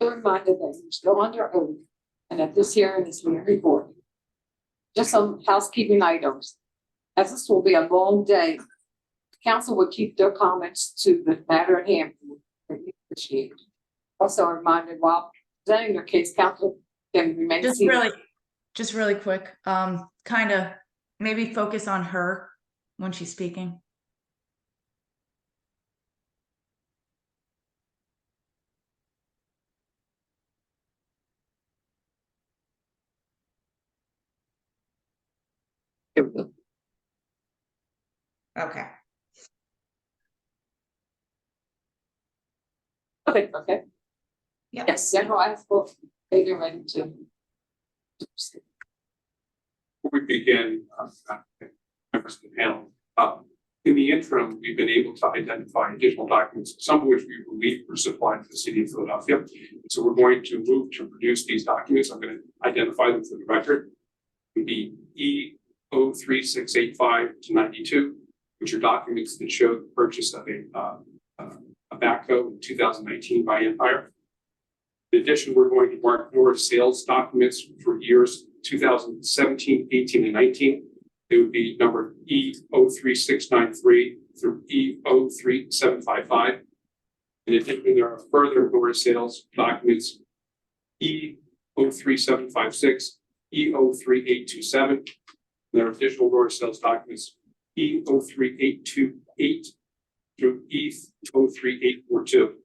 Reminded that you're still under oath and that this hearing is being recorded. Just some housekeeping items. As this will be a long day, council will keep their comments to the matter at hand. Appreciate it. Also, a reminder while presenting their case, council can remain seated. Just really quick, kind of maybe focus on her when she's speaking. Here we go. Okay. Okay. Yep. Yes, General Asphalt, they're ready to. Before we begin, members of the panel, in the interim, we've been able to identify additional documents, some of which we believe were supplied to the city of Philadelphia. So we're going to move to produce these documents. I'm going to identify them for the record. It would be E03685 to 92, which are documents that show the purchase of a backhoe in 2019 by Empire. In addition, we're going to mark more sales documents for years 2017, 18, and 19. It would be number E03693 through E03755. In addition, there are further door sales documents E03756, E03827. There are additional door sales documents E03828 through E03842.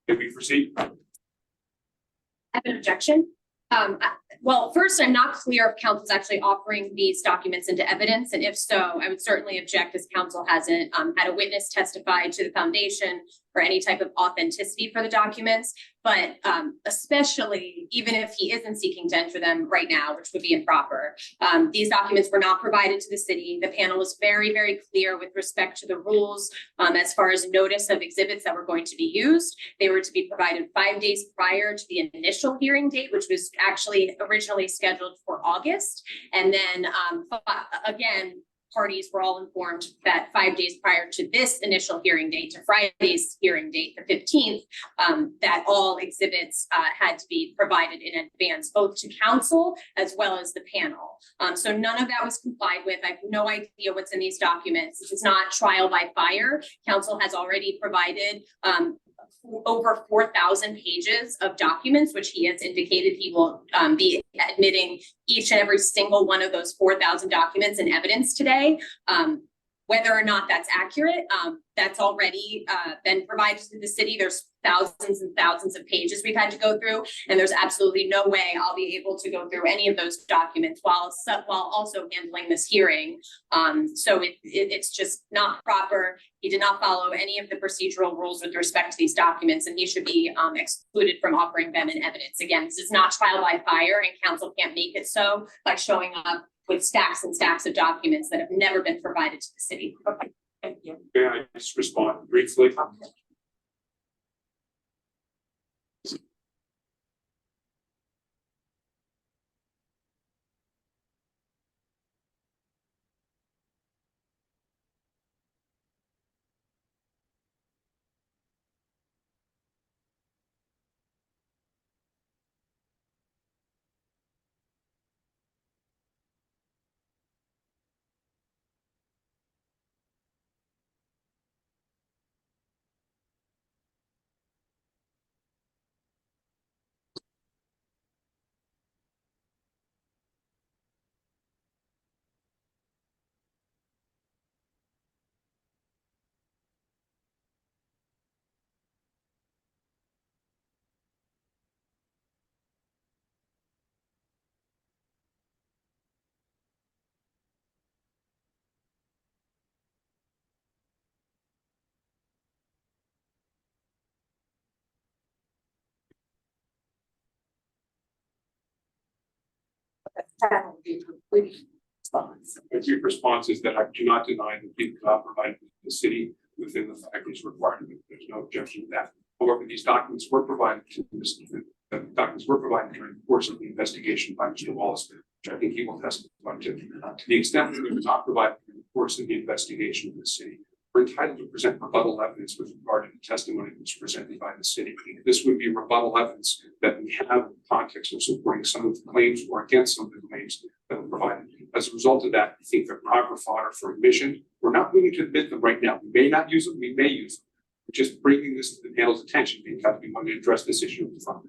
Can we proceed? I have an objection. Well, first, I'm not clear if council is actually offering these documents into evidence, and if so, I would certainly object as council hasn't had a witness testify to the foundation for any type of authenticity for the documents. But especially even if he isn't seeking to enter them right now, which would be improper, these documents were not provided to the city. The panel was very, very clear with respect to the rules as far as notice of exhibits that were going to be used. They were to be provided 5 days prior to the initial hearing date, which was actually originally scheduled for August. And then again, parties were all informed that 5 days prior to this initial hearing date, to Friday's hearing date, the 15th, that all exhibits had to be provided in advance, both to council as well as the panel. So none of that was complied with. I have no idea what's in these documents. This is not trial by fire. Council has already provided over 4,000 pages of documents, which he has indicated he will be admitting each and every single one of those 4,000 documents in evidence today. Whether or not that's accurate, that's already been provided to the city. There's thousands and thousands of pages we've had to go through, and there's absolutely no way I'll be able to go through any of those documents while also handling this hearing. So it's just not proper. He did not follow any of the procedural rules with respect to these documents, and he should be excluded from offering them in evidence. Again, this is not trial by fire, and council can't make it so by showing up with stacks and stacks of documents that have never been provided to the city. Okay, thank you. May I just respond briefly? Panel will be complete response. A brief response is that I do not deny that people cannot provide the city within the 5 days requirement. There's no objection to that. However, these documents were provided to this. The documents were provided during the course of the investigation by Mr. Wallace, which I think he will testify to. To the extent that they were not provided during the course of the investigation of the city, we're entitled to present rebuttal evidence with regard to the testimony that was presented by the city. This would be rebuttal evidence that we have context of supporting some of the claims or against some of the claims that were provided. As a result of that, I think they're proper fodder for admission. We're not willing to admit them right now. We may not use them, we may use them. We're just bringing this to the panel's attention because we want to address this issue at the front.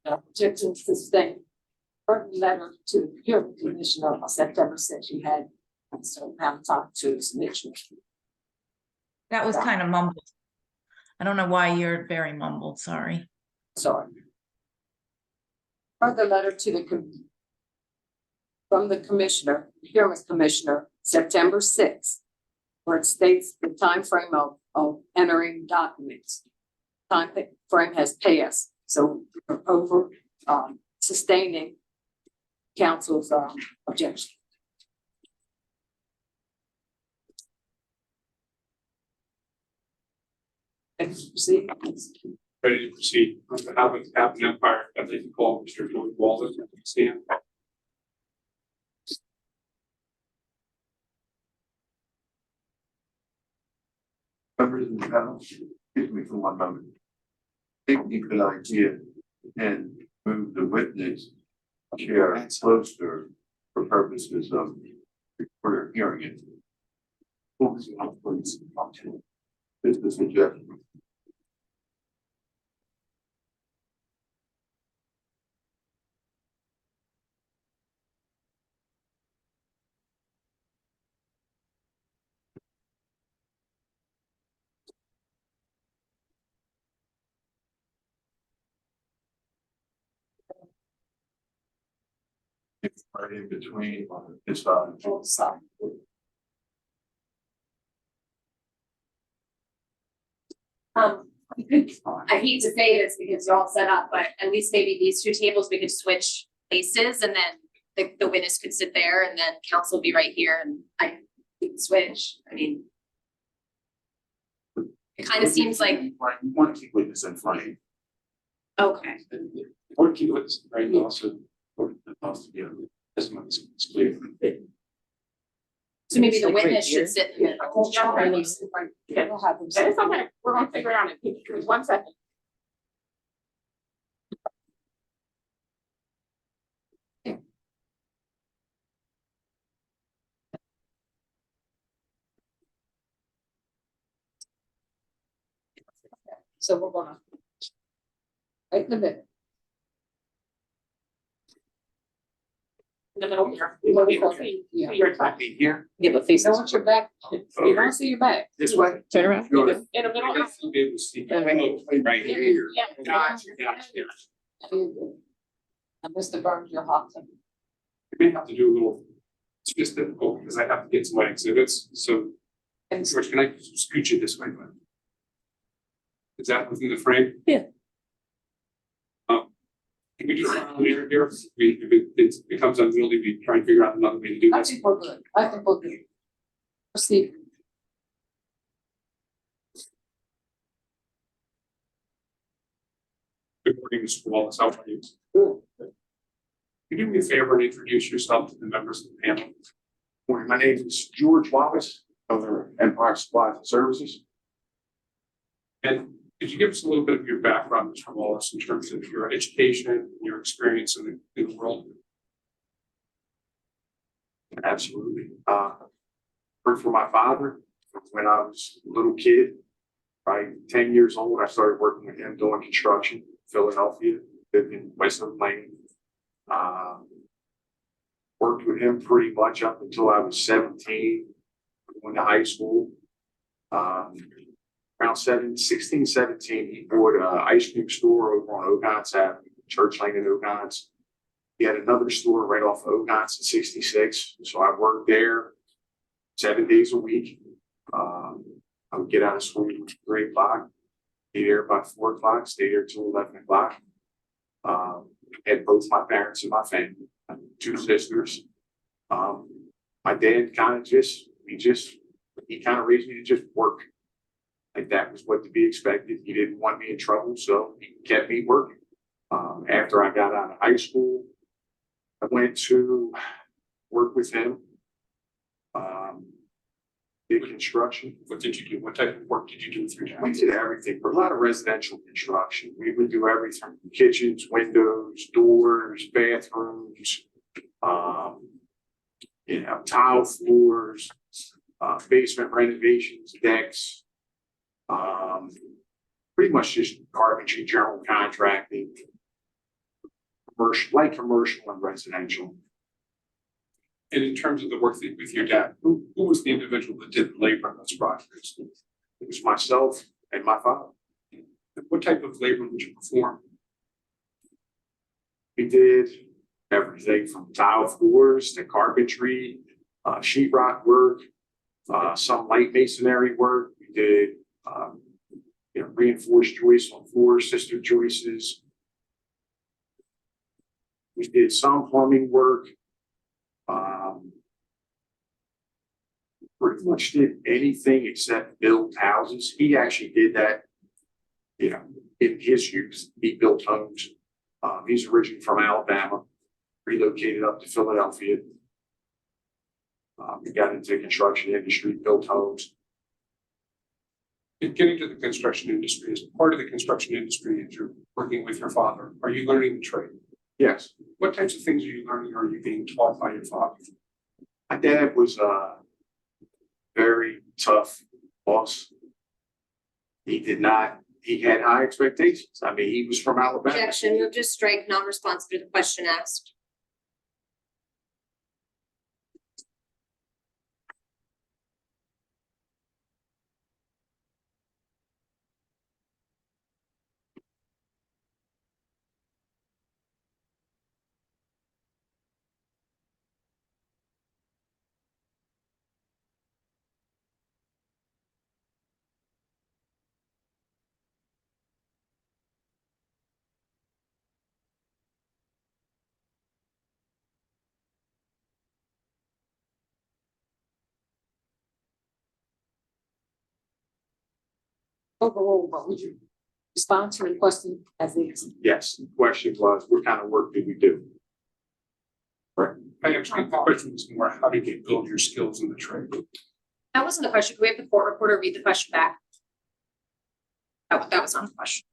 Objection sustained. Further letter to the Procurement Commissioner on September 6th, you had a certain amount of time to submit your. That was kind of mumbled. I don't know why you're very mumbled, sorry. Sorry. Further letter to the from the Commissioner, Procurement Commissioner, September 6th, where it states the time frame of entering documents. Time frame has passed, so we're over sustaining council's objection. Proceed. Ready to proceed. On behalf of the Captain Empire, I'd like to call Mr. George Walden to stand. Members of the panel, excuse me for one moment. I think a good idea and move the witness chair closer for purposes of reporter hearing it. Focusing on police function. This is a suggestion. It's right in between on this side. Sorry. I hate to say this because you're all set up, but at least maybe these two tables, we could switch places and then the witness could sit there and then counsel be right here and we could switch. I mean, it kind of seems like, You want to keep witness in front. okay, Or keep it right and also or the cost together. This one is clear. so maybe the witness should sit. Yeah. We'll have them sit. It's okay, we're gonna figure it out in pictures, 1 second. So we're gonna. Right in the middle. In the middle here. We want to see Yeah. your back. Be here, Yeah, but face. You don't want your back, you don't see your back. this way. Turn around. Sure. In the middle. You'll be able to see. Right here. Yeah. Gotcha. And Mr. Burns, you're hot. You may have to do a little, it's just difficult because I have to get to my exhibits, so. And George, can I scoot you this way, bud? Is that within the frame? Yeah. Can we do trial and error here? If it becomes unwieldy, we try and figure out another way to do I this. think we're good. I think we're good. Proceed. Good morning, Mr. Wallace. How are you? Can you do me a favor and introduce yourself to the members of the panel? Morning, my name is George Wallace, owner of Empire Supplies and Services. And could you give us a little bit of your background, Mr. Wallace, in terms of your education and your experience in the world? Absolutely. Worked for my father when I was a little kid. By 10 years old, I started working with him doing construction in Philadelphia, lived in West Oak Lane. Worked with him pretty much up until I was 17, went to high school. Around 16, 17, he bought an ice cream store over on Ogontz Avenue, Church Lane in Ogontz. He had another store right off Ogontz in 66. So I worked there 7 days a week. I would get out of school at 3 o'clock, be there by 4 o'clock, stay there till 11 o'clock. Had both my parents and my family, 2 sisters. My dad kind of he kind of raised me to just work. Like that was what to be expected. He didn't want me in trouble, so he kept me working. After I got out of high school, I went to work with him. Did construction. What did you do? What type of work did you do with your dad? We did everything, but a lot of residential construction. We would do everything: kitchens, windows, doors, bathrooms, tile floors, basement renovations, decks. Pretty much just carpentry, general contracting, commercial and residential. And in terms of the work that with your dad, who was the individual that did the labor on those projects? It was myself and my father. What type of labor would you perform? We did everything from tile floors to carpentry, sheetrock work, some light masonry work. We did, reinforced joists on floors, sister joists. We did some plumbing work. Pretty much did anything except build houses. He actually did that, in his youth. He built homes. He's originally from Alabama, relocated up to Philadelphia. He got into the construction industry, built homes. In getting to the construction industry, as part of the construction industry, as you're working with your father, are you learning the trade? Yes. What types of things are you learning? Or are you being taught by your father? My dad was a very tough boss. He had high expectations. I mean, he was from Alabama. Objection, move to strike non-responsive to the question asked. Overall, what would you respond to the question as is? Yes. The question was, what kind of work did we do? I actually, the question was more, how did you build your skills in the trade? That wasn't the question. Can we have the court reporter read the question back? That was not the question.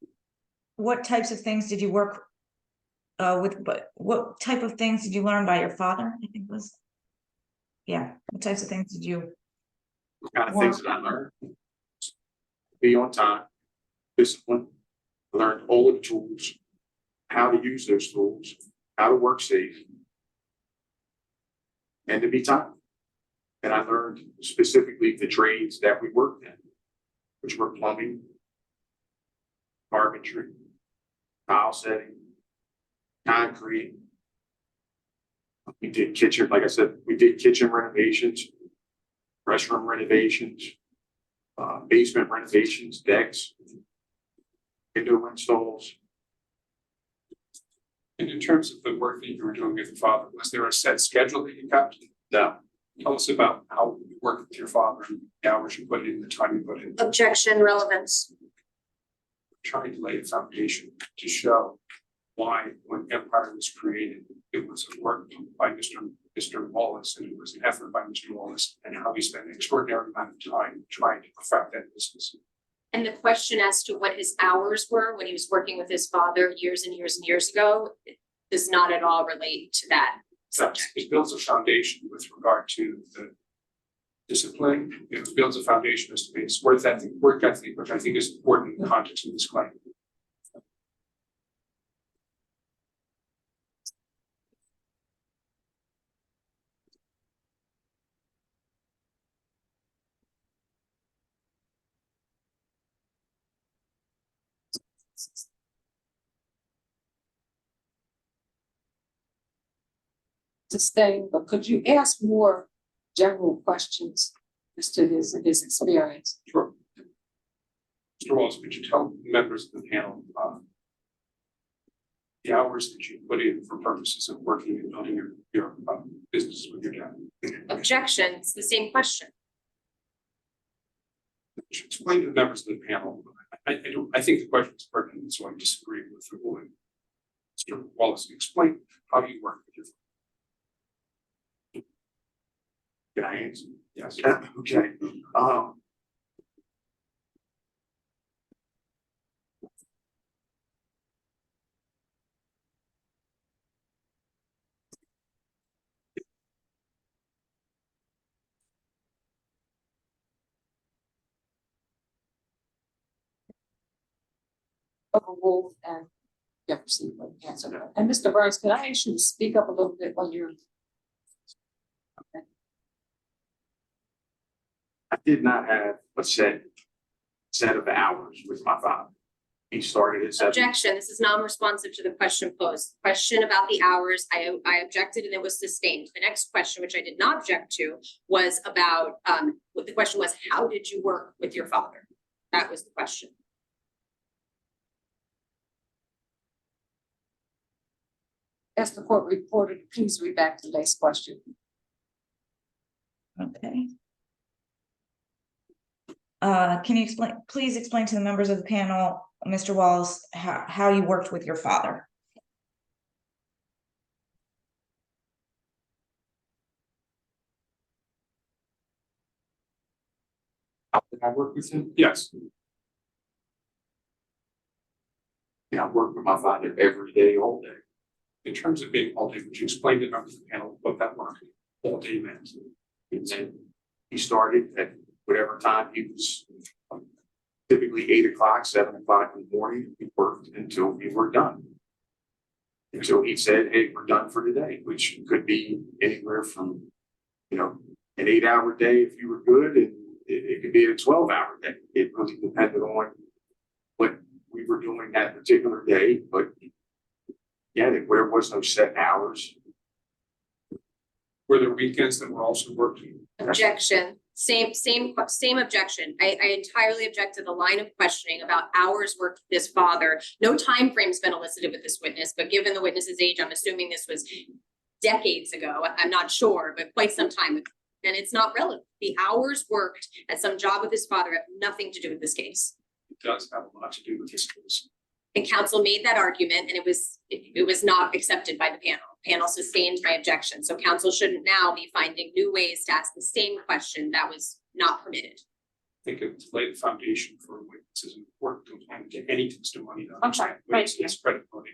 What types of things did you work with, but what type of things did you learn by your father? I think was. Yeah, what types of things did you? What kind of things did I learn? Be on time, discipline. I learned all of the tools, how to use those tools, how to work safe, and to be timely. And I learned specifically the trades that we worked in, which were plumbing, carpentry, tile setting, concrete. We did kitchen, like I said, we did kitchen renovations, restroom renovations, basement renovations, decks, window installs. And in terms of the work that you were doing with your father, was there a set schedule that you kept? No, Tell us about how you worked with your father and the hours you put in, the time you put in. Objection, relevance. Trying to lay a foundation to show why, when Empire was created, it was a work by Mr. Wallace, and it was an effort by Mr. Wallace, and how he spent an extraordinary amount of time trying to perfect that business. And the question as to what his hours were when he was working with his father years and years and years ago does not at all relate to that subject. It builds a foundation with regard to the discipline. It builds a foundation as to its work ethic, which I think is important in the context of this claim. To stay, but could you ask more general questions as to his experience? Sure. Mr. Wallace, could you tell members of the panel, the hours that you put in for purposes of working and building your business with your dad? Objection, it's the same question. Explain to the members of the panel. I think the question is pertinent, so I disagree with the ruling. Mr. Wallace, explain how you work with your. can I answer? Yes. Okay, Overruled and Jefferson would answer. And Mr. Burns, can I ask you to speak up a little bit when you're? I did not have a set of hours with my father. He started at 7. Objection, this is non-responsive to the question posed. Question about the hours, I objected and it was sustained. The next question, which I did not object to, was about, what the question was, how did you work with your father? That was the question. As the court reported, please read back the last question. Okay. Can you please explain to the members of the panel, Mr. Wallace, how you worked with your father? How did I work with him? Yes. Yeah, I work with my father every day, all day. In terms of being all day, would you explain to members of the panel what that work all day meant? And then he started at whatever time he was, typically 8 o'clock, 7 o'clock in the morning. He worked until we were done. Until he said, hey, we're done for today, which could be anywhere from, an 8-hour day if you were good, and it could be a 12-hour day. It really depended on what we were doing that particular day, but yeah, there was no set hours. Were there weekends that were also working? Objection, same objection. I entirely object to the line of questioning about hours worked with his father. No time frame's been elicited with this witness, but given the witness's age, I'm assuming this was decades ago. I'm not sure, but quite some time ago. And it's not relevant. The hours worked at some job with his father have nothing to do with this case. It does have a lot to do with this case. And counsel made that argument and it was not accepted by the panel. Panel sustained my objection. So counsel shouldn't now be finding new ways to ask the same question that was not permitted. I think it's lay the foundation for a witness is an important component to any testimony. I'm sorry, right, yeah. It's credibility.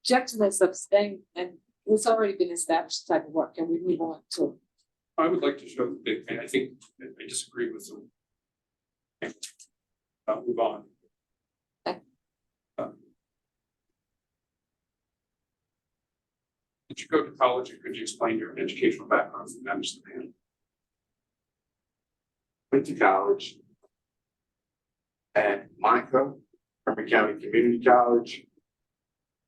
Objection is abstained, and it's already been established type of work, and we move on to. I would like to show that I think I disagree with them. I'll move on. Did you go to college and could you explain your educational background from them to the man? Went to college at Monaco, Montgomery County Community College.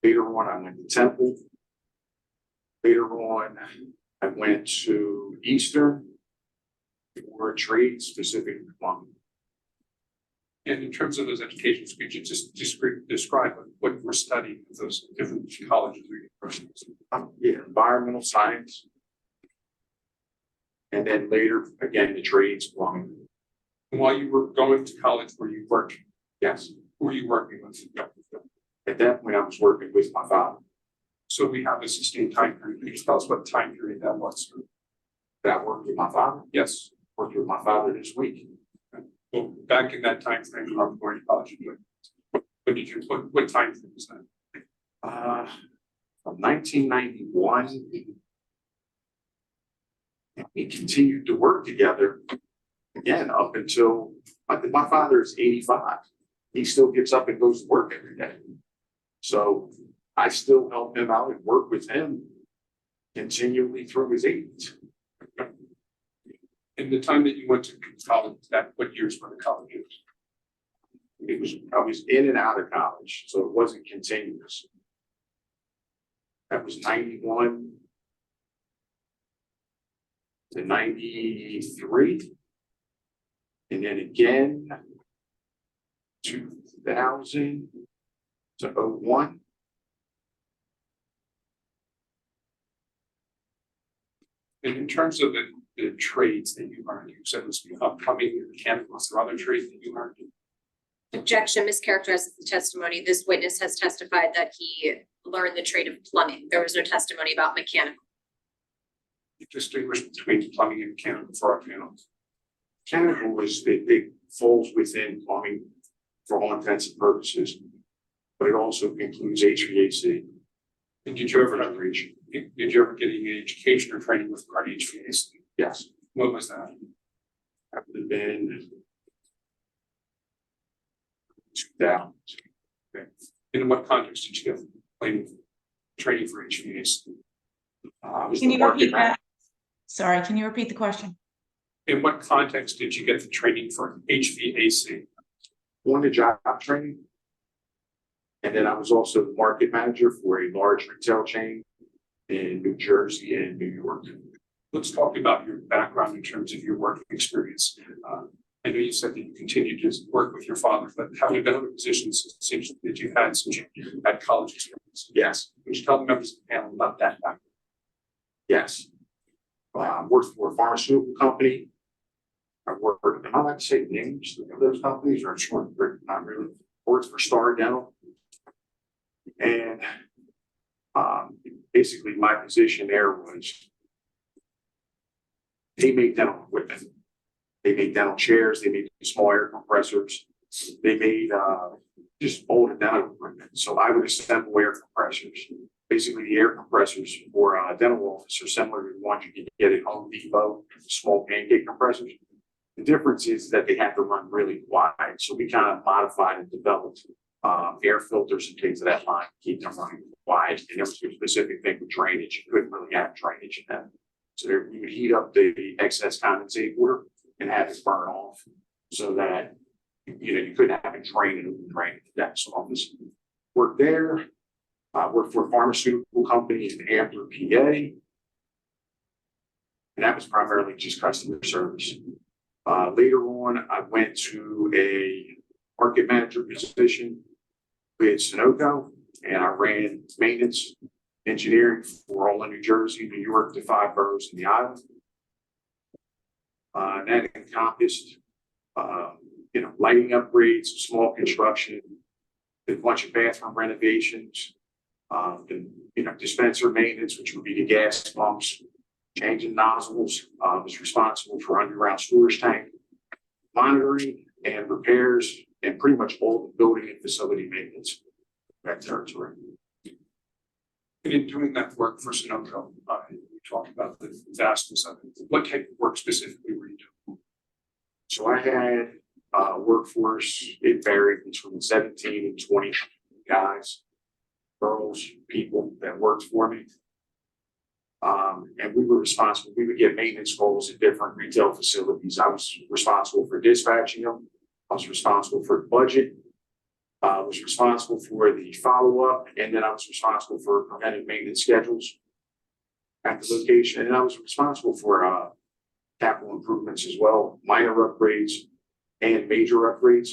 Later on, I went to Temple. Later on, I went to Eastern for trade specific plumbing. And in terms of those educations, could you just describe what you were studying at those different colleges or universities? Yeah, environmental science. And then later, again, the trades plumbing. And while you were going to college, were you working? Yes. Who were you working with? At that point, I was working with my father. So we have a sustained time period. Can you tell us what time period that was? That I worked with my father. Yes. Worked with my father this week. Well, back in that time frame, you were going to college. What time frame was that? From 1991. We continued to work together again up until I think my father is 85. He still gets up and goes to work every day. So I still help him out and work with him continually through his 80s. In the time that you went to college, what years were the college years? I was in and out of college, so it wasn't continuous. That was 91 to 93. And then again, 2000 to 01. And in terms of the trades that you learned, you said it was plumbing and mechanical, or other trades that you learned? Objection mischaracterizes the testimony. This witness has testified that he learned the trade of plumbing. There was no testimony about mechanical. You distinguish between plumbing and mechanical for our panel. Mechanical is it falls within plumbing for all intents and purposes, but it also includes HVAC. And did you ever get any education or training with regard to HVAC? Yes. What was that? That would have been 2000. Okay. And in what context did you get training for HVAC? I was Can the you market repeat manager. that? Sorry, can you repeat the question? In what context did you get the training for HVAC? On the job training. And then I was also the market manager for a large retail chain in New Jersey and New York. Let's talk about your background in terms of your working experience. I know you said that you continued to work with your father, but have you been in other positions that you've had since you had college experience? Yes. Would you tell the members of the panel about that background? Yes. Worked for a pharmaceutical company. I worked, am I allowed to say names of those companies or short, not really. Worked for Star Dental. And basically my position there was they make dental equipment. They made dental chairs, they made small air compressors, they made just all the dental equipment. So I would assemble air compressors. Basically, the air compressors for a dental office are similar to the ones you can get at Home Depot, small pancake compressors. The difference is that they have to run really wide. So we kind of modified and developed air filters and things of that line to keep them running wide. And there was a specific thing with drainage. You couldn't really have drainage in them. So there, you would heat up the excess condensate water and have it burn off so that you couldn't have it drain and drain the dentist office. Worked there. Worked for a pharmaceutical company in Antler, PA. And that was primarily just customer service. Later on, I went to a market manager position with Sunoco, and I ran maintenance engineering for all of New Jersey, New York, the 5 boroughs in the island. And that encompassed, lighting upgrades, small construction, a bunch of bathroom renovations, dispenser maintenance, which would be the gas pumps, changing nozzles. Was responsible for underground storage tank monitoring and repairs, and pretty much all the building and facility maintenance that territory. And in doing that work for Sunoco, you talked about the vastness of it. What type of work specifically were you doing? So I had a workforce, it varied between 17 and 20 guys, girls, people that worked for me. And we were responsible, we would get maintenance calls at different retail facilities. I was responsible for dispatching them. I was responsible for the budget. I was responsible for the follow-up, and then I was responsible for preventive maintenance schedules at the location. And I was responsible for capital improvements as well, minor upgrades and major upgrades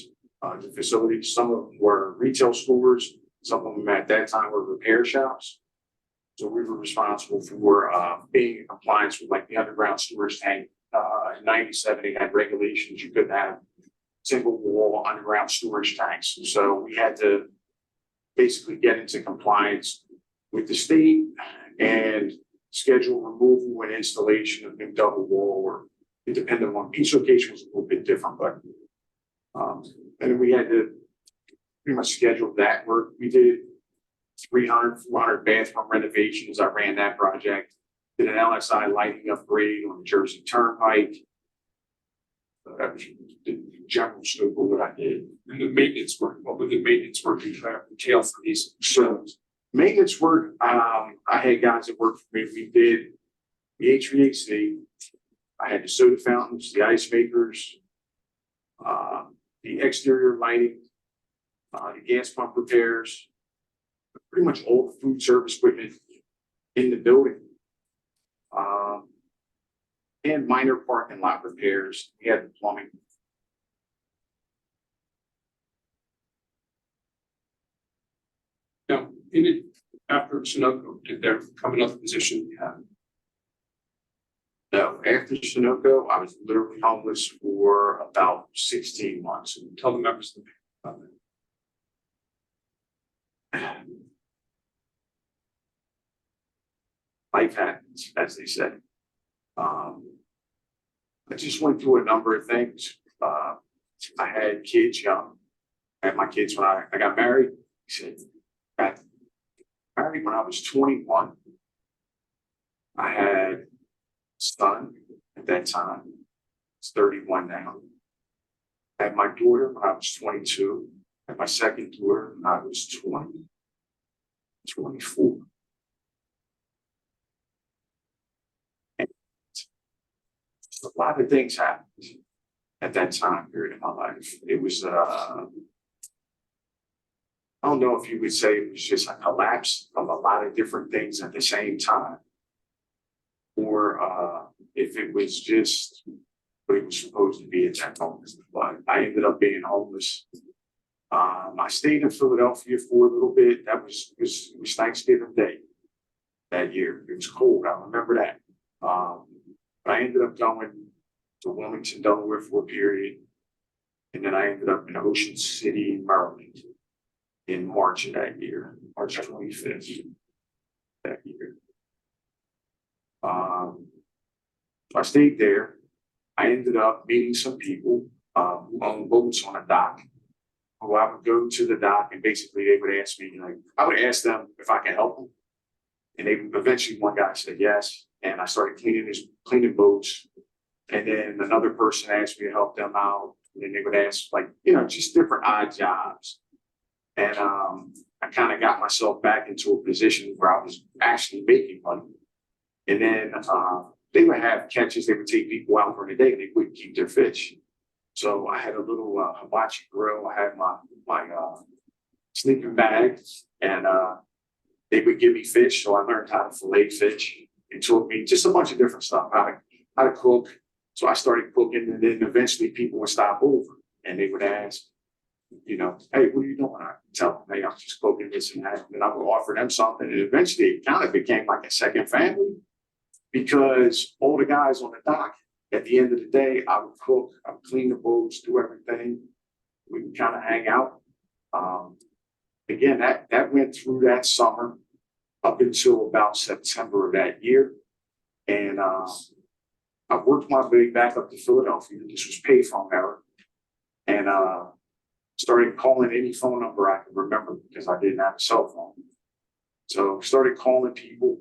to facilities. Some of them were retail stores, some of them at that time were repair shops. So we were responsible for being in compliance with like the underground storage tank. In '97, they had regulations, you couldn't have single wall underground storage tanks. So we had to basically get into compliance with the state and schedule removal and installation of new double wall, or it depended on each location was a little bit different, but and then we had to pretty much schedule that work. We did 300, 400 bathroom renovations. I ran that project. Did an LSI lighting upgrade on the Jersey Turnpike. That was the general scope of what I did. And the maintenance work, what would the maintenance work entail for these? So maintenance work, I had guys that worked for me. We did the HVAC. I had the soda fountains, the ice makers, the exterior lighting, the gas pump repairs, pretty much all the food service equipment in the building. And minor parking lot repairs. We had the plumbing. Now, after Sunoco, did there come another position you had? No, after Sunoco, I was literally homeless for about 16 months. And tell the members about that. Life happens, as they say. I just went through a number of things. I had kids young. I had my kids when I got married. He said, got married when I was 21. I had a son at that time. He's 31 now. I had my daughter when I was 22. I had my second daughter when I was 24. A lot of things happened at that time period in my life. It was, I don't know if you would say it was just a collapse of a lot of different things at the same time, or if it was just what it was supposed to be at that moment. But I ended up being homeless. I stayed in Philadelphia for a little bit. It was Thanksgiving Day that year. It was cold. I remember that. I ended up going to Wilmington, Delaware for a period. And then I ended up in Ocean City, Maryland in March of that year, March 25th that year. I stayed there. I ended up meeting some people who own boats on a dock. Who I would go to the dock and basically they would ask me, like, I would ask them if I could help them. And they eventually one guy said yes. And I started cleaning boats. And then another person asked me to help them out. And then they would ask, like, just different odd jobs. And I kind of got myself back into a position where I was actually making money. And then they would have catches. They would take people out for the day and they wouldn't keep their fish. So I had a little hibachi grill. I had my sleeping bag and they would give me fish. So I learned how to fillet fish. It taught me just a bunch of different stuff, how to cook. So I started cooking, and then eventually people would stop over and they would ask, hey, what are you doing? I tell them, hey, I'm just cooking this and that. And then I would offer them something. And eventually it kind of became like a second family because all the guys on the dock, at the end of the day, I would cook, I would clean the boats, do everything. We would kind of hang out. Again, that went through that summer up until about September of that year. And I worked my way back up to Philadelphia. This was payphone era. And started calling any phone number I could remember because I didn't have a cell phone. So started calling people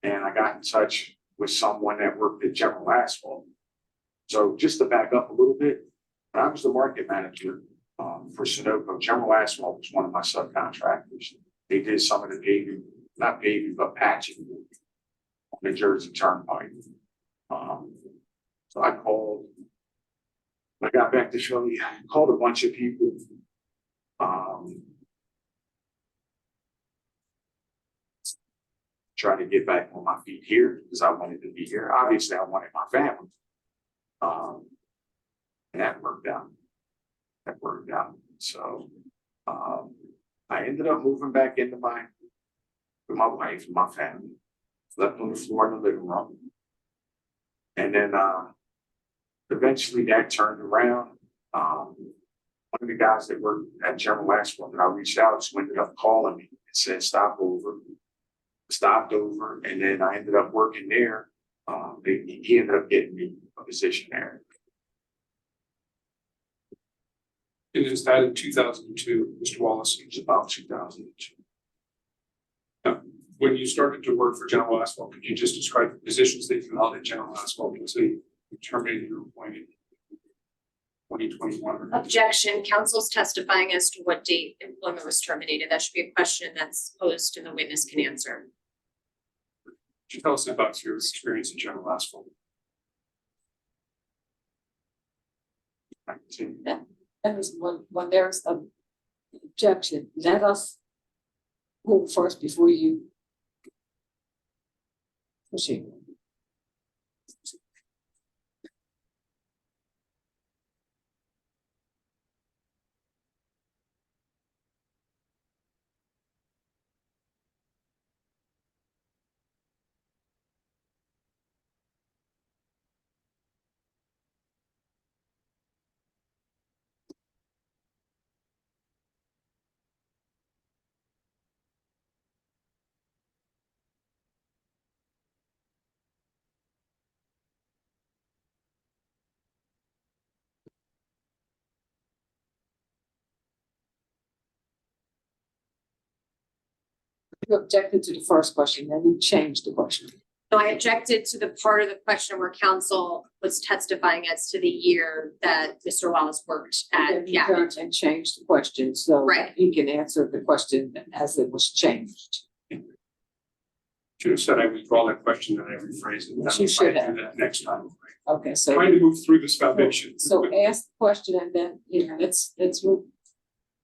and I got in touch with someone that worked at General Asphalt. So just to back up a little bit, I was the market manager for Sunoco. General Asphalt was one of my subcontractors. They did some of the paving, not paving, but patching on the Jersey Turnpike. So I called. When I got back to Philly, I called a bunch of people. Trying to get back on my feet here because I wanted to be here. Obviously, I wanted my family. And that worked out. That worked out. So I ended up moving back into with my wife and my family. Slept on the floor in the living room. And then eventually that turned around. One of the guys that worked at General Asphalt that I reached out to ended up calling me and said, stop over. Stopped over, and then I ended up working there. He ended up getting me a position there. And is that in 2002, Mr. Wallace? It was about 2002. Now, when you started to work for General Asphalt, could you just describe the positions that you held at General Asphalt until you terminated your appointment in 2021? Objection, council's testifying as to what date employment was terminated. That should be a question that's posed and the witness can answer. Could you tell us about your experience in General Asphalt? I can see. And when there's an objection, let us move first before you proceed. You objected to the first question, then you changed the question. No, I objected to the part of the question where counsel was testifying as to the year that Mr. Wallace worked at Then you Gap. turned and changed the question, so Right. he can answer the question as it was changed. Should have said I withdraw that question and I rephrased it. Yes, you should have. Do that next time. Okay, so. Trying to move through this foundation. So ask the question and then, let's move.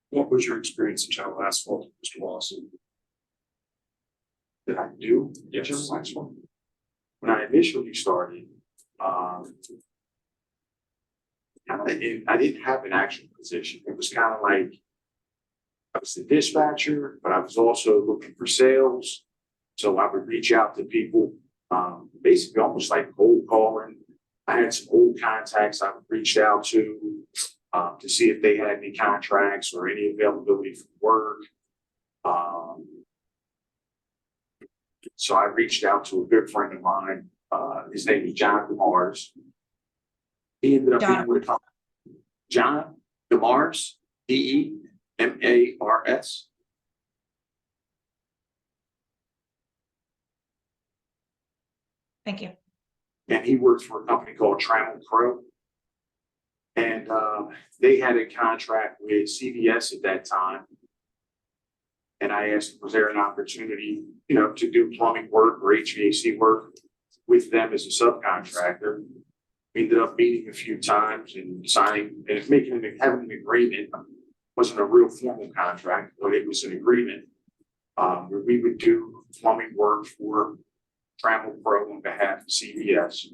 What was your experience in General Asphalt, Mr. Wallace? That I do. Yes. General Asphalt. When I initially started, I didn't have an actual position. It was kind of like I was the dispatcher, but I was also looking for sales. So I would reach out to people, basically almost like cold calling. I had some old contacts I would reach out to see if they had any contracts or any availability for work. So I reached out to a good friend of mine. His name is John DeMars. He ended up being with John DeMars, DeMars. Thank you. And he works for a company called Trammell Crow. And they had a contract with CVS at that time. And I asked, was there an opportunity, to do plumbing work or HVAC work with them as a subcontractor? We ended up meeting a few times and signing and having an agreement. It wasn't a real formal contract, but it was an agreement where we would do plumbing work for Trammell Pro on behalf of CVS.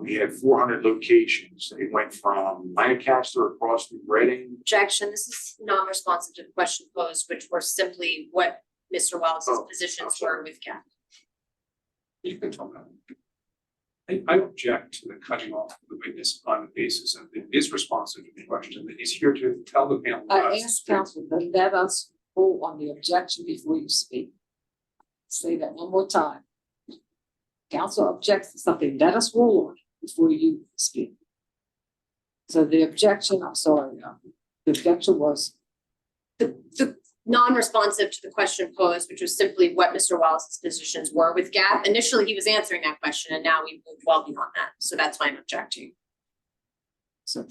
We had 400 locations. It went from Lancaster across to Reading. Objection, this is non-responsive to the question posed, which were simply what Mr. Wallace's positions were with Gap. You can talk about it. I object to the cutting off of the witness on the basis of it is responsive to the question that he's here to tell the panel. I asked counsel to let us rule on the objection before you speak. Say that one more time. Counsel objects to something, let us rule on it before you speak. So the objection, I'm sorry, the objection was. The non-responsive to the question posed, which was simply what Mr. Wallace's positions were with Gap. Initially, he was answering that question and now we've moved well beyond that. So that's why I'm objecting. So.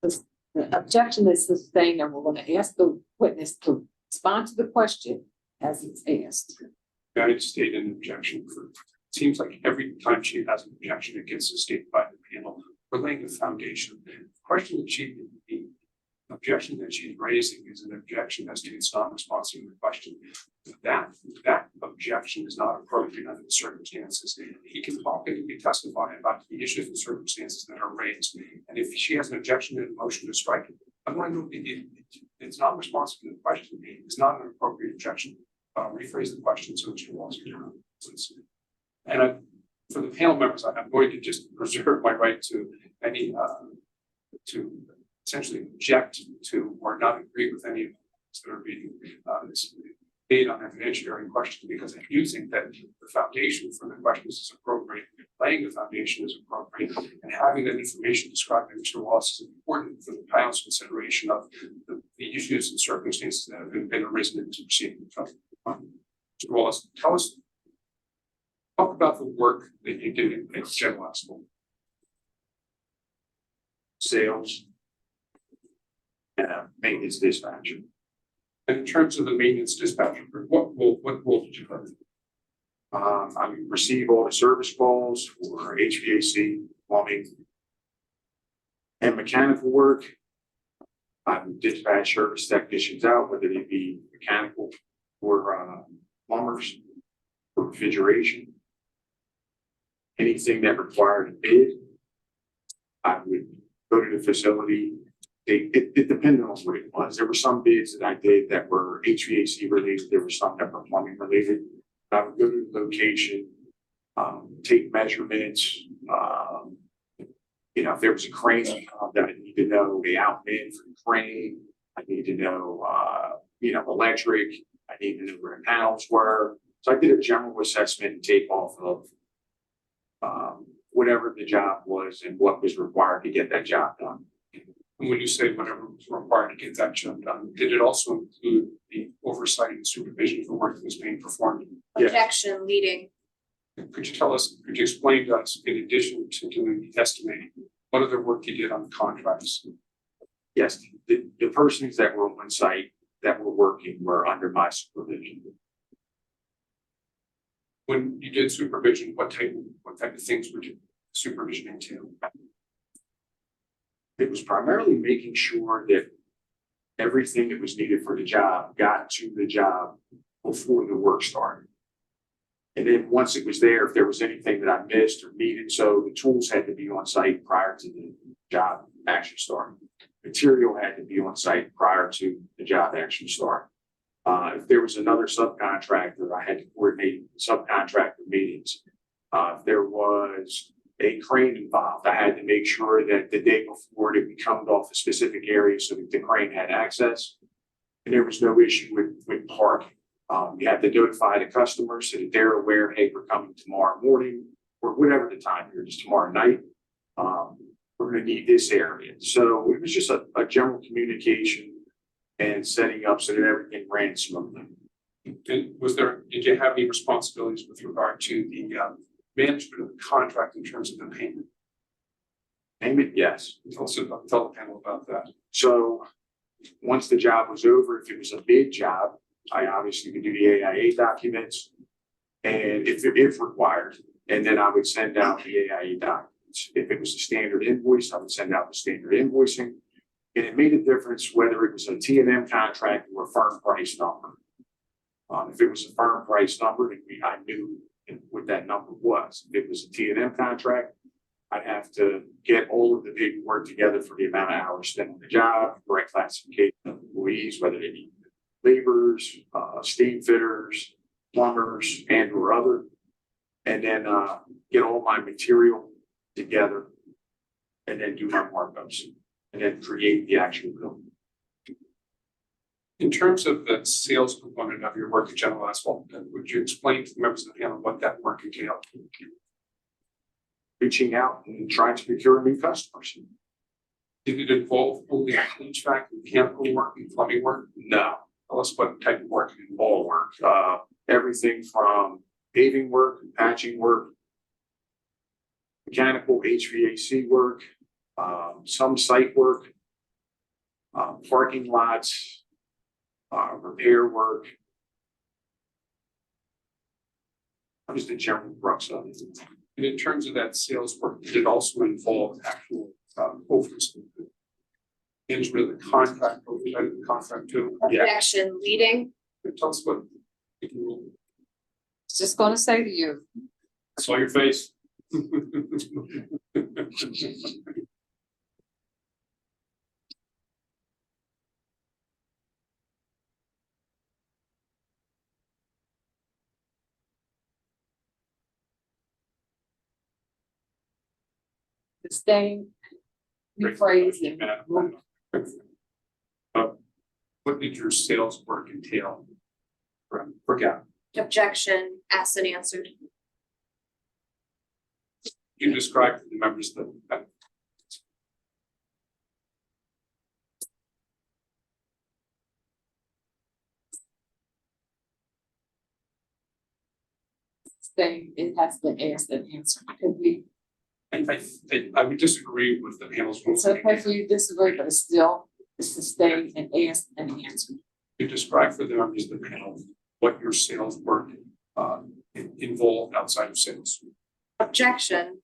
The objection is sustained, and we're gonna ask the witness to respond to the question as it's asked. I state an objection for, it seems like every time she has an objection, it gets sustained by the panel. We're laying the foundation. The question that the objection that she's raising is an objection as to its non-responsive to the question. That objection is not appropriate under the circumstances. He can talk and he can testify about the issues and circumstances that are raised. And if she has an objection and a motion to strike it, I'm going to, it's not responsive to the question. It's not an appropriate objection. Rephrase the question so Mr. Wallace can. And for the panel members, I'm going to just reserve my right to any to essentially object to or not agree with any of the that are being made on evidentiary question, because I do think that the foundation for the questions is appropriate, laying the foundation is appropriate, and having that information described by Mr. Wallace is important for the panel's consideration of the issues and circumstances that have been arisen in this proceeding. Mr. Wallace, talk about the work that you did in General Asphalt. Sales. And maintenance dispatcher. And in terms of the maintenance dispatcher, what role did you play? I receive all the service calls for HVAC, plumbing, and mechanical work. I would dispatch service technicians out, whether they be mechanical or plumbers, or refrigeration. Anything that required a bid, I would go to the facility. It depended on what it was. There were some bids that I did that were HVAC related. There were some that were plumbing related. I would go to the location, take measurements. If there was a crane that I need to know the outfit for the crane, I need to know, electric. I need to know where the panels were. So I did a general assessment and take off of whatever the job was and what was required to get that job done. And when you say whatever was required to get that job done, did it also include the oversight and supervision of the work that was being performed? Yes. Objection leading. Could you explain to us, in addition to doing the estimating, what other work you did on the contracts? Yes, the persons that were on site that were working were under my supervision. When you did supervision, what type of things were you supervision entail? It was primarily making sure that everything that was needed for the job got to the job before the work started. And then once it was there, if there was anything that I missed or needed, so the tools had to be on site prior to the job actually starting. Material had to be on site prior to the job actually starting. If there was another subcontractor, I had to coordinate subcontractor meetings. If there was a crane involved, I had to make sure that the day before it would come off a specific area so that the crane had access. And there was no issue with parking. You have to notify the customers so that they're aware, hey, we're coming tomorrow morning or whatever the time here is, tomorrow night. We're going to need this area. So it was just a general communication and setting up so that everything ran smoothly. And did you have any responsibilities with regard to the management of the contract in terms of the payment? Payment, yes. Tell the panel about that. So once the job was over, if it was a bid job, I obviously could do the AIA documents, and if required, and then I would send out the AIA documents. If it was a standard invoice, I would send out the standard invoicing, and it made a difference whether it was a T&M contract or a firm price number. If it was a firm price number, then I knew what that number was. If it was a T&M contract, I'd have to get all of the paperwork together for the amount of hours spent on the job, correct classification of employees, whether they be laborers, steam fitters, plumbers, and or other, and then get all my material together, and then do my markups, and then create the actual bill. In terms of the sales component of your work at General Asphalt, would you explain to the members of the panel what that work entailed? Reaching out and trying to procure new customers. Did it involve only HVAC, mechanical work, and plumbing work? No. Tell us what type of work it involved. All work, everything from paving work, patching work, mechanical HVAC work, some site work, parking lots, repair work. That was the general crux of it. And in terms of that sales work, did it also involve actual oversight? Management of the contract, oversight of the contract too? Yeah. Objection leading. Tell us what. Just gonna say to you, Saw your face. sustain, rephrase, and What did your sales work entail? Forget. Objection asked and answered. You described to the members that sustain, it has to ask and answer. Could we, I would disagree with the panel's it's ruling. okay for you to disagree, but it's still sustain and ask and answer. You describe for the members of the panel what your sales work involved outside of sales. Objection.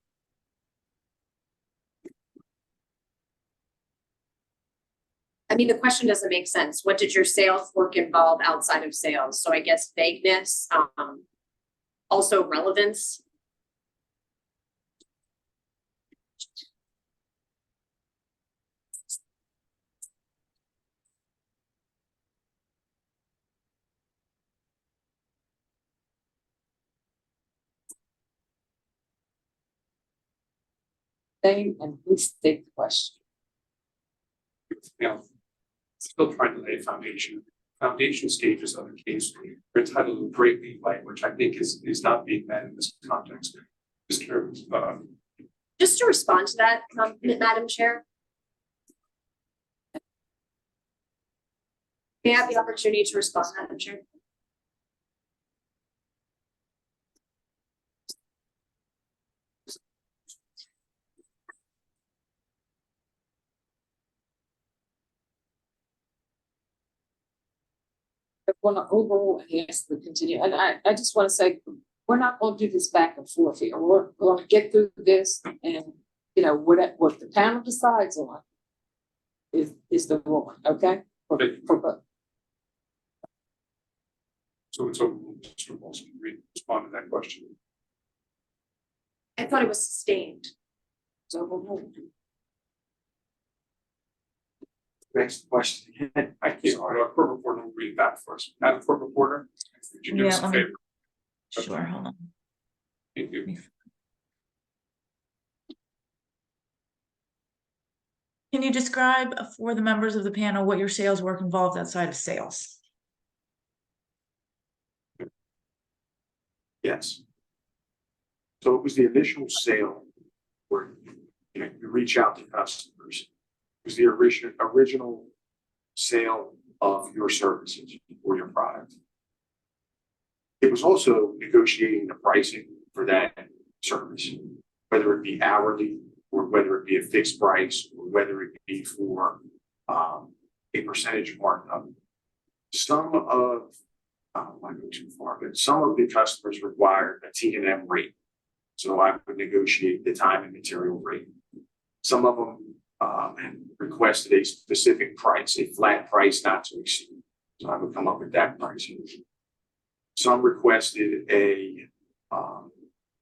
I mean, the question doesn't make sense. What did your sales work involve outside of sales? So I guess vagueness, also relevance. Sustain and please state the question. Now, still trying to lay a foundation. Foundation stages of the case are entitled to great lead light, which I think is not being met in this context. Mr. Just to respond to that, Madam Chair. May I have the opportunity to respond, Madam Chair? I want to overall ask the continue, and I just want to say, we're not going to do this back and forth here. We're going to get through this, and you know what the panel decides on is the ruling, okay? For both. So it's over, Mr. Wilson, respond to that question. I thought it was sustained. So overruled. Next question again. I can't, our court reporter will read that for us. Madam Court Reporter, would you do us a let me- favor? Sure, hold on. Thank you. Can you describe for the members of the panel what your sales work involved outside of sales? Yes. So it was the initial sale where you reach out to customers. It was the original sale of your services or your product. It was also negotiating the pricing for that service, whether it be hourly or whether it be a fixed price or whether it be for a percentage markup. Some of I don't want to go too far, but some of the customers required a T&M rate. So I would negotiate the time and material rate. Some of them requested a specific price, a flat price not to exceed. So I would come up with that pricing. Some requested a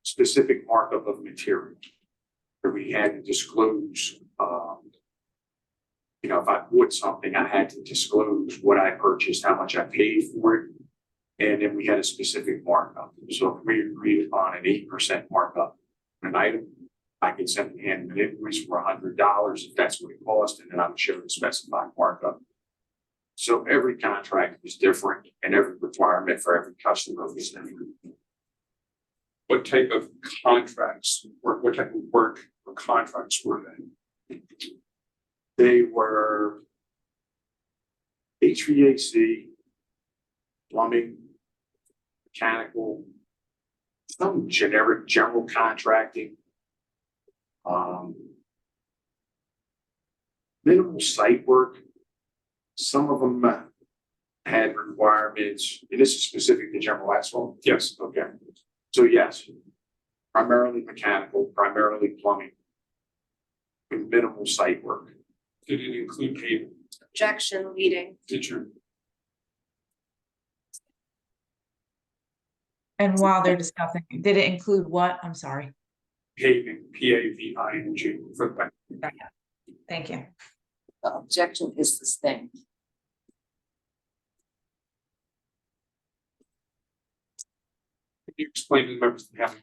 specific markup of material where we had to disclose, if I bought something, I had to disclose what I purchased, how much I paid for it. And then we had a specific markup. So if we agreed upon an 8% markup on an item, I could simply hand an invoice for $100 if that's what it cost, and then I would show the specified markup. So every contract was different, and every requirement for every customer was different. What type of contracts, or what type of work or contracts were they? They were HVAC, plumbing, mechanical, some generic general contracting, minimal site work, Some of them had requirements, and this is specific to general asphalt? Yes. Okay. So yes, primarily mechanical, primarily plumbing, with minimal site work. Did it include paving? Objection leading. Did you? And while they're discussing, did it include what? I'm sorry. Paving, P-A-V-I-N-G, for the back. Thank you. The objection is sustained. Can you explain to the members that have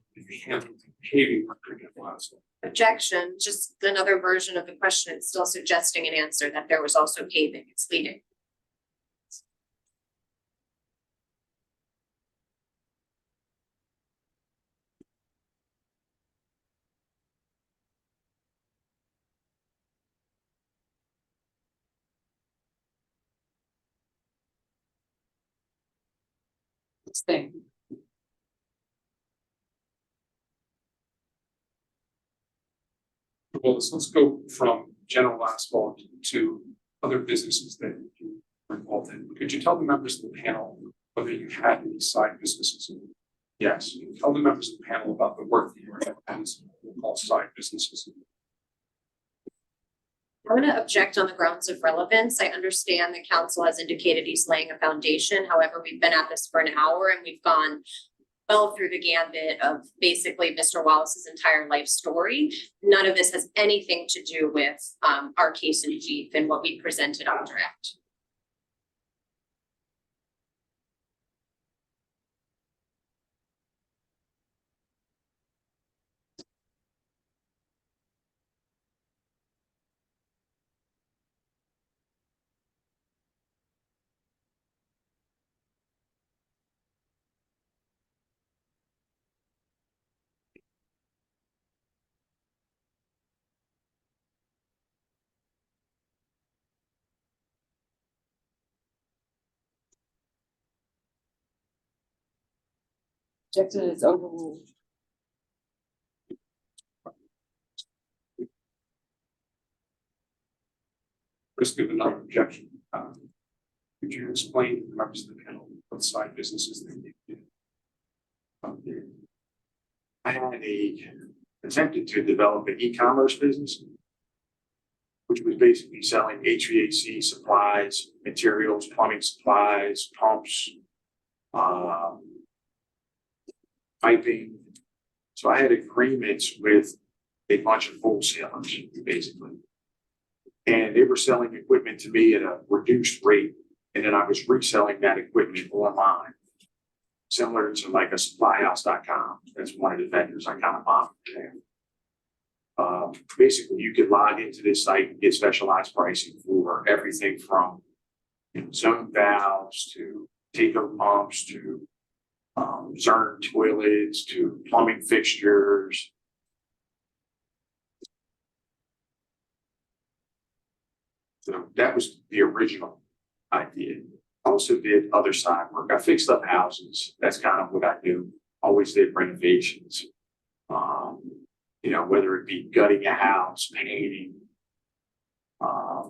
handled paving work in the last? Objection, just another version of the question. It's still suggesting an answer that there was also paving. It's leading. Sustained. Well, let's go from general asphalt to other businesses that you were involved in. Could you tell the members of the panel whether you had any side businesses? Yes, tell the members of the panel about the work that you were doing as all side businesses. I'm going to object on the grounds of relevance. I understand the council has indicated he's laying a foundation. However, we've been at this for an hour and we've gone well through the gambit of basically Mr. Wallace's entire life story. None of this has anything to do with our case in chief and what we presented on direct. Objection is overruled. Risk of another objection. Could you explain to the members of the panel what side businesses they did? I had attempted to develop an e-commerce business, which was basically selling HVAC supplies, materials, plumbing supplies, pumps, piping. So I had agreements with a bunch of wholesalers, basically. And they were selling equipment to me at a reduced rate, and then I was reselling that equipment online. Similar to like a supplyhouse.com. That's one of the vendors I kind of bought there. Basically, you could log into this site and get specialized pricing for everything from zone valves to takeover pumps to Zern toilets to plumbing fixtures. So that was the original idea. I also did other side work. I fixed up houses. That's kind of what I do. Always did renovations. Whether it be gutting a house, painting. I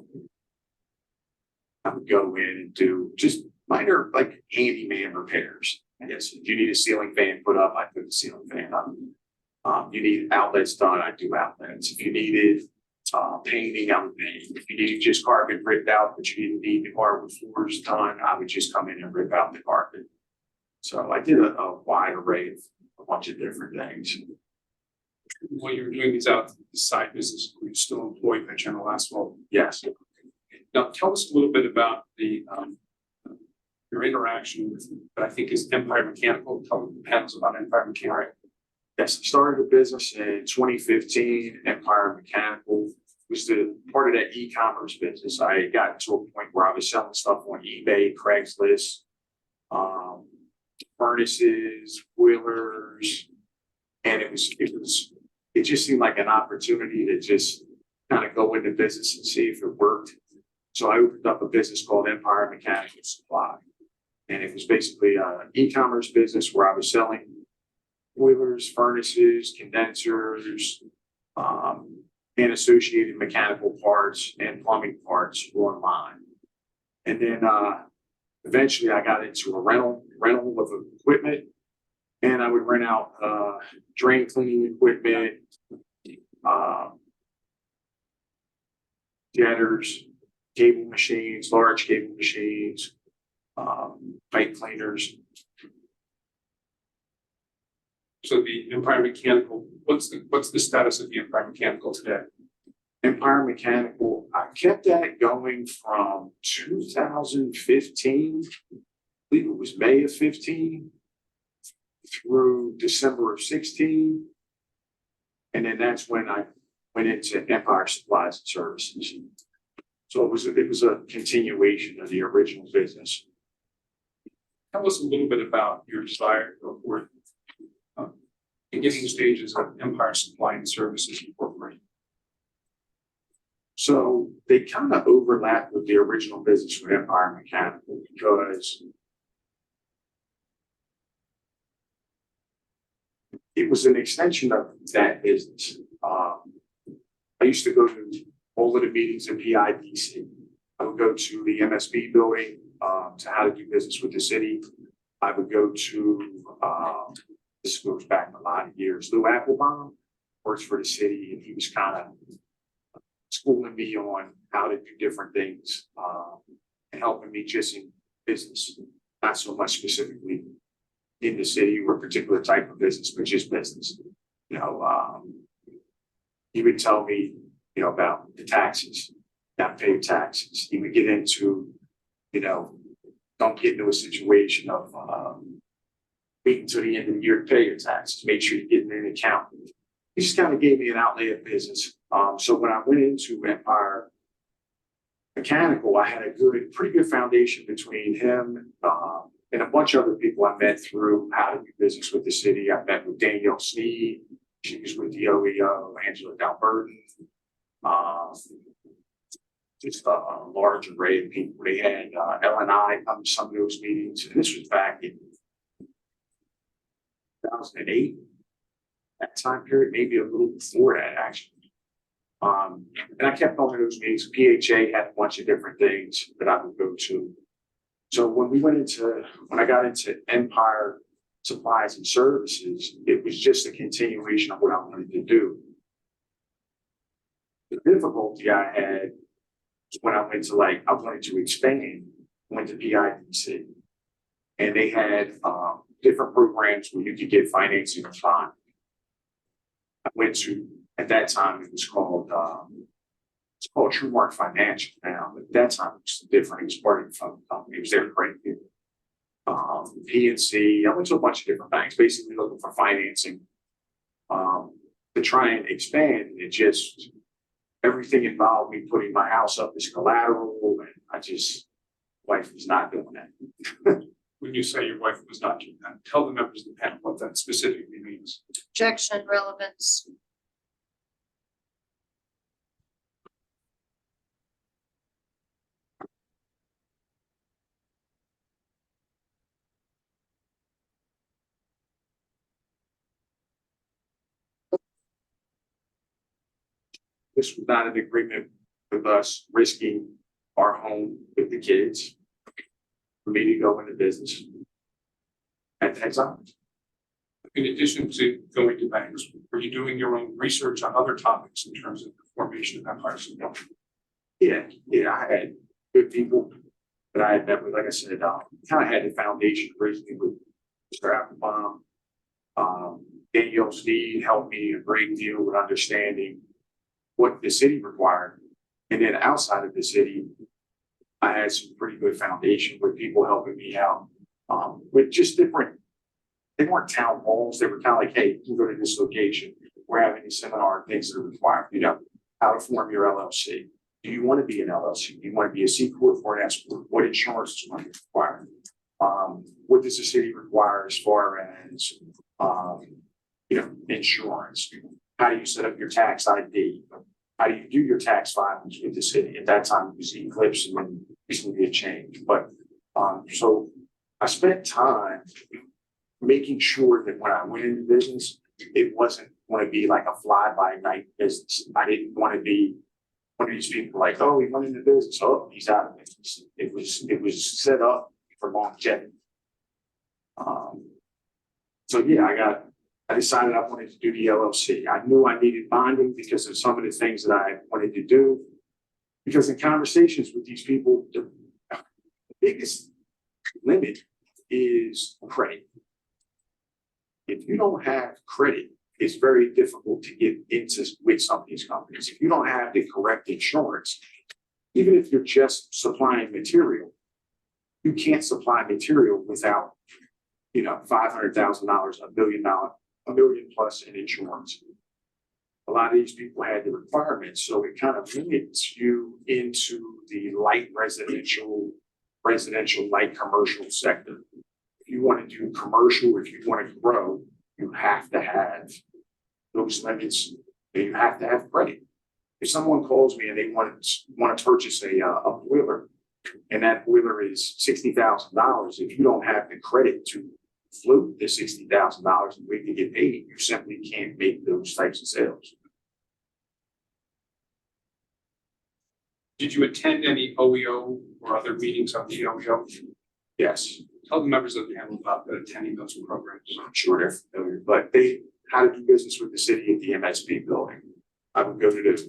would go in and do just minor like handyman repairs. I guess if you need a ceiling fan put up, I put the ceiling fan up. You need outlets done, I do outlets. If you needed painting, I would paint. If you needed just carpet ripped out, but you didn't need the carpet floors done, I would just come in and rip out the carpet. So I did a wide array of a bunch of different things. While you were doing these out side businesses, were you still employed by General Asphalt? Yes. Now, tell us a little bit about your interaction with what I think is Empire Mechanical. Tell the panels about Empire Mechanical. Yes, I started a business in 2015. Empire Mechanical was the part of that e-commerce business. I had gotten to a point where I was selling stuff on eBay, Craigslist, furnaces, boilers, and it just seemed like an opportunity to just kind of go into business and see if it worked. So I opened up a business called Empire Mechanical Supply, and it was basically an e-commerce business where I was selling boilers, furnaces, condensers, and associated mechanical parts and plumbing parts online. And then, eventually I got into a rental of equipment. And I would rent out, drain cleaning equipment, jetters, cable machines, large cable machines, pipe cleaners. So the Empire Mechanical, what's the status of the Empire Mechanical today? Empire Mechanical, I kept that going from 2015, I believe it was May of 15 through December of 16. And then that's when I went into Empire Supplies and Services. So it was a continuation of the original business. Tell us a little bit about your desire to go forward. Beginning stages of Empire Supply and Services Incorporated. So they kind of overlap with the original business with Empire Mechanical because it was an extension of that business. I used to go to all of the meetings in PIDC. I would go to the MSB building to how to do business with the city. I would go to, this goes back a lot of years, Lou Applebaum works for the city, and he was kind of schooling me on how to do different things and helping me just in business, not so much specifically in the city or a particular type of business, but just business. You know, he would tell me, you know, about the taxes, not pay taxes. He would get into, you know, don't get into a situation of wait until the end of the year to pay your taxes. Make sure you get in an account. He just kind of gave me an outlay of business. So when I went into Empire Mechanical, I had a pretty good foundation between him and a bunch of other people I met through how to do business with the city. I met with Danielle Sneed. She was with the OEO, Angela Dalberton. Just a large array of people. They had L&I come to some of those meetings. And this was back in 2008. That time period, maybe a little before that, actually. And I kept going to those meetings. PHA had a bunch of different things that I would go to. So when I got into Empire Supplies and Services, it was just a continuation of what I wanted to do. The difficulty I had was when I went to I wanted to expand, went to PIDC, and they had different programs where you could get financing on time. I went to, at that time, it was called TrueMark Financial now, but at that time it was different. It was part of the phone company. It was their credit union. PNC, I went to a bunch of different banks, basically looking for financing to try and expand. It just, everything involved me putting my house up as collateral, and wife was not doing that. When you say your wife was not doing that, tell the members of the panel what that specifically means. Objection, relevance. This was not an agreement with us risking our home with the kids for me to go into business at that time. In addition to going to banks, were you doing your own research on other topics in terms of the formation of Empire Supply? Yeah, I had good people that I had met with. Like I said, kind of had the foundation originally with Mr. Applebaum. Danielle Sneed helped me a great deal with understanding what the city required. And then outside of the city, I had some pretty good foundation with people helping me out with just different, they weren't town halls. They were kind of like, hey, you can go to this location. We're having a seminar, things that are required, you know, how to form your LLC. Do you want to be an LLC? Do you want to be a C Corp or an S Corp? What insurance is going to be required? What does the city require as far as, you know, insurance? How do you set up your tax ID? How do you do your tax filings with the city? At that time, it was Eclipse, and then recently it changed. But so I spent time making sure that when I went into business, it wasn't going to be like a fly-by-night business. I didn't want to be one of these people like, oh, he went into business, oh, he's out of business. It was set up for longevity. So yeah, I decided I wanted to do the LLC. I knew I needed bonding because of some of the things that I wanted to do. Because in conversations with these people, the biggest limit is credit. If you don't have credit, it's very difficult to get into with some of these companies. If you don't have the correct insurance, even if you're just supplying material, you can't supply material without, $500,000, $1 million plus in insurance. A lot of these people had the requirements, so it kind of limits you into the light residential, light commercial sector. If you want to do commercial, if you want to grow, you have to have those limits, and you have to have credit. If someone calls me and they want to purchase a boiler, and that boiler is $60,000, if you don't have the credit to float the $60,000 and wait to get paid, you simply can't make those types of sales. Did you attend any OEO or other meetings of the OEO? Yes, Tell the members of the panel about attending those programs. I'm sure they're familiar, but how to do business with the city at the MSP building. I would go to those.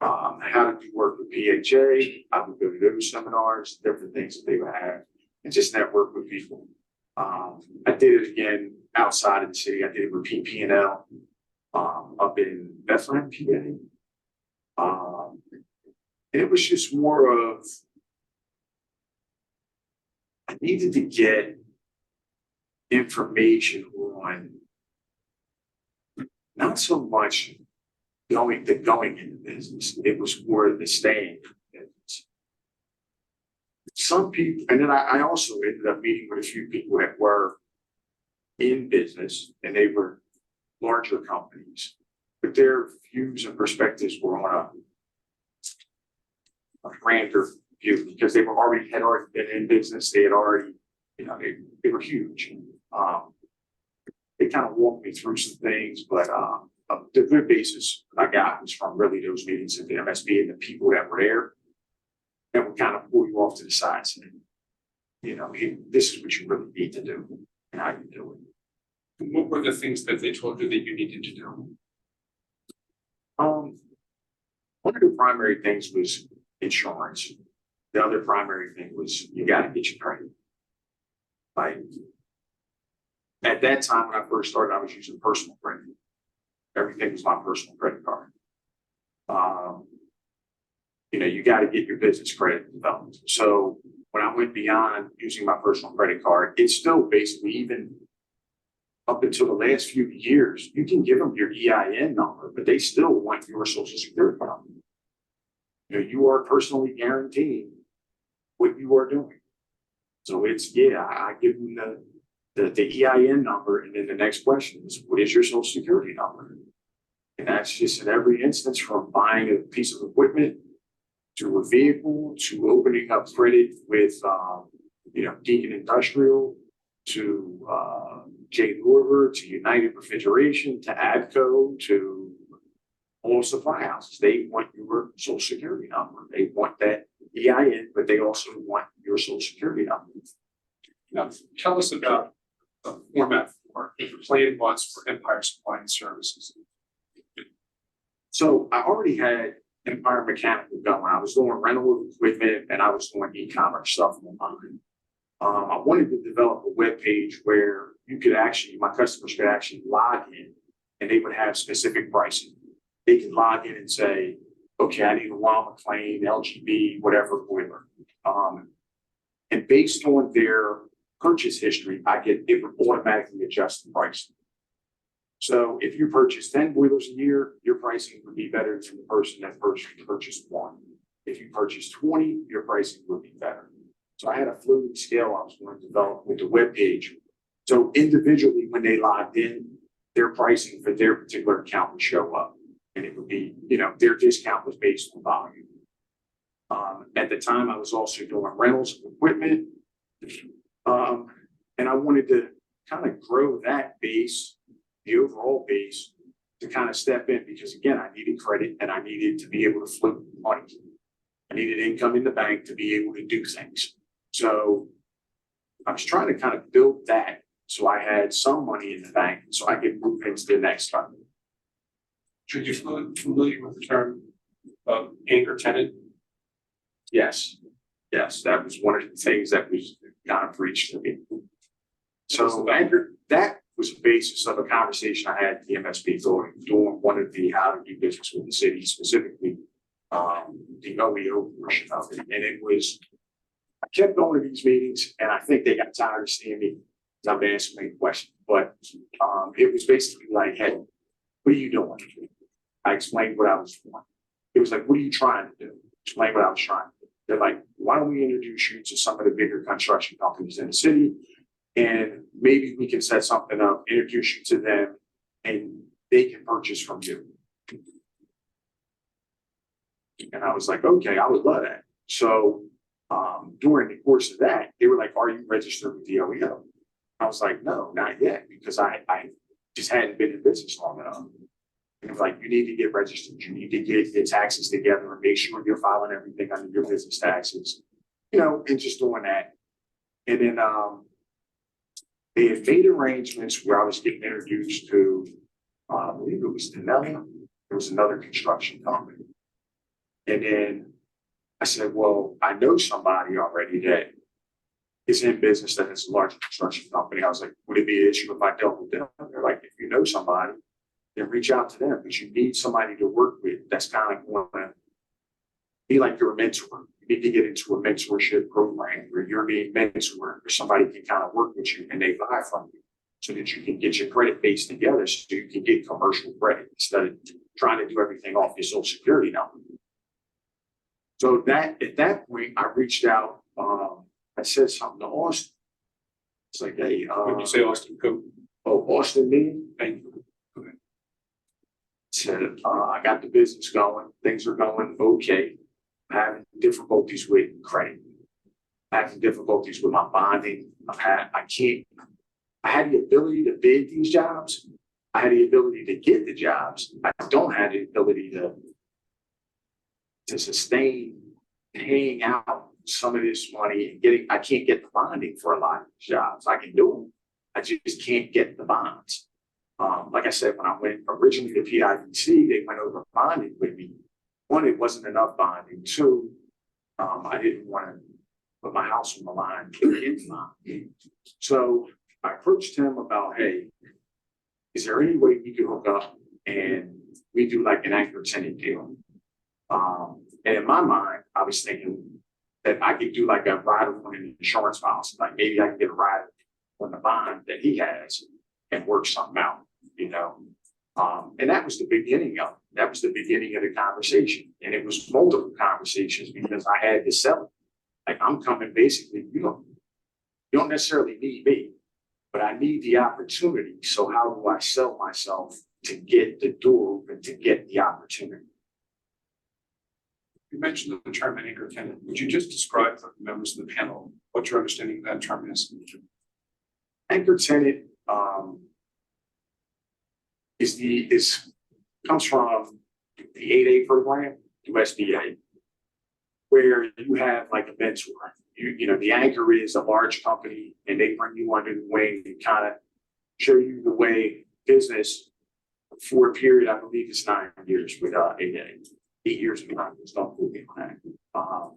How to do work with PHA. I would go to those seminars, different things that they would have, and just network with people. I did it again outside of the city. I did it with PP&L up in Bethlehem, PA. And it was just more of, I needed to get information on not so much going into business. It was more the staying in business. Some people, and then I also ended up meeting with a few people that were in business and they were larger companies, but their views and perspectives were on a grander view because they had already been in business. They had already, they were huge. They kind of walked me through some things, but the good basis I got was from really those meetings at the MSB and the people that were there that would kind of pull you off to the side saying, this is what you really need to do and how you do it. And what were the things that they told you that you needed to do? One of the primary things was insurance. The other primary thing was you got to get your credit. Like at that time when I first started, I was using personal credit. Everything was my personal credit card. You got to get your business credit developed. So when I went beyond using my personal credit card, it's still basically even up until the last few years, you can give them your EIN number, but they still want your social security number. You are personally guaranteeing what you are doing. So it's, I give them the EIN number, and then the next question is, what is your social security number? And that's just in every instance, from buying a piece of equipment to a vehicle to opening up credit with, Deacon Industrial to J. Lorber to United Refrigeration to ADCO to all supply houses. They want your social security number. They want that EIN, but they also want your social security number. Now, tell us about the format for the plan was for Empire Supply and Services. So I already had Empire Mechanical going. I was doing rental equipment and I was doing e-commerce stuff online. I wanted to develop a web page where my customers could actually log in and they would have specific pricing. They can log in and say, okay, I need a Lyle McLean, LGB, whatever boiler. And based on their purchase history, it would automatically adjust the price. So if you purchase 10 boilers a year, your pricing would be better than the person that purchased one. If you purchase 20, your pricing would be better. So I had a fluid scale I was going to develop with the web page. So individually, when they logged in, their pricing for their particular account would show up. And it would be, their discount was based on volume. At the time, I was also doing rentals of equipment. And I wanted to kind of grow that base, the overall base, to kind of step in because again, I needed credit and I needed to be able to flip money. I needed income in the bank to be able to do things. So I was trying to kind of build that so I had some money in the bank so I could move into the next fund. Should you familiar with the term anchor tenant? Yes, yes, that was one of the things that was kind of preached to me. So anchor, that was the basis of a conversation I had at the MSP doing one of the how to do business with the city, specifically the OEO portion of it. And it was, I kept going to these meetings and I think they got tired of seeing me because I'm asking questions. But it was basically like, hey, what are you doing? I explained what I was doing. It was like, what are you trying to do? Explain what I was trying to do. They're like, why don't we introduce you to some of the bigger construction companies in the city? And maybe we can set something up, introduce you to them, and they can purchase from you. And I was like, okay, I would love that. So during the course of that, they were like, are you registered with the OEO? I was like, no, not yet, because I just hadn't been in business long enough. And like, you need to get registered. You need to get your taxes together and make sure you're filing everything under your business taxes, and just doing that. And then they had made arrangements where I was getting introduced to, I believe it was Denelli. There was another construction company. And then I said, well, I know somebody already that is in business that is a large construction company. I was like, would it be an issue if I dealt with them? They're like, if you know somebody, then reach out to them, because you need somebody to work with that's kind of going to be like your mentor. You need to get into a mentorship program where you're being mentored, where somebody can kind of work with you and they buy from you so that you can get your credit base together so you can get commercial credit instead of trying to do everything off your social security number. So that at that point, I reached out. I said something to Austin. It's like, hey, When you say Austin, go. oh, Austin, me? Thank you. Said, I got the business going. Things are going okay. I'm having difficulties with credit. I'm having difficulties with my bonding. I had the ability to bid these jobs. I had the ability to get the jobs. I don't have the ability to sustain paying out some of this money and I can't get the bonding for a lot of these jobs. I can do them. I just can't get the bonds. Like I said, when I went originally to PIDC, they went over bonding with me. One, it wasn't enough bonding. Two, I didn't want to put my house on the line to get bonding. So I approached him about, hey, is there any way we can hook up and we do like an anchor tenant deal? And in my mind, I was thinking that I could do like a rider on an insurance policy. Like maybe I can get a rider on the bond that he has and work something out, And that was the beginning of it. That was the beginning of the conversation. And it was multiple conversations because I had to sell it. Like I'm coming basically, you don't necessarily need me, but I need the opportunity. So how do I sell myself to get the door open, to get the opportunity? You mentioned the term anchor tenant. Would you just describe for the members of the panel what your understanding of that term is? Anchor tenant comes from the 8A program, USDA, where you have like a mentor. The anchor is a large company and they bring you under the wing and kind of show you the way business for a period, I believe it's 9 years with 8A. 8 years of Congress, don't quote me on that.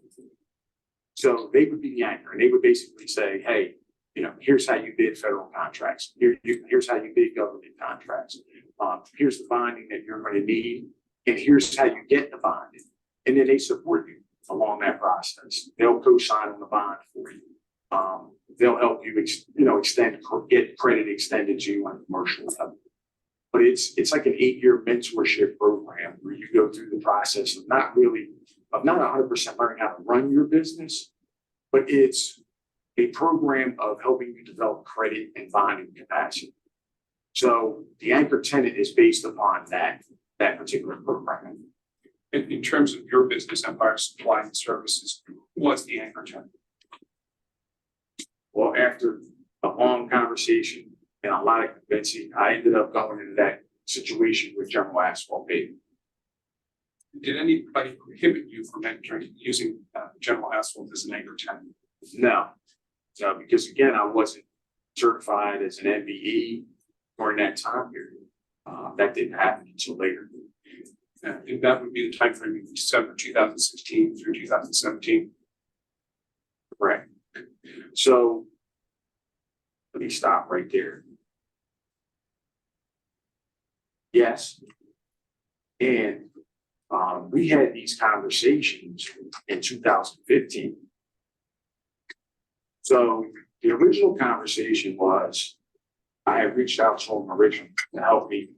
So they would be the anchor, and they would basically say, "Hey, here's how you bid federal contracts. Here's how you bid government contracts. Here's the bonding that you're going to need, and here's how you get the bonding." And then they support you along that process. They'll co-sign on the bond for you. They'll help you, get credit extended to you on a commercial level. But it's like an 8-year mentorship program where you go through the process of not 100% learning how to run your business, but it's a program of helping you develop credit and bonding capacity. So the anchor tenant is based upon that particular program. In terms of your business, Empire Supply and Services, what's the anchor tenant? Well, after a long conversation and a lot of convincing, I ended up going into that situation with General Asphalt Paving. Did anybody prohibit you from entering, using General Asphalt as an anchor tenant? No. So, because again, I wasn't certified as an MBE during that time period. That didn't happen until later. And that would be the timeframe of December 2016 through 2017. Correct. So let me stop right there. Yes. And we had these conversations in 2015. So the original conversation was, I had reached out to him originally to help me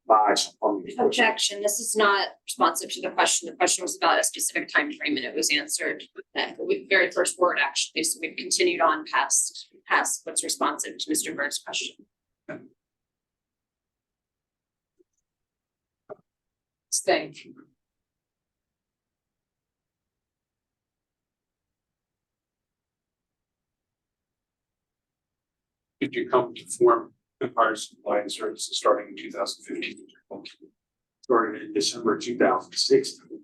buy some plumbing equipment. Objection, this is not responsive to the question. The question was about a specific time frame, and it was answered at the very first word, actually. So we've continued on past what's responsive to Mr. Bird's question. Stay. Did you come to form Empire Supply and Services starting in 2015? Started in December 2016.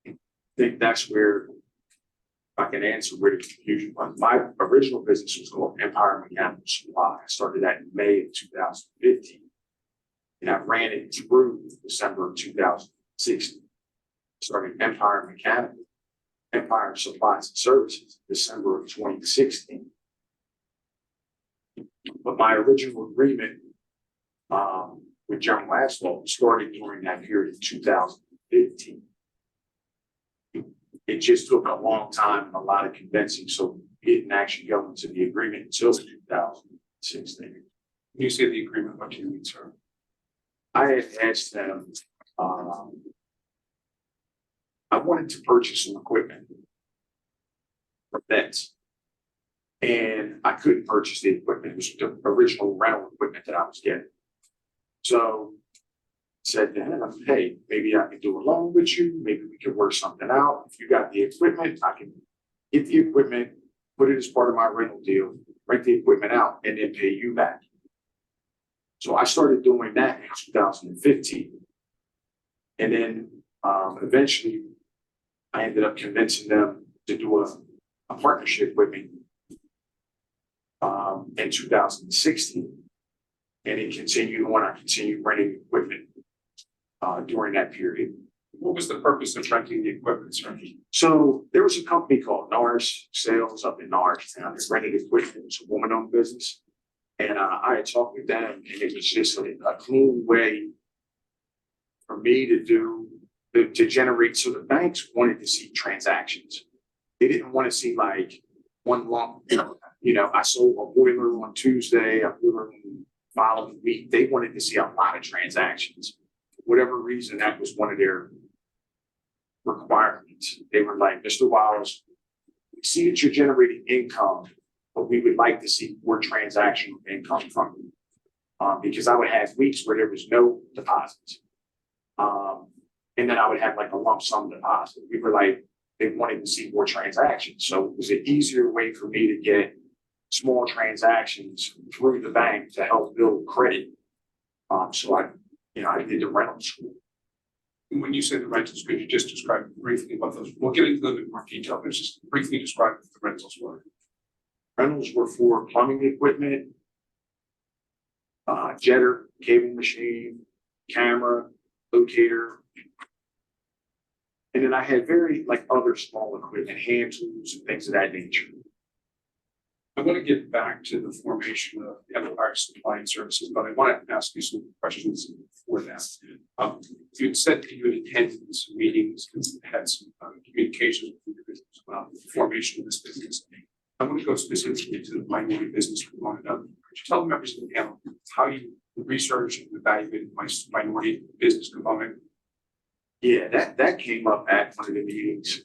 I think that's where I can answer where the confusion was. My original business was called Empire Mechanical Supply. I started that in May of 2015. And I ran it through December of 2016. Started Empire Supplies and Services, December of 2016. But my original agreement with General Asphalt started during that period of 2015. It just took a long time and a lot of convincing, so we didn't actually go into the agreement until 2016. When you say the agreement, what do you mean, sir? I had asked them, I wanted to purchase some equipment for vets. And I couldn't purchase the equipment. It was the original rental equipment that I was getting. So I said to him, hey, maybe I can do a loan with you. Maybe we can work something out. If you got the equipment, I can get the equipment, put it as part of my rental deal, rent the equipment out, and then pay you back. So I started doing that in 2015. And then eventually I ended up convincing them to do a partnership with me in 2016. And it continued on. I continued renting equipment during that period. What was the purpose of renting the equipment, sir? So there was a company called NARS Sales up in Norristown that rented equipment. It was a woman-owned business. And I had talked with them, and it was just a clean way for me to generate. So the banks wanted to see transactions. They didn't want to see like one lump. You know, I sold a boiler on Tuesday, a boiler on the following week. They wanted to see a lot of transactions. For whatever reason, that was one of their requirements. They were like, Mr. Wiles, we see that you're generating income, but we would like to see more transactional income from you. Because I would have weeks where there was no deposits. And then I would have like a lump sum deposit. We were like, they wanted to see more transactions. So it was an easier way for me to get small transactions through the bank to help build credit. So I did the rental school. When you say the rentals, could you just describe briefly what those, we'll get into them in more detail, but just briefly describe what the rentals were. Rentals were for plumbing equipment, jetter, cable machine, camera, locator. And then I had other small equipment, hand tools and things of that nature. I want to get back to the formation of the Empire Supply and Services, but I want to ask you some questions before that. You had said that you had attended some meetings and had some communications with individuals about the formation of this business. I want to go specifically to the minority business component of it. Could you tell the members of the panel how you researched and evaluated my minority business component? Yeah, that came up at one of the meetings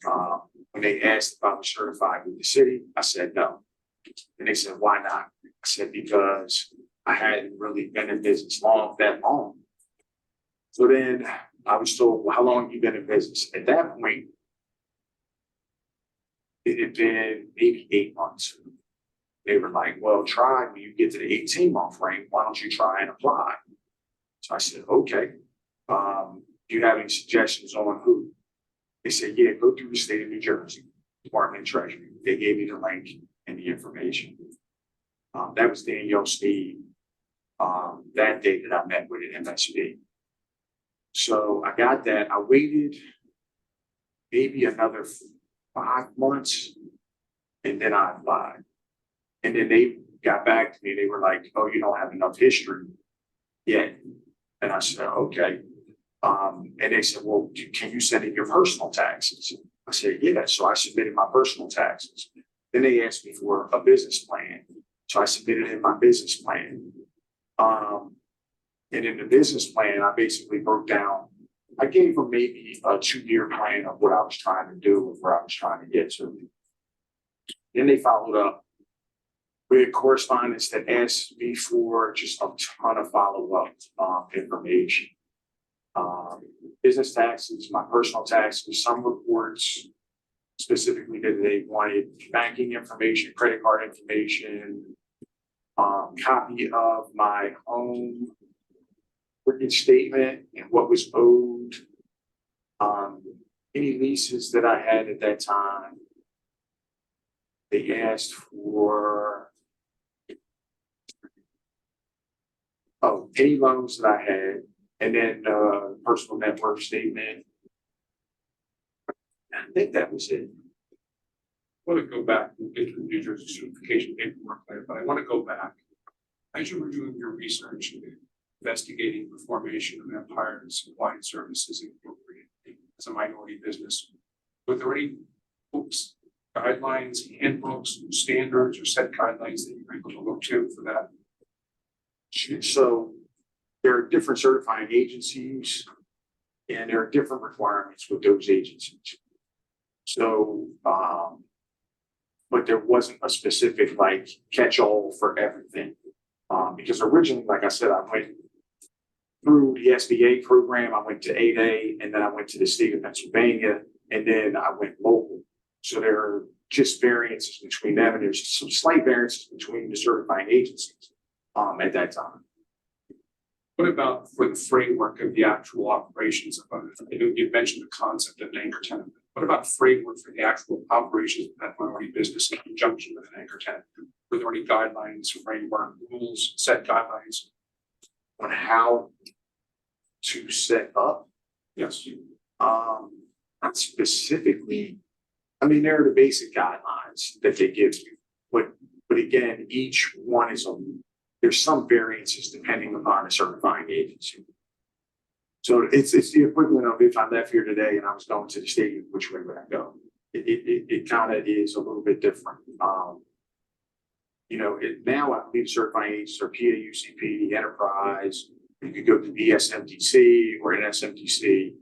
when they asked if I was certified with the city. I said no. And they said, why not? I said, because I hadn't really been in business that long. So then I was told, well, how long have you been in business? At that point, it had been maybe 8 months. They were like, well, try when you get to the 18-month range. Why don't you try and apply? So I said, okay, do you have any suggestions on who? They said, yeah, go through the state of New Jersey, Department of Treasury. They gave me the link and the information. That was Danielle Steve, that day that I met with an MSP. So I got that. I waited maybe another 5 months, and then I applied. And then they got back to me. They were like, oh, you don't have enough history yet. And I said, okay. And they said, well, can you send in your personal taxes? I said, yeah. So I submitted my personal taxes. Then they asked me for a business plan. So I submitted in my business plan. And in the business plan, I basically broke down, I gave them maybe a 2-year plan of what I was trying to do and where I was trying to get to. Then they followed up with correspondence that asked me for just a ton of follow-up information. Business taxes, my personal taxes, some reports specifically that they wanted banking information, credit card information, copy of my home mortgage statement and what was owed, any leases that I had at that time. They asked for any loans that I had, and then personal net worth statement. I think that was it. I want to go back and get to the New Jersey certification paperwork, but I want to go back. As you were doing your research and investigating the formation of Empire and Supply Services Incorporated as a minority business, were there any books, guidelines, handbooks, standards, or set guidelines that you were able to look to for that? So there are different certifying agencies, and there are different requirements with those agencies. So, but there wasn't a specific like catch-all for everything. Because originally, like I said, I went through the SBA program, I went to 8A, and then I went to the state of Pennsylvania, and then I went local. So there are just variances between them, and there's some slight variances between the certifying agencies at that time. What about for the framework of the actual operations of it? I know you mentioned the concept of an anchor tenant. What about framework for the actual operations of that minority business in conjunction with an anchor tenant? Were there any guidelines, framework, rules, set guidelines On how to set up? Yes. Not specifically. I mean, there are the basic guidelines that they give you, but again, each one is there's some variances depending upon the certifying agency. So it's the equivalent of if I left here today and I was going to the stadium, which way would I go? It kind of is a little bit different. Now I believe certifying agencies are PAUCP, the Enterprise. You could go to BSMTC or NSMTC,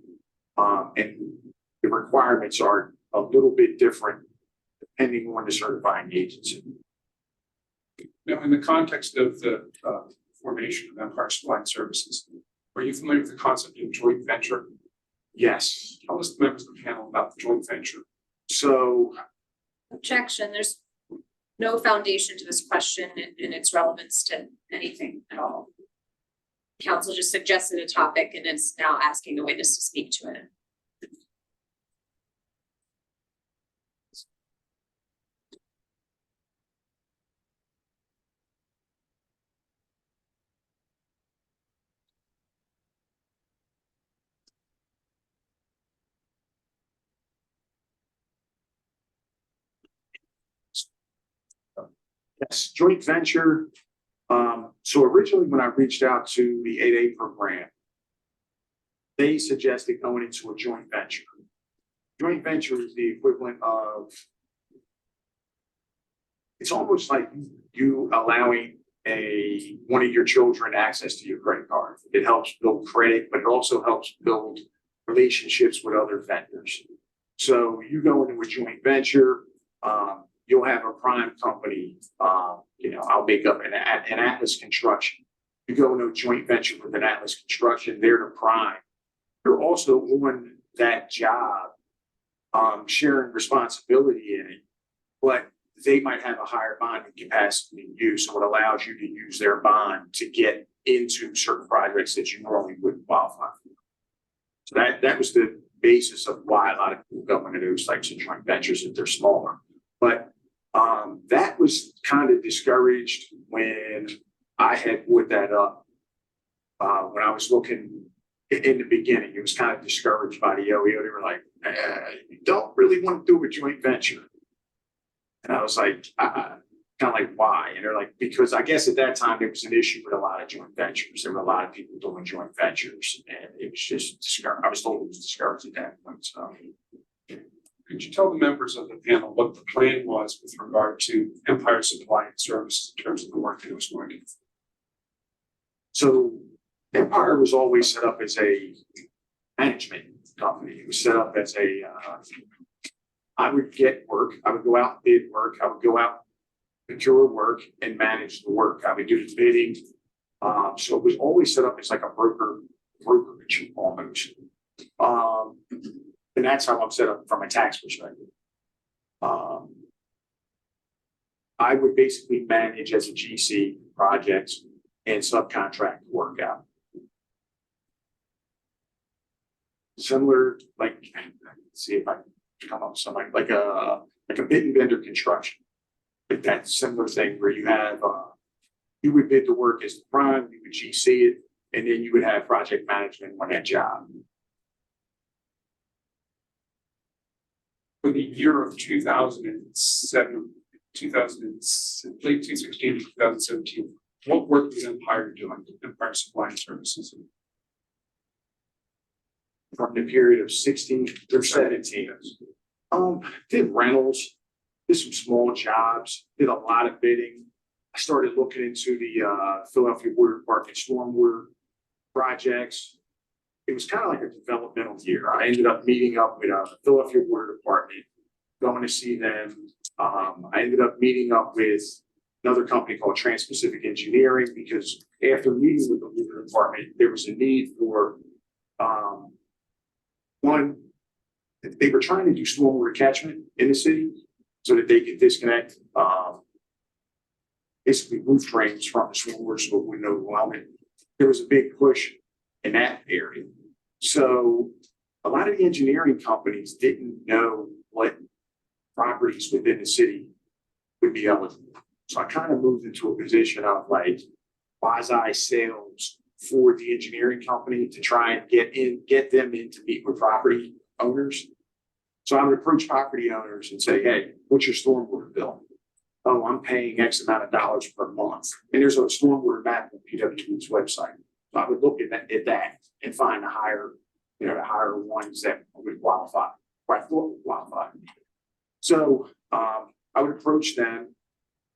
and the requirements are a little bit different depending on the certifying agency. Now, in the context of the formation of Empire Supply Services, are you familiar with the concept of joint venture? Yes. Tell us, the members of the panel, about the joint venture. So Objection, there's no foundation to this question and its relevance to anything at all. Council just suggested a topic and is now asking the witness to speak to it. yes, joint venture. So originally when I reached out to the 8A program, they suggested going into a joint venture. Joint venture is the equivalent of, it's almost like you allowing one of your children access to your credit card. It helps build credit, but it also helps build relationships with other vendors. So you go into a joint venture, you'll have a prime company, I'll make up an Atlas Construction. You go into a joint venture with an Atlas Construction, they're the prime. You're also on that job, sharing responsibility in it, but they might have a higher bonding capacity than you, so it allows you to use their bond to get into certain projects that you normally wouldn't qualify for. So that was the basis of why a lot of people go into those types of joint ventures if they're smaller. But that was kind of discouraged when I had put that up. When I was looking in the beginning, it was kind of discouraged by the OEO. They were like, you don't really want to do a joint venture. And I was like, kind of like, why? And they're like, because I guess at that time there was an issue with a lot of joint ventures. There were a lot of people doing joint ventures, and it was just discouraged. I was told it was discouraged at that point. So, Could you tell the members of the panel what the plan was with regard to Empire Supply and Services in terms of the work that it was going to do? so Empire was always set up as a management company. It was set up as a, I would get work, I would go out and bid work, I would go out, procure work and manage the work. I would do the bidding. So it was always set up as like a brokerage almost. And that's how I'm set up from a tax perspective. I would basically manage as a GC projects and subcontract work out. Similar, like, let's see if I can come up with something like a bid and vendor construction. But that similar thing where you have, you would bid the work as the prime, you would GC it, and then you would have project management on that job. For the year of 2007, late 2016, 2017, what work was Empire doing, Empire Supply and Services? From the period of 16 through 17. Did rentals, did some small jobs, did a lot of bidding. I started looking into the Philadelphia Water Department stormwater projects. It was kind of like a developmental year. I ended up meeting up with the Philadelphia Water Department, going to see them. I ended up meeting up with another company called Trans-Pacific Engineering, because after meeting with the Water Department, there was a need for one, they were trying to do stormwater catchment in the city so that they could disconnect basically roof drains from the stormwater so it wouldn't overwhelm it. There was a big push in that area. So a lot of the engineering companies didn't know what properties within the city would be eligible. So I kind of moved into a position of like quasi sales for the engineering company to try and get them in to meet with property owners. So I would approach property owners and say, hey, what's your stormwater bill? Oh, I'm paying X amount of dollars per month. And there's a stormwater map on PWD's website. So I would look at that and find the higher ones that would qualify, or I thought would qualify. So I would approach them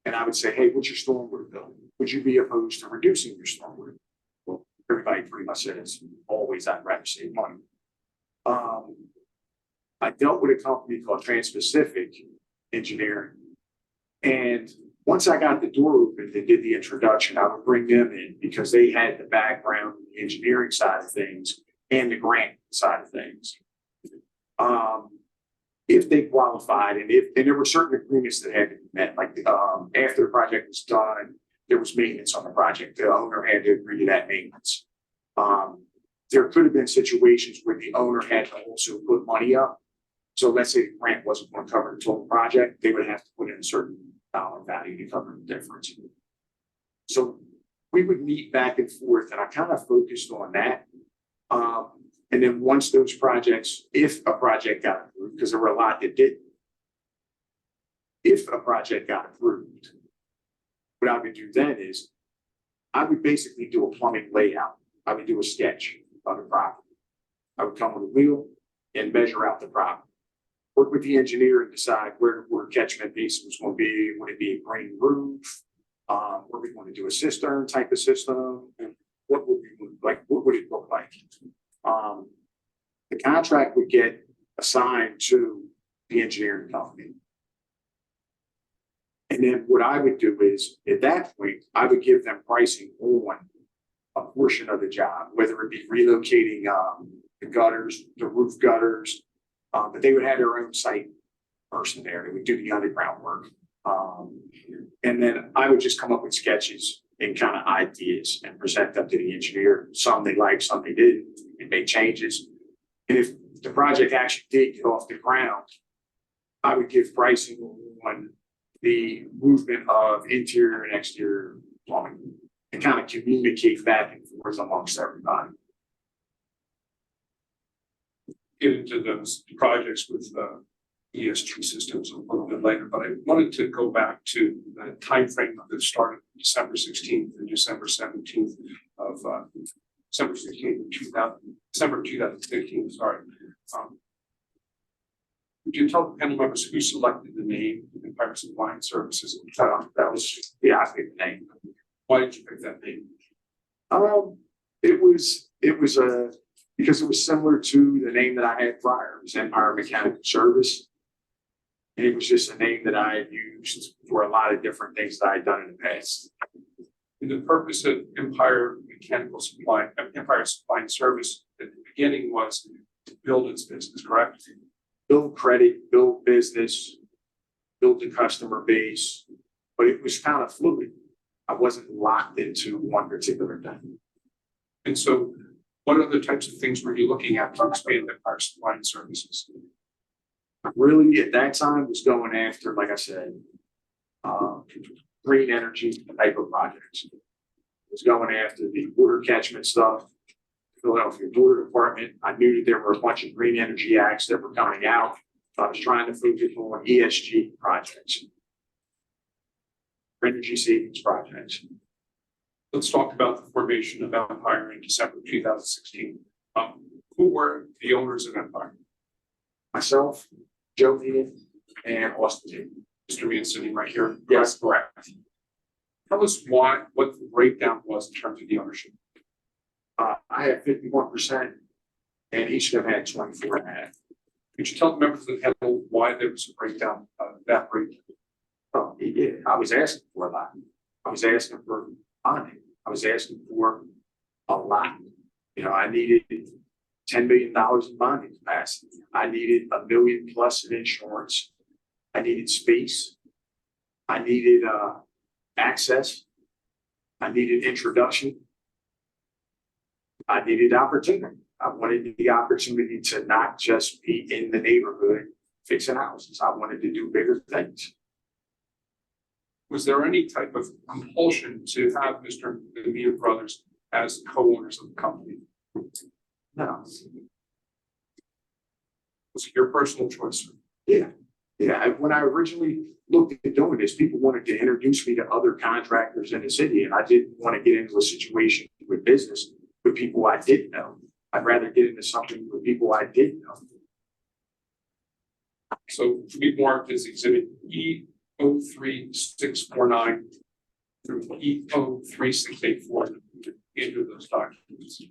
and I would say, hey, what's your stormwater bill? Would you be opposed to reducing your stormwater? Well, everybody pretty much said it's always I'd rather save money. I dealt with a company called Trans-Pacific Engineering. And once I got the door open and did the introduction, I would bring them in because they had the background, the engineering side of things and the grant side of things. If they qualified and there were certain agreements that had to be met, like after the project was done, there was maintenance on the project. The owner had to agree to that maintenance. There could have been situations where the owner had to also put money up. So let's say the grant wasn't going to cover the total project, they would have to put in a certain dollar value to cover the difference. So we would meet back and forth, and I kind of focused on that. And then once those projects, if a project got approved, because there were a lot that didn't, if a project got approved, what I would do then is I would basically do a plumbing layout. I would do a sketch of the property. I would come with a wheel and measure out the property. Work with the engineer and decide where catchment basin was going to be. Would it be a green roof? Were we going to do a cistern type of system? And what would it look like? The contract would get assigned to the engineering company. And then what I would do is, at that point, I would give them pricing on a portion of the job, whether it be relocating the gutters, the roof gutters, but they would have their own site person there. They would do the underground work. And then I would just come up with sketches and kind of ideas and present them to the engineer. Some they liked, some they didn't, and make changes. And if the project actually did get off the ground, I would give pricing on the movement of interior and exterior plumbing and kind of communicate back and forth amongst everybody. Get into those projects with ESG systems a little bit later, but I wanted to go back to the timeframe that started December 16th and December 17th of December 16th, December 2015, sorry. Could you tell the panel members who selected the name Empire Supply and Services? That was, yeah, I picked the name. Why did you pick that name? It was because it was similar to the name that I had prior. It was Empire Mechanical Service. And it was just a name that I had used for a lot of different things that I had done in the past. And the purpose of Empire Supply and Service at the beginning was to build its business, correct? Build credit, build business, build the customer base, but it was kind of fluid. I wasn't locked into one particular thing. And so what other types of things were you looking at to expand Empire Supply and Services? Really, at that time, was going after, like I said, green energy type of projects. Was going after the water catchment stuff, Philadelphia Water Department. I knew that there were a bunch of green energy acts that were coming out. So I was trying to focus on ESG projects, energy savings projects. Let's talk about the formation of Empire in December 2016. Who were the owners of Empire? Myself, Joe Meehan, and Austin Meehan. Mr. Meehan sitting right here. Yes, correct. Tell us what the breakdown was in terms of the ownership. I had 51%, and each of them had 24.5%. Could you tell the members of the panel why there was a breakdown, that breakdown? Oh, yeah, I was asking for a lot. I was asking for bonding. I was asking for a lot. You know, I needed $10 million in bonding capacity. I needed $1 million plus in insurance. I needed space. I needed access. I needed introduction. I needed opportunity. I wanted the opportunity to not just be in the neighborhood fixing houses. I wanted to do bigger things. Was there any type of compulsion to have Mr. and the Meehan brothers as co-owners of the company? No. Was it your personal choice? Yeah. When I originally looked at doing this, people wanted to introduce me to other contractors in the city, and I didn't want to get into a situation with business with people I didn't know. I'd rather get into something with people I didn't know. So we marked as exhibit E03649 through E03684 into those documents.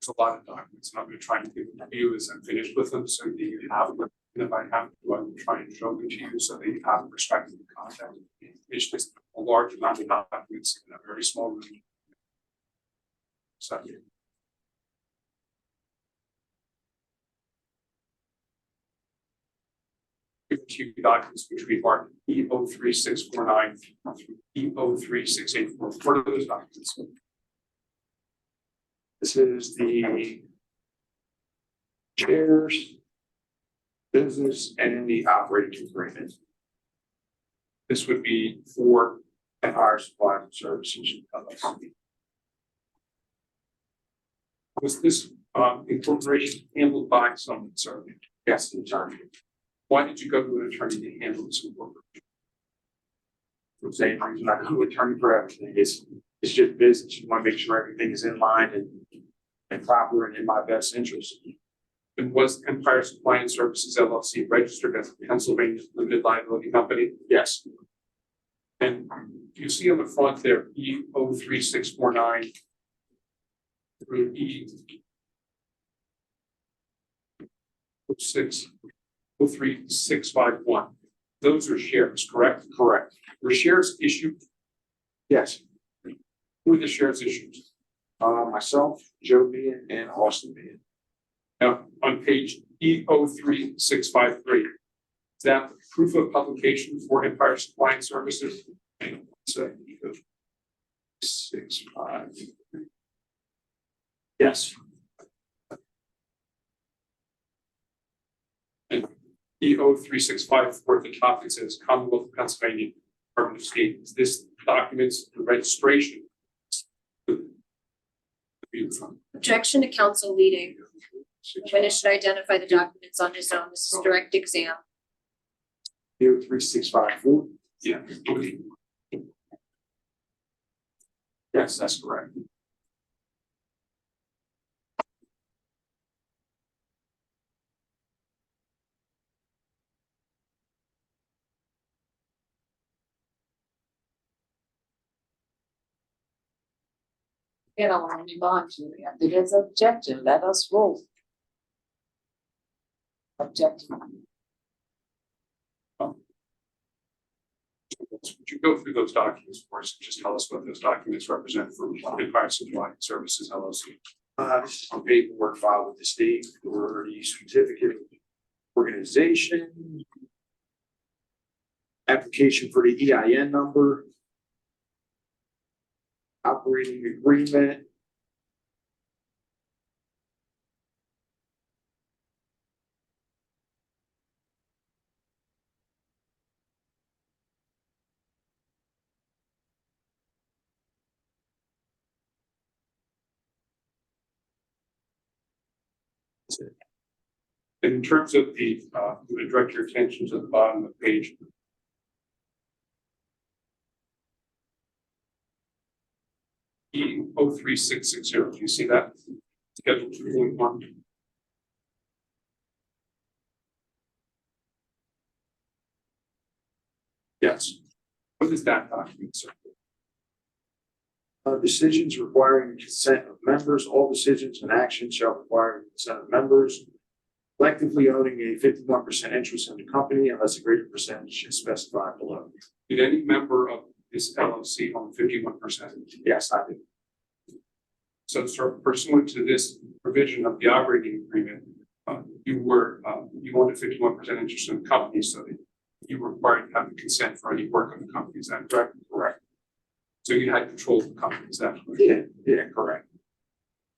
There's a lot of documents, and I'm going to try and give them to you as I'm finished with them, so that you have them. And if I have to, I will try and show them to you so that you have perspective and content. It's just a large amount of documents in a very small room. So. Two documents which we marked E03649 through E03684. What are those documents? This is the chairs, business, and the operating agreement. This would be for Empire Supply and Services. Was this incorporation handled by someone, sir? Yes, the attorney. Why did you go to an attorney to handle this incorporation? For the same reason I go to an attorney for everything. It's just business. You want to make sure everything is in line and proper and in my best interest. And was Empire Supply and Services LLC registered as a Pennsylvania limited liability company? Yes. And you see on the front there, E03649 through E03651. Those are shares, correct? Correct. Were shares issued? Yes. Who were the shares issued? Myself, Joe Meehan, and Austin Meehan. Now, on page E03653, is that proof of publication for Empire Supply and Services? Hang on one second. E035. Yes. And E03654 at the top, it says Commonwealth of Pennsylvania Department of State. Is this documents the registration? Objection to council leading. Witness should identify the documents on his own. This is direct exam. 3654. Yeah. Yes, that's correct. You know, I remind you, if there is objection, let us rule. Objection. Would you go through those documents for us and just tell us what those documents represent for Empire Supply and Services LLC? This is some paperwork filed with the state for the certificate of organization. Application for the EIN number. Operating agreement. In terms of the, I'm going to direct your attention to the bottom of the page. E03660, do you see that? Schedule 2.1. Yes. What is that document, sir? Decisions requiring consent of members. All decisions and actions shall require consent of members. Collectively owning a 51% interest in the company unless a greater percentage is specified below. Did any member of this LLC own 51%? Yes, I do. So, sir, pursuant to this provision of the operating agreement, you owned a 51% interest in the company, so that you were required to have the consent for any work on the company. Is that correct? Correct. So you had control of the company. Is that correct? Yeah, correct.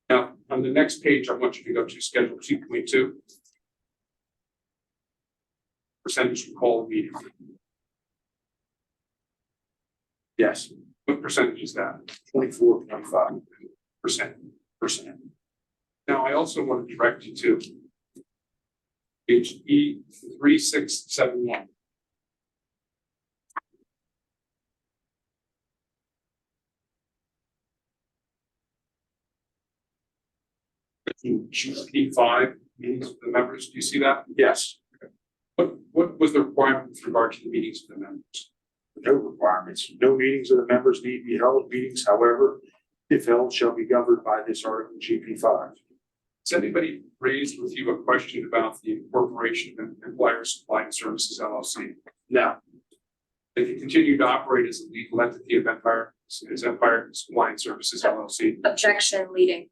Now, on the next page, I want you to go to Schedule 2.2. Percentage of call meeting. Yes, What percentage is that? 24.5%. Now, I also want to direct you to page E3671. GP5 meetings with the members. Do you see that? Yes, What was the requirement with regard to the meetings of the members? no requirements. No meetings of the members need to be held. Meetings, however, if held, shall be governed by this article GP5. Has anybody raised with you a question about the incorporation of Empire Supply and Services LLC? No, If you continue to operate as a legal entity of Empire Supply and Services LLC, Objection leading.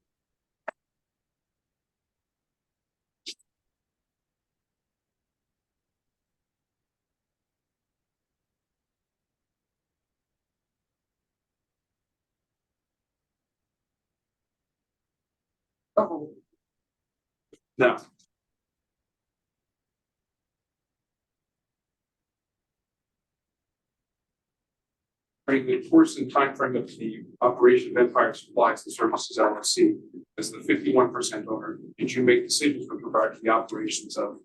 Oh, no. During the course and timeframe of the operation of Empire Supplies and Services LLC, as the 51% owner, did you make decisions with regard to the operations of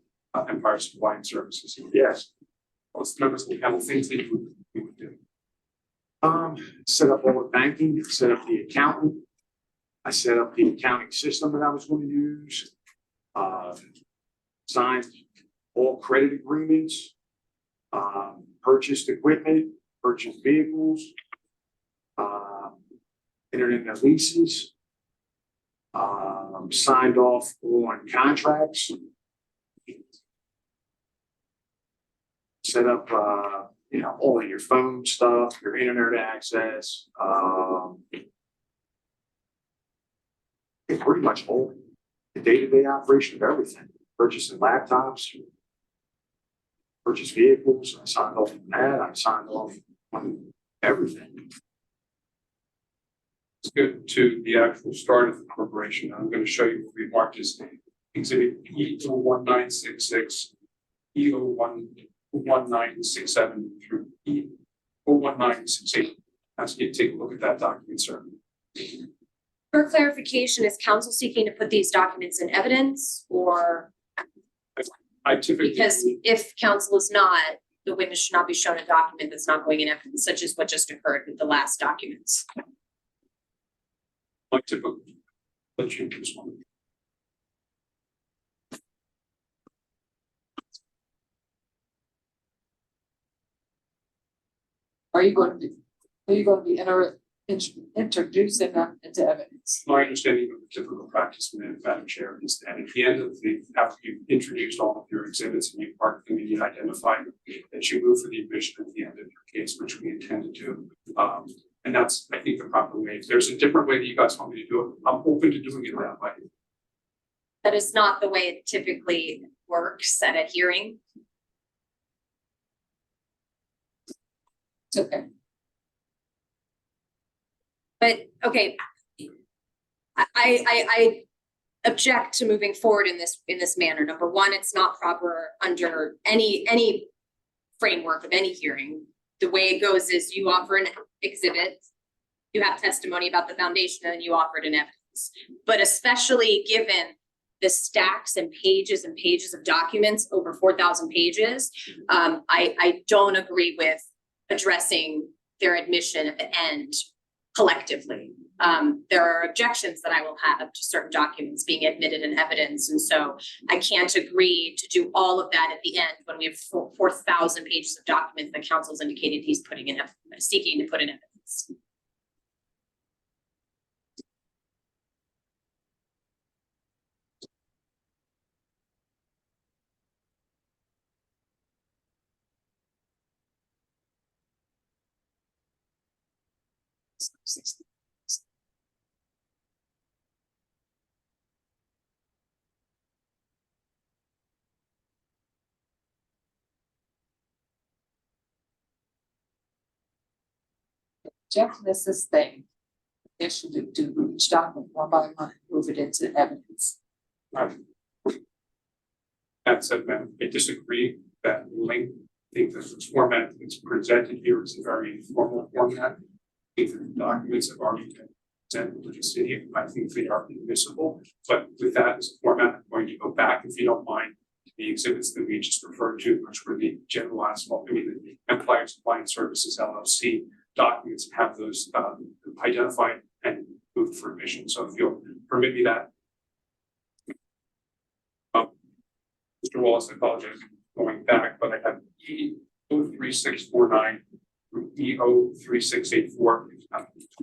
Empire Supply and Services? yes. What's the members of the panel things that you would do? Set up all the banking, set up the accountant. I set up the accounting system that I was going to use. Signed all credit agreements, purchased equipment, purchased vehicles, entered into leases, signed off on contracts, set up, all of your phone stuff, your internet access, it's pretty much all the day-to-day operation of everything, purchasing laptops, purchase vehicles, I signed off on that, I signed off on everything. Let's get to the actual start of the corporation. I'm going to show you what we marked as exhibit E01966, E01967 through E01968. Ask you to take a look at that document, sir. For clarification, is council seeking to put these documents in evidence or? I typically. Because if council is not, the witness should not be shown a document that's not going in evidence, such as what just occurred with the last documents. I typically let you do this one. Are you going to be introducing them into evidence? My understanding of the typical practice, Madam Chair, is that at the end of after you've introduced all of your exhibits and you've marked them and you identified them, that you move for the admission at the end of your case, which we intend to do. And that's, I think, the proper way. If there's a different way that you guys want me to do it, I'm open to doing it that way. That is not the way it typically works at a hearing. It's okay. But, okay. I object to moving forward in this manner. Number one, it's not proper under any framework of any hearing. The way it goes is you offer an exhibit, you have testimony about the foundation, and then you offer it in evidence. But especially given the stacks and pages of documents, over 4,000 pages, I don't agree with addressing their admission at the end collectively. There are objections that I will have to certain documents being admitted in evidence. And so I can't agree to do all of that at the end when we have 4,000 pages of documents that council's indicated he's putting in, seeking to put in evidence. Jeff, this is thing. They should do each document one by one, move it into evidence. That said, ma'am, I disagree that link. I think this format that's presented here is a very informal format. I think the documents have already been presented to the city. I think they are admissible, but with that as a format, I'm going to go back, if you don't mind, to the exhibits that we just referred to, which were the general asphalt, the Empire Supply and Services LLC documents, have those identified and moved for admission. So if you'll permit me that. Mr. Wallace, I apologize going back, but I have E03649 through E03684.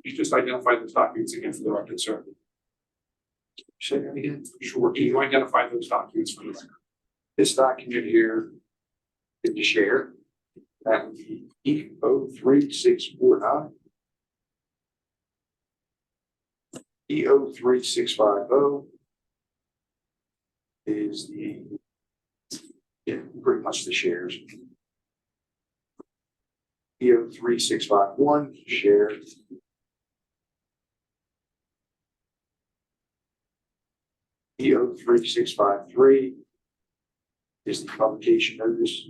You just identify those documents again for the record, sir. Say that again. Sure. Can you identify those documents for the record? This document here is to share. That would be E03649. E03650 is pretty much the shares. E03651 shares. E03653 is the publication notice.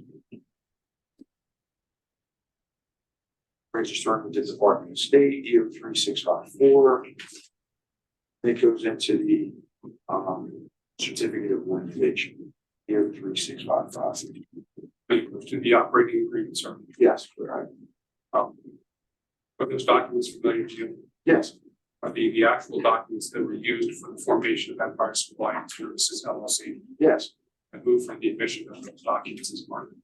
Registering with the Department of State, E03654. It goes into the certificate of organization, E03655. It goes to the operating agreement, sir. Yes, correct. Are those documents familiar to you? Yes. The actual documents that were used for the formation of Empire Supply Services LLC. Yes. I move for the admission of those documents as part of it.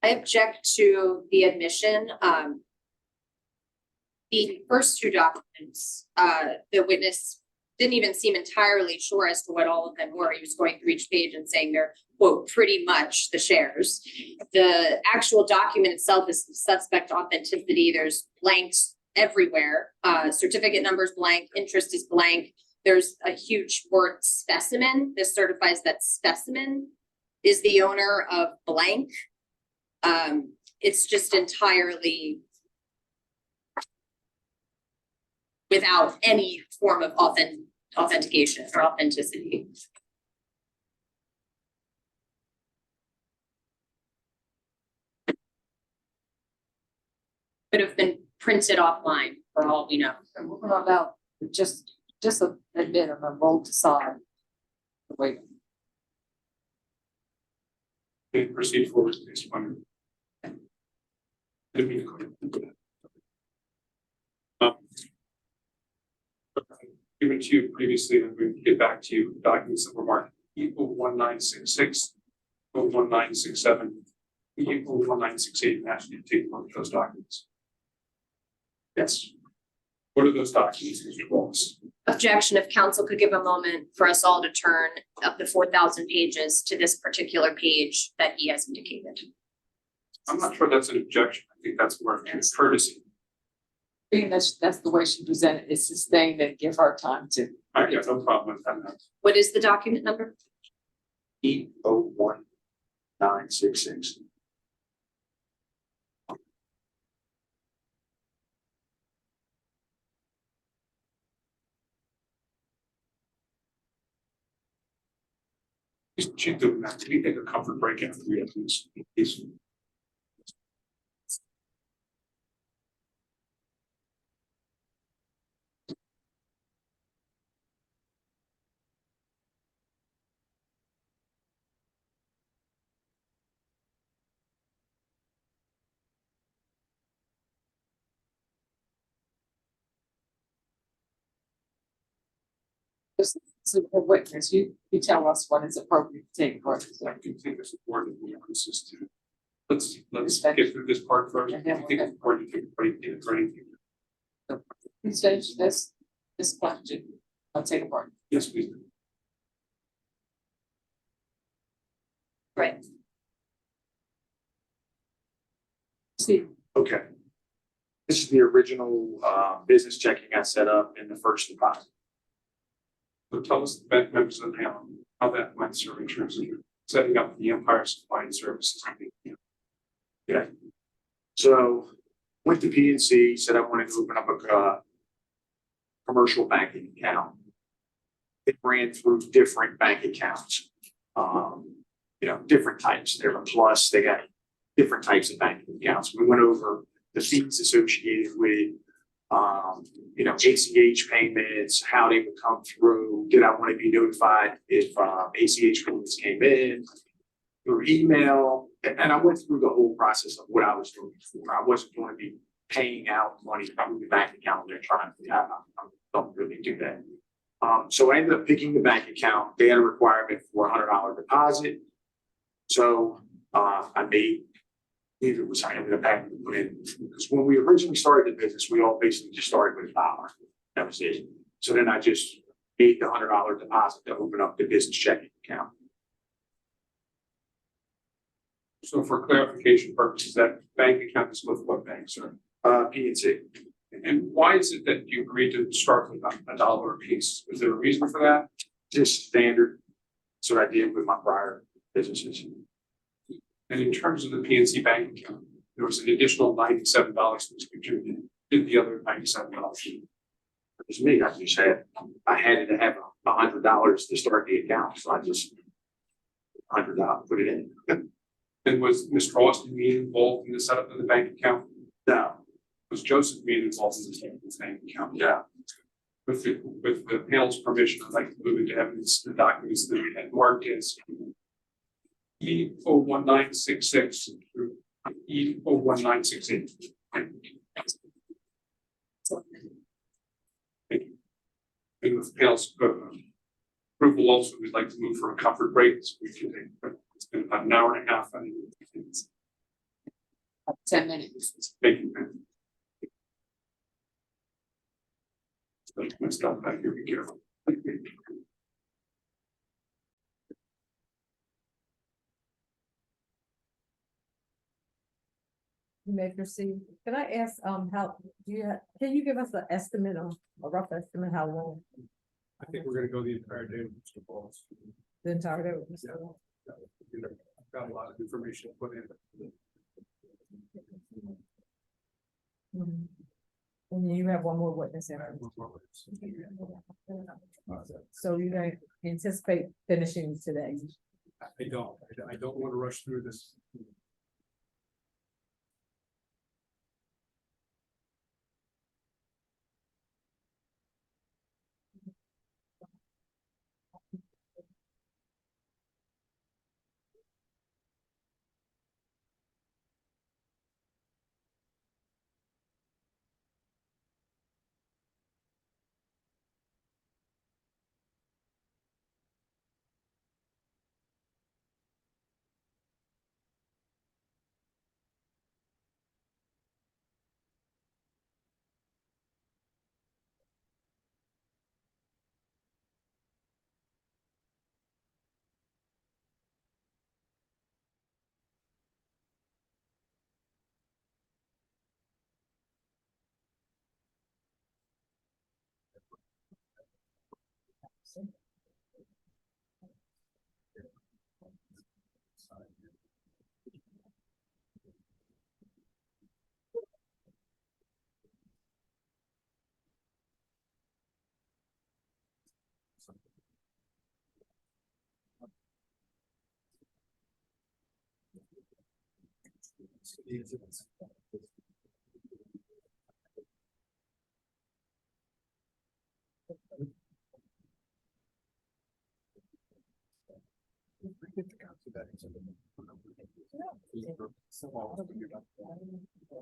I object to the admission. The first two documents, the witness didn't even seem entirely sure as to what all of them were. He was going through each page and saying they're, quote, pretty much the shares. The actual document itself is suspect authenticity. There's blanks everywhere. Certificate numbers blank, interest is blank. There's a huge word specimen. This certifies that specimen is the owner of blank. It's just entirely without any form of authentication or authenticity. Could have been printed offline for all we know. And we're gonna allow just admit them and vote aside. Wait, Okay, proceed forward to this one. Didn't mean to click. Given to you previously, I'm going to get back to you documents that were marked equal 1966, 1967, equal 1968, and ask you to take a look at those documents. Yes. What are those documents, Mr. Wallace? Objection, if council could give a moment for us all to turn up the 4,000 pages to this particular page that he has indicated. I'm not sure that's an objection. I think that's more of a courtesy. being that's the way she presented, it's this thing that give her time to. I got no problem with that. What is the document number? E01966. She's doing that. We take a comfort break after we have this. This is a witness, you tell us what is appropriate to take for it. I can think it's important that we emphasis to. Let's get through this part first. I think it's important to take a break for anything. Please finish this question. I'll take a part. Yes, please. Right. See, Okay. This is the original business checking I set up in the first deposit. So tell us, the members of the panel, how that went, sir, in terms of setting up the Empire Supply Services. Okay. So went to PNC, said I wanted to open up a commercial banking account. It ran through different bank accounts, different types. They're a plus, they got different types of banking accounts. We went over the fees associated with ACH payments, how they would come through. Did I want to be notified if ACH payments came in through email? And I went through the whole process of what I was doing before. I wasn't going to be paying out money from the bank account they're trying to have. I don't really do that. So I ended up picking the bank account. They had a requirement for $100 deposit. So I made, either it was I ended up having to put in, because when we originally started the business, we all basically just started with $1. That was it. So then I just made the $100 deposit to open up the business checking account. So for clarification purposes, that bank account is with what bank, sir? PNC. And why is it that you agreed to start with $1 a piece? Is there a reason for that? Just standard. That's what I did with my prior businesses. And in terms of the PNC bank account, there was an additional $97 that was contributed. Did the other $97? It was me. I just had to have $100 to start the account. So I just $100 put it in. And was Mr. Austin Mead involved in the setup of the bank account? No. Was Joseph Mead involved in the bank account? Yeah. With the panel's permission, I'd like to move into evidence the documents that we had marked as E01966 through E01968. Thank And with council approval also, we'd like to move for a comfort break. So we can take, it's been about an hour and a half. I think it's 10 minutes. making it. Let's stop back here, be careful. You may proceed. Can I ask, how, can you give us an estimate on, a rough estimate, how long I think we're gonna go the entire day with Mr. Balls. the entire day was? Yeah. You know, I've got a lot of information to put in. Mhm. And then you have one more witness in. So you don't anticipate finishing today? I don't want to rush through this.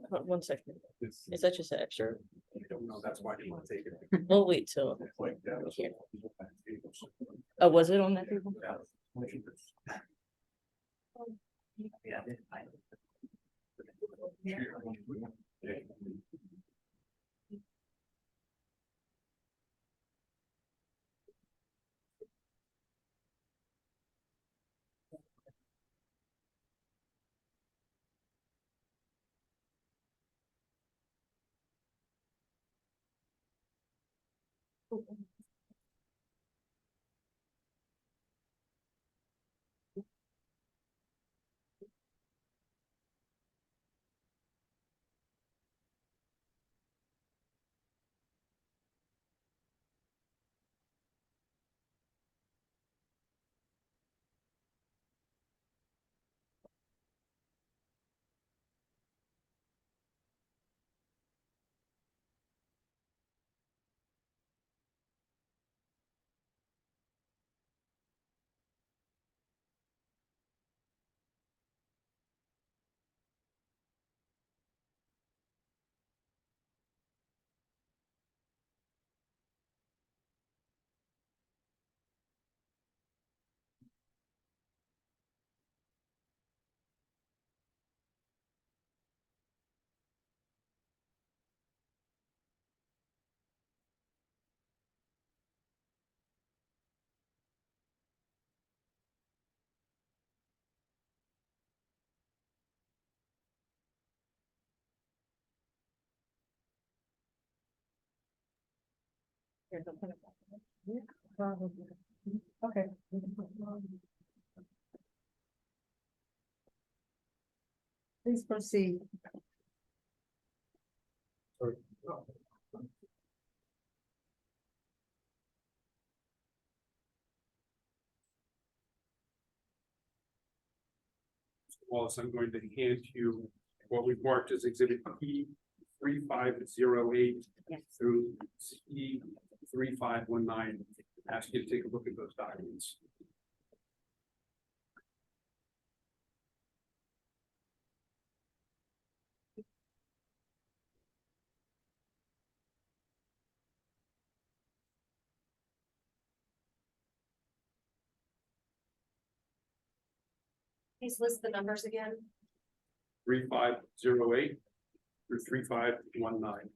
One second. Is that just an extra? No, that's why I didn't want to take it. We'll wait till. Here. Oh, was it on that table? Okay. Please proceed. Wallace, I'm going to hand you what we've marked as exhibit P 3508 through C 3519. Ask you to take a look at those documents. Please list the numbers again. 3508 through 3519.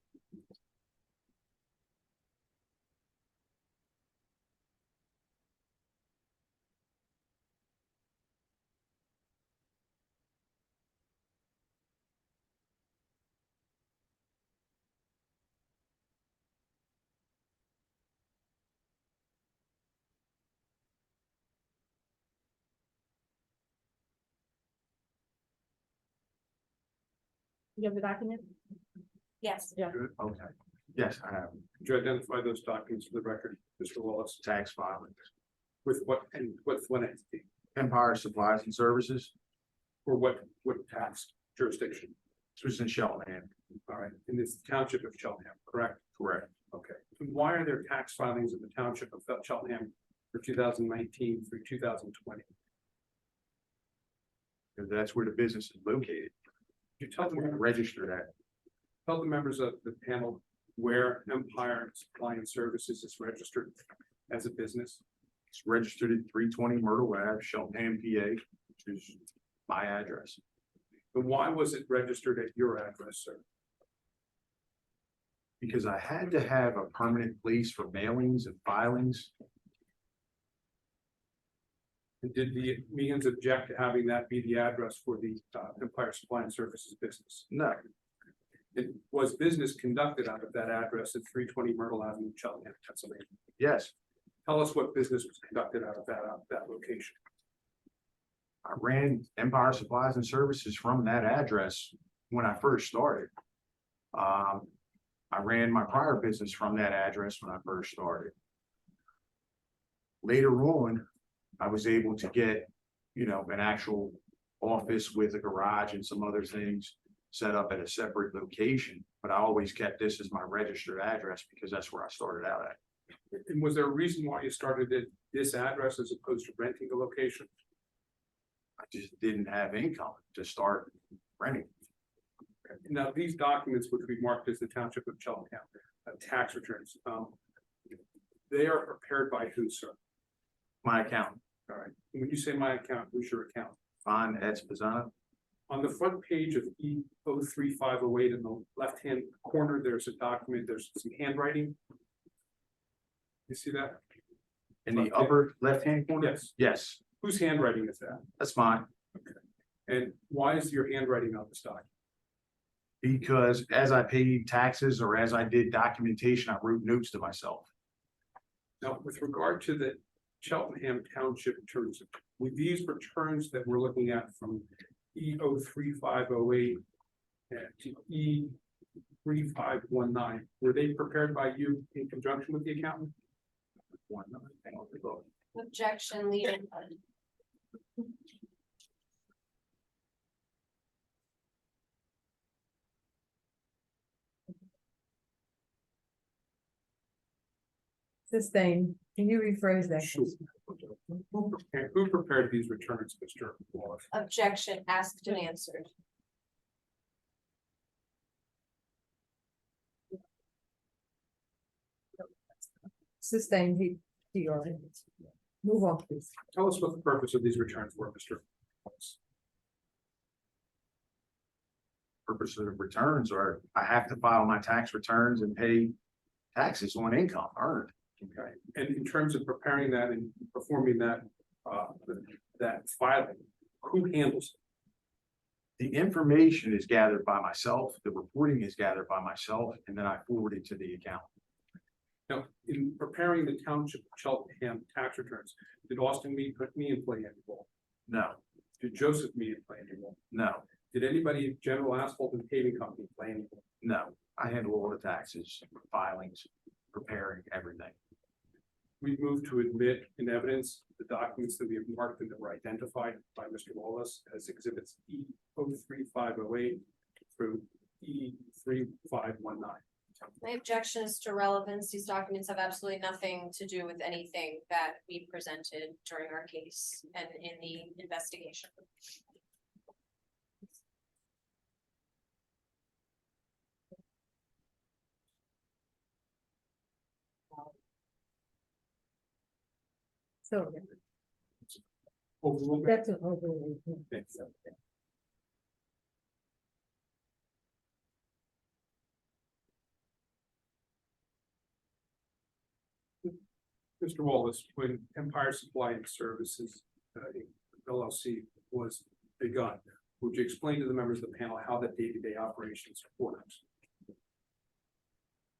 You have the document? Yes. Yeah. Good, okay. Yes, I have Could you identify those documents for the record, Mr. Wallace? tax filings. With what, and what entity, Empire Supplies and Services, or what tax jurisdiction? this was in Cheltenham, All right, in this township of Cheltenham, correct? correct? Okay. And why are there tax filings in the township of Cheltenham for 2019 through 2020? Because that's where the business is located. You tell That's where I them, registered at. tell the members of the panel where Empire Supply and Services is registered as a business. It's registered at 320 Myrtle Ave, Cheltenham, PA, which is my address. And why was it registered at your address, sir? Because I had to have a permanent place for mailings and filings. And did the Means object to having that be the address for the Empire Supply and Services business? No, It was business conducted out of that address at 320 Myrtle Avenue, Cheltenham, Pennsylvania. yes, Tell us what business was conducted out of that location. I ran Empire Supplies and Services from that address when I first started. I ran my prior business from that address when I first started. Later on, I was able to get, an actual office with a garage and some other things set up at a separate location, but I always kept this as my registered address because that's where I started out at. And was there a reason why you started at this address as opposed to renting the location? I just didn't have income to start renting. Now, these documents, which we marked as the Township of Cheltenham, tax returns, they are prepared by who, sir? My account, All right. And when you say my account, who's your account? Fine Ed Spazano. On the front page of E 03508 in the left-hand corner, there's a document, there's some handwriting. You see that? In the upper left-hand corner? Yes. Yes, Whose handwriting is that? that's fine. And why is your handwriting on this document? Because as I paid taxes or as I did documentation, I wrote notes to myself. Now, with regard to the Cheltenham Township returns, with these returns that we're looking at from E 03508 to E 3519, were they prepared by you in conjunction with the accountant? Objection, leading. Sustained. Can you rephrase that? Sure. Who prepared these returns, Mr. Wallace? Objection, asked and answered. Sustained. He already. Move on, please. Tell us what the purpose of these returns were, Mr. Wallace. Purpose of the returns are I have to file my tax returns and pay taxes on income earned. Okay, and in terms of preparing that and performing that, that filing, who handles it? The information is gathered by myself, the reporting is gathered by myself, and then I forward it to the account. Now, in preparing the Township of Cheltenham tax returns, did Austin Mead play any role? No, Did Joseph Mead play any role? no, Did anybody at General Asphalt and Paving Company play any role? no. I handle all the taxes, filings, preparing everything. We've moved to admit in evidence the documents that we have marked and that were identified by Mr. Wallace as exhibits E 03508 through E 3519. My objection is to relevance. These documents have absolutely nothing to do with anything that we presented during our case and in the investigation. So. Overruled? That's an overrule. Thanks. Mr. Wallace, when Empire Supply and Services LLC was begun, would you explain to the members of the panel how the day-to-day operations works?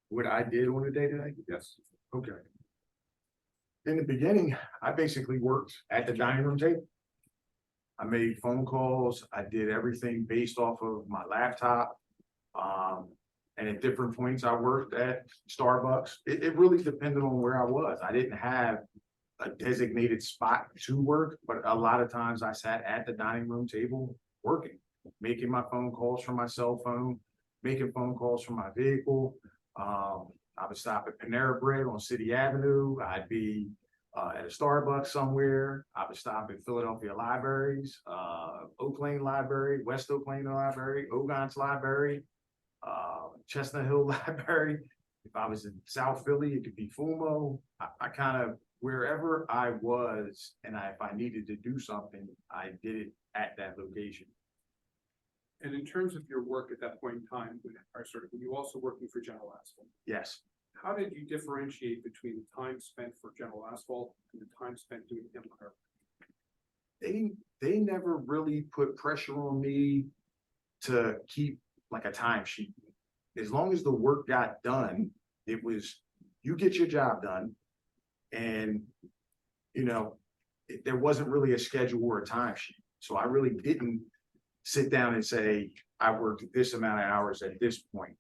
What I did on a day-to-day? Yes. Okay. In the beginning, I basically worked at the dining room table. I made phone calls. I did everything based off of my laptop. And at different points, I worked at Starbucks. It really depended on where I was. I didn't have a designated spot to work, but a lot of times I sat at the dining room table working, making my phone calls from my cell phone, making phone calls from my vehicle. I would stop at Panera Bread on City Avenue. I'd be at a Starbucks somewhere. I would stop at Philadelphia Libraries, Oak Lane Library, West Oak Lane Library, Ogontz Library, Chestnut Hill Library. If I was in South Philly, it could be Fumo. I kind of, wherever I was, and if I needed to do something, I did it at that location. And in terms of your work at that point in time, were you also working for General Asphalt? Yes. How did you differentiate between the time spent for General Asphalt and the time spent doing Empire? They never really put pressure on me to keep like a timesheet. As long as the work got done, it was, you get your job done. And, you know, there wasn't really a schedule or a timesheet. So I really didn't sit down and say, I worked this amount of hours at this point.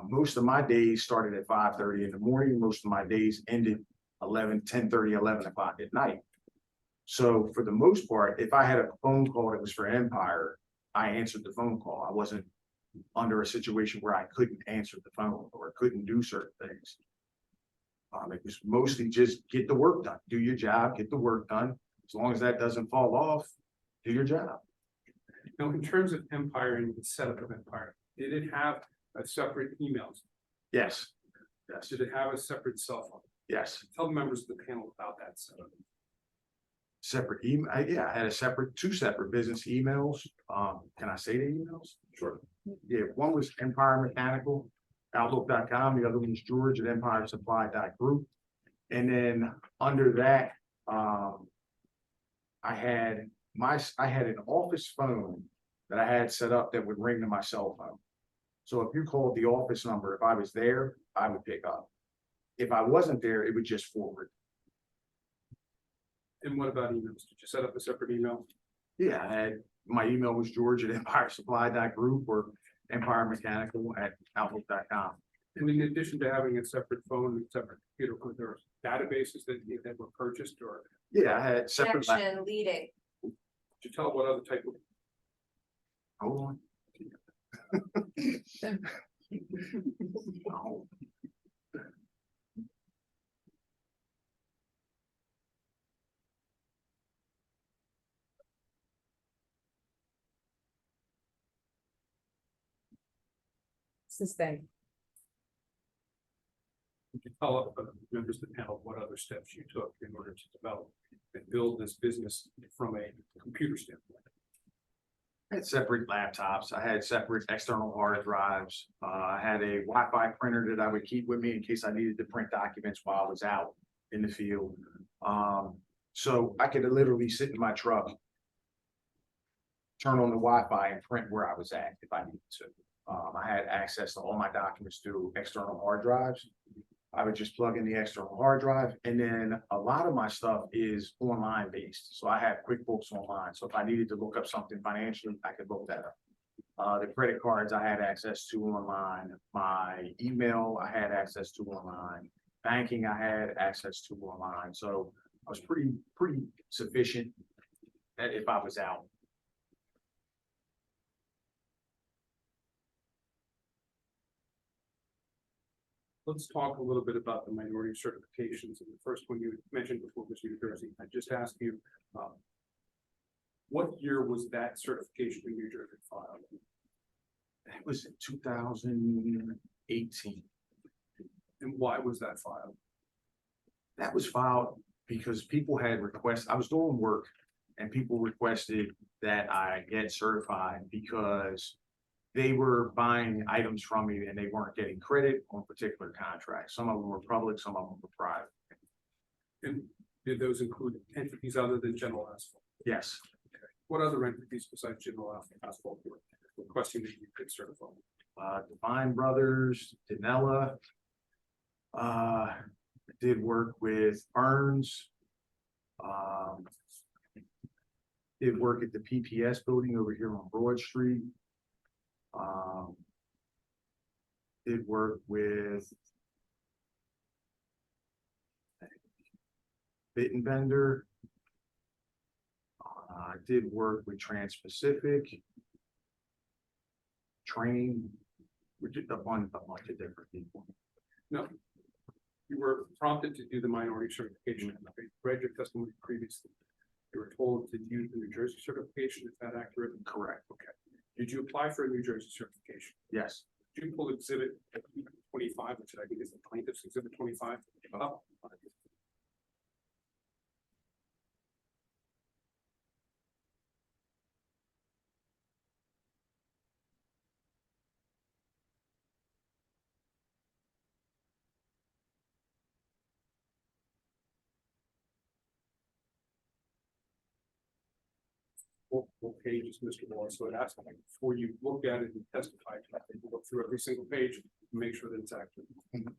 Most of my days started at 5:30 in the morning. Most of my days ended 10:30, 11 o'clock at night. So for the most part, if I had a phone call that was for Empire, I answered the phone call. I wasn't under a situation where I couldn't answer the phone or couldn't do certain things. It was mostly just get the work done, do your job, get the work done. As long as that doesn't fall off, do your job. Now, in terms of Empire and the setup of Empire, did it have a separate emails? Yes. Yes. Did it have a separate cell phone? Yes. Tell the members of the panel about that setup. Separate email. Yeah, I had two separate business emails. Can I say the emails? Sure. Yeah, one was Empire Mechanical, Outlook.com. The other one was George at EmpireSupply.group. And then under that, I had an office phone that I had set up that would ring to my cell phone. So if you called the office number, if I was there, I would pick up. If I wasn't there, it would just forward. And what about emails? Did you set up a separate email? Yeah, my email was George at EmpireSupply.group or Empire Mechanical at Outlook.com. And in addition to having a separate phone and separate computer, were there databases that were purchased, or Yeah, I had separate. Connection leading. could you tell what other type of? Hold on. Oh. Sustain. Could you tell members of the panel what other steps you took in order to develop and build this business from a computer standpoint? I had separate laptops. I had separate external hard drives. I had a Wi-Fi printer that I would keep with me in case I needed to print documents while I was out in the field. So I could literally sit in my truck, turn on the Wi-Fi and print where I was at if I needed to. I had access to all my documents through external hard drives. I would just plug in the external hard drive, and then a lot of my stuff is online based. So I have QuickBooks online. So if I needed to look up something financially, I could look that up. The credit cards I had access to online. My email I had access to online. Banking I had access to online. So I was pretty sufficient if I was out. Let's talk a little bit about the minority certifications. And the first one you mentioned before was New Jersey. I just asked you, what year was that certification in New Jersey filed? It was in 2018. And why was that filed? That was filed because people had requests. I was doing work And people requested that I get certified because they were buying items from me and they weren't getting credit on particular contracts. Some of them were public, some of them were private. And did those include entities other than General Asphalt? Yes, What other entities besides General Asphalt were requesting that you could certify? Divine Brothers, Danella. Did work with Burns. Did work at the PPS building over here on Broad Street. Did work with Bittenbender. Did work with Trans-Pacific. Train. We did a bunch of different people. No. You were prompted to do the minority certification. I read your testimony previously. You were told to use the New Jersey certification. Is that accurate? Correct. Okay. Did you apply for a New Jersey certification? Yes. Did you pull exhibit 25, which I think is the plaintiff's exhibit 25? Oh. What page is Mr. Wallace? So it asked me before you look at it and testify, I think we'll go through every single page and make sure that it's accurate.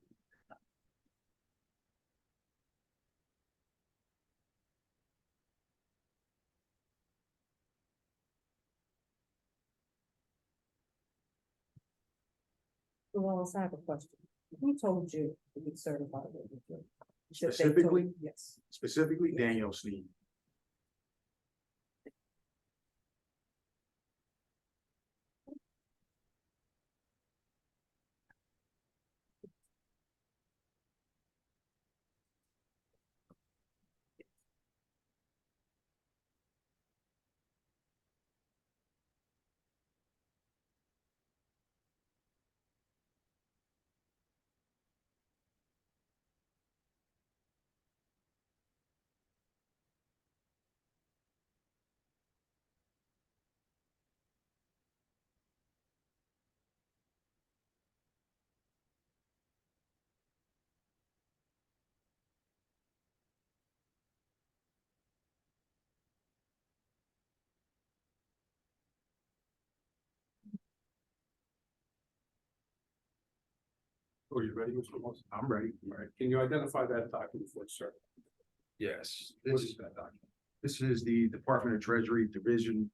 Wallace, I have a question. Who told you to be certified? Should they Specifically? told- Yes. Specifically Daniel Sneed. Are you ready, Mr. Wallace? I'm ready. All right. Can you identify that document for us, sir? Yes. What is that document? This is the Department of Treasury Division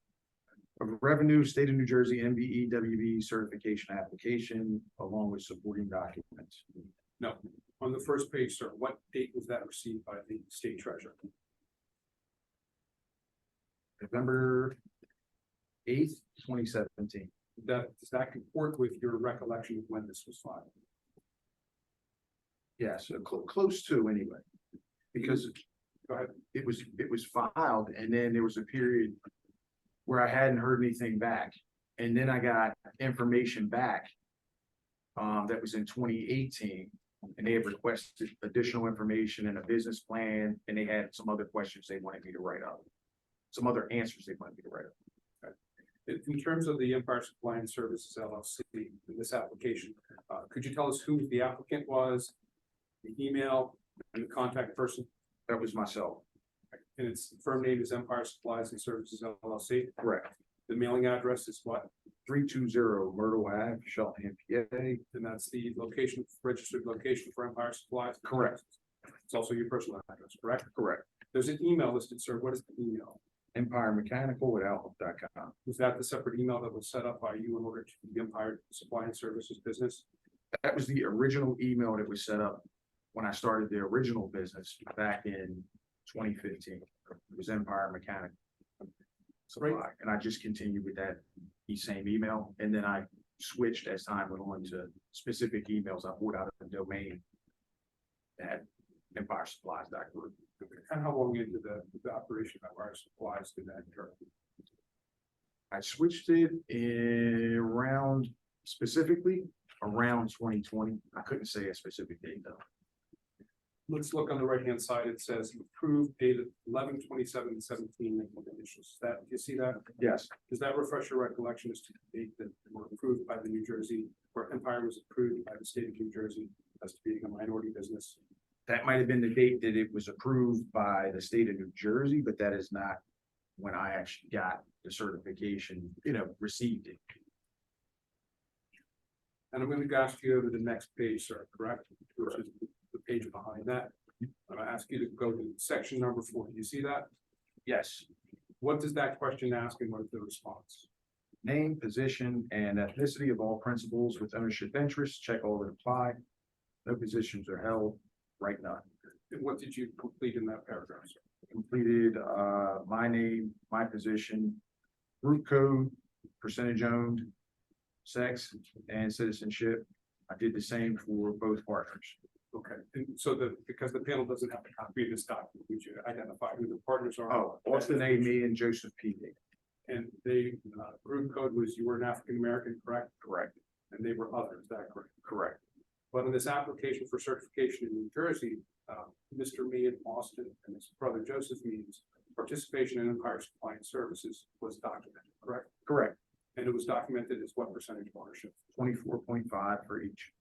of Revenue, State of New Jersey, MBE certification application, along with supporting documents. No. On the first page, sir, what date was that received by the state treasurer? November 8th, 2017. Does that comport with your recollection of when this was filed? Yes, close to anyway. Because Go ahead. it was filed and then there was a period where I hadn't heard anything back. And then I got information back that was in 2018. And they had requested additional information and a business plan, and they had some other questions they wanted me to write up. Some other answers they wanted me to write up. In terms of the Empire Supply and Services LLC, in this application, could you tell us who the applicant was, the email, and the contact person? That was myself. And its firm name is Empire Supplies and Services LLC. Correct. The mailing address is what? 320 Myrtle Ave, Shelton, PA. And that's the location, registered location for Empire Supplies? Correct. It's also your personal address, correct? Correct. There's an email listed, sir. What is the email? EmpireMechanical@outlook.com. Was that the separate email that was set up by you in order to the Empire Supply and Services business? That was the original email that was set up when I started the original business back in 2015. It was Empire Mechanical Supply, and I just continued with that same email, and then I switched as time went on to specific emails. I pulled out a domain at EmpireSupplies.group. And how long into the operation of Empire Supplies did that occur? I switched it specifically around 2020. I couldn't say a specific date though. let's look on the right-hand side. It says approved dated 11/27/17. Initials. That, do you see that? Yes, Does that refresh your recollection as to the date that they were approved by the New Jersey, or Empire was approved by the state of New Jersey as to being a minority business? That might have been the date that it was approved by the state of New Jersey, but that is not when I actually got the certification, received it. And I'm going to ask you to go to the next page, sir, correct? Which is the page behind that. I'm going to ask you to go to section number 4. Do you see that? Yes, What does that question ask and what is the response? name, position, and ethnicity of all principals with ownership interests, check all that apply. No positions are held, right none. And what did you complete in that paragraph, sir? Completed, my name, my position, group code, percentage owned, sex, and citizenship. I did the same for both partners. Okay, and so because the panel doesn't have a copy of this document, would you identify who the partners are? Oh, Austin A. Me and Joseph P. D. And they, group code was you were an African American, correct? Correct, And they were others, is that correct? correct. But in this application for certification in New Jersey, Mr. Me and Austin and his brother Joseph Means participation in Empire Supply and Services was documented, correct? Correct. And it was documented as what percentage of ownership? 24.5 for each.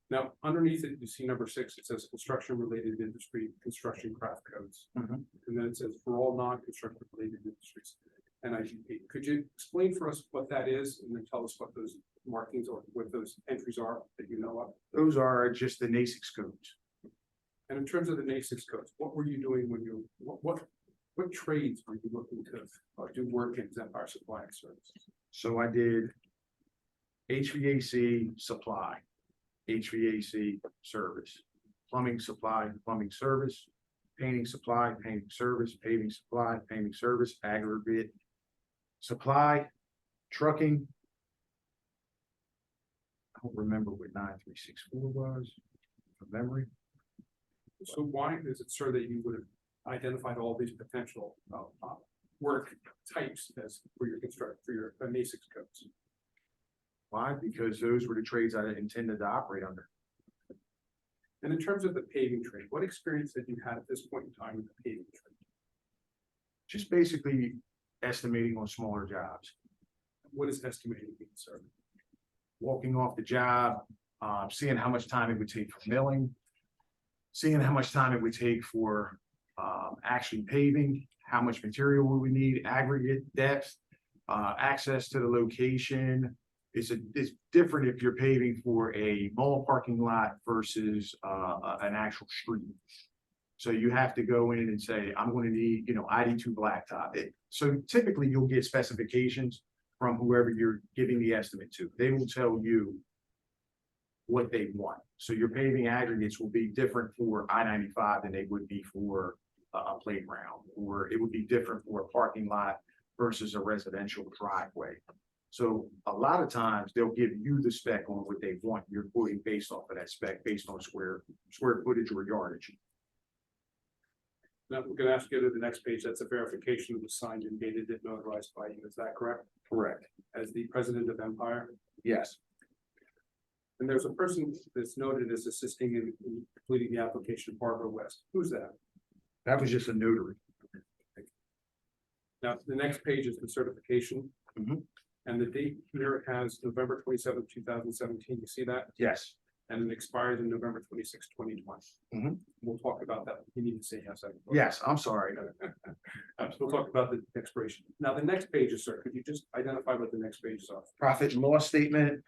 Now, underneath it, you see number 6, it says construction related industry, construction craft codes. Mhm. And then it says for all non-construction related industries. NIGP. Could you explain for us what that is and then tell us what those markings or what those entries are that you know of? Those are just the NASIX codes. And in terms of the NASIX codes, what were you doing when you, what trades were you looking to do work in Empire Supply and Services? So I did HVAC supply, HVAC service, plumbing supply, plumbing service, painting supply, painting service, paving supply, painting service, aggregate supply, trucking. I don't remember what 9364 was from memory. So why is it, sir, that you would have identified all these potential work types as for your NASIX codes? Why? Because those were the trades I intended to operate under. And in terms of the paving trade, what experience did you have at this point in time with the paving trade? Just basically estimating on smaller jobs. What is estimating mean, sir? Walking off the job, seeing how much time it would take for milling, seeing how much time it would take for actually paving, how much material we would need, aggregate depth, access to the location. It's different if you're paving for a mall parking lot versus an actual street. So you have to go in and say, I'm going to need, ID2 blacktop. So typically you'll get specifications from whoever you're giving the estimate to. They will tell you what they want. So your paving aggregates will be different for I-95 than they would be for a playground, or it would be different for a parking lot versus a residential driveway. So a lot of times they'll give you the spec on what they want. You're quoting based off of that spec, based on square footage or yardage. Now, we're going to ask you to the next page. That's a verification of the signed and dated and notarized by you. Is that correct? Correct. As the president of Empire? Yes. And there's a person that's noted as assisting in completing the application, Barbara West. Who's that? That was just a notary. Now, the next page is the certification. Mhm. And the date here has November 27th, 2017. You see that? Yes. And it expires in November 26th, 2020. Mhm. We'll talk about that. You need to say yes. Yes, I'm sorry. We'll talk about the expiration. Now, the next pages, sir, could you just identify what the next pages are? Profit and loss statement,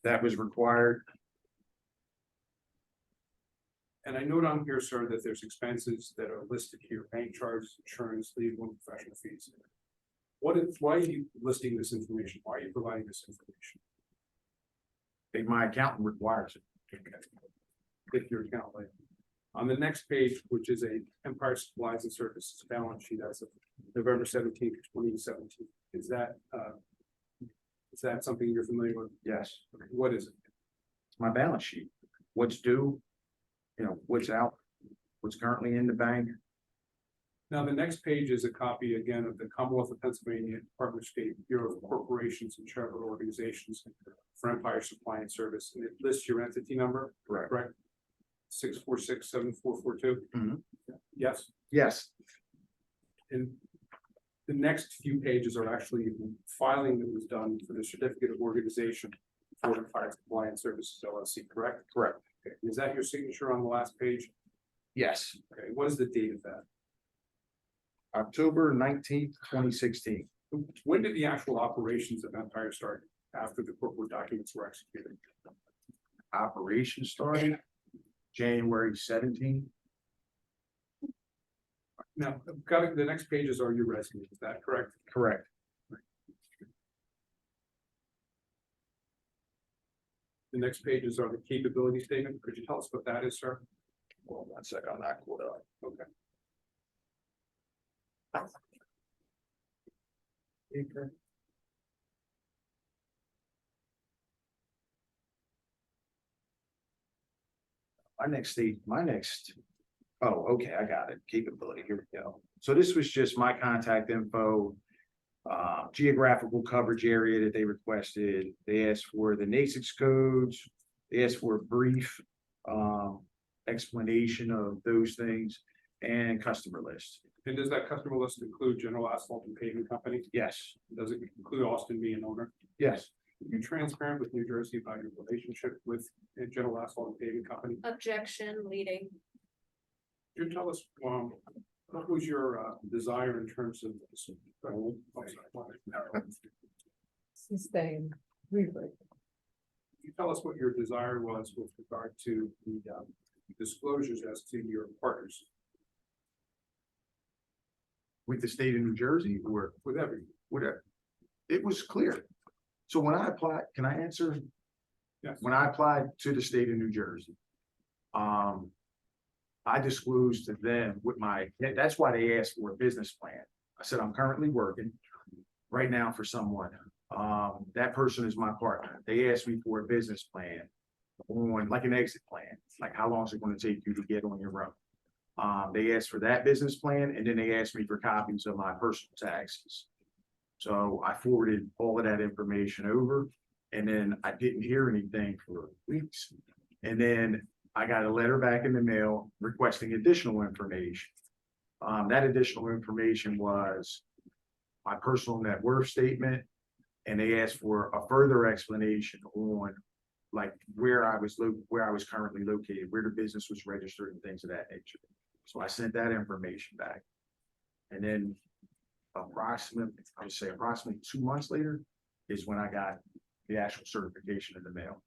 that was required. And I note on here, sir, that there's expenses that are listed here, bank charges, insurance, legal and professional fees. Why are you listing this information? Why are you providing this information? My accountant requires it. Get your account later. On the next page, which is a Empire Supplies and Services balance sheet as of November 17th, 2017. Is that something you're familiar with? Yes. Okay, what is it? It's my balance sheet. What's due, what's out, what's currently in the bank. Now, the next page is a copy again of the Commonwealth of Pennsylvania Department of State Bureau of Corporations and Charitable Organizations for Empire Supply and Service, and it lists your entity number. Correct. Correct. 6467442? Mhm. Yes, Yes, and the next few pages are actually filing that was done for the certificate of organization for Empire Compliance Services LLC, correct? correct. Okay, is that your signature on the last page? Yes, Okay, what is the date of that? October 19th, 2016. When did the actual operations of Empire start after the corporate documents were executed? Operation started January 17th. Now, the next pages are your resume, is that correct? Correct. The next pages are the capability statement. Could you tell us what that is, sir? Well, 1 second on that quote. Okay. Oh, okay, I got it. Capability, here we go. So this was just my contact info, geographical coverage area that they requested. They asked for the NASIX codes. They asked for a brief, explanation of those things and customer list. And does that customer list include General Asphalt and Paving Company? Yes, Does it include Austin being an owner? yes, Are you transparent with New Jersey about your relationship with General Asphalt and Paving Company? Objection leading. Could you tell us, what was your desire in terms of? Sustained. Rewrite. Could you tell us what your desire was with regard to the disclosures as to your partners with the state of New Jersey or with everyone? whatever. It was clear. So when I applied, can I answer? Yes. When I applied to the state of New Jersey, I disclosed to them with that's why they asked for a business plan. I said, I'm currently working right now for someone. That person is my partner. They asked me for a business plan on like an exit plan, like how long is it going to take you to get on your own? They asked for that business plan and then they asked me for copies of my personal taxes. So I forwarded all of that information over and then I didn't hear anything for weeks. And then I got a letter back in the mail requesting additional information. That additional information was my personal net worth statement. And they asked for a further explanation on like where I was currently located, where the business was registered and things of that nature. So I sent that information back. And then approximately 2 months later is when I got the actual certification in the mail.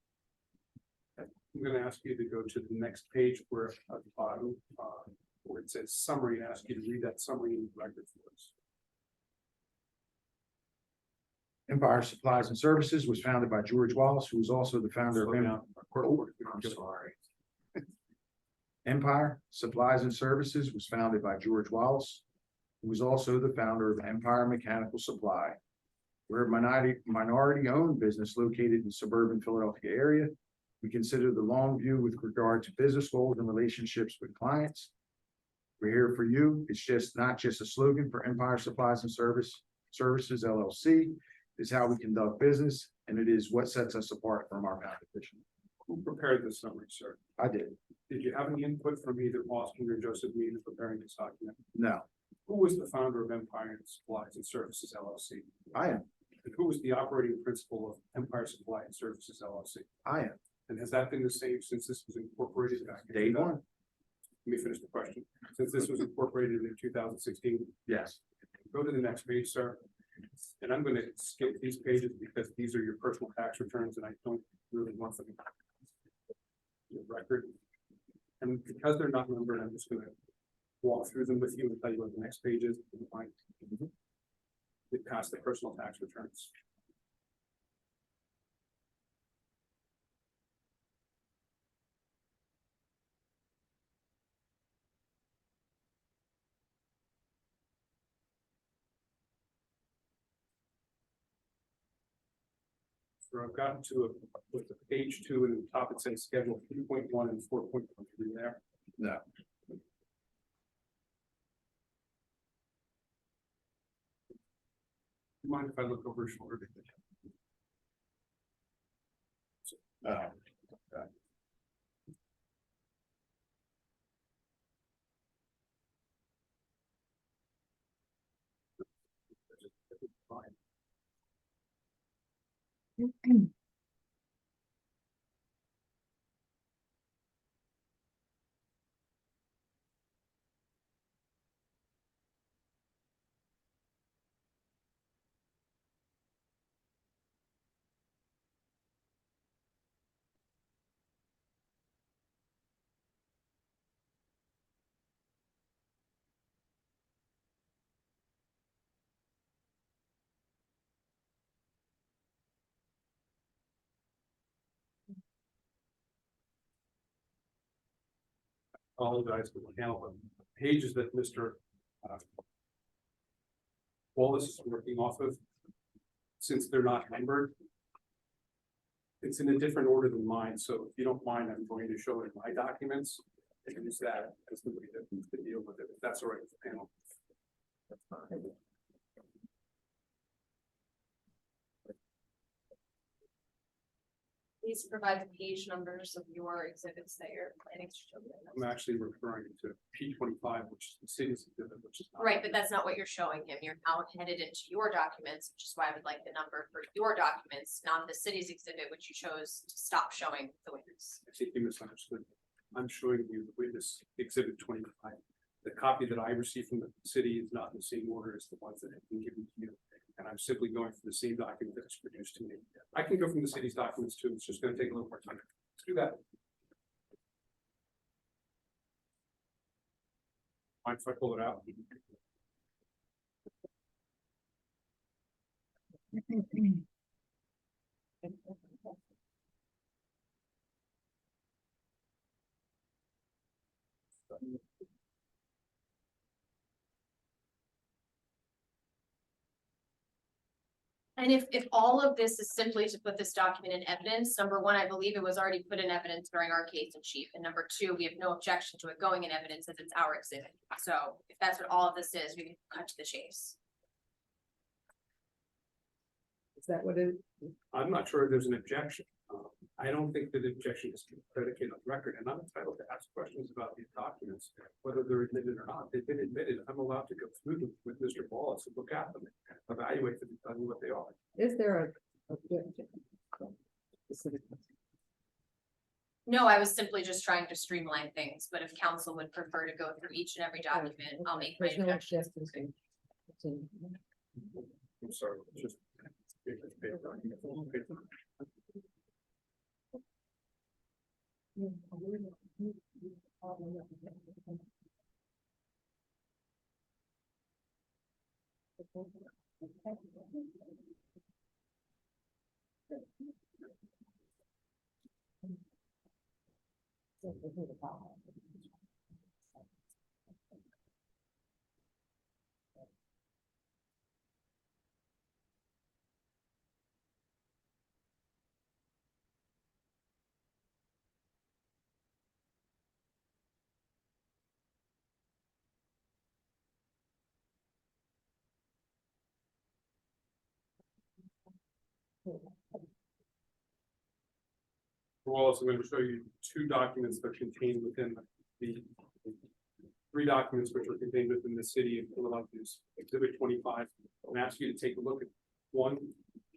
I'm going to ask you to go to the next page where at the bottom, where it says summary, and ask you to read that summary in the record for us. Empire Supplies and Services was founded by George Wallace, who was also the founder of I'm sorry. Empire Supplies and Services was founded by George Wallace, who was also the founder of Empire Mechanical Supply. We're a minority-owned business located in suburban Philadelphia area. We consider the long view with regard to business goals and relationships with clients. We're here for you. It's not just a slogan for Empire Supplies and Services LLC. It's how we conduct business, and it is what sets us apart from our competition. Who prepared this summary, sir? I did. Did you have any input from either Austin or Joseph Mead in preparing this document? No, Who was the founder of Empire Supplies and Services LLC? I am. And who was the operating principal of Empire Supply and Services LLC? I am. And has that been the same since this was incorporated back in Day one. Let me finish the question. Since this was incorporated in 2016, Yes. go to the next page, sir. And I'm going to skip these pages because these are your personal tax returns and I don't really want them in your record. And because they're not numbered, I'm just going to walk through them with you and tell you what the next page is. Get past the personal tax returns. So I've gotten to with the page 2 and the top it says schedule 3.1 and 4.1 there. No. Mind if I look over your shoulder? fine. Apologize for the handle, the pages that Mr. Wallace is working off of, since they're not numbered, it's in a different order than mine, so if you don't mind, I'm going to show it in my documents and use that as the way to deal with it, if that's all right with the panel. That's fine. Please provide the page numbers of your exhibits that you're planning to show. I'm actually referring to P25, which is the city's exhibit, which is not. Right, but that's not what you're showing him. You're now headed into your documents, which is why I would like the number for your documents, not the city's exhibit, which you chose to stop showing the witness. I think you misunderstood. I'm showing you the witness exhibit 25. The copy that I received from the city is not in the same order as the ones that have been given to you. And I'm simply going for the same document that's produced to me. I can go from the city's documents too. It's just going to take a little more time. Let's do that. Mind if I pull it out? And if all of this is simply to put this document in evidence, number one, I believe it was already put in evidence during our case in chief. And number two, we have no objection to it going in evidence as it's our exhibit. So if that's what all of this is, we can cut to the chase. Is that what it? I'm not sure there's an objection. I don't think that the objection is predicated on record, and I'm entitled to ask questions about these documents, whether they're admitted or not. They've been admitted. I'm allowed to go through them with Mr. Wallace and look at them, evaluate them, and tell you what they are. Is there a objection? No, I was simply just trying to streamline things, but if council would prefer to go through each and every document, I'll make my There's no objections. objection to- I'm sorry, it's just. Wallace, I'm going to show you two documents that are contained within the three documents which are contained within the city of Philadelphia's exhibit 25. I'm gonna ask you to take a look at 1,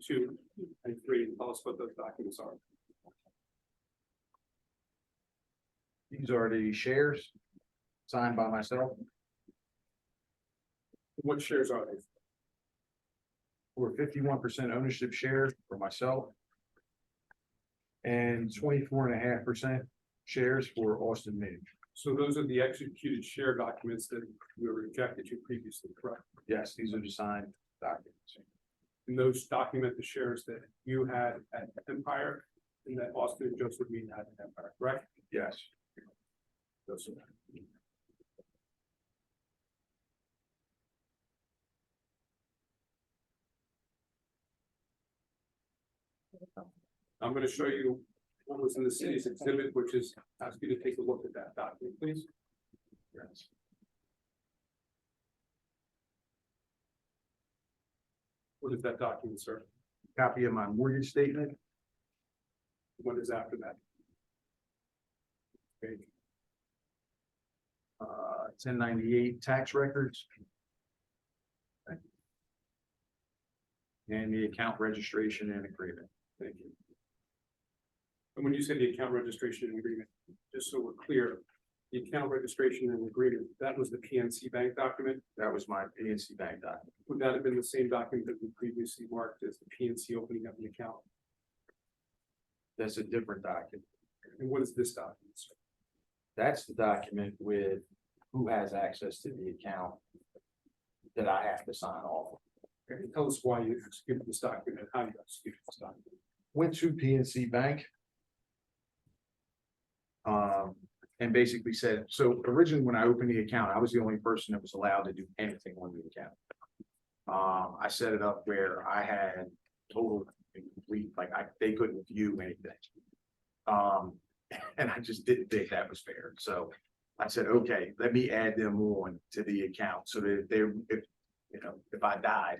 2, and 3 and tell us what those documents are. These are the shares signed by myself. What shares are they? For 51% ownership share for myself. And 24.5% shares for Austin Mage. So those are the executed share documents that we were rejected to previously, correct? Yes, these are the signed documents. And those document the shares that you had at Empire and that Austin and Joseph Mead had at Empire, correct? Yes. Those are- I'm going to show you what was in the city's exhibit, which is ask you to take a look at that document, please. Yes. What is that document, sir? Copy of my mortgage statement. What is after that? Page. 1098 tax records. and the account registration and agreement. Thank you. And when you say the account registration and agreement, just so we're clear, the account registration and agreement, that was the PNC Bank document. That was my PNC Bank document. Would that have been the same document that we previously marked as the PNC opening up the account? That's a different document. And what is this document, sir? That's the document with who has access to the account that I have to sign off. Okay, tell us why you executed this document and how you executed this document. Went to PNC Bank. And basically said, so originally when I opened the account, I was the only person that was allowed to do anything on the account. I set it up where I had total and complete, like they couldn't view anything. And I just didn't think that was fair. So I said, okay, let me add them on to the account so that if I died,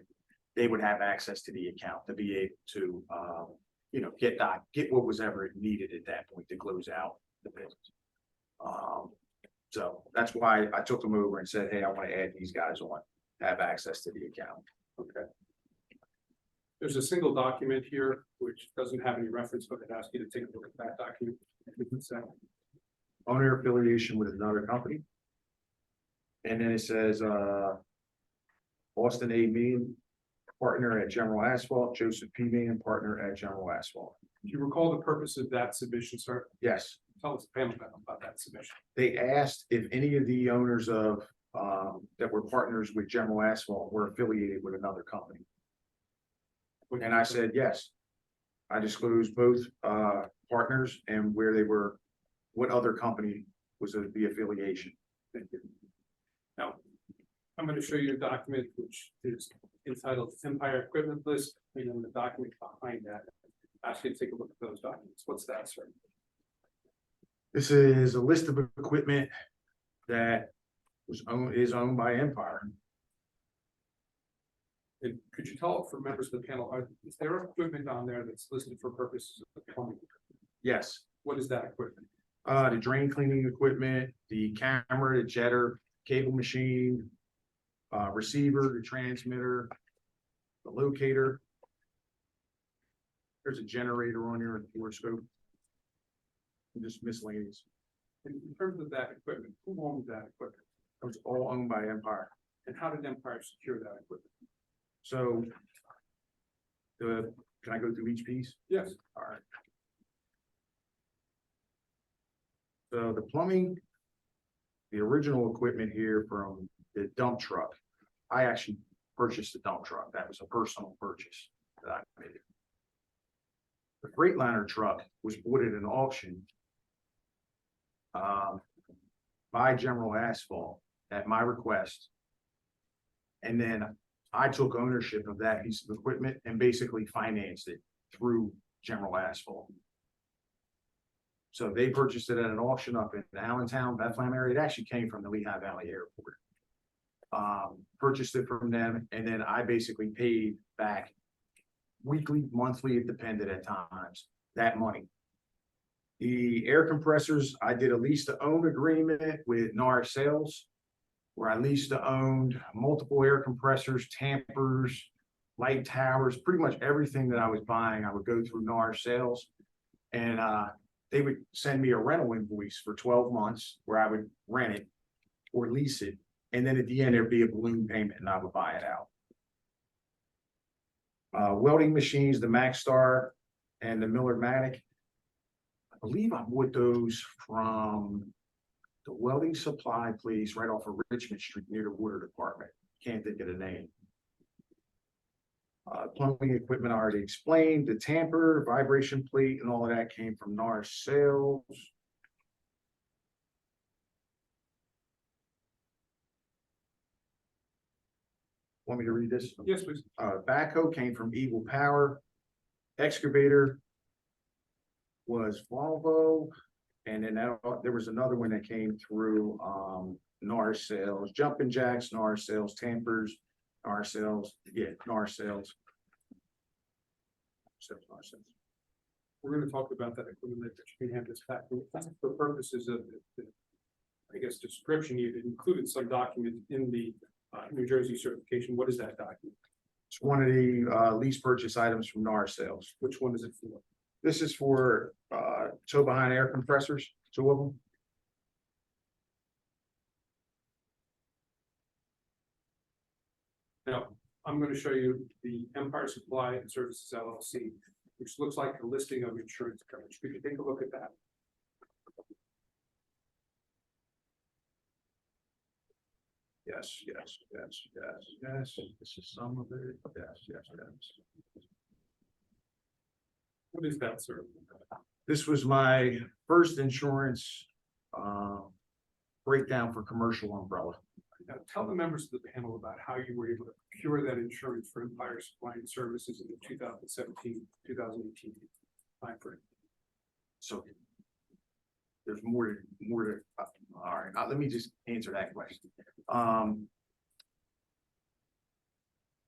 they would have access to the account to be able to, get what was ever needed at that point to close out the business. So that's why I took them over and said, hey, I want to add these guys on, have access to the account. Okay. There's a single document here which doesn't have any reference, but I'd ask you to take a look at that document. Owner affiliation with another company. And then it says, Austin A. Mean, partner at General Asphalt, Joseph P. Mean, partner at General Asphalt. Do you recall the purpose of that submission, sir? Yes, Tell us, panel, about that submission. they asked if any of the owners of, that were partners with General Asphalt were affiliated with another company. And I said, yes. I disclosed both, partners and where they were, what other company was the affiliation. Thank you. Now, I'm going to show you a document which is entitled Empire Equipment List, and then the document behind that. Ask you to take a look at those documents. What's that, sir? This is a list of equipment that is owned by Empire. And could you tell for members of the panel, is there equipment on there that's listed for purposes of plumbing? Yes, What is that equipment? the drain cleaning equipment, the camera, the jetter, cable machine, receiver, the transmitter, the locator. There's a generator on here, a floor scope. And just miscellaneous. In terms of that equipment, who owns that equipment? It was all owned by Empire. And how did Empire secure that equipment? So can I go through each piece? Yes. All right. So the plumbing, the original equipment here from the dump truck, I actually purchased the dump truck. That was a personal purchase that I made. The Freightliner truck was bought at an auction by General Asphalt at my request. And then I took ownership of that piece of equipment and basically financed it through General Asphalt. So they purchased it at an auction up in Allentown, Bethlehem area. It actually came from the Lehigh Valley Airport. Purchased it from them, and then I basically paid back weekly, monthly, it depended at times, that money. The air compressors, I did a lease to own agreement with NAR Sales, where I leased to owned multiple air compressors, tampers, light towers, pretty much everything that I was buying, I would go through NAR Sales. And they would send me a rental invoice for 12 months where I would rent it or lease it. And then at the end, there'd be a balloon payment and I would buy it out. Welding machines, the Maxstar and the Miller-Matic. I believe I bought those from the welding supply place right off of Richmond Street near the water department. Can't think of the name. Plumbing equipment I already explained. The tamper, vibration plate, and all of that came from NAR Sales. Want me to read this? Yes, please. Backhoe came from Eagle Power. Excavator was Volvo. And then there was another one that came through NAR Sales. Jumping jacks, NAR Sales. Tampers, NAR Sales. Yeah, NAR Sales. NAR Sales. We're going to talk about that equipment that you can have this back. For purposes of the, I guess, description, you included some document in the New Jersey certification. What is that document? It's one of the lease purchase items from NAR sales. Which one is it for? This is for tow behind air compressors, two of them. Now, I'm gonna show you the Empire Supply and Services LLC, which looks like a listing of insurance coverage. Could you take a look at that? Yes, yes, yes, yes, yes. This is some of it. Yes, yes, yes. What is that, sir? This was my first insurance breakdown for commercial umbrella. Now, tell the members of the panel about how you were able to procure that insurance for Empire Supply and Services in the 2017, 2018 timeframe. So there's more to, all right, let me just answer that question.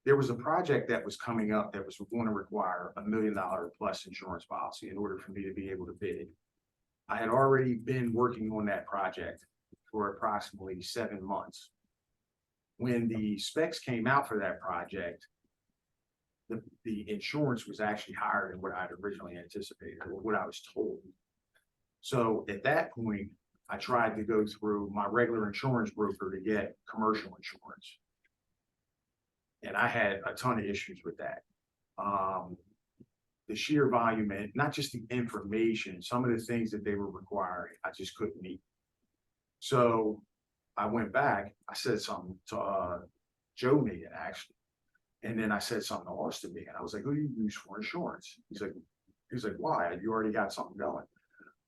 There was a project that was coming up that was going to require $1 million plus insurance policy in order for me to be able to bid. I had already been working on that project for approximately 7 months. When the specs came out for that project, the insurance was actually higher than what I'd originally anticipated or what I was told. So at that point, I tried to go through my regular insurance broker to get commercial insurance. And I had a ton of issues with that. The sheer volume and not just the information, some of the things that they were requiring, I just couldn't meet. So I went back, I said something to Joe Megan actually. And then I said something to Austin Megan. I was like, who do you use for insurance? He's like, why? You already got something going.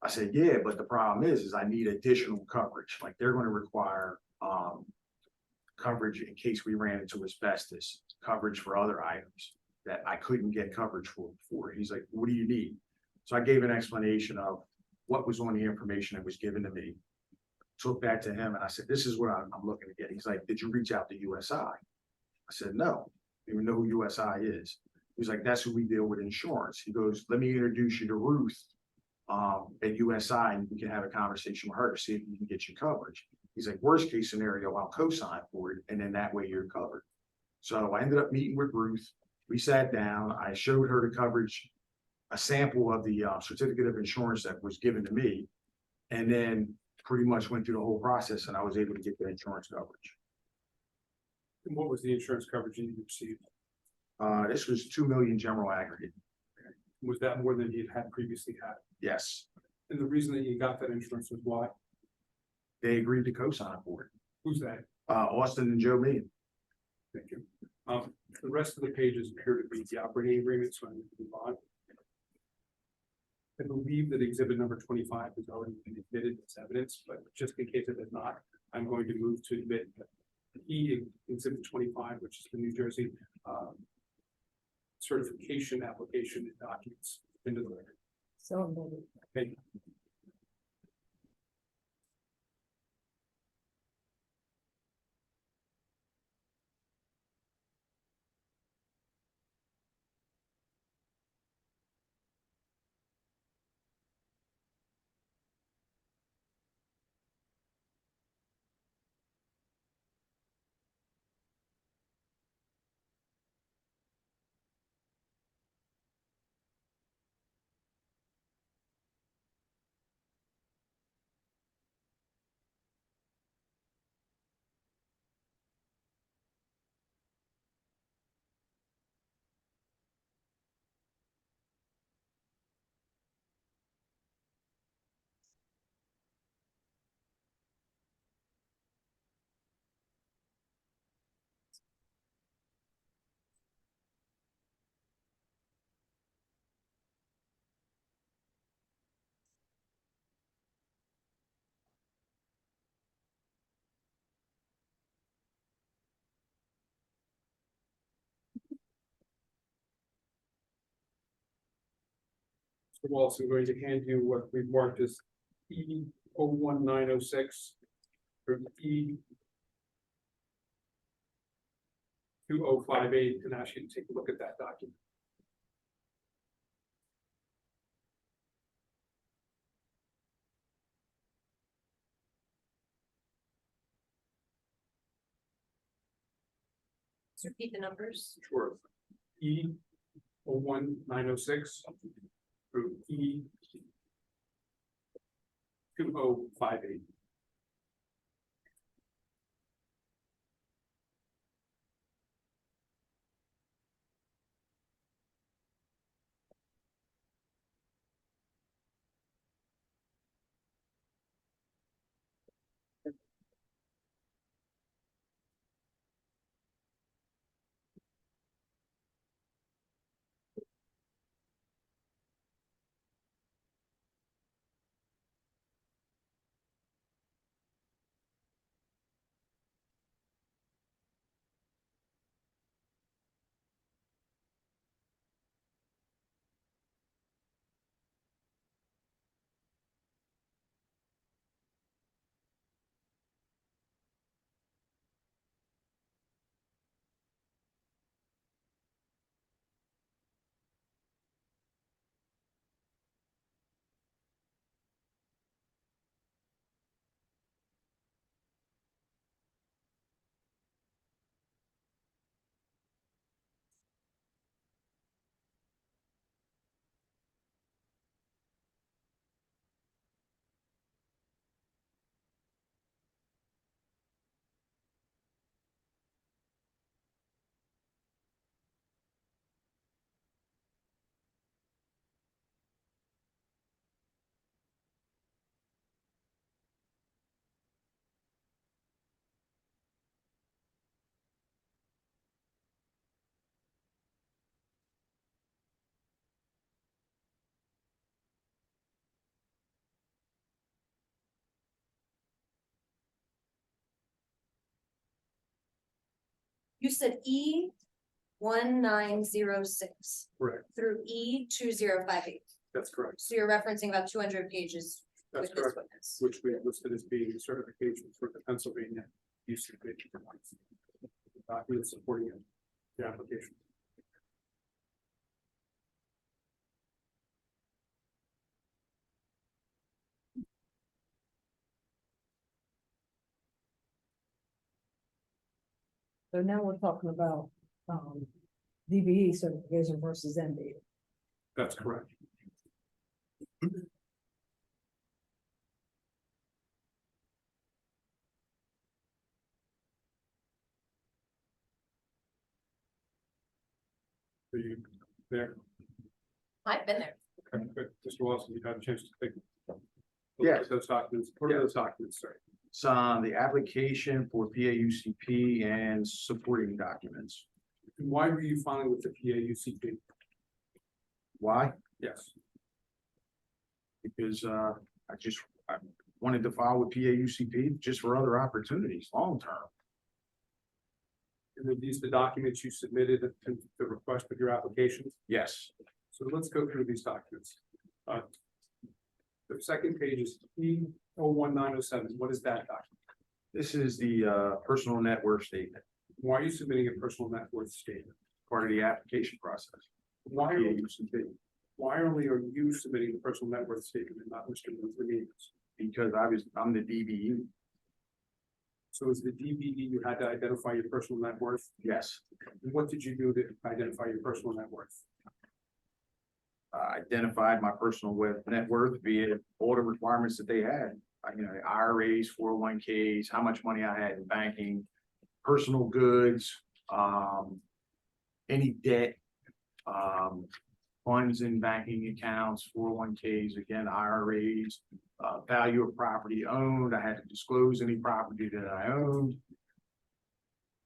I said, yeah, but the problem is I need additional coverage. Like they're going to require coverage in case we ran into asbestos, coverage for other items that I couldn't get coverage for before. He's like, what do you need? So I gave an explanation of what was on the information that was given to me. Took that to him and I said, this is what I'm looking to get. He's like, did you reach out to USI? I said, no, I don't even know who USI is. He's like, that's who we deal with insurance. He goes, let me introduce you to Ruth at USI and we can have a conversation with her to see if we can get you coverage. He's like, worst case scenario, I'll co-sign for it. And then that way you're covered. So I ended up meeting with Ruth. We sat down, I showed her the coverage, a sample of the certificate of insurance that was given to me. And then pretty much went through the whole process and I was able to get the insurance coverage. And what was the insurance coverage you received? This was 2 million general aggregate. Was that more than you had previously had? Yes, And the reason that you got that insurance was why? they agreed to co-sign for it. Who's that? Austin and Joe Mead. Thank you. The rest of the pages appear to be the operating agreement, so I'm going to move on. I believe that exhibit number 25 has already been admitted as evidence, but just in case it has not, I'm going to move to admit exhibit 25, which is the New Jersey certification application and documents into the record. So maybe. Thank you. Mr. Wallace, I'm going to hand you what we've marked as E 01906 or E 2058 and ask you to take a look at that document. Just repeat the numbers. Sure. E 01906 through E 2058. You said E 1906 Correct. through E 2058. That's correct. So you're referencing about 200 pages That's with this correct. witness. Which we listed as being certification for the Pennsylvania UCP. Documents supporting it, the application. So now we're talking about, DBE certification versus MBE. That's correct. So you there? I've been there. Okay, good. Mr. Wilson, you had a chance to take. a look Yes. at Those documents, what are those documents, sorry? It's on the application for PAUCP and supporting documents. And why were you filing with the PAUCP? Why? Yes, Because I wanted to file with PAUCP just for other opportunities, long term. and then these the documents you submitted to the request of your application. Yes, So let's go through these documents. The second page is E 01907. What is that document? this is the personal net worth statement, Why are you submitting a personal net worth statement? part of the application process. Why, PAUCP, why only are you submitting the personal net worth statement and not Mr. Ramirez? because I'm the DBE. So as the DBE, you had to identify your personal net worth. Yes, And what did you do to identify your personal net worth? identified my personal net worth via all the requirements that they had. IRAs, 401ks, how much money I had in banking, personal goods, any debt, funds in banking accounts, 401ks, again, IRAs, value of property owned. I had to disclose any property that I owned.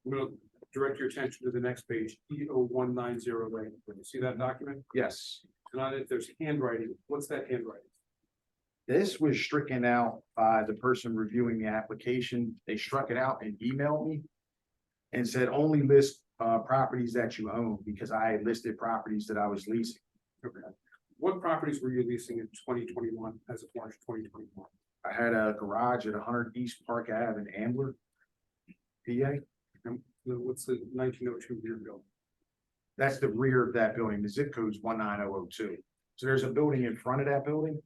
I'm gonna direct your attention to the next page, E 01908. You see that document? Yes, And on it, there's handwriting. What's that handwriting? this was stricken out by the person reviewing the application. They struck it out and emailed me and said only list properties that you own, because I had listed properties that I was leasing. Okay. What properties were you leasing in 2021 as of March 2021? I had a garage at 100 East Park Ave in Ambler, PA. And what's the 1902 rear building? That's the rear of that building. The zip code is 19002. So there's a building in front of that building.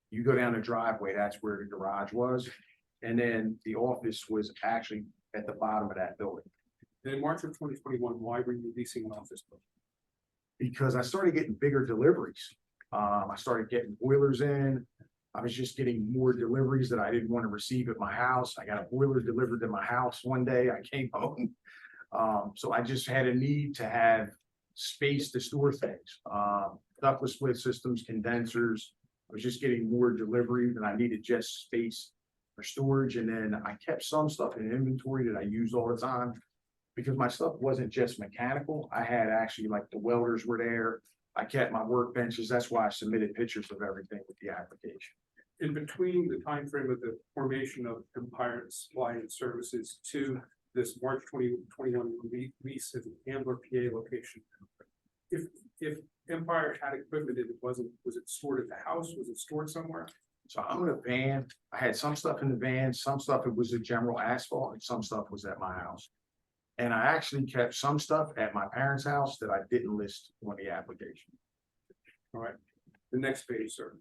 You go down the driveway, that's where the garage was. And then the office was actually at the bottom of that building. And in March of 2021, why were you leasing an office building? Because I started getting bigger deliveries. I started getting boilers in. I was just getting more deliveries that I didn't want to receive at my house. I got a boiler delivered to my house one day. I came home. So I just had a need to have space to store things. Ductless split systems, condensers. I was just getting more delivery than I needed just space for storage. And then I kept some stuff in inventory that I used all the time because my stuff wasn't just mechanical. I had actually like the welders were there. I kept my workbenches. That's why I submitted pictures of everything with the application. In between the time frame of the formation of Empire Supply and Services to this March 2021 lease at the Ambler, PA location. If Empire had equipment, was it stored at the house? Was it stored somewhere? So I'm in a van. I had some stuff in the van, some stuff it was a general asphalt, and some stuff was at my house. And I actually kept some stuff at my parents' house that I didn't list on the application. All right, the next page, sir.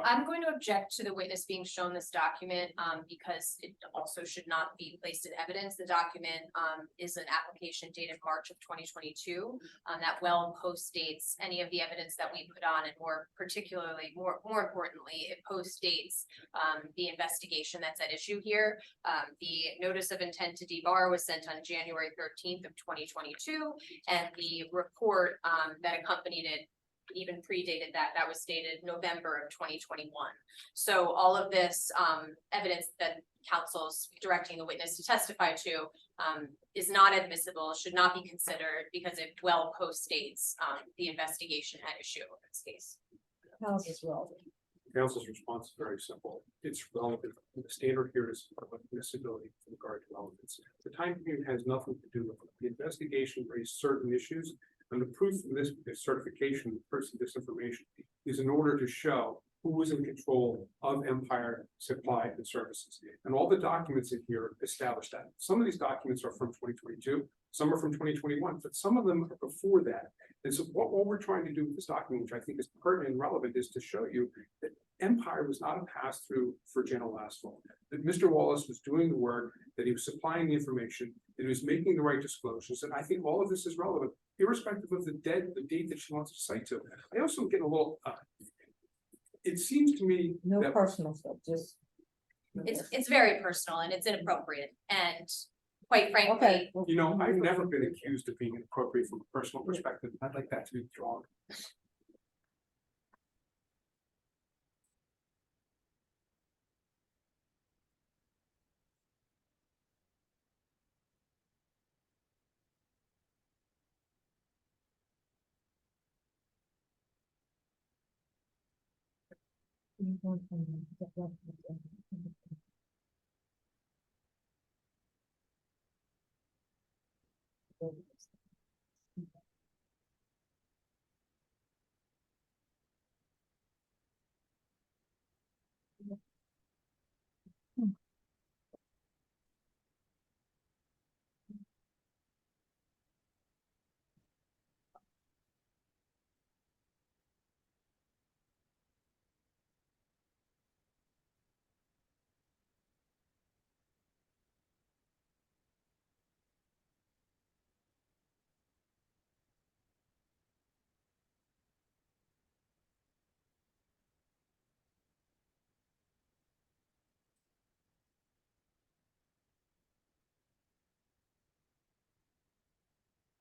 I'm going to object to the witness being shown this document, because it also should not be placed in evidence. The document, is an application dated March of 2022. That well postdates any of the evidence that we put on, and more importantly, it postdates, the investigation that's at issue here. The notice of intent to debar was sent on January 13th of 2022, and the report, that accompanied it even predated that was dated November of 2021. So all of this evidence that counsel's directing the witness to testify to is not admissible, should not be considered because it well postdates the investigation at issue in this case. How is this relevant? Council's response is very simple. It's relevant. The standard here is admissibility with regard to relevance. The time period has nothing to do with it. The investigation raised certain issues, and the proof of this certification of person disinformation is in order to show who was in control of Empire Supply and Services. And all the documents in here establish that. Some of these documents are from 2022, some are from 2021, but some of them are before that. And so what we're trying to do with this document, which I think is pertinent and relevant, is to show you that Empire was not a pass-through for General Asphalt. That Mr. Wallace was doing the work, that he was supplying the information, that he was making the right disclosures, and I think all of this is relevant, irrespective of the date that she wants to cite to. I also get a little, it seems to me No that personal stuff, just. It's very personal and it's inappropriate, and quite frankly, Okay. you know, I've never been accused of being inappropriate from a personal perspective. I'd like that to be withdrawn.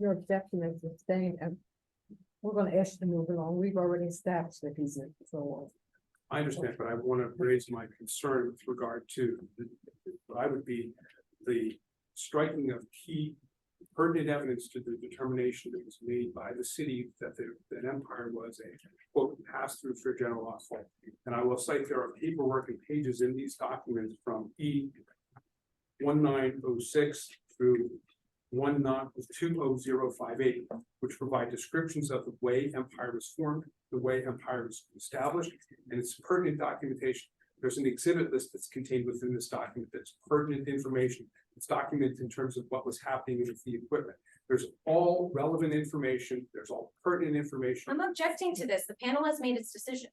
Your objection is sustained, and we're gonna ask you to move along. We've already established that he's in control. I understand, but I want to raise my concern with regard to what I would be the striking of key pertinent evidence to the determination that was made by the city that that Empire was a quote pass-through for General Asphalt. And I will cite there are paperwork and pages in these documents from E 1906 through 20058, which provide descriptions of the way Empire was formed, the way Empire was established, and it's pertinent documentation. There's an exhibit list that's contained within this document that's pertinent information. It's documented in terms of what was happening with the equipment. There's all relevant information. There's all pertinent information. I'm objecting to this. The panel has made its decision.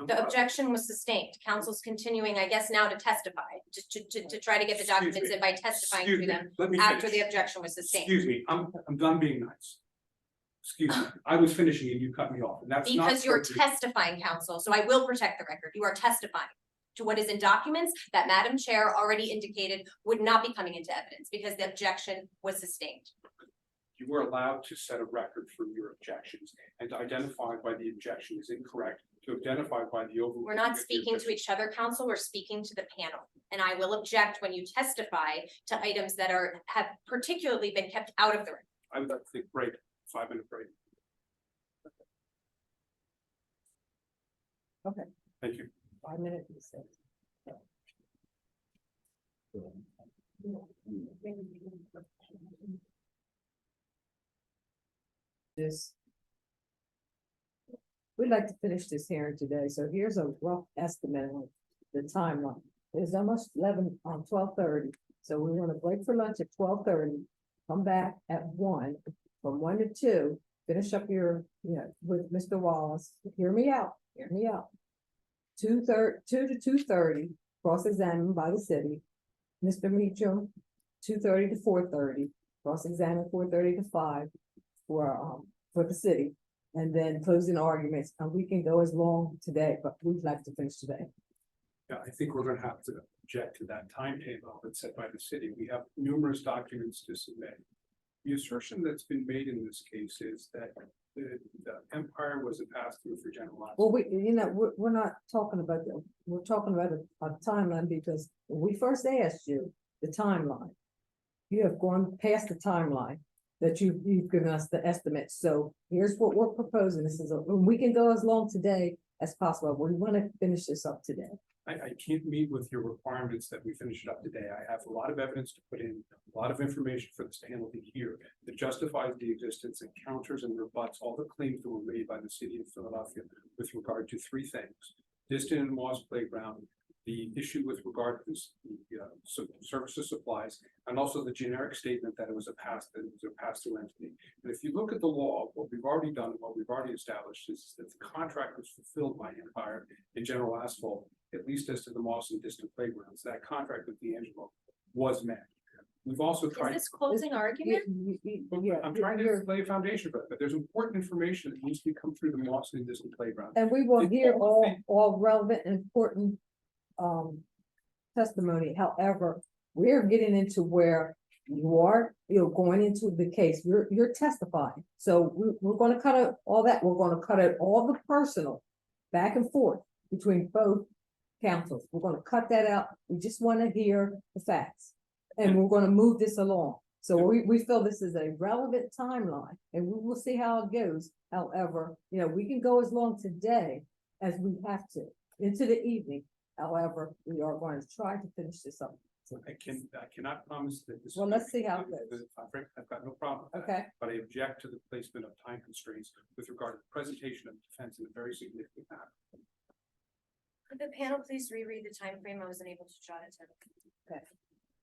The objection was sustained. Council's continuing, I guess, now to testify, to try to get the documents in by testifying to them after the objection was sustained. Excuse me, I'm done being nice. Excuse me, I was finishing and you cut me off, and that's not. Because you're appropriate. testifying, counsel, so I will protect the record. You are testifying to what is in documents that Madam Chair already indicated would not be coming into evidence because the objection was sustained. You were allowed to set a record for your objections and to identify why the objection is incorrect, to identify why the over. We're not speaking to each other, counsel, we're speaking to the panel. And I will object when you testify to items that have particularly been kept out of the record. I would like to take a break, 5-minute break. Okay. Thank you. 5 minutes. Recess. This. We'd like to finish this hearing today, so here's a rough estimate of the timeline. It's almost 12:30, so we want to break for lunch at 12:30, come back at 1, from 1 to 2, finish up your, with Mr. Wallace, hear me out. 2 to 2:30, cross-examined by the city. Mr. Meacham, 2:30 to 4:30, cross-examined 4:30 to 5 for the city. And then closing arguments, and we can go as long today, but we'd like to finish today. Yeah, I think we're gonna have to object to that timetable that's set by the city. We have numerous documents to submit. The assertion that's been made in this case is that the Empire was a pass-through for general. Well, we're not talking about that. We're talking about a timeline because when we first asked you the timeline, you have gone past the timeline that you've given us the estimate. So here's what we're proposing. We can go as long today as possible. We want to finish this up today. I can't meet with your requirements that we finish it up today. I have a lot of evidence to put in, a lot of information for this to handle here that justifies the existence and counters and rebuts all the claims that were made by the city of Philadelphia with regard to 3 things: Diston and Moss Playground, the issue with regard to services supplies, and also the generic statement that it was a pass-through entity. And if you look at the law, what we've already done, what we've already established is that the contract was fulfilled by Empire in General Asphalt, at least as to the Moss and Diston playgrounds. That contract with D'Angelo was met. We've also Is tried. this closing argument? I'm trying to lay a foundation for it, but there's important information that needs to come through the Moss and Diston playground. And we will hear all relevant and important testimony. However, we're getting into where you are, going into the case. You're testifying. So we're going to cut out all that. We're going to cut out all the personal back and forth between both councils. We're going to cut that out. We just want to hear the facts. And we're going to move this along. So we feel this is a relevant timeline and we will see how it goes. However, we can go as long today as we have to into the evening. However, we are going to try to finish this up. I cannot promise that this. Well, let's see how it goes. I've got no problem with that. Okay. But I object to the placement of time constraints with regard to the presentation of defense in a very significant matter. Could the panel please reread the time frame? I wasn't able to jot it down. Okay.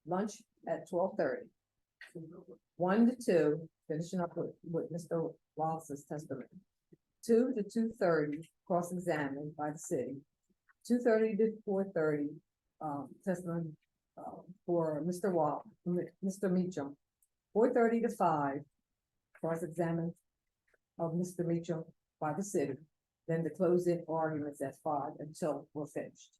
Lunch at 12:30. 1 to 2, finishing up with Mr. Wallace's testimony. 2 to 2:30, cross-examined by the city. 2:30 to 4:30, testimony for Mr. Mr. Meacham. 4:30 to 5, cross-examined of Mr. Meacham by the city. Then the closing arguments at 5 until we're finished.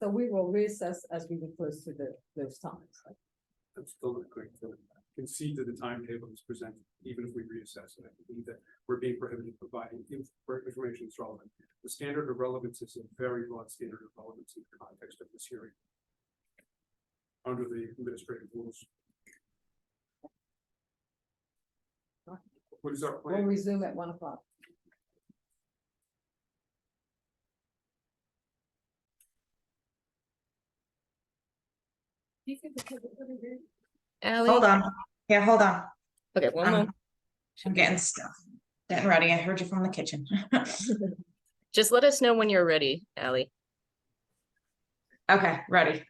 So we will reassess as we get close to those times. I'm still not going to concede to the timetable that's presented, even if we reassess it. I believe that we're being prohibited from providing information that's relevant. The standard of relevance is a very broad standard of relevance in the context of this hearing. Under the administrative rules. What is our We'll plan? resume at 1 o'clock. Ally? Hold on. Yeah, hold on. Okay, one Um, moment. I'm getting stuff. Getting ready. I heard you from the kitchen. Just let us know when you're ready, Ally. Okay, ready.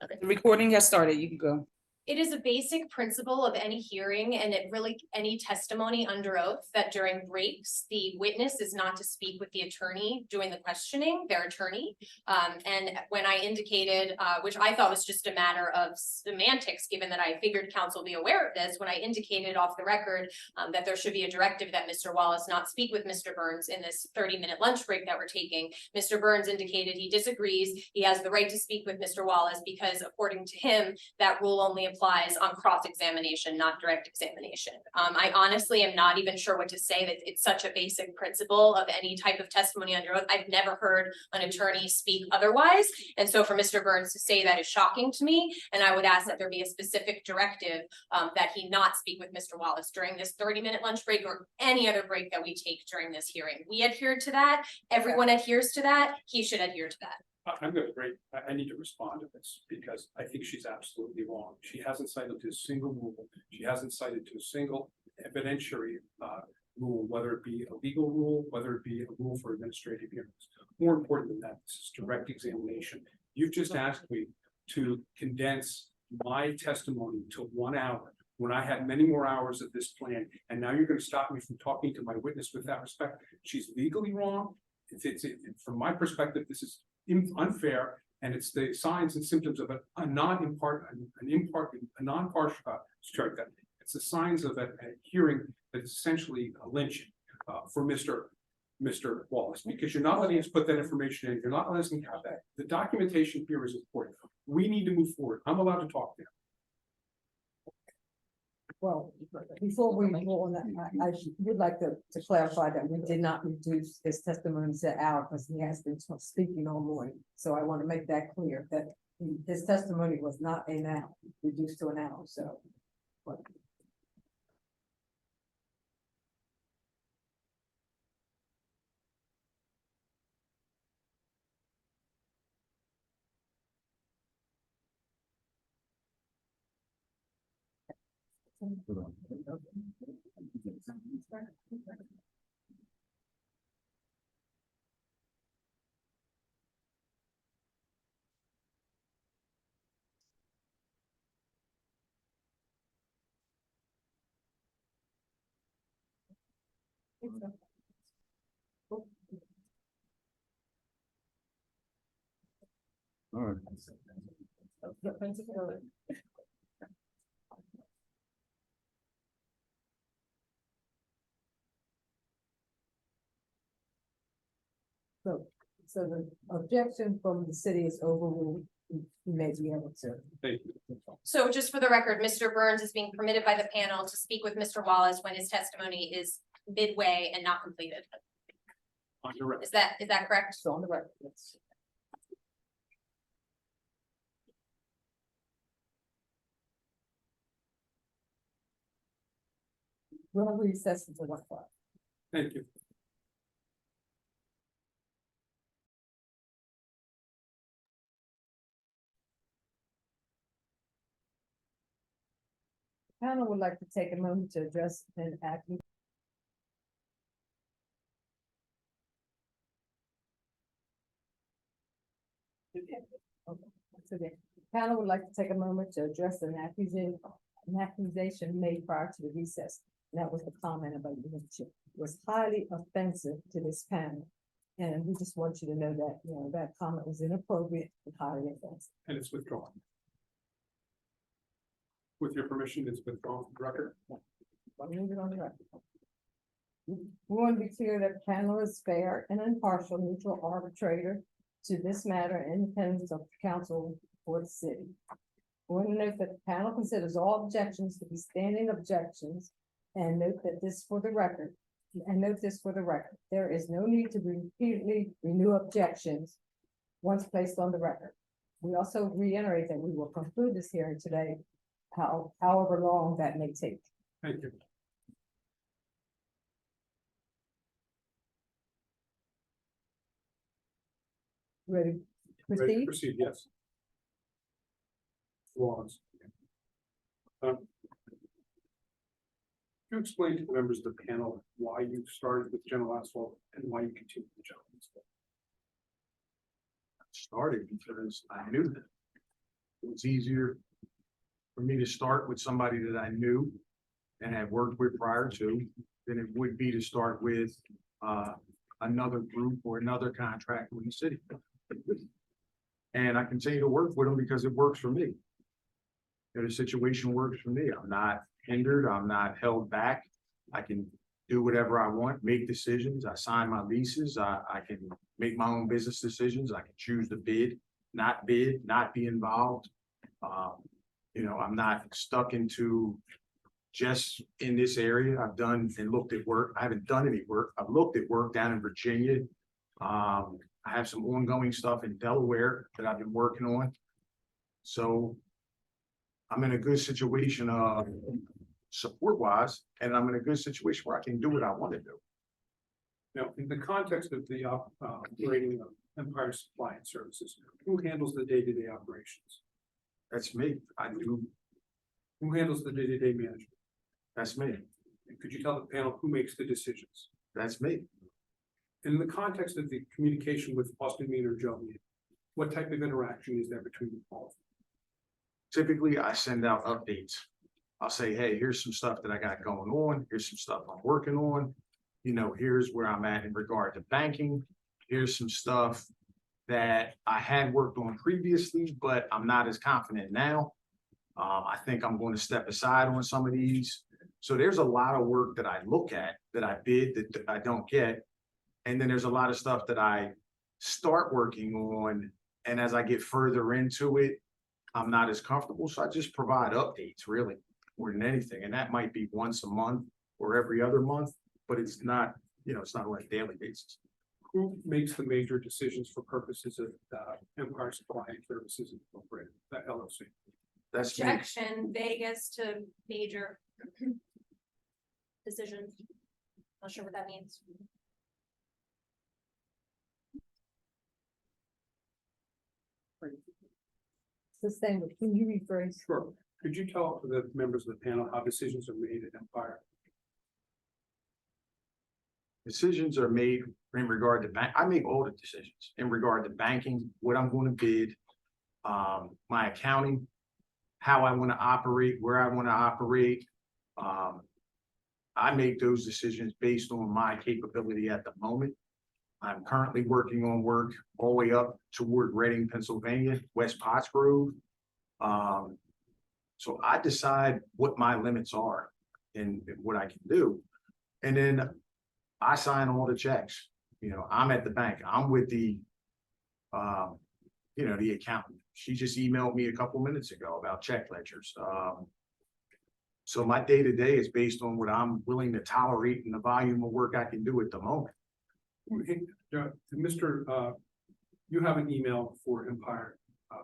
The recording has started. You can go. It is a basic principle of any hearing and it really any testimony under oath that during breaks, the witness is not to speak with the attorney doing the questioning, their attorney. And when I indicated, which I thought was just a matter of semantics, given that I figured counsel be aware of this, when I indicated off the record that there should be a directive that Mr. Wallace not speak with Mr. Burns in this 30-minute lunch break that we're taking, Mr. Burns indicated he disagrees. He has the right to speak with Mr. Wallace because according to him, that rule only applies on cross-examination, not direct examination. I honestly am not even sure what to say, that it's such a basic principle of any type of testimony under oath. I've never heard an attorney speak otherwise. And so for Mr. Burns to say that is shocking to me. And I would ask that there be a specific directive that he not speak with Mr. Wallace during this 30-minute lunch break or any other break that we take during this hearing. We adhere to that. Everyone adheres to that. He should adhere to that. I'm gonna break, I need to respond to this because I think she's absolutely wrong. She hasn't cited to a single rule. She hasn't cited to a single evidentiary rule, whether it be a legal rule, whether it be a rule for administrative hearings. More important than that, this is direct examination. You've just asked me to condense my testimony to 1 hour when I had many more hours of this plan, and now you're gonna stop me from talking to my witness with that respect. She's legally wrong. From my perspective, this is unfair, and it's the signs and symptoms of a non-partial, strike that. It's the signs of a hearing that is essentially a lynching for Mr. Wallace, because you're not letting us put that information in. You're not letting us have that. The documentation here is important. We need to move forward. I'm allowed to talk now. Well, before we go on that, I would like to clarify that we did not reduce his testimony to an hour because he has been speaking all morning. So I want to make that clear that his testimony was not an hour, reduced to an hour, so. But All right. So the objection from the city is overruled. You may be able to. Thank you. So just for the record, Mr. Burns is being permitted by the panel to speak with Mr. Wallace when his testimony is midway and not completed. On your record. Is that correct? So on the record, yes. We'll recess until 1 o'clock. Thank you. Panel would like to take a moment to address an act. So the panel would like to take a moment to address an accusation made prior to the recess. And that was the comment about leadership. It was highly offensive to this panel. And we just want you to know that, you know, that comment was inappropriate and highly offensive. And it's withdrawn. With your permission, it's withdrawn from the record. I'll leave it on the record. We want to be clear that the panel is fair and impartial, neutral arbitrator to this matter, independent of the counsel for the city. We want to note that the panel considers all objections to be standing objections and note that this for the record. And note this for the record, there is no need to repeatedly renew objections once placed on the record. We also reiterate that we will conclude this hearing today, however long that may take. Thank you. Ready to Ready to proceed? proceed, yes. Laws. You explain to the members of the panel why you started with General Asphalt and why you continue with General Asphalt. started because I knew that. It was easier for me to start with somebody that I knew and had worked with prior to than it would be to start with another group or another contractor in the city. And I continue to work with them because it works for me. The situation works for me. I'm not hindered. I'm not held back. I can do whatever I want, make decisions. I sign my leases. I can make my own business decisions. I can choose to bid, not be involved. I'm not stuck into just in this area. I've done and looked at work. I haven't done any work. I've looked at work down in Virginia. I have some ongoing stuff in Delaware that I've been working on. So I'm in a good situation, support wise, and I'm in a good situation where I can do what I want to do. Now, in the context of the operating of Empire Supply and Services, who handles the day-to-day operations? That's me. I do. Who handles the day-to-day management? That's me. And could you tell the panel who makes the decisions? That's me. In the context of the communication with Austin Mean or Joe Mean, what type of interaction is there between the all? Typically, I send out updates. I'll say, hey, here's some stuff that I got going on. Here's some stuff I'm working on. Here's where I'm at in regard to banking. Here's some stuff that I had worked on previously, but I'm not as confident now. I think I'm going to step aside on some of these. So there's a lot of work that I look at, that I bid, that I don't get. And then there's a lot of stuff that I start working on. And as I get further into it, I'm not as comfortable. So I just provide updates really more than anything. And that might be once a month or every other month, but it's not, it's not on a daily basis. Who makes the major decisions for purposes of Empire Supply and Services Incorporated, that LLC? That's me. Objection, Vegas to major decisions. Not sure what that means. Sustainable, can you rephrase? Sure. Could you tell the members of the panel how decisions are made at Empire? Decisions are made in regard to bank. I make all the decisions in regard to banking, what I'm going to bid, my accounting, how I want to operate, where I want to operate. I make those decisions based on my capability at the moment. I'm currently working on work all the way up toward Reading, Pennsylvania, West Pottsgrove. So I decide what my limits are and what I can do. And then I sign all the checks. I'm at the bank. I'm with the accountant. She just emailed me a couple minutes ago about check ledgers. So my day-to-day is based on what I'm willing to tolerate and the volume of work I can do at the moment. Mr. You have an email for Empire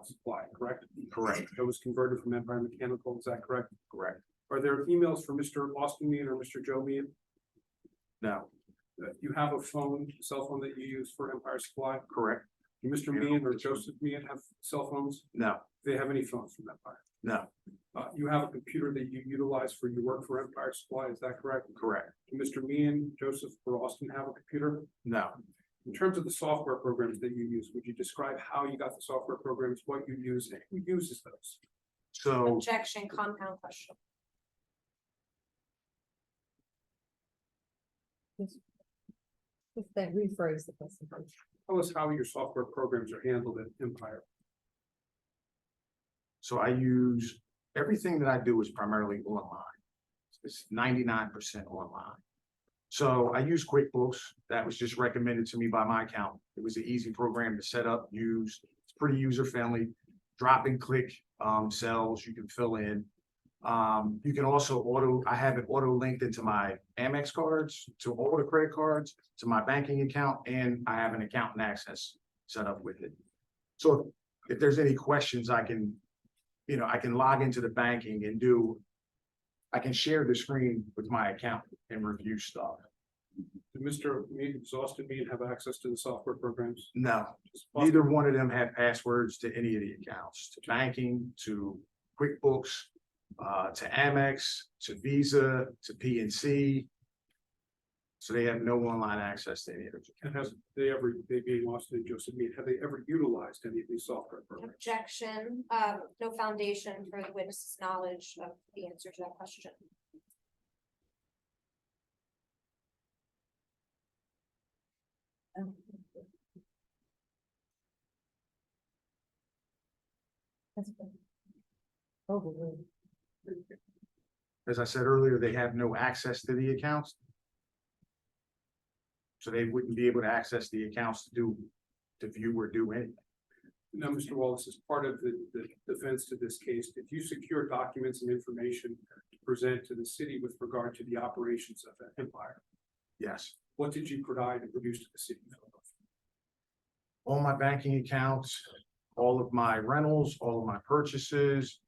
Supply, correct? Correct. That was converted from Empire Mechanical, is that correct? Correct. Are there emails for Mr. Austin Mean or Mr. Joe Mean? No. You have a cell phone that you use for Empire Supply? Correct. Do Mr. Mean or Joseph Mean have cell phones? No. Do they have any phones from Empire? No. You have a computer that you utilize for your work for Empire Supply, is that correct? Correct. Do Mr. Mean, Joseph, or Austin have a computer? No. In terms of the software programs that you use, would you describe how you got the software programs, what you use, and who uses those? So Objection, compound question. Just that rephrase the question. Tell us how your software programs are handled at Empire. So I use everything that I do is primarily online. It's 99% online. So I use QuickBooks. That was just recommended to me by my accountant. It was an easy program to set up, use. It's pretty user friendly. Drop and click cells you can fill in. You can also I have it auto linked into my Amex cards, to all the credit cards, to my banking account, and I have an accountant access set up with it. So if there's any questions, I can log into the banking and I can share the screen with my accountant and review stuff. Did Mr. Mean, does Austin Mean have access to the software programs? No, Does Austin- neither one of them have passwords to any of the accounts, to banking, to QuickBooks, to Amex, to Visa, to PNC. So they have no online access to any of it. And they being Austin and Joseph Mead, have they ever utilized any of these software programs? Objection, no foundation for the witness's knowledge of the answer to that question. As I said earlier, they have no access to the accounts. So they wouldn't be able to access the accounts to view or do anything. Now, Mr. Wallace, as part of the defense to this case, did you secure documents and information to present to the city with regard to the operations of that empire? Yes. What did you provide and produce to the city? All my banking accounts, all of my rentals, all of my purchases,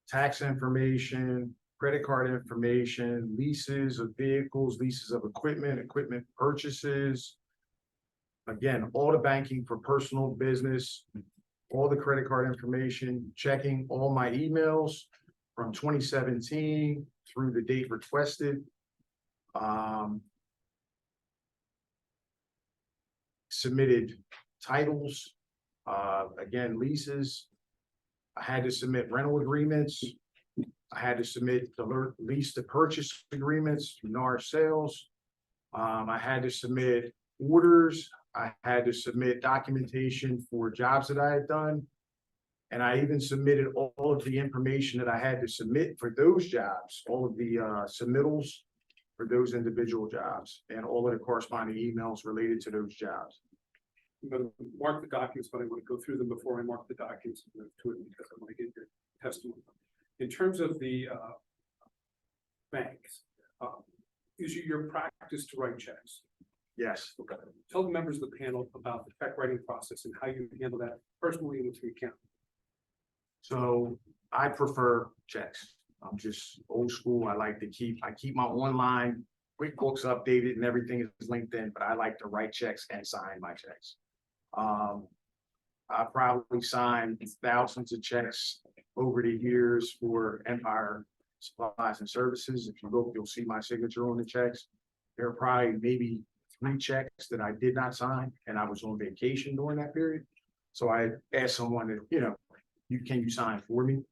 tax information, credit card information, leases of vehicles, leases of equipment, equipment purchases. Again, all the banking for personal business, all the credit card information, checking all my emails from 2017 through the date requested. Submitted titles, again, leases. I had to submit rental agreements. I had to submit the lease to purchase agreements through NAR sales. I had to submit orders. I had to submit documentation for jobs that I had done. And I even submitted all of the information that I had to submit for those jobs, all of the submittals for those individual jobs, and all of the corresponding emails related to those jobs. I'm going to mark the documents, but I want to go through them before I mark the documents and move to it because I want to get your testimony. In terms of the banks, is it your practice to write checks? Yes. Okay. Tell the members of the panel about the check writing process and how you handle that personally and with your account. So I prefer checks. I'm just old school. I keep my online QuickBooks updated and everything is linked in, but I like to write checks and sign my checks. I probably signed thousands of checks over the years for Empire Supplies and Services. If you look, you'll see my signature on the checks. There are probably maybe 3 checks that I did not sign, and I was on vacation during that period. So I asked someone that, can you sign for me?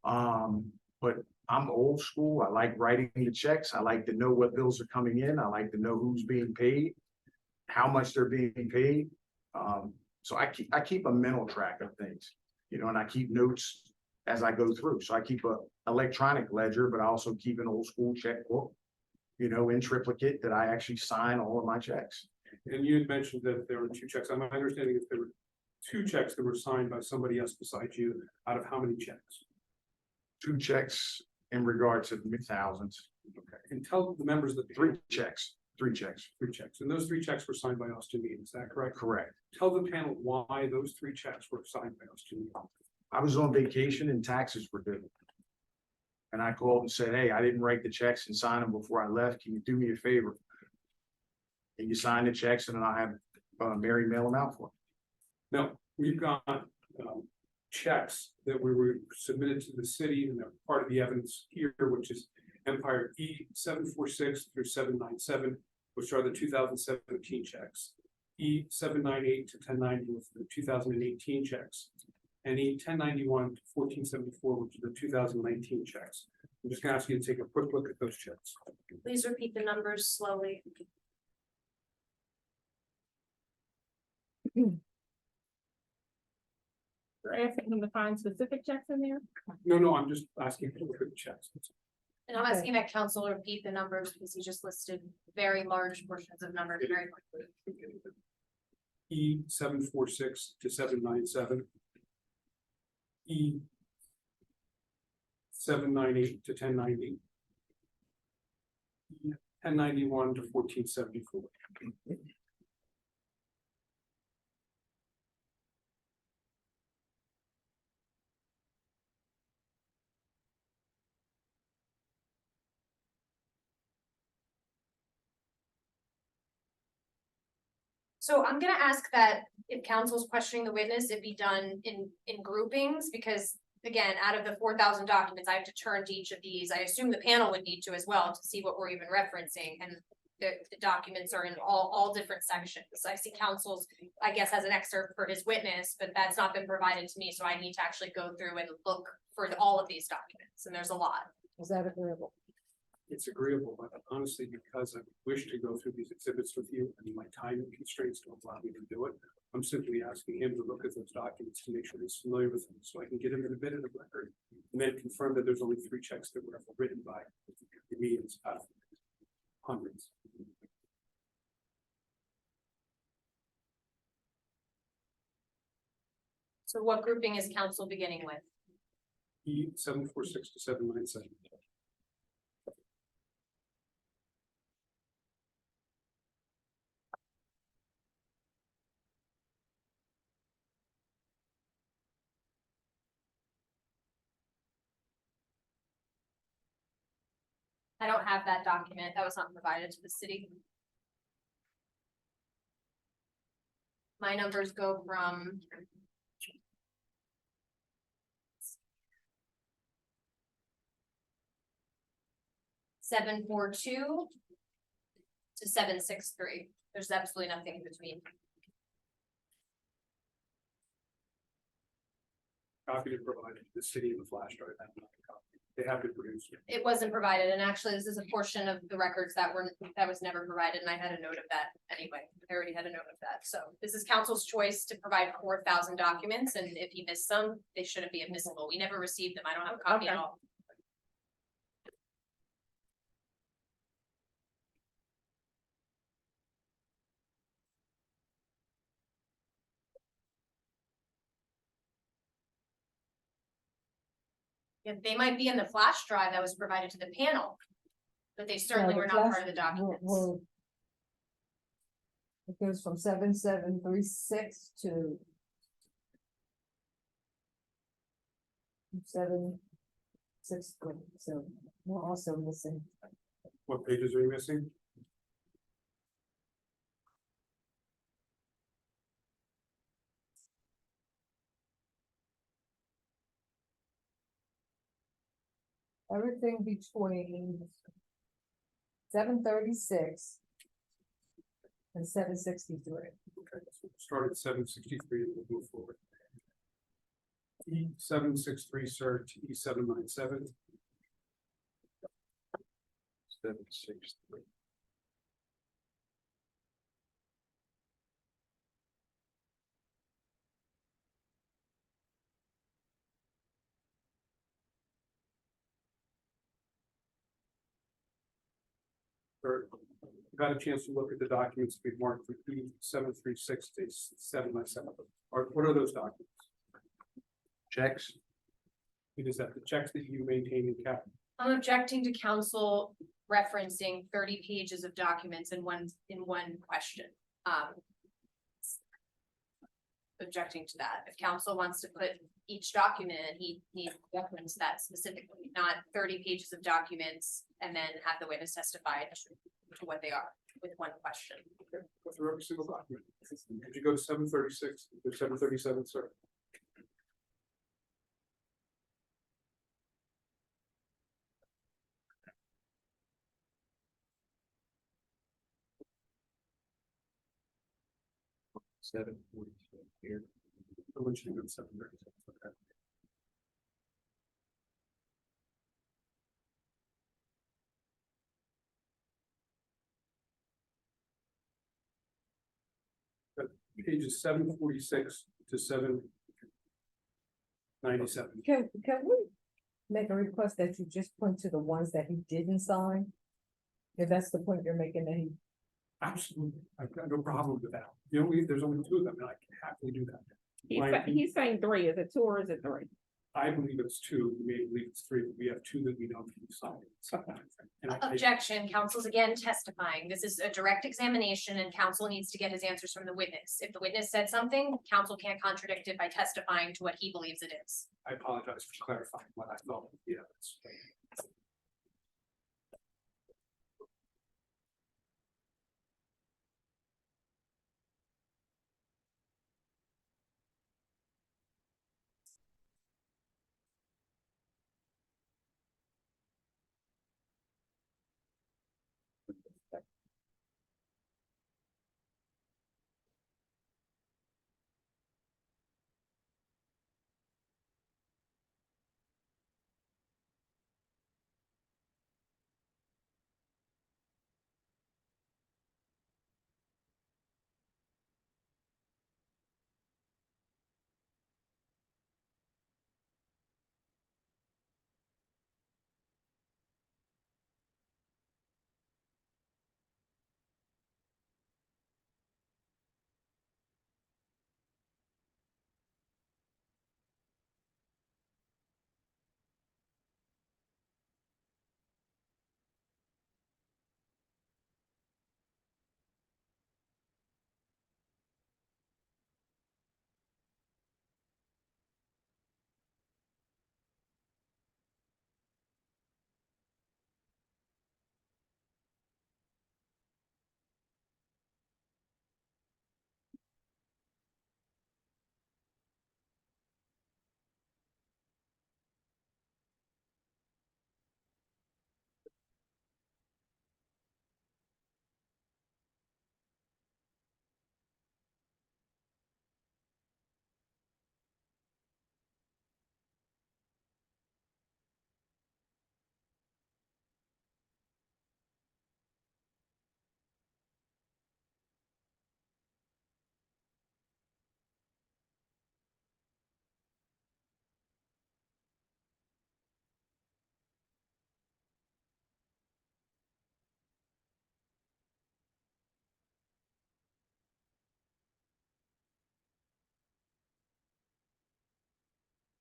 But I'm old school. I like writing the checks. I like to know what bills are coming in. I like to know who's being paid, how much they're being paid. So I keep a mental track of things, and I keep notes as I go through. So I keep a electronic ledger, but I also keep an old school checkbook, in triplicate that I actually sign all of my checks. And you had mentioned that there were 2 checks. My understanding is there were 2 checks that were signed by somebody else besides you. Out of how many checks? 2 checks in regard to the thousands. Okay. And tell the members that 3 checks. 3 checks. 3 checks. And those 3 checks were signed by Austin Mead. Is that correct? Correct. Tell the panel why those 3 checks were signed by Austin Mead. I was on vacation and taxes were due. And I called and said, hey, I didn't write the checks and sign them before I left. Can you do me a favor? And you sign the checks and then I'll have Mary mail them out for me. Now, we've got checks that we were submitted to the city and they're part of the evidence here, which is Empire E746 through 797, which are the 2017 checks. E798 to 1090 was the 2018 checks. And E1091 to 1474, which are the 2019 checks. I'm just gonna ask you to take a quick look at those checks. Please repeat the numbers slowly. Asking him to find specific checks in there? No, I'm just asking to look at the checks. And I'm asking that council repeat the numbers because he just listed very large portions of numbers very quickly. E746 to 797. E798 to 1090. E1091 to 1474. So I'm gonna ask that if council's questioning the witness, it be done in groupings, because again, out of the 4,000 documents, I have to turn to each of these. I assume the panel would need to as well to see what we're even referencing. And the documents are in all different sections. I see council's, I guess, as an excerpt for his witness, but that's not been provided to me, so I need to actually go through and look for all of these documents, and there's a lot. Is that agreeable? It's agreeable, but honestly, because I wish to go through these exhibits with you and my time constraints don't allow me to do it. I'm simply asking him to look at those documents to make sure he's familiar with them, so I can get him in a bit of the record. And then confirm that there's only 3 checks that were ever written by me and hundreds. So what grouping is council beginning with? E746 to 797. I don't have that document. That was not provided to the city. My numbers go from. $742 to $763. There's absolutely nothing in between. Copy to provide to the city in the flash drive. They have been produced. It wasn't provided, and actually, this is a portion of the records that was never provided, and I had a note of that anyway. I already had a note of that, so this is council's choice to provide 4,000 documents, and if he missed some, they shouldn't be admissible. We never received them. I don't have a copy at all. Yeah, they might be in the flash drive that was provided to the panel, but they certainly were not part of the documents. It goes from 7736 to 763, so we're also missing. What pages are you missing? Everything between 736 and 763. Okay, so start at 763 and we'll move forward. E763, sir, to E797. 763. Or got a chance to look at the documents we've marked from E736 to 797. Or what are those documents? Checks. It is that the checks that you maintain in capital. I'm objecting to council referencing 30 pages of documents in one question. Objecting to that. If council wants to put each document, he needs to reference that specifically, not 30 pages of documents and then have the witness testify to what they are with one question. Go through every single document. Could you go to 736 or 737, sir? Here. I want you to go to 737. Okay. Pages 746 to 797. Can we make a request that you just point to the ones that he didn't sign? If that's the point you're making, that he. Absolutely, I've got no problem with that. There's only 2 of them, and I can happily do that. He's saying 3. Is it 2 or is it 3? I believe it's 2. You may believe it's 3, but we have 2 that we don't decide. And Objection, council's again testifying. This is a direct examination and council needs to get his answers from the witness. If the witness said something, council can't contradict it by testifying to what he believes it is. I apologize for clarifying what I thought. Yeah, that's.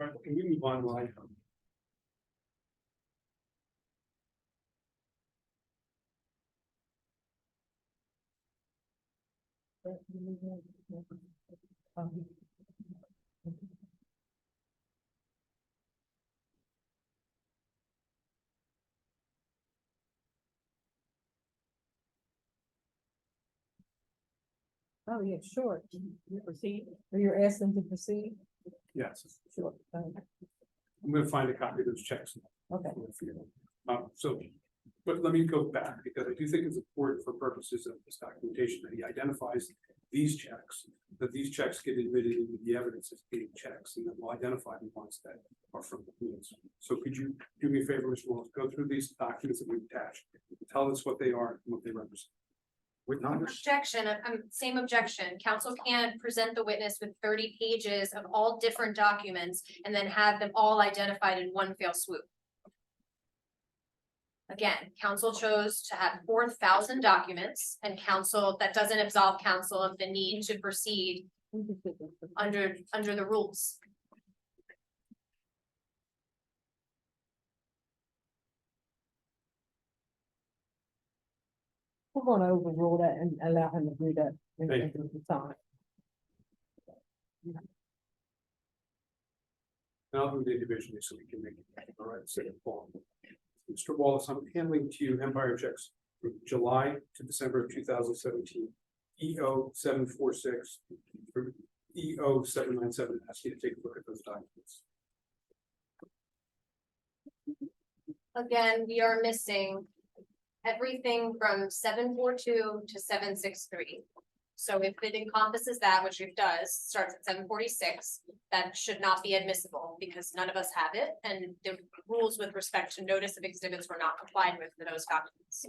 All right, can we move on line? Oh, yeah, sure. You proceed, or you're asking to proceed? Yes, Sure. I'm gonna find a copy of those checks. Okay. So, but let me go back, because I do think it's important for purposes of this documentation that he identifies these checks, that these checks get admitted into the evidence as being checks, and then we'll identify the ones that are from the fields. So could you do me a favor, Mr. Wallace, go through these documents that we've attached, tell us what they are and what they represent. With numbers. Objection, same objection. Council can't present the witness with 30 pages of all different documents and then have them all identified in one fell swoop. Again, council chose to have 4,000 documents, and council, that doesn't absolve council of the need to proceed under the rules. We're gonna overrule that and allow him to do that. Thank the time. Now do the individually so we can make it. All right, so Mr. Wallace, I'm handling to you Empire checks from July to December of 2017. EO 746 through EO 797. Ask you to take a look at those documents. Again, we are missing everything from 742 to 763. So if it encompasses that, which it does, starts at 746, that should not be admissible because none of us have it. And the rules with respect to notice of exhibits were not complied with for those documents.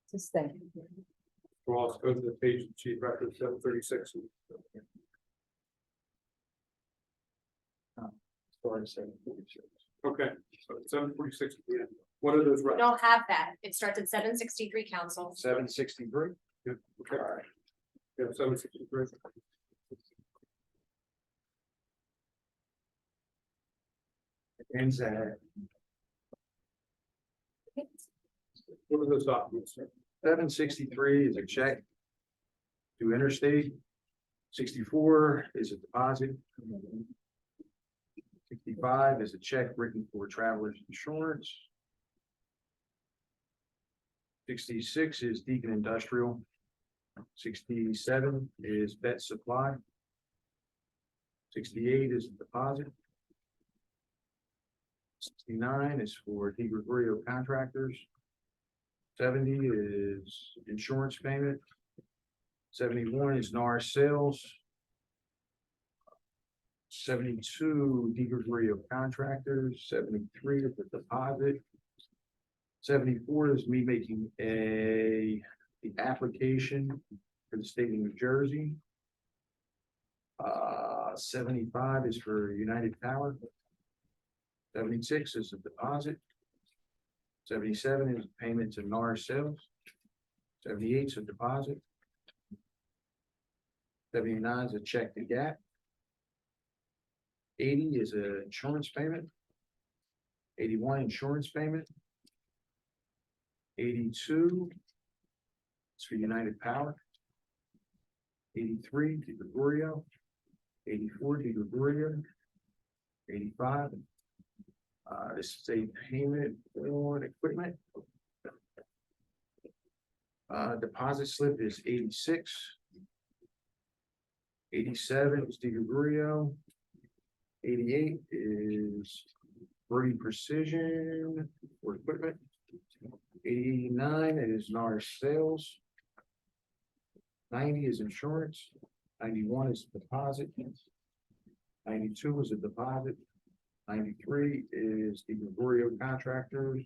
Sustain. Wallace, go to the page of the chief record 736. Sorry, 746. Okay, so 746 at the end. What are those? We don't have that. It starts at 763, council. 763. Yeah, okay. All right. Yeah, 763. Ends at What are those documents? 763 is a check to Interstate. 64 is a deposit. 65 is a check written for travelers insurance. 66 is Deacon Industrial. 67 is Vet Supply. 68 is a deposit. 69 is for DeGregorio Contractors. 70 is insurance payment. 71 is NAR sales. 72 DeGregorio Contractors. 73 is the deposit. 74 is me making the application for the state of New Jersey. 75 is for United Power. 76 is a deposit. 77 is payment to NAR sales. 78 is a deposit. 79 is a check to GAP. 80 is an insurance payment. 81 insurance payment. 82 is for United Power. 83 DeGregorio. 84 DeGregorio. 85. This is a payment on equipment. Deposit slip is 86. 87 is DeGregorio. 88 is Birdie Precision for equipment. 89 is NAR sales. 90 is insurance. 91 is deposit. 92 is a deposit. 93 is DeGregorio Contractors.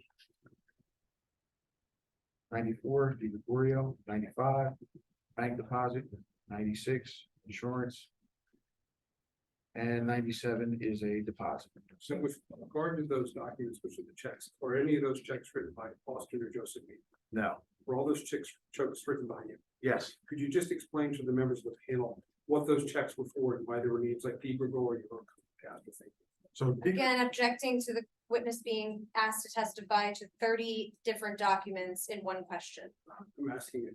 94 DeGregorio. 95 bank deposit. 96 insurance. And 97 is a deposit. So with regard to those documents, which are the checks, or any of those checks written by Austin or Josephine, No. were all those checks written by you? Yes. Could you just explain to the members of the panel what those checks were for and why there were names like Peter Gore, or So Again, objecting to the witness being asked to testify to 30 different documents in one question. I'm asking you.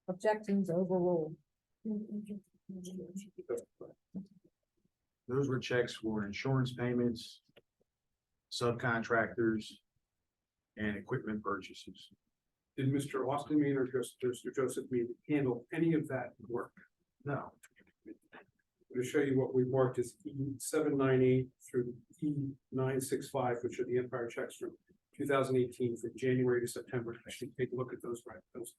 Objections overruled. those were checks for insurance payments, subcontractors, and equipment purchases. Did Mr. Austin Mean or just Mr. Joseph Mean handle any of that work? No, To show you what we marked as E798 through E965, which are the Empire checks from 2018 from January to September. I should take a look at those documents.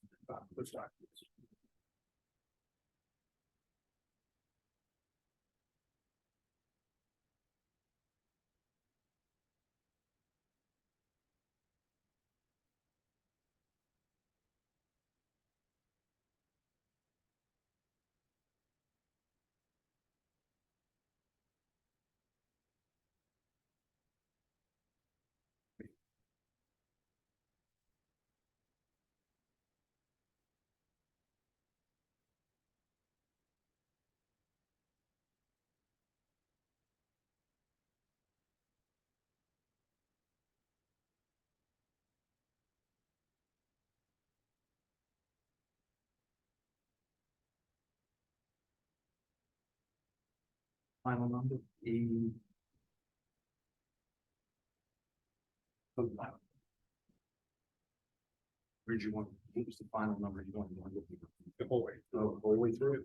final number, E. Where'd you want, what was the final number you want? The whole way. Oh, all the way through?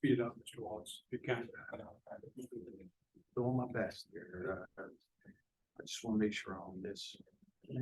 speed it up, Mr. Wallace, if you can. Doing my best here. I just want to make sure on this. Yeah.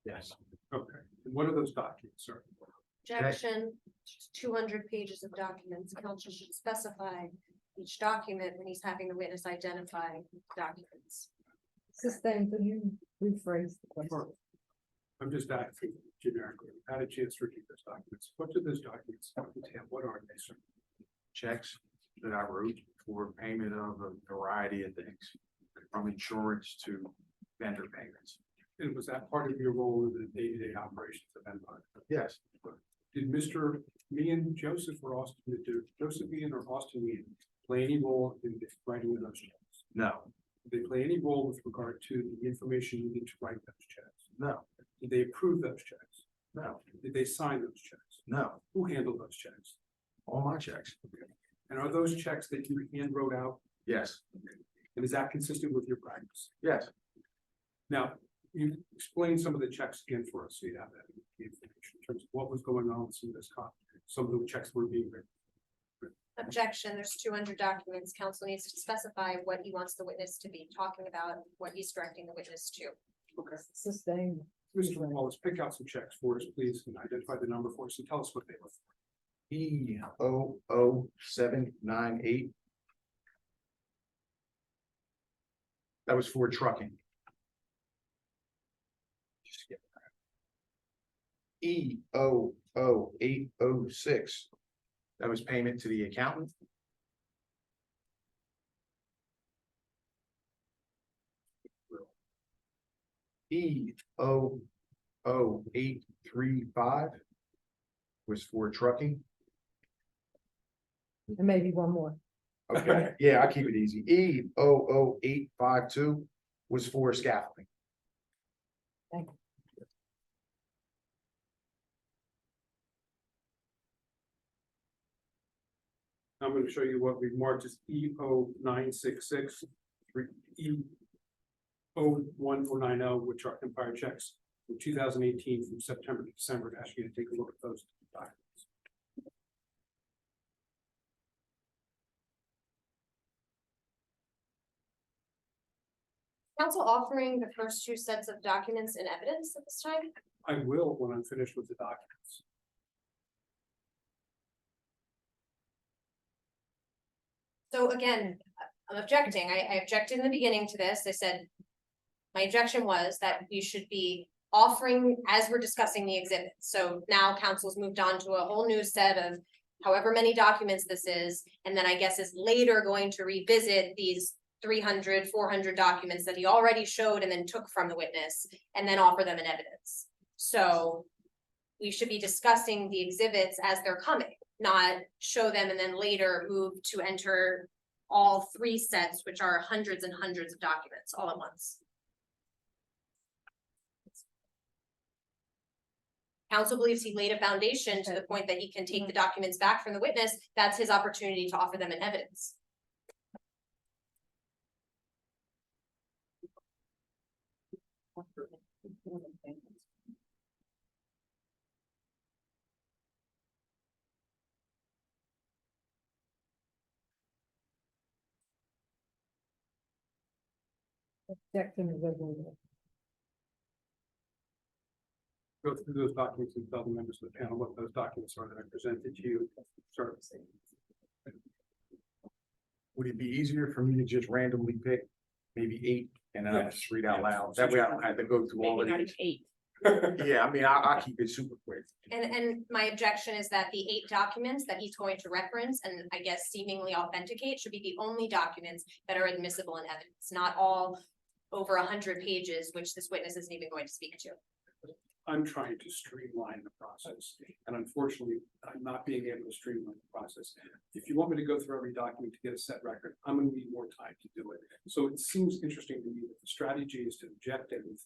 Yes. Okay, and what are those documents, sir? Objection, 200 pages of documents. Council should specify each document when he's having the witness identify documents. Sustain, can you rephrase the question? I'm just asking generically, I had a chance to review those documents. What do those documents contain? What are they, sir? Checks that I wrote for payment of a variety of things, from insurance to vendor payments. And was that part of your role in the day-to-day operations of Empire? Yes. Did Mr. Meehan, Joseph or Austin, did Joseph Meehan or Austin Meehan play any role in the writing of those checks? No. Did they play any role with regard to the information needed to write those checks? No. Did they approve those checks? No. Did they sign those checks? No. Who handled those checks? All my checks. And are those checks that you hand wrote out? Yes. And is that consistent with your practice? Yes. Now, you explain some of the checks again for us, so you have that information in terms of what was going on with some of this some of the checks were being written. Objection, there's 200 documents. Council needs to specify what he wants the witness to be talking about, what he's directing the witness to. Okay. Sustain. Mr. Wallace, pick out some checks for us, please, and identify the number for us and tell us what they were. E00798. That was for trucking. Just skip that. E00806. That was payment to the accountant. E00835 was for trucking. And maybe one more. Okay, yeah, I'll keep it easy. E00852 was for scaffolding. Thank you. I'm going to show you what we've marked as E0966, E01090, which are Empire checks from 2018 from September to December. Ask you to take a look at those documents. Council offering the first two sets of documents in evidence at this time? I will when I'm finished with the documents. So again, I'm objecting. I objected in the beginning to this. I said. My objection was that we should be offering, as we're discussing the exhibits. So now council's moved on to a whole new set of however many documents this is. And then I guess is later going to revisit these 300, 400 documents that he already showed and then took from the witness and then offer them in evidence. So we should be discussing the exhibits as they're coming, not show them and then later move to enter all 3 sets, which are hundreds and hundreds of documents all at once. Council believes he laid a foundation to the point that he can take the documents back from the witness. That's his opportunity to offer them in evidence. Objection is overruled. Go through those documents and tell the members of the panel what those documents are that I presented to you. Sure. Would it be easier for me to just randomly pick maybe 8 and then I'll just read out loud? That way I don't have to go through all of Maybe these. not 8. Yeah, I mean, I'll keep it super quick. And my objection is that the 8 documents that he's going to reference and I guess seemingly authenticate should be the only documents that are admissible in evidence, not all over 100 pages, which this witness isn't even going to speak to. I'm trying to streamline the process, and unfortunately, I'm not being able to streamline the process. If you want me to go through every document to get a set record, I'm gonna need more time to do it. So it seems interesting to me that the strategy is to object everything,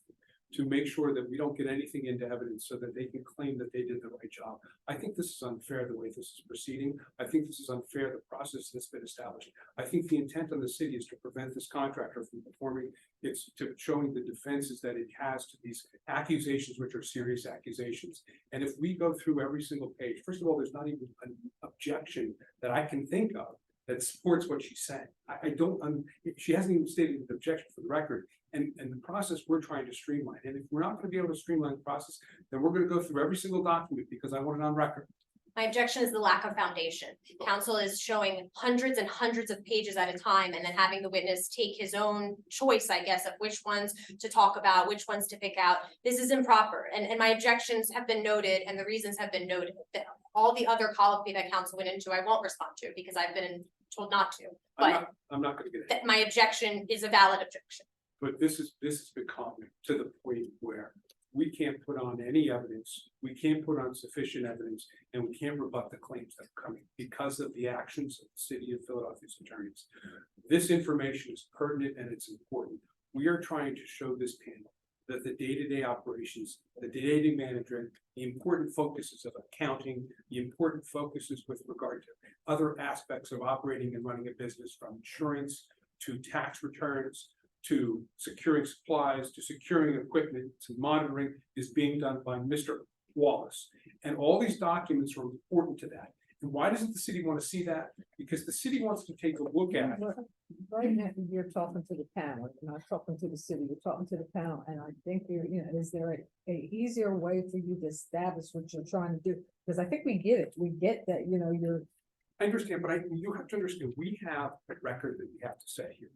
to make sure that we don't get anything into evidence so that they can claim that they did the right job. I think this is unfair the way this is proceeding. I think this is unfair the process that's been established. I think the intent of the city is to prevent this contractor from performing its, to showing the defenses that it has to these accusations, which are serious accusations. And if we go through every single page, first of all, there's not even an objection that I can think of that supports what she's saying. I don't, she hasn't even stated an objection for the record. And the process we're trying to streamline. And if we're not gonna be able to streamline the process, then we're gonna go through every single document because I want it on record. My objection is the lack of foundation. Council is showing hundreds and hundreds of pages at a time and then having the witness take his own choice, I guess, of which ones to talk about, which ones to pick out. This is improper. And my objections have been noted and the reasons have been noted. All the other colloquy that council went into, I won't respond to because I've been told not to. But I'm not gonna get it. my objection is a valid objection. But this has become to the point where we can't put on any evidence, we can't put on sufficient evidence, and we can't rebut the claims that are coming because of the actions of the city of Philadelphia's attorneys. This information is pertinent and it's important. We are trying to show this panel that the day-to-day operations, the day-to-day management, the important focuses of accounting, the important focuses with regard to other aspects of operating and running a business, from insurance to tax returns, to securing supplies, to securing equipment, to monitoring, is being done by Mr. Wallace. And all these documents are important to that. And why doesn't the city want to see that? Because the city wants to take a look at it. Right now, you're talking to the panel, you're not talking to the city, you're talking to the panel, and I think is there a easier way for you to establish what you're trying to do? Because I think we get it, we get that, you're. I understand, but you have to understand, we have a record that we have to set here.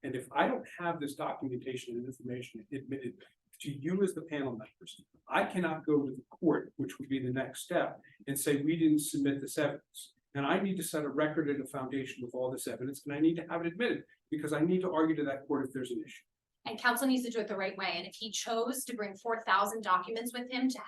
And if I don't have this documentation and information admitted to you as the panel members, I cannot go to the court, which would be the next step, and say we didn't submit this evidence. And I need to set a record and a foundation with all this evidence, and I need to have it admitted because I need to argue to that court if there's an issue. And council needs to do it the right way. And if he chose to bring 4,000 documents with him to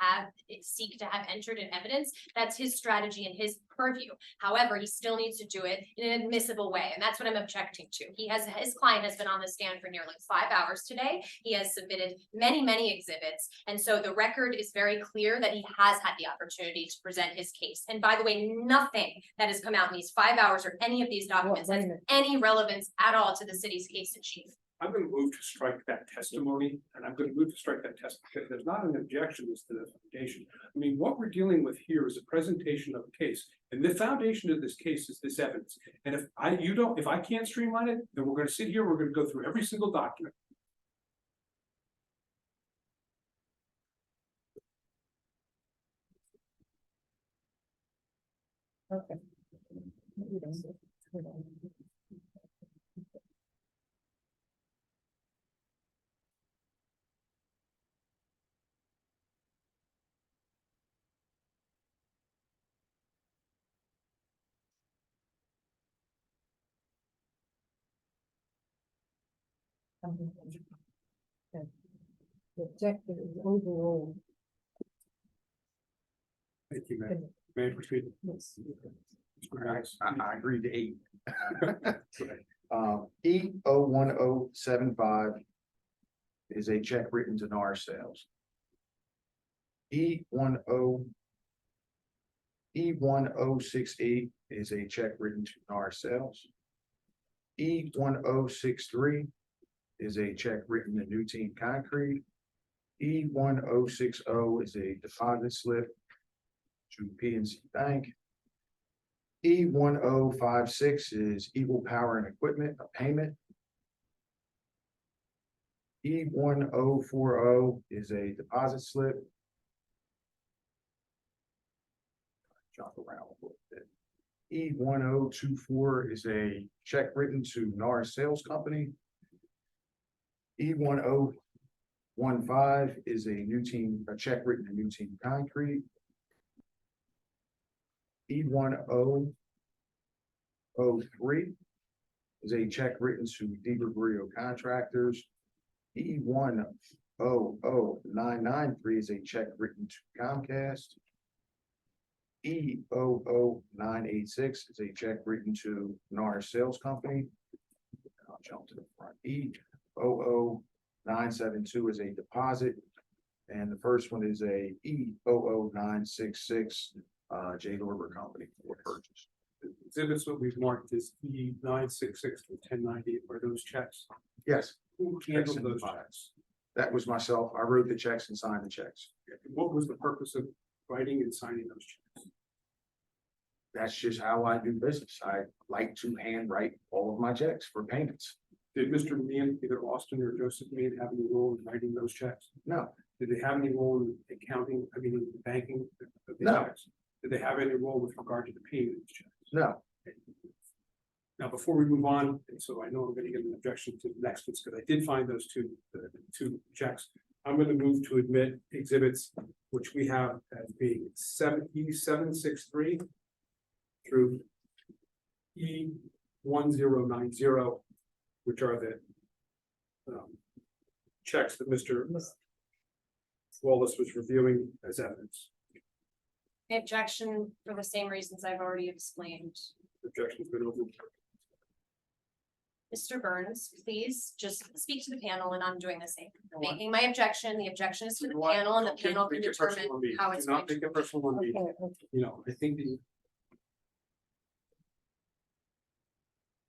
seek to have entered in evidence, that's his strategy and his purview. However, he still needs to do it in an admissible way. And that's what I'm objecting to. His client has been on the stand for nearly 5 hours today. He has submitted many, many exhibits. And so the record is very clear that he has had the opportunity to present his case. And by the way, nothing that has come out in these 5 hours or any of these documents has any relevance at all to the city's case in chief. I'm going to move to strike that testimony, and I'm going to move to strike that test because there's not an objection as to the foundation. I mean, what we're dealing with here is a presentation of a case, and the foundation of this case is this evidence. And if I can't streamline it, then we're going to sit here, we're going to go through every single document. Okay. Okay. The objective is overall. Thank you, Mayor. May I proceed? Yes. Mr. Max? I agree to 8. E01075 is a check written to NAR sales. E1068 is a check written to NAR sales. E1063 is a check written to New Team Concrete. E1060 is a deposit slip to PNC Bank. E1056 is Eagle Power and Equipment, a payment. E1040 is a deposit slip. Jump around a little bit. E1024 is a check written to NAR Sales Company. E1015 is a check written to New Team Concrete. E1003 is a check written to DeBrio Contractors. E100993 is a check written to Comcast. E00986 is a check written to NAR Sales Company. I'll jump to the front. E00972 is a deposit. And the first one is a E00966 J. Lorber Company for purchase. Exhibits what we've marked as E966 to 1090, are those checks? Yes, Who handled those checks? that was myself. I wrote the checks and signed the checks. What was the purpose of writing and signing those checks? That's just how I do business. I like to handwrite all of my checks for payments. Did Mr. Meehan, either Austin or Joseph Meehan, have any role in writing those checks? No, Did they have any role in accounting, in banking? of the No. checks? Did they have any role with regard to the payment of these checks? no, Now, before we move on, and so I know I'm gonna get an objection to the next ones, because I did find those two checks. I'm gonna move to admit exhibits, which we have as being E763 through E1090, which are the checks that Mr. Wallace was reviewing as evidence. The objection for the same reasons I've already explained. Objection's been overruled. Mr. Burns, please just speak to the panel and I'm doing the same. I'm making my objection. The objection is to the panel and the panel can determine how it's Do going not to. make a personal on me. Okay, okay. You know, I think the.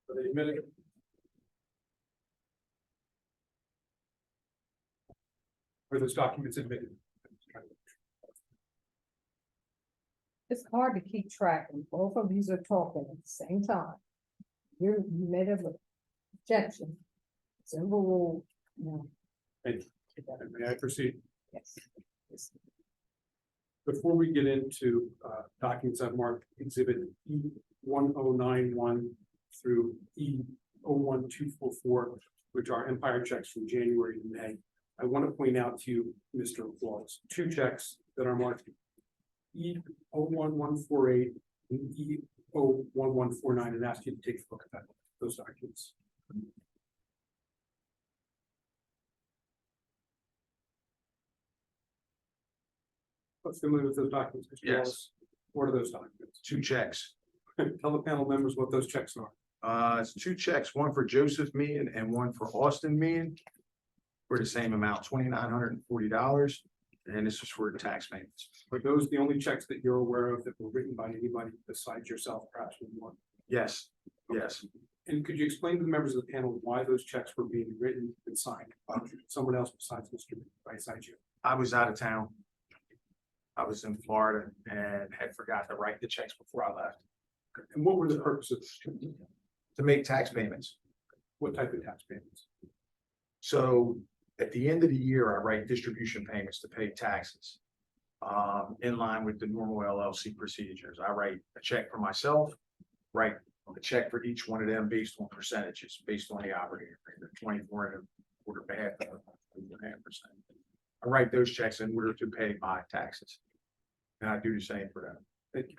Are they admitted? Are those documents admitted? It's hard to keep track and both of these are talking at the same time. You made an objection. It's in the rule, you know. And may I proceed? Yes. Yes. Before we get into documents I've marked exhibit E1091 through E01244, which are Empire checks from January to May, I want to point out to you, Mr. Wallace, two checks that are marked E01148 and E01149, and ask you to take a look at those documents. What's familiar with those documents, Mr. Yes. Wallace? What are those documents? 2 checks. Tell the panel members what those checks are. It's 2 checks, one for Joseph Meehan and one for Austin Meehan. For the same amount, $2,940, and this is for tax payments. Are those the only checks that you're aware of that were written by anybody besides yourself, perhaps one? Yes, yes. And could you explain to the members of the panel why those checks were being written and signed by someone else besides besides you? I was out of town. I was in Florida and had forgot to write the checks before I left And what were the purposes? to make tax payments. What type of tax payments? So at the end of the year, I write distribution payments to pay taxes. In line with the normal LLC procedures. I write a check for myself, write a check for each one of them based on percentages, based on the operating agreement, 24.25%. I write those checks in order to pay my taxes. And I do the same for them. Thank you.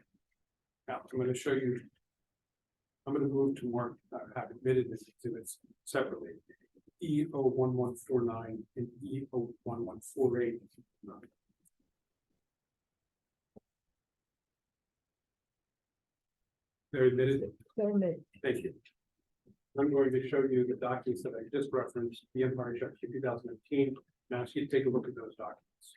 Now, I'm going to show you. I'm going to move to more have admitted exhibits separately. E01149 and E01148. They're admitted. So many. Thank you. I'm going to show you the documents that I just referenced, the Empire Check 2019. Now, ask you to take a look at those documents.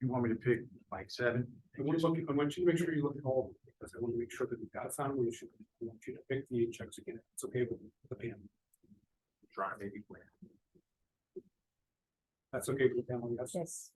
You want me to pick like 7? I want you to make sure you look at all of them, because I want to make sure that we've got a foundation. I want you to pick the checks again. It's okay with the panel. Try maybe where. That's okay with the panel, yes? Yes.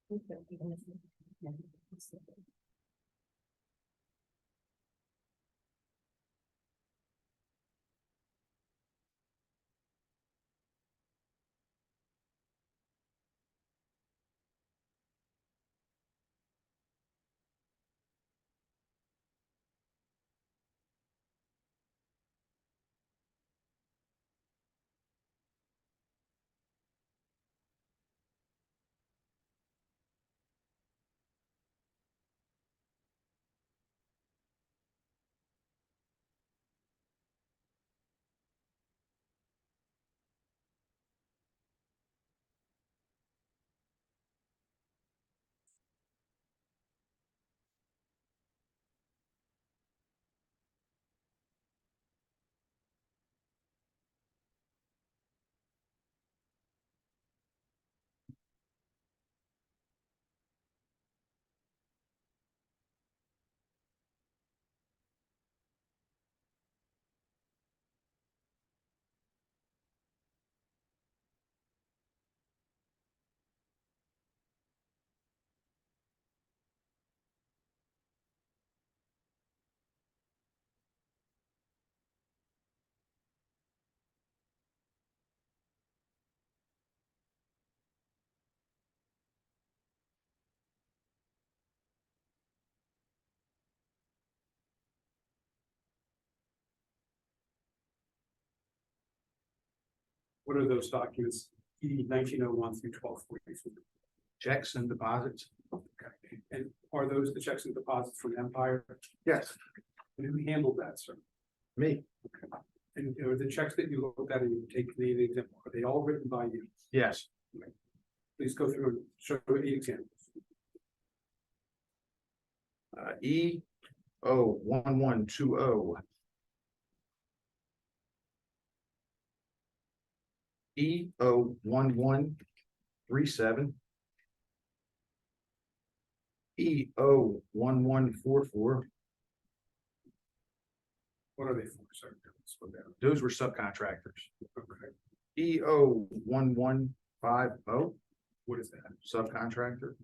Okay. What are those documents? E 1901 through 1244. Checks and deposits. Okay. And are those the checks and deposits from Empire? Yes, And who handled that, sir? me, And are the checks that you looked at and you take the example, are they all written by you? yes. Please go through and show 8 examples. E-O-1120. E-O-1137. E-O-1144. What are they for, sir? Slow down. Those were subcontractors. Okay, E-O-1150, what is that? subcontractor.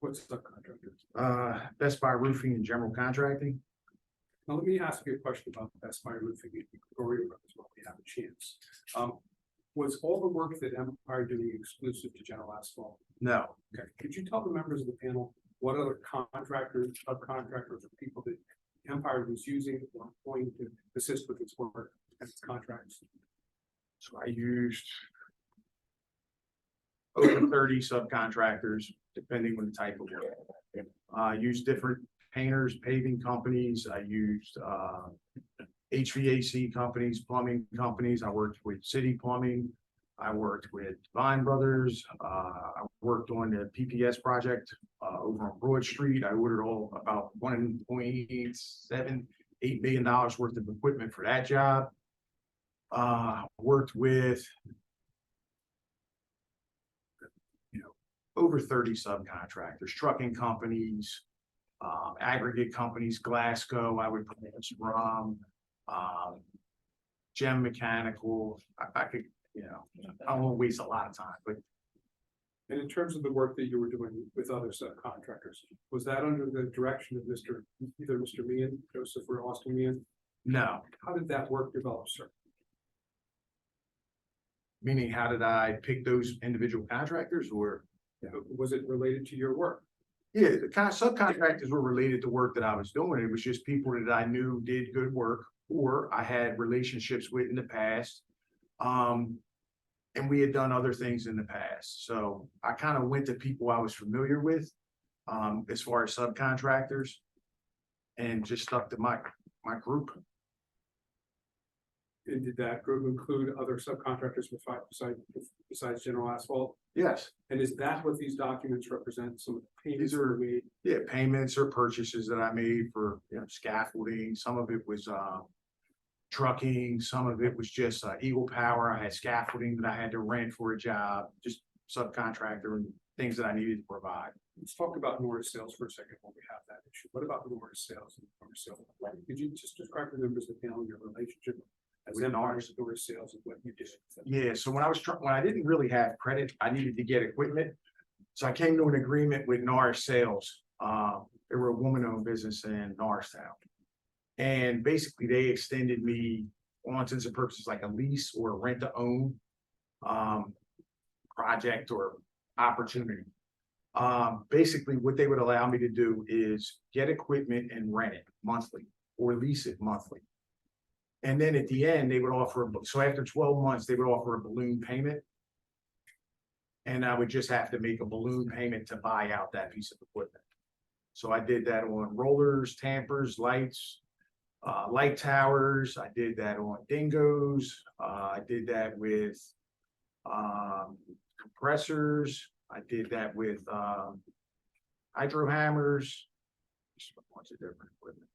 What's subcontractors? Best Buy Roofing and General Contracting. Now, let me ask you a question about Best Buy Roofing, or as well, we have a chance. Was all the work that Empire doing exclusive to General Asphalt? No, Okay, could you tell the members of the panel what other contractors, subcontractors, or people that Empire was using or employing to assist with its work and its contracts? so I used over 30 subcontractors, depending on the type of work. I used different painters, paving companies. I used HVAC companies, plumbing companies. I worked with City Plumbing. I worked with Vine Brothers. I worked on the PPS project over on Broad Street. I ordered about $1.78 million worth of equipment for that job. Worked with over 30 subcontractors, trucking companies, aggregate companies, Glasgow, I would put from, Gem Mechanical. I could, I don't want to waste a lot of time, but And in terms of the work that you were doing with other subcontractors, was that under the direction of either Mr. Meehan, Joseph, or Austin Meehan? no. How did that work develop, sir? Meaning, how did I pick those individual contractors, or? Was it related to your work? Yeah, the kind of subcontractors were related to work that I was doing. It was just people that I knew did good work, or I had relationships with in the past. And we had done other things in the past. So I kind of went to people I was familiar with, as far as subcontractors, and just stuck to my group. And did that group include other subcontractors besides General Asphalt? Yes, And is that what these documents represent? Some of the payments These that are- were made? yeah, payments or purchases that I made for, scaffolding. Some of it was, trucking, some of it was just Eagle Power. I had scaffolding that I had to rent for a job, just subcontractor and things that I needed to provide. Let's talk about Norris sales for a second when we have that issue. What about Norris sales and Norris sales? Could you just describe to members of the panel your relationship as With Empire's Norris sales and what you did? Yeah, so when I didn't really have credit, I needed to get equipment. So I came to an agreement with Norris Sales. They were a woman-owned business in Norristown. And basically they extended me, all intents and purposes, like a lease or a rent-to-own project or opportunity. Basically what they would allow me to do is get equipment and rent it monthly or lease it monthly. And then at the end, they would offer, so after 12 months, they would offer a balloon payment. And I would just have to make a balloon payment to buy out that piece of equipment. So I did that on rollers, tampers, lights, light towers. I did that on dingoes. I did that with compressors. I did that with hydro hammers. Just a bunch of different equipment.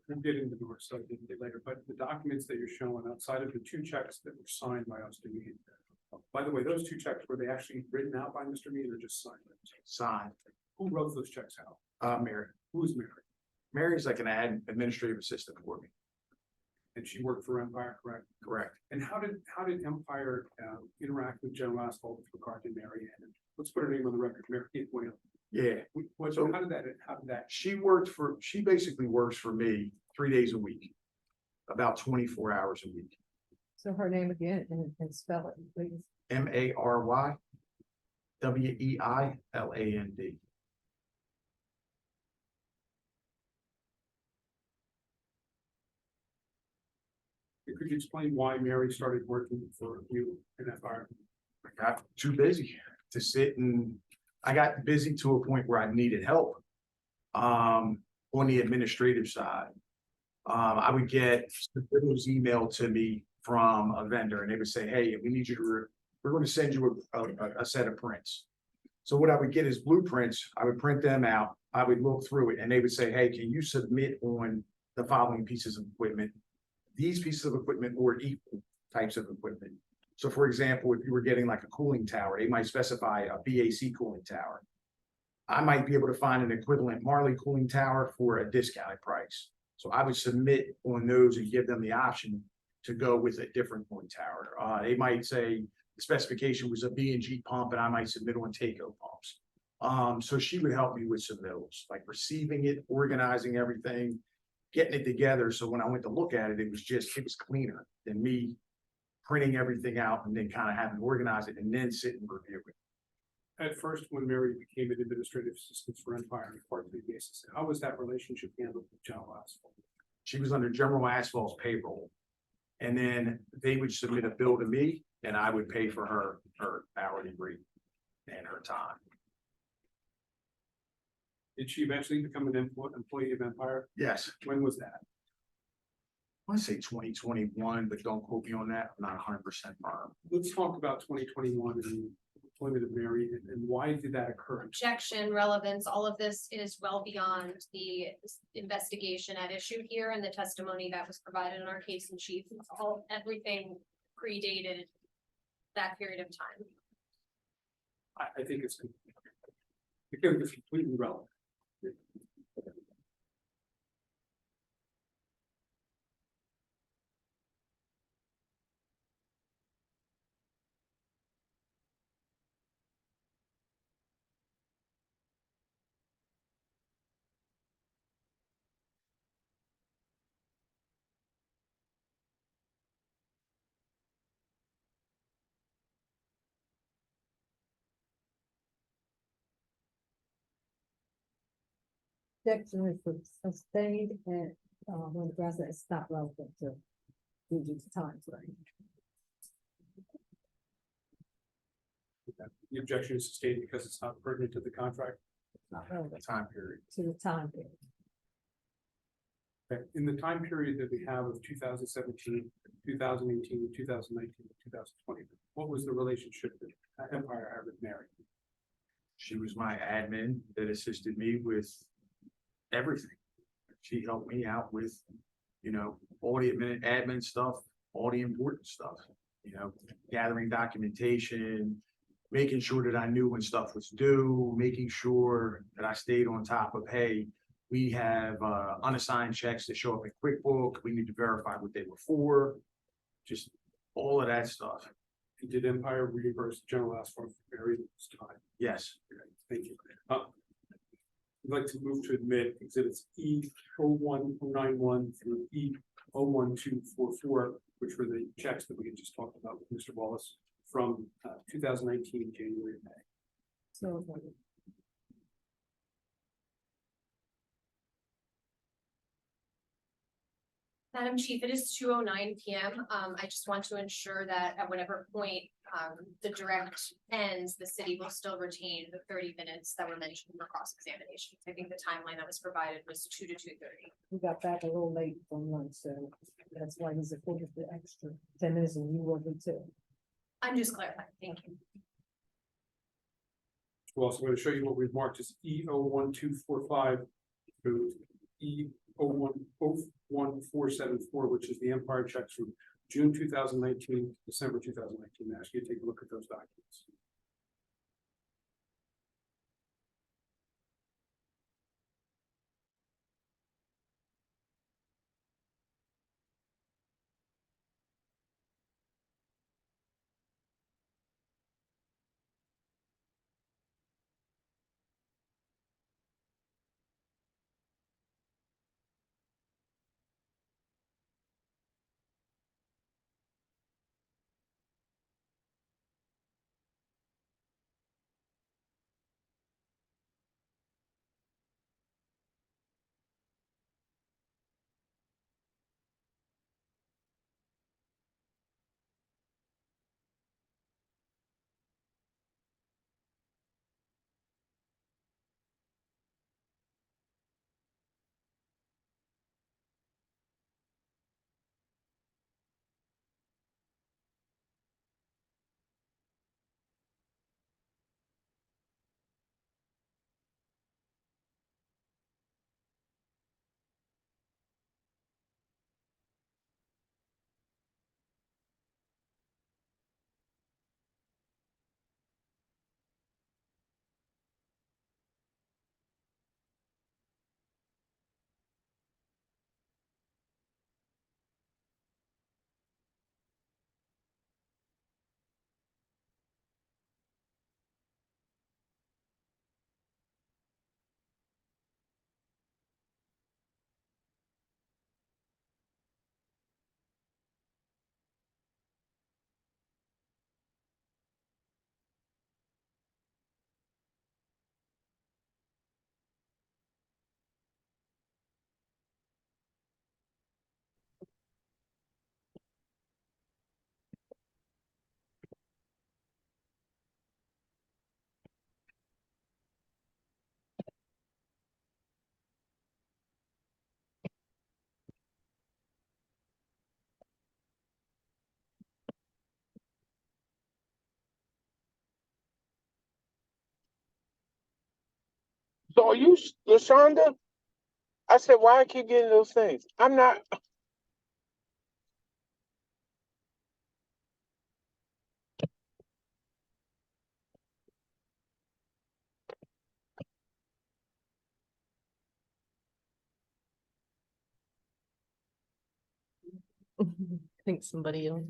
We'll get into Norris so later, but the documents that you're showing outside of the 2 checks that were signed by Mr. Meehan. By the way, those 2 checks, were they actually written out by Mr. Meehan or just signed? Signed. Who wrote those checks out? Mary. Who's Mary? Mary's like an administrative assistant for me. And she worked for Empire, correct? Correct. And how did Empire interact with General Asphalt with regard to Mary Ann? Let's put her name on the record, Mary Ann Williams. Yeah. So how did that? She basically works for me 3 days a week, about 24 hours a week. So her name again and spell it, please. MaryWeiland. Could you explain why Mary started working for you in Empire? I got too busy to sit and I got busy to a point where I needed help. On the administrative side. I would get submittals emailed to me from a vendor and they would say, hey, we need you to, we're going to send you a set of prints. So what I would get is blueprints. I would print them out. I would look through it and they would say, hey, can you submit on the following pieces of equipment? These pieces of equipment or equal types of equipment. So for example, if you were getting like a cooling tower, they might specify a BAC cooling tower. I might be able to find an equivalent Marley cooling tower for a discounted price. So I would submit on those and give them the option to go with a different cooling tower. They might say the specification was a B&G pump and I might submit on Taco pumps. So she would help me with submittals, like receiving it, organizing everything, getting it together. So when I went to look at it, it was cleaner than me printing everything out and then kind of having to organize it and then sit and review it. At first, when Mary became an administrative assistant for Empire on a quarterly basis, how was that relationship handled with General Asphalt? She was under General Asphalt's payroll. And then they would submit a bill to me and I would pay for her hourly rate and her time. Did she eventually become an employee of Empire? Yes, When was that? I want to say 2021, but don't quote me on that. I'm not 100% firm. Let's talk about 2021 and the employment of Mary and why did that occur? Objection, relevance, all of this is well beyond the investigation at issue here and the testimony that was provided in our case in chief. It's all, everything predated that period of time. I think it's completely relevant. Objection is sustained and, when the president is not relevant to due to time frame. The objection is sustained because it's not pertinent to the contract. Not relevant Time period. to the time period. Okay. In the time period that we have of 2017, 2018, 2019, 2020, what was the relationship that Empire had with Mary? She was my admin that assisted me with everything. She helped me out with, all the admin stuff, all the important stuff, gathering documentation, making sure that I knew when stuff was due, making sure that I stayed on top of, hey, we have unassigned checks that show up in QuickBook. We need to verify what they were for. Just all of that stuff. And did Empire reimburse General Asphalt for Mary this time? Yes. Okay, thank you. I'd like to move to admit exhibits E01091 through E01244, which were the checks that we had just talked about with Mr. Wallace from 2019, January and May. So, Madam Chief, it is 2:09 PM. I just want to ensure that at whatever point the direct ends, the city will still retain the 30 minutes that were mentioned for cross-examination. I think the timeline that was provided was 2 to 2:30. we got back a little late from lunch, so that's why he's afforded the extra 10 minutes and you wasn't too. I'm just clarifying. Thank you. We're also going to show you what we've marked as E01245 through E01474, which is the Empire checks from June 2019 to December 2019. I ask you to take a look at those documents. So are you LaShonda? I said, why I keep getting those things? I'm not. I think somebody else.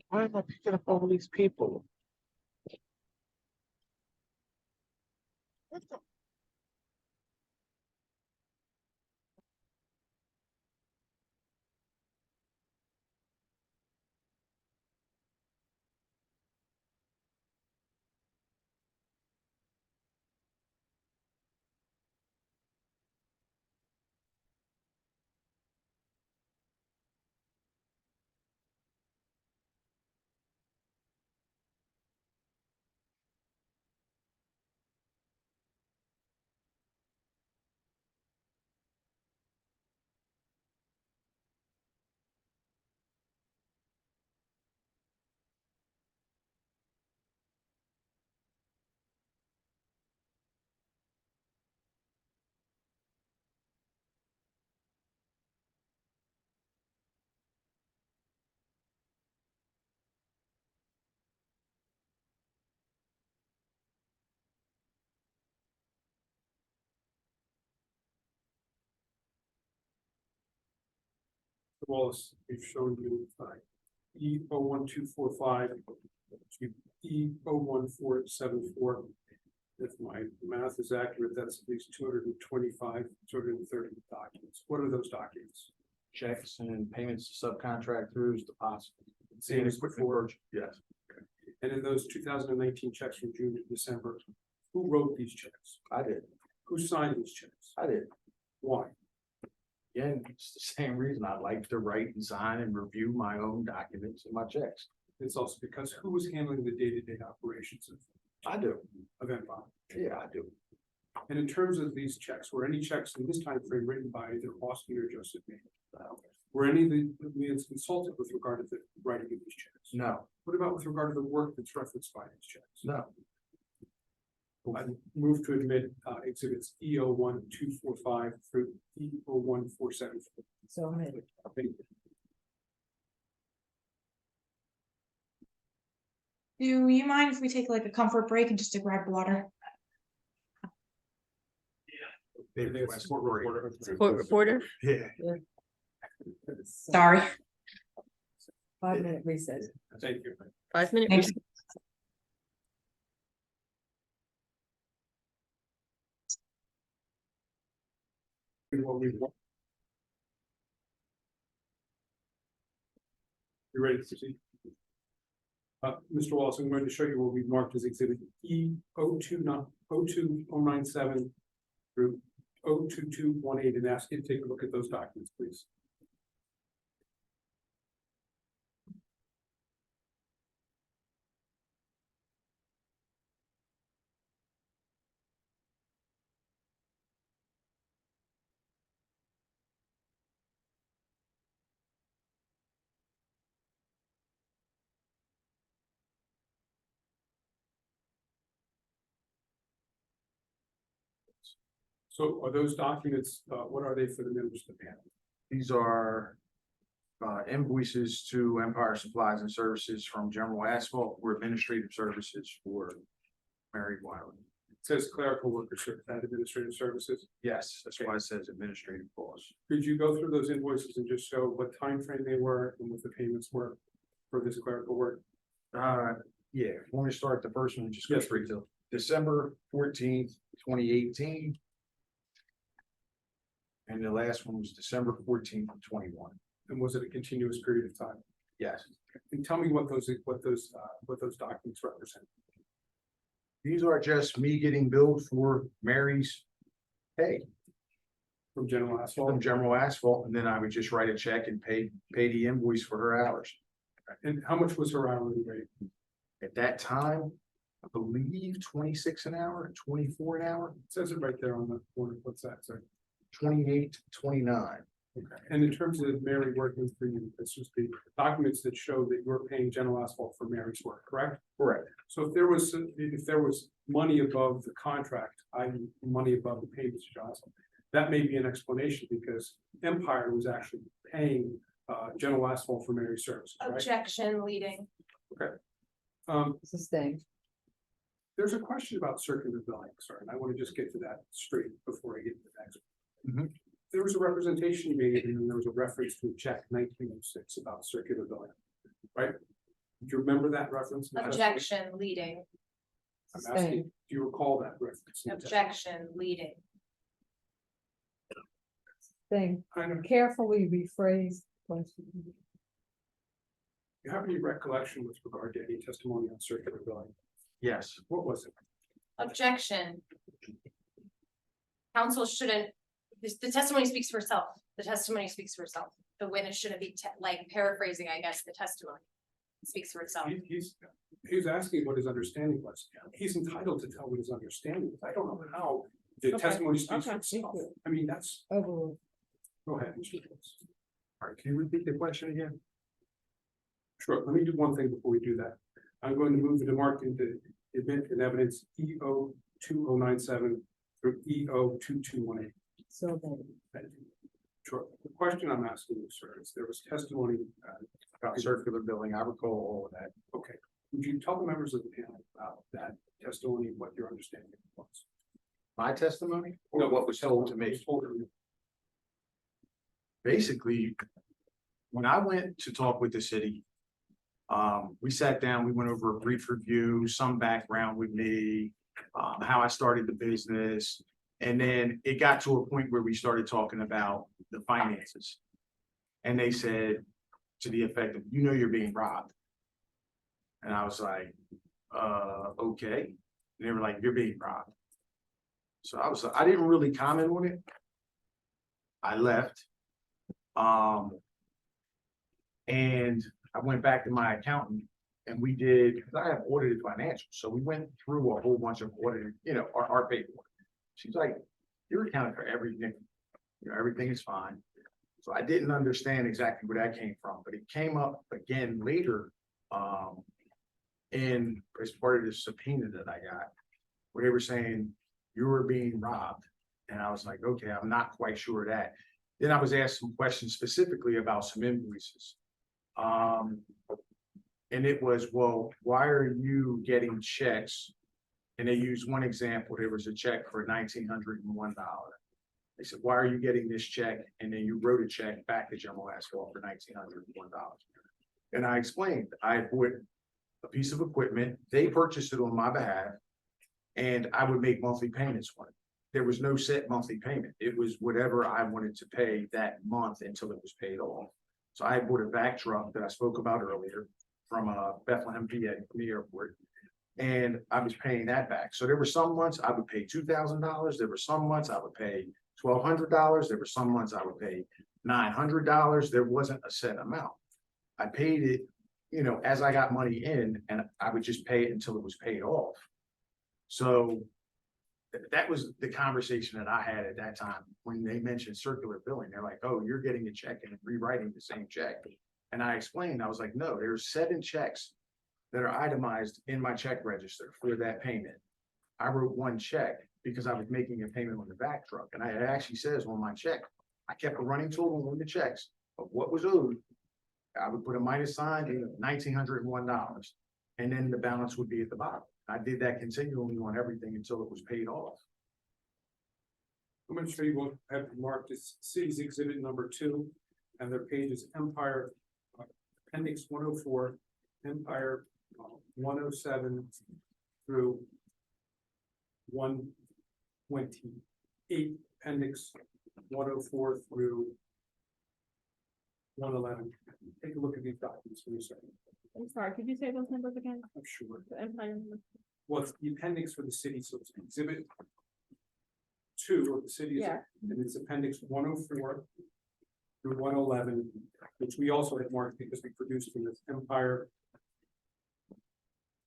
Why am I picking up all these people? What the- Wallace, we've shown you, E 01245 to E 01474. If my math is accurate, that's at least 225, 230 documents. What are those documents? Checks and payments to subcontractors, deposits. Same as before. Yes, And in those 2019 checks from June to December, who wrote these checks? I did. Who signed these checks? I did. Why? Again, it's the same reason I'd like to write and sign and review my own documents and my checks. It's also because who was handling the day-to-day operations I do. of Empire? Yeah, I do. And in terms of these checks, were any checks in this time frame written by either Austin or Joseph May? Were any of the liens consulted with regard to the writing of these checks? No, What about with regard to the work that's referenced by these checks? no. I move to admit exhibits E 01245 through E 01474. So many. Do you mind if we take like a comfort break and just to grab water? Court reporter. Court reporter? Yeah. Sorry. 5 minute recess. Thank you. 5 minute. Thank recess. You ready to proceed? Mr. Wallace, I'm going to show you what we've marked as exhibit E 02097 through 02218 and ask you to take a look at those documents, please. So are those documents, what are they for the members of the panel? These are invoices to Empire Supplies and Services from General Asphalt for administrative services for Mary Wiley. It says clerical workers, certified administrative services. Yes, that's why it says administrative costs. Could you go through those invoices and just show what time frame they were and what the payments were for this clerical work? Yeah, when we start the first one, just go Yes, straight to December 14th, 2018. And the last one was December 14th, 21. And was it a continuous period of time? Yes, And tell me what those documents represent. these are just me getting billed for Mary's pay From General from Asphalt. General Asphalt, and then I would just write a check and pay the invoice for her hours. And how much was her hourly rate? At that time, I believe 26 an hour, 24 an hour, It says it right there on the corner. What's that say? 28, 29. Okay. And in terms of Mary working for you, it's just the documents that show that you're paying General Asphalt for Mary's work, correct? Correct. So if there was money above the contract, i.e. money above the payments to General Asphalt, that may be an explanation because Empire was actually paying General Asphalt for Mary's service, right? Objection leading. Sustained. There's a question about circular billing, sir, and I want to just get to that straight before I get to the next one. Mhm. There was a representation made and then there was a reference to a check 1906 about circular billing, right? Do you remember that reference? Objection leading. I'm asking, do you recall that reference? Objection leading. Thing, I don't, carefully rephrase question. you have any recollection with regard to any testimony on circular billing? Yes. What was it? Objection. Counsel shouldn't, the testimony speaks for itself. The testimony speaks for itself. The witness shouldn't be like paraphrasing, I guess, the testimony. It speaks for itself. He's asking what his understanding was. He's entitled to tell what his understanding is. I don't know how the testimony speaks for itself. I mean, that's, Overruled. go ahead. Mr. Woods. All right, can you repeat the question again? Sure, let me do one thing before we do that. I'm going to move the mark into admit and evidence EO 2097 through EO 2218. So Sure, the question I'm asking you, sir, is there was testimony, About circular billing, I recall all of that. okay, would you tell the members of the panel about that testimony, and what your understanding was? My testimony, or what was told to me? Basically, when I went to talk with the city, we sat down, we went over a brief review, some background with me, how I started the business. And then it got to a point where we started talking about the finances. And they said to the effect of, you know, you're being robbed. And I was like, okay. And they were like, you're being robbed. So I didn't really comment on it. I left. And I went back to my accountant and we did, because I have audited financials. So we went through a whole bunch of audited, our paperwork. She's like, you're accounting for everything, everything is fine. So I didn't understand exactly where that came from, but it came up again later, in as part of the subpoena that I got, where they were saying you were being robbed. And I was like, okay, I'm not quite sure of that. Then I was asked some questions specifically about some invoices. And it was, well, why are you getting checks? And they used one example, there was a check for $1,901. They said, why are you getting this check? And then you wrote a check back to General Asphalt for $1,901. And I explained, I bought a piece of equipment, they purchased it on my behalf, and I would make monthly payments on it. There was no set monthly payment. It was whatever I wanted to pay that month until it was paid off. So I bought a vac truck that I spoke about earlier from Bethlehem, PA, from the airport. And I was paying that back. So there were some months I would pay $2,000. There were some months I would pay $1,200. There were some months I would pay $900. There wasn't a set amount. I paid it, you know, as I got money in, and I would just pay it until it was paid off. So that was the conversation that I had at that time when they mentioned circular billing. They're like, oh, you're getting a check and rewriting the same check. And I explained, I was like, no, there's 7 checks that are itemized in my check register for that payment. I wrote 1 check because I was making a payment on the back truck. And it actually says on my check, I kept a running total on the checks of what was owed. I would put a minus sign in $1,901, and then the balance would be at the bottom. I did that continually on everything until it was paid off. I'm gonna show you what I have marked as city's exhibit number 2, and their page is Empire Appendix 104, Empire 107 through 128, Appendix 104 through 111. Take a look at these documents for a second. I'm sorry, could you say those numbers again? I'm sure. The Empire number? Well, it's the appendix for the city, so it's exhibit 2 of the city, Yeah. and it's appendix 104 through 111, which we also had marked because we produced from this Empire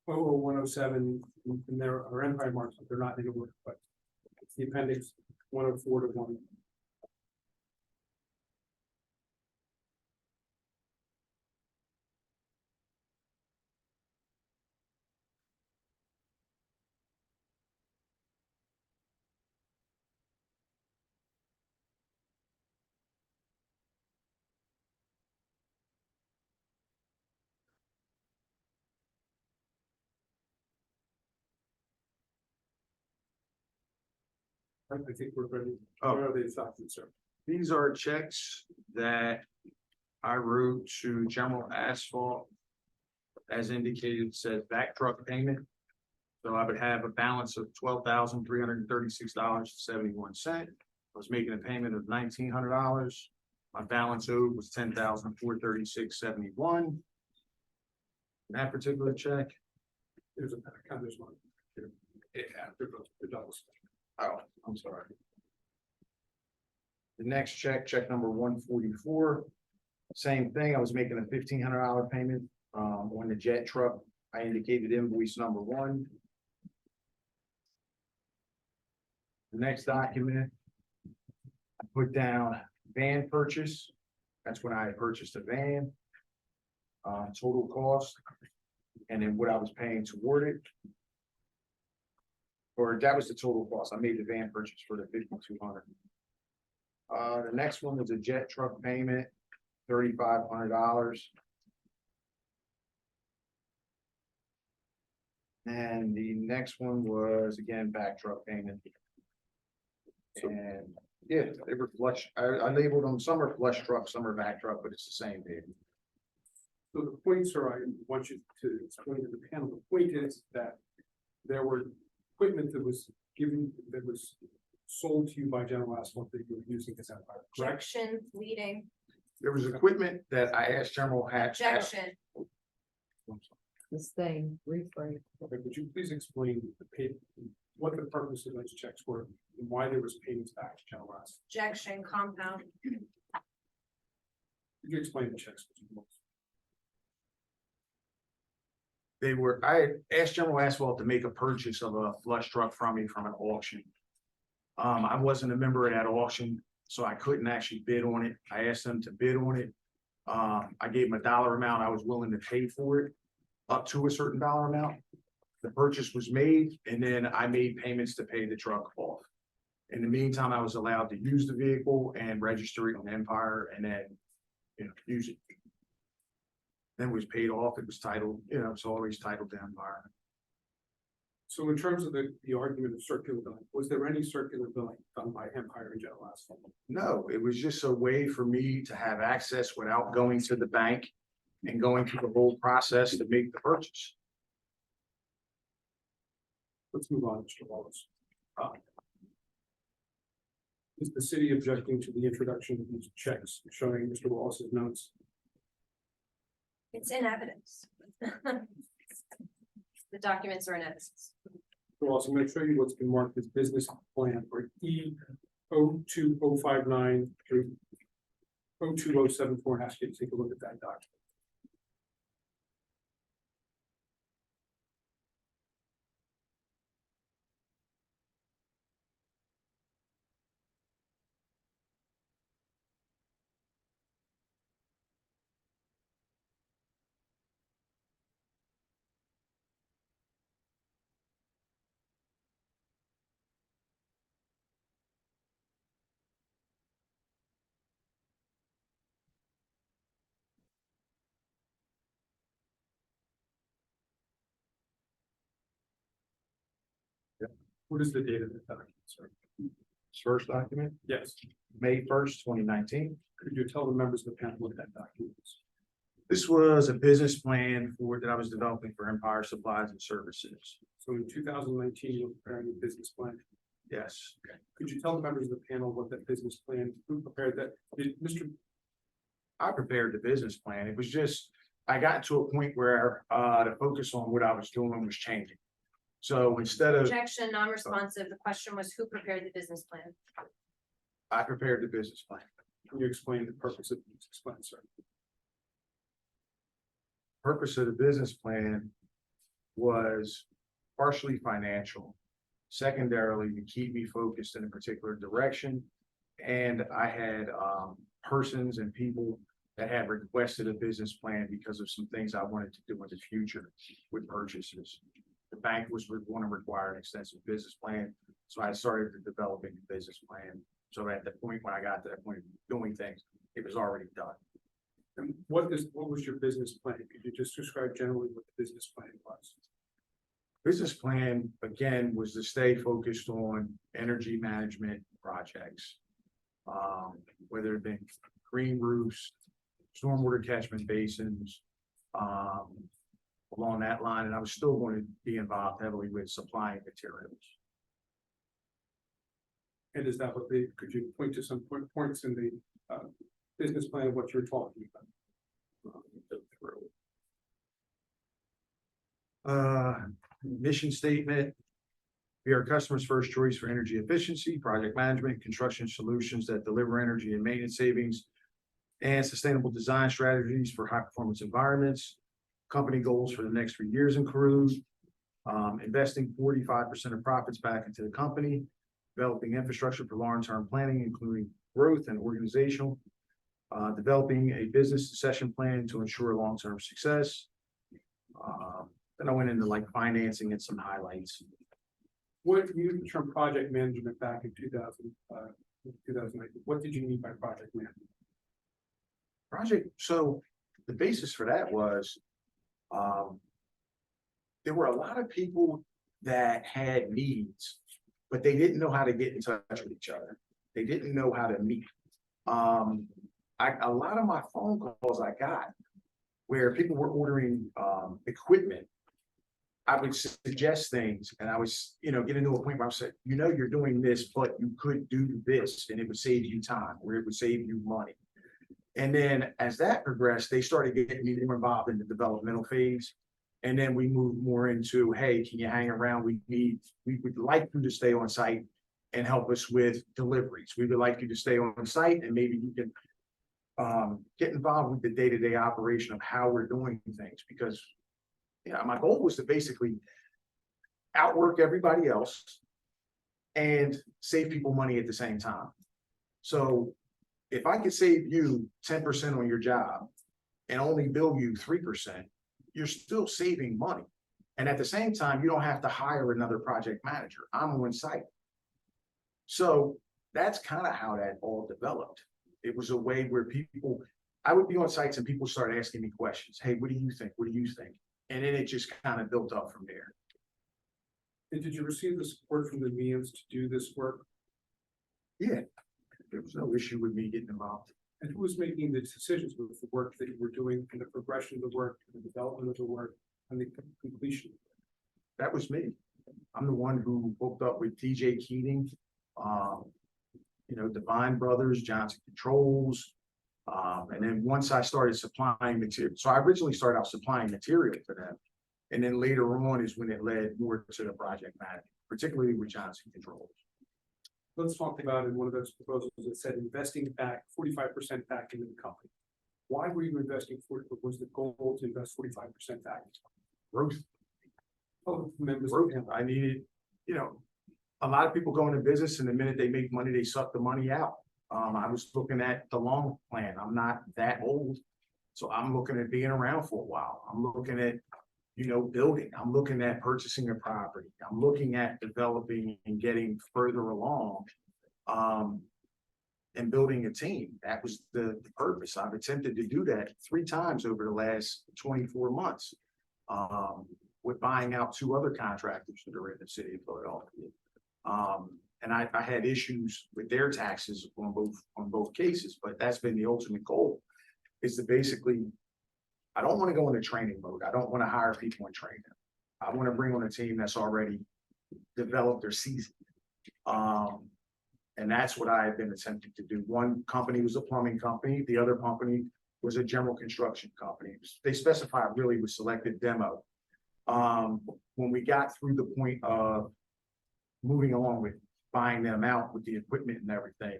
107, and there are Empire marks, but they're not in order, but it's the appendix 104 to 1. I think we're ready. Oh. Where are they documents, sir? These are checks that I wrote to General Asphalt. As indicated, says back truck payment. So I would have a balance of $12,336.71. I was making a payment of $1,900. My balance owed was $10,436.71. That particular check. There's a kind of this one. Yeah. The doubles. Oh, I'm sorry. The next check, check number 144. Same thing, I was making a $1,500 payment on the jet truck. I indicated invoice number 1. The next document, I put down van purchase. That's when I had purchased a van. Total cost, and then what I was paying toward it. Or that was the total cost. I made the van purchase for the $5,200. The next one was a jet truck payment, $3,500. And the next one was again back truck payment. And yeah, they were flush. I labeled them, some are flush truck, some are back truck, but it's the same thing. So the points are, I want you to explain to the panel, the point is that there were equipment that was given, that was sold to you by General Asphalt that you were using as Empire, correct? Objection, leading, There was equipment that I asked General objection. Sustain, rephrase. Okay, would you please explain the pay, what the purpose of those checks were and why there was payments back to General Asphalt? Objection, compound. Could you explain the checks? They were, I asked General Asphalt to make a purchase of a flush truck from me from an auction. I wasn't a member of that auction, so I couldn't actually bid on it. I asked them to bid on it. I gave them a dollar amount I was willing to pay for it, up to a certain dollar amount. The purchase was made, and then I made payments to pay the truck off. In the meantime, I was allowed to use the vehicle and register it on Empire, and then, you know, use it. Then it was paid off. It was titled, you know, it's always titled to Empire. So in terms of the argument of circular billing, was there any circular billing done by Empire and General Asphalt? No, it was just a way for me to have access without going to the bank and going through the whole process to make the purchase. Let's move on, Mr. Wallace. Is the city objecting to the introduction of these checks showing Mr. Wallace's notes? It's in evidence. The documents are in evidence. So also, I'm going to show you what's been marked as business plan for E 02059 through 02074. Ask you to take a look at that document. What is the date of that document, sir? First document, Yes. May 1st, 2019. Could you tell the members of the panel what that document is? This was a business plan that I was developing for Empire Supplies and Services. So in 2019, you were preparing a business plan. Yes. Could you tell the members of the panel what that business plan, who prepared that? Did Mr. I prepared the business plan. It was just, I got to a point where the focus on what I was doing was changing. So instead of, Objection, non-responsive. The question was who prepared the business plan? I prepared the business plan. Can you explain the purpose of the business plan, sir? Purpose of the business plan was partially financial, secondarily to keep me focused in a particular direction. And I had persons and people that had requested a business plan because of some things I wanted to do in the future with purchases. The bank was going to require an extensive business plan, so I started developing the business plan. So at the point when I got to that point of doing things, it was already done. And what was your business plan? Could you just describe generally what the business plan was? Business plan, again, was to stay focused on energy management projects. Whether it be green roofs, stormwater catchment basins, along that line, and I was still going to be involved heavily with supplying materials. And is that what could you point to some points in the business plan of what you're talking about? Mission statement. We are customers' first choice for energy efficiency, project management, construction solutions that deliver energy and maintenance savings, and sustainable design strategies for high-performance environments. Company goals for the next 3 years include investing 45% of profits back into the company, developing infrastructure for long-term planning, including growth and organizational, developing a business succession plan to ensure long-term success. Then I went into like financing and some highlights. What you used the term project management back in 2008. What did you mean by project management? So the basis for that was there were a lot of people that had needs, but they didn't know how to get in touch with each other. They didn't know how to meet. A lot of my phone calls I got where people were ordering equipment, I would suggest things and I was, get into a point where I said, you're doing this, but you could do this and it would save you time or it would save you money. And then as that progressed, they started getting me more involved in the developmental phase. And then we moved more into, hey, can you hang around? We would like you to stay on site and help us with deliveries. We would like you to stay on site and maybe you can get involved with the day-to-day operation of how we're doing things. Because my goal was to basically outwork everybody else and save people money at the same time. So if I could save you 10% on your job and only bill you 3%, you're still saving money. And at the same time, you don't have to hire another project manager. I'm on site. So that's kind of how that all developed. It was a way where I would be on sites and people started asking me questions. Hey, what do you think? What do you think? And then it just kind of built up from there. And did you receive the support from the means to do this work? Yeah, there was no issue with me getting involved. And who was making the decisions with the work that you were doing and the progression of the work, the development of the work, and the completion? That was me. I'm the one who hooked up with TJ Keating, Divine Brothers, Johnson Controls. And then once I started supplying material, so I originally started out supplying material for them. And then later on is when it led more to the project management, particularly with Johnson Controls. Let's talk about in one of those proposals that said investing back 45% back into the company. Why were you investing 40? Was the goal to invest 45% back? Growth. Oh, members. I needed, a lot of people go into business and the minute they make money, they suck the money out. I was looking at the long plan. I'm not that old. So I'm looking at being around for a while. I'm looking at, building. I'm looking at purchasing a property. I'm looking at developing and getting further along. And building a team. That was the purpose. I've attempted to do that 3 times over the last 24 months. With buying out 2 other contractors that are in the city of Philadelphia. And I had issues with their taxes on both cases, but that's been the ultimate goal, is to basically, I don't want to go into training mode. I don't want to hire people and train them. I want to bring on a team that's already developed their season. And that's what I have been attempting to do. One company was a plumbing company. The other company was a general construction company. They specified really with selected demo. When we got through the point of moving along with buying them out with the equipment and everything,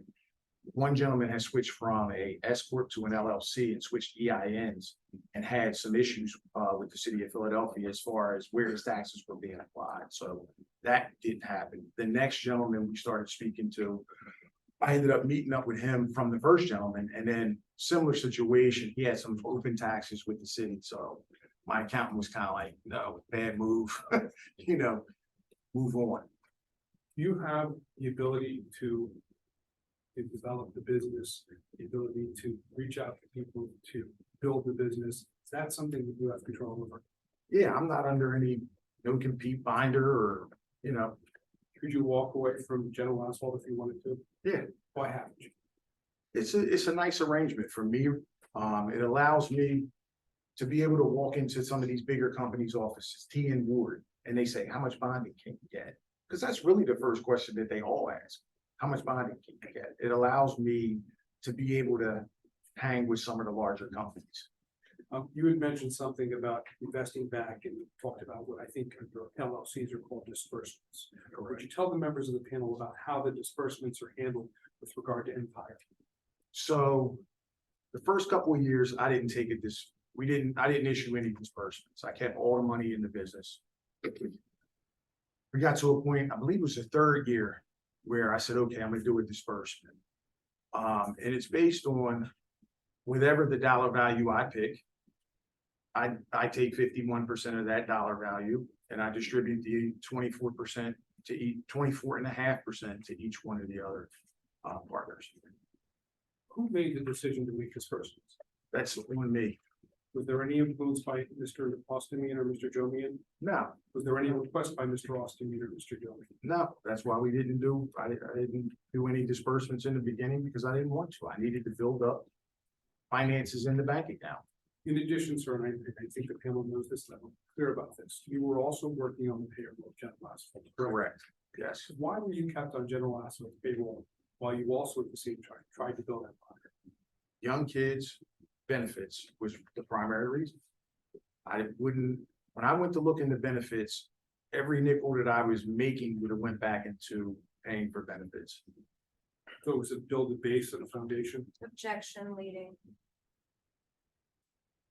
one gentleman has switched from a S Corp to an LLC and switched EINs and had some issues with the city of Philadelphia as far as where his taxes were being applied. So that didn't happen. The next gentleman we started speaking to, I ended up meeting up with him from the first gentleman, and then similar situation, he had some open taxes with the city. So my accountant was kind of like, no, bad move, move on. You have the ability to develop the business, the ability to reach out to people to build the business. Is that something that you have control over? Yeah, I'm not under any no compete binder or, Could you walk away from General Asphalt if you wanted to? Yeah. Why haven't you? It's a nice arrangement for me. It allows me to be able to walk into some of these bigger companies' offices, T and Ward, and they say, how much bonding can you get? Because that's really the first question that they all ask. How much bonding can you get? It allows me to be able to hang with some of the larger companies. You had mentioned something about investing back and talked about what I think your LLCs are called disbursements. Would you tell the members of the panel about how the disbursements are handled with regard to Empire? So the first couple of years, I didn't take it I didn't issue any disbursements. I kept all the money in the business. We got to a point, I believe it was the 3rd year, where I said, okay, I'm gonna do a disbursement. And it's based on whatever the dollar value I pick. I take 51% of that dollar value and I distribute the 24% to each, 24.5% to each one of the other partners. Who made the decision to make disbursements? That's on me. Was there any influence by Mr. Ostermean or Mr. Jomian? No, Was there any request by Mr. Ostermean or Mr. Jomian? no, that's why I didn't do any disbursements in the beginning, because I didn't want to. I needed to build up finances in the bank account. In addition, sir, and I think the panel knows this, I'm clear about this, you were also working on the payroll of General Asphalt. Correct, yes. Why were you kept on General Asphalt payroll while you also at the same time tried to build Empire? Young kids, benefits was the primary reason. When I went to look into benefits, every nickel that I was making would have went back into paying for benefits. So it was to build a base and a foundation. Objection leading.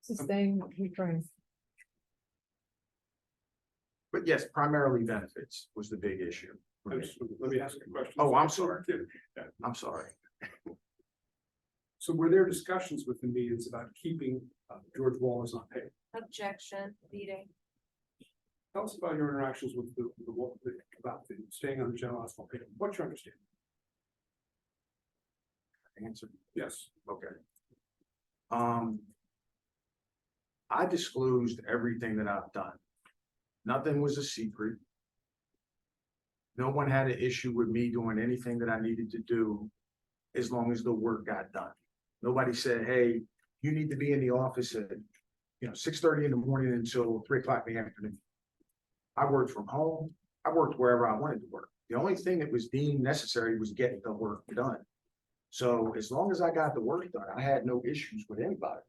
Sustain, refrain. But yes, primarily benefits was the big issue. for me. Let me ask you a question. Oh, I'm sorry. I'm sorry. So were there discussions with the meetings about keeping George Wallace on pay? Objection leading. Tell us about your interactions with about the staying on the General Asphalt pay. What's your understanding? Answer. Yes. Okay. I disclosed everything that I've done. Nothing was a secret. No one had an issue with me doing anything that I needed to do as long as the work got done. Nobody said, hey, you need to be in the office at, 6:30 in the morning until 3 o'clock in the afternoon. I worked from home. I worked wherever I wanted to work. The only thing that was deemed necessary was getting the work done. So as long as I got the work done, I had no issues with anybody.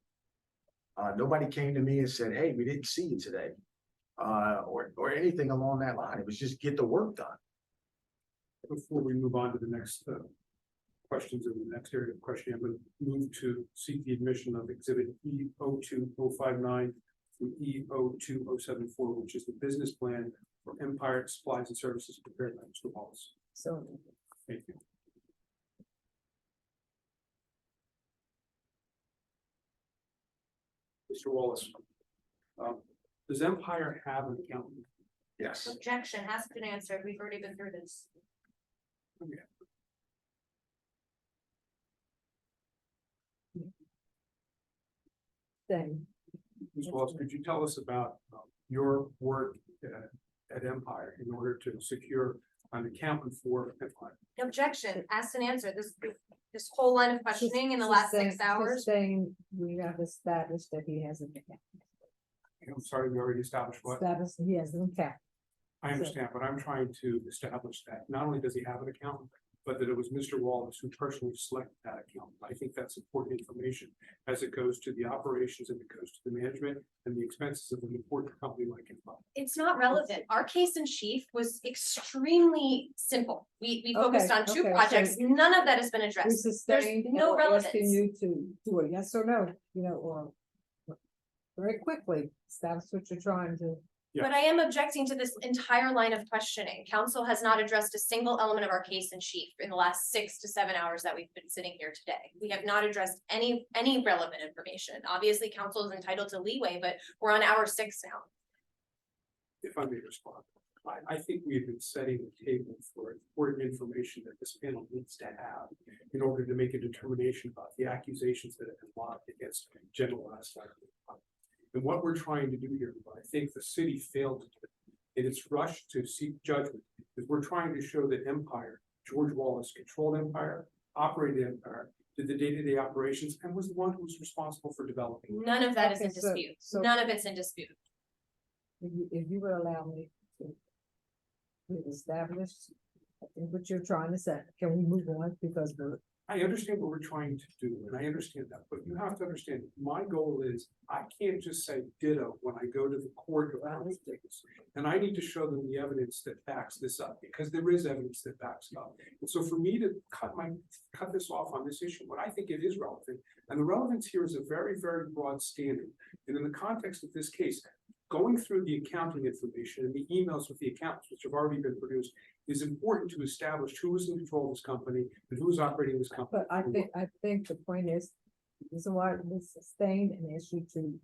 Nobody came to me and said, hey, we didn't see you today. Or anything along that line. It was just get the work done. Before we move on to the next questions in the next area of questioning, I'm going to move to seek the admission of exhibit E02059 through E02074, which is the business plan for Empire Supplies and Services prepared by Mr. Wallace. So Thank you. Mr. Wallace, does Empire have an accountant? Yes. Objection has been answered. We've already been through this. thing, Ms. Wallace, could you tell us about your work at Empire in order to secure an accountant for Empire? Objection asked and answered. This whole line of questioning in the last 6 hours. Saying we have established that he has an account. I'm sorry, we already established what? Established he has an account. I understand, but I'm trying to establish that not only does he have an accountant, but that it was Mr. Wallace who personally selected that accountant. I think that's important information as it goes to the operations and it goes to the management and the expenses of an important company like Empire. It's not relevant. Our case in chief was extremely simple. We focused on two okay, so projects. None of that has been We addressed. sustained, and no we're asking relevance. you to do a yes or no, or very quickly, that's what you're trying to. But I am objecting to this entire line of questioning. Council has not addressed a single element of our case in chief in the last 6 to 7 hours that we've been sitting here today. We have not addressed any relevant information. Obviously, council is entitled to leeway, but we're on hour 6 now. If I may respond, I think we've been setting the table for important information that this panel needs to have in order to make a determination about the accusations that have been lodged against General Asphalt. And what we're trying to do here, what I think the city failed to do in its rush to seek judgment, is we're trying to show that Empire, George Wallace controlled Empire, operated Empire, did the day-to-day operations, and was the one who was responsible for developing. None of that is Okay, in dispute. so- None of it's in dispute. If you would allow me to. We've established, I think what you're trying to say, can we move on, because we're. I understand what we're trying to do, and I understand that, but you have to understand, my goal is, I can't just say ditto when I go to the court about things. And I need to show them the evidence that backs this up, because there is evidence that backs it up. And so for me to cut this off on this issue, what I think it is relevant, and the relevance here is a very, very broad standard. And in the context of this case, going through the accounting information and the emails with the accountants, which have already been produced, is important to establish who is in control of this company and who is operating this company. But I think the point is, this is why we sustained an issue to,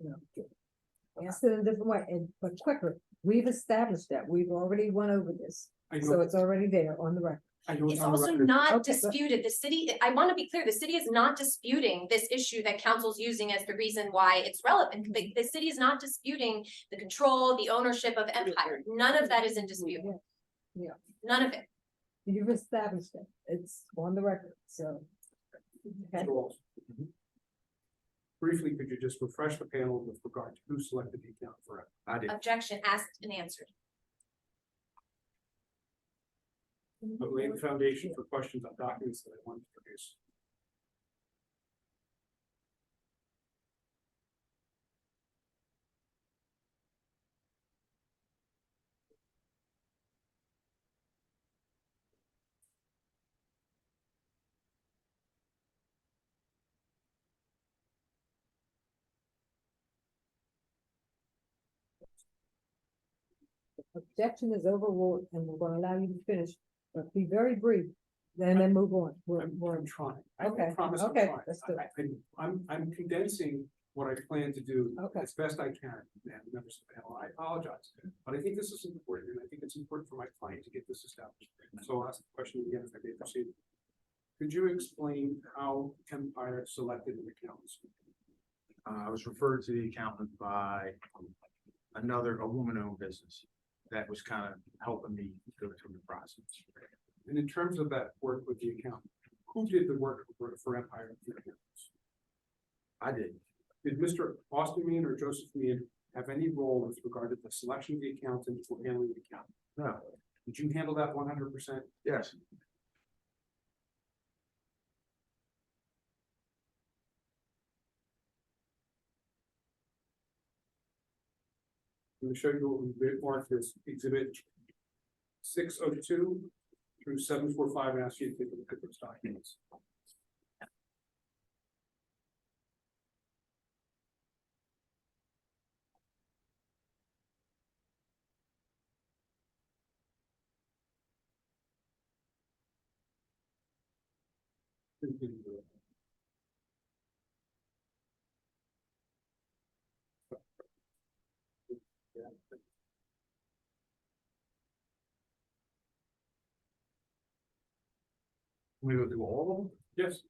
answer in a different way, but quicker. We've established that. We've already went over this. I So know, it's already there on the record. I know It's on the also record. not Okay, but- disputed. The city, I want to be clear, the city is not disputing this issue that council's using as the reason why it's relevant. The city is not disputing the control, the ownership of Empire. None of that is in dispute. Yeah. None of it. You've established it. It's on the record, so. Okay. Mr. Walsh. Briefly, could you just refresh the panel with regard to who selected the account for it? I did. Objection asked and answered. But laying the foundation for questions on documents that I wanted to produce. Objection is overruled, and we're gonna allow you to finish, but be very brief, then move on. I'm trying. I Okay, promise I'm okay, trying. that's good. I'm condensing what I plan to do Okay. as best I can, and members of the panel, I apologize. But I think this is important, and I think it's important for my client to get this established. So I'll ask the question again if I may proceed. Could you explain how Empire selected an accountant? I was referred to the accountant by a woman-owned business. that was kind of helping me go through the process. And in terms of that work with the accountant, who did the work for Empire? I did. Did Mr. Austin Mean or Joseph Mean have any role with regard to the selection of the accountant or handling the accountant? No, Did you handle that 100%? yes. I'm going to show you what we marked as exhibit 602 through 745 and ask you to take a look at those documents. We go through all of them? Yes.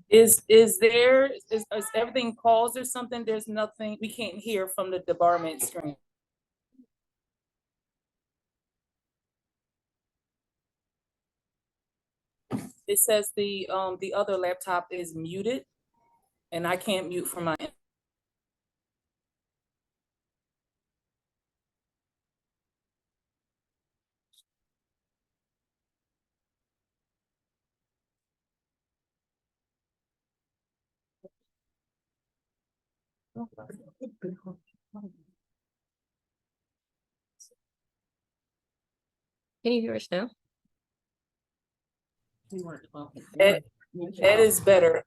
Is everything paused or something? There's nothing, we can't hear from the debarment screen. It says the other laptop is muted and I can't mute from my end. Can you hear us now? It is better.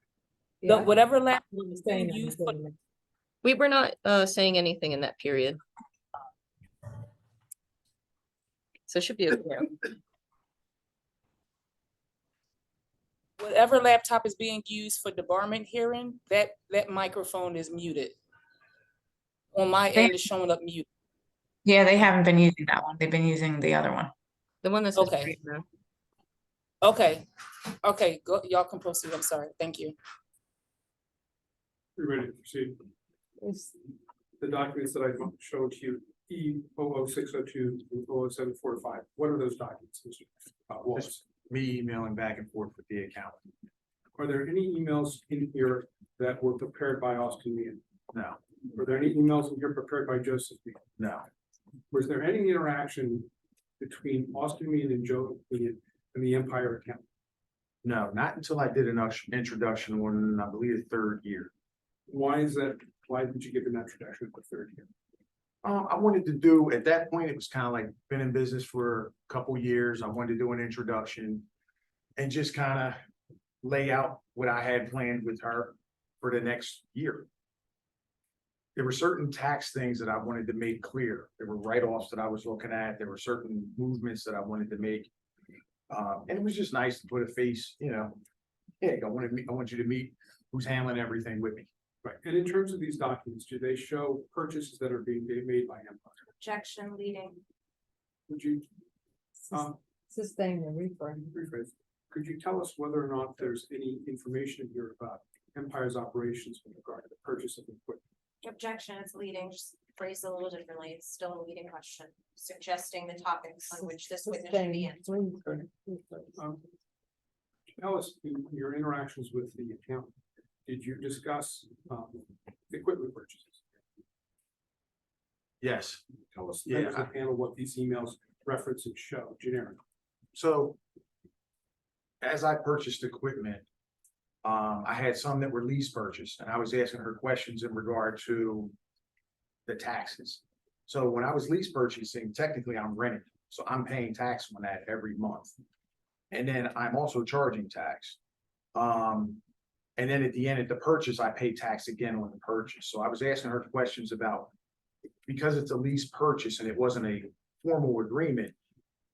Yeah. Whatever laptop is Saying being used for, We were not saying anything in that period. So it should be okay. whatever laptop is being used for debarment hearing, that microphone is muted. On my end, it's showing up mute. Yeah, they haven't been using that one. They've been using the other one. The one that says Okay. straight now. Okay, go, y'all can proceed. I'm sorry. Thank you. We're ready to proceed. The documents that I showed you E 00602 and 00745. What are those documents, Mr. Wallace? Me emailing back and forth with the accountant. Are there any emails in here that were prepared by Austin Meehan? No, Were there any emails in here prepared by Joseph Meehan? no, Was there any interaction between Austin Meehan and Joe Meehan and the Empire account? no, not until I did an introduction on, I believe, the third year. Why is that? Why did you give an introduction at the third year? I wanted to do, at that point, it was kind of like been in business for a couple years. I wanted to do an introduction and just kind of lay out what I had planned with her for the next year. There were certain tax things that I wanted to make clear. There were write-offs that I was looking at. There were certain movements that I wanted to make. And it was just nice to put a face, you know, hey, I want you to meet who's handling everything with me. Right, and in terms of these documents, do they show purchases that are being made by Empire? Objection leading. Would you, Sustain and reframe. rephrase, could you tell us whether or not there's any information here about Empire's operations with regard to the purchase of equipment? Objection, it's leading, just phrased a little differently. It's still a leading question, suggesting the topics on which this witness should be in. Sustain, reframe. Tell us in your interactions with the accountant, did you discuss equipment purchases? Yes. Tell us, Yeah, members of the panel, what these emails reference and show, generic. So as I purchased equipment, I had some that were lease purchased, and I was asking her questions in regard to the taxes. So when I was lease purchasing, technically I'm renting, so I'm paying tax on that every month. And then I'm also charging tax. And then at the end of the purchase, I pay tax again on the purchase. So I was asking her questions about, because it's a lease purchase and it wasn't a formal agreement,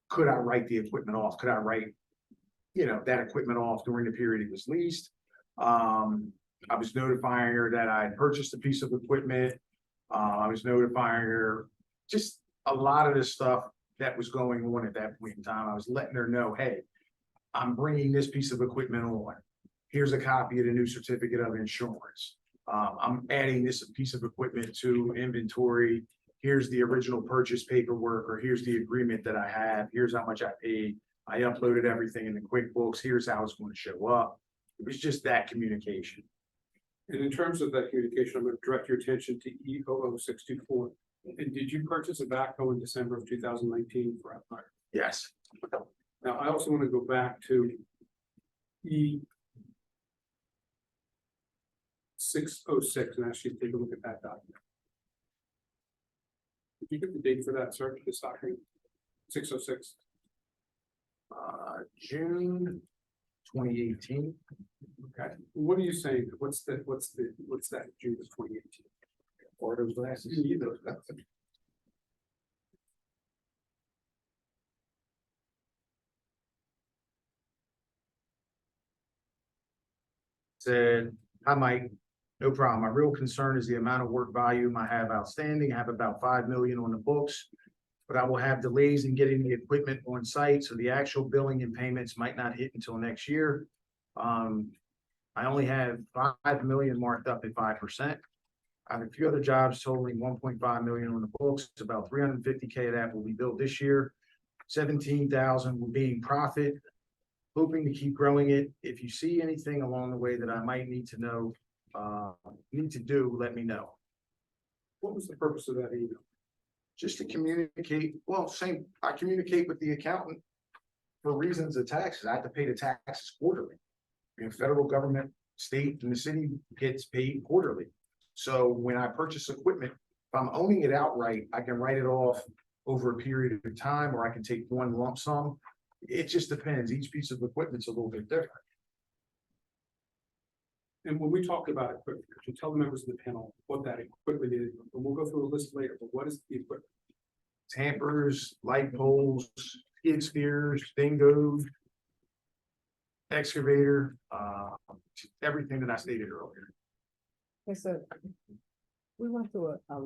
could I write the equipment off? Could I write, you know, that equipment off during the period it was leased? I was notifying her that I had purchased a piece of equipment. I was notifying her just a lot of the stuff that was going on at that point in time. I was letting her know, hey, I'm bringing this piece of equipment on. Here's a copy of the new certificate of insurance. I'm adding this piece of equipment to inventory. Here's the original purchase paperwork, or here's the agreement that I have. Here's how much I paid. I uploaded everything in the QuickBooks. Here's how it's going to show up. It was just that communication. And in terms of that communication, I'm going to direct your attention to E 00624. And did you purchase a backhoe in December of 2019 for Empire? Yes. Now, I also want to go back to E 606 and ask you to take a look at that document. Did you get the date for that, sir, this document? 606. June 2018. Okay, what are you saying? What's that June of 2018? Or those glasses. You need those glasses. Said, hi, Mike. No problem. My real concern is the amount of work volume I have outstanding. I have about 5 million on the books, but I will have delays in getting the equipment on site, so the actual billing and payments might not hit until next year. I only have 5 million marked up at 5%. I have a few other jobs totaling 1.5 million on the books. It's about 350K of that will be billed this year. 17,000 will be in profit. Hoping to keep growing it. If you see anything along the way that I might need to know, let me know. What was the purpose of that email? Just to communicate, well, I communicate with the accountant for reasons of taxes. I have to pay the taxes quarterly. Federal government, state, and the city gets paid quarterly. So when I purchase equipment, if I'm owning it outright, I can write it off over a period of time, or I can take one lump sum. It just depends. Each piece of equipment's a little bit different. And when we talk about equipment, could you tell the members of the panel what that equipment is? And we'll go through a list later, but what is the equipment? Tampers, light poles, skid steers, dingos, excavator, everything that I stated earlier. Okay, so we went through a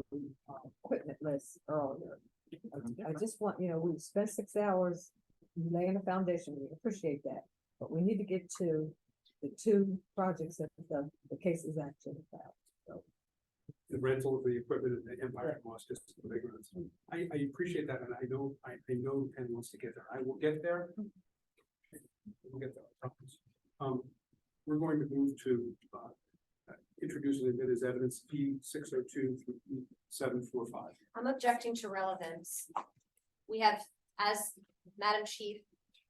equipment list earlier. I just want, we spent 6 hours laying a foundation. We appreciate that, but we need to get to the 2 projects that the case is actually about. So the rental of the equipment at the Empire cost just the big ones. I appreciate that, and I know Ken wants to get there. I will get there. We'll get there, I promise. We're going to move to introduce and admit as evidence P 602 through P 745. I'm objecting to relevance. We have, as Madam Chief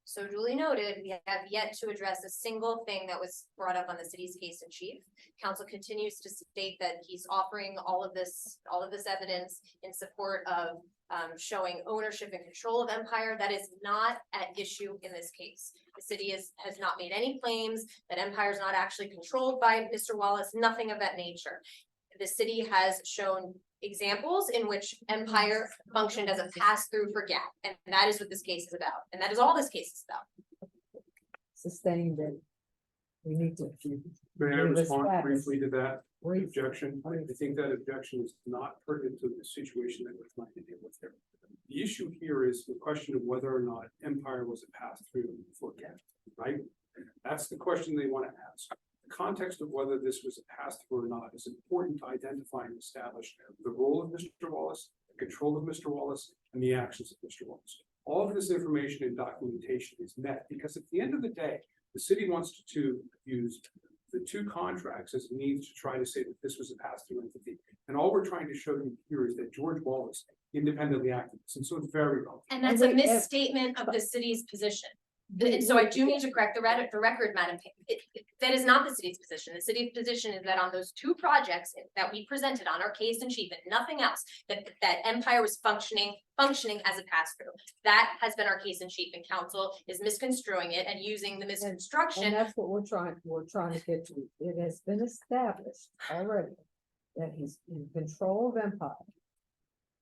so duly noted, we have yet to address a single thing that was brought up on the city's case in chief. Council continues to state that he's offering all of this evidence in support of showing ownership and control of Empire. That is not at issue in this case. The city has not made any claims that Empire is not actually controlled by Mr. Wallace, nothing of that nature. The city has shown examples in which Empire functioned as a pass-through for GAP, and that is what this case is about, and that is all this case is about. Sustained it. We need to. May I give us respond facts. briefly to that Brief. objection? I think that objection is not pertinent to the situation that we're trying to deal with here. The issue here is the question of whether or not Empire was a pass-through for GAP, right? That's the question they want to ask. The context of whether this was a pass-through or not is important to identify and establish the role of Mr. Wallace, the control of Mr. Wallace, and the actions of Mr. Wallace. All of this information and documentation is met because at the end of the day, the city wants to use the two contracts as a means to try to say that this was a pass-through entity. And all we're trying to show you here is that George Wallace independently acted this, and so it's very relevant. And that's a misstatement of the city's position. So I do need to correct the record, Madam. That is not the city's position. The city's position is that on those two projects that we presented on our case in chief and nothing else, that Empire was functioning as a pass-through. That has been our case in chief, and council is misconstruing it and using the misconstruction. And that's what we're trying to get to. It has been established already that he's in control of Empire.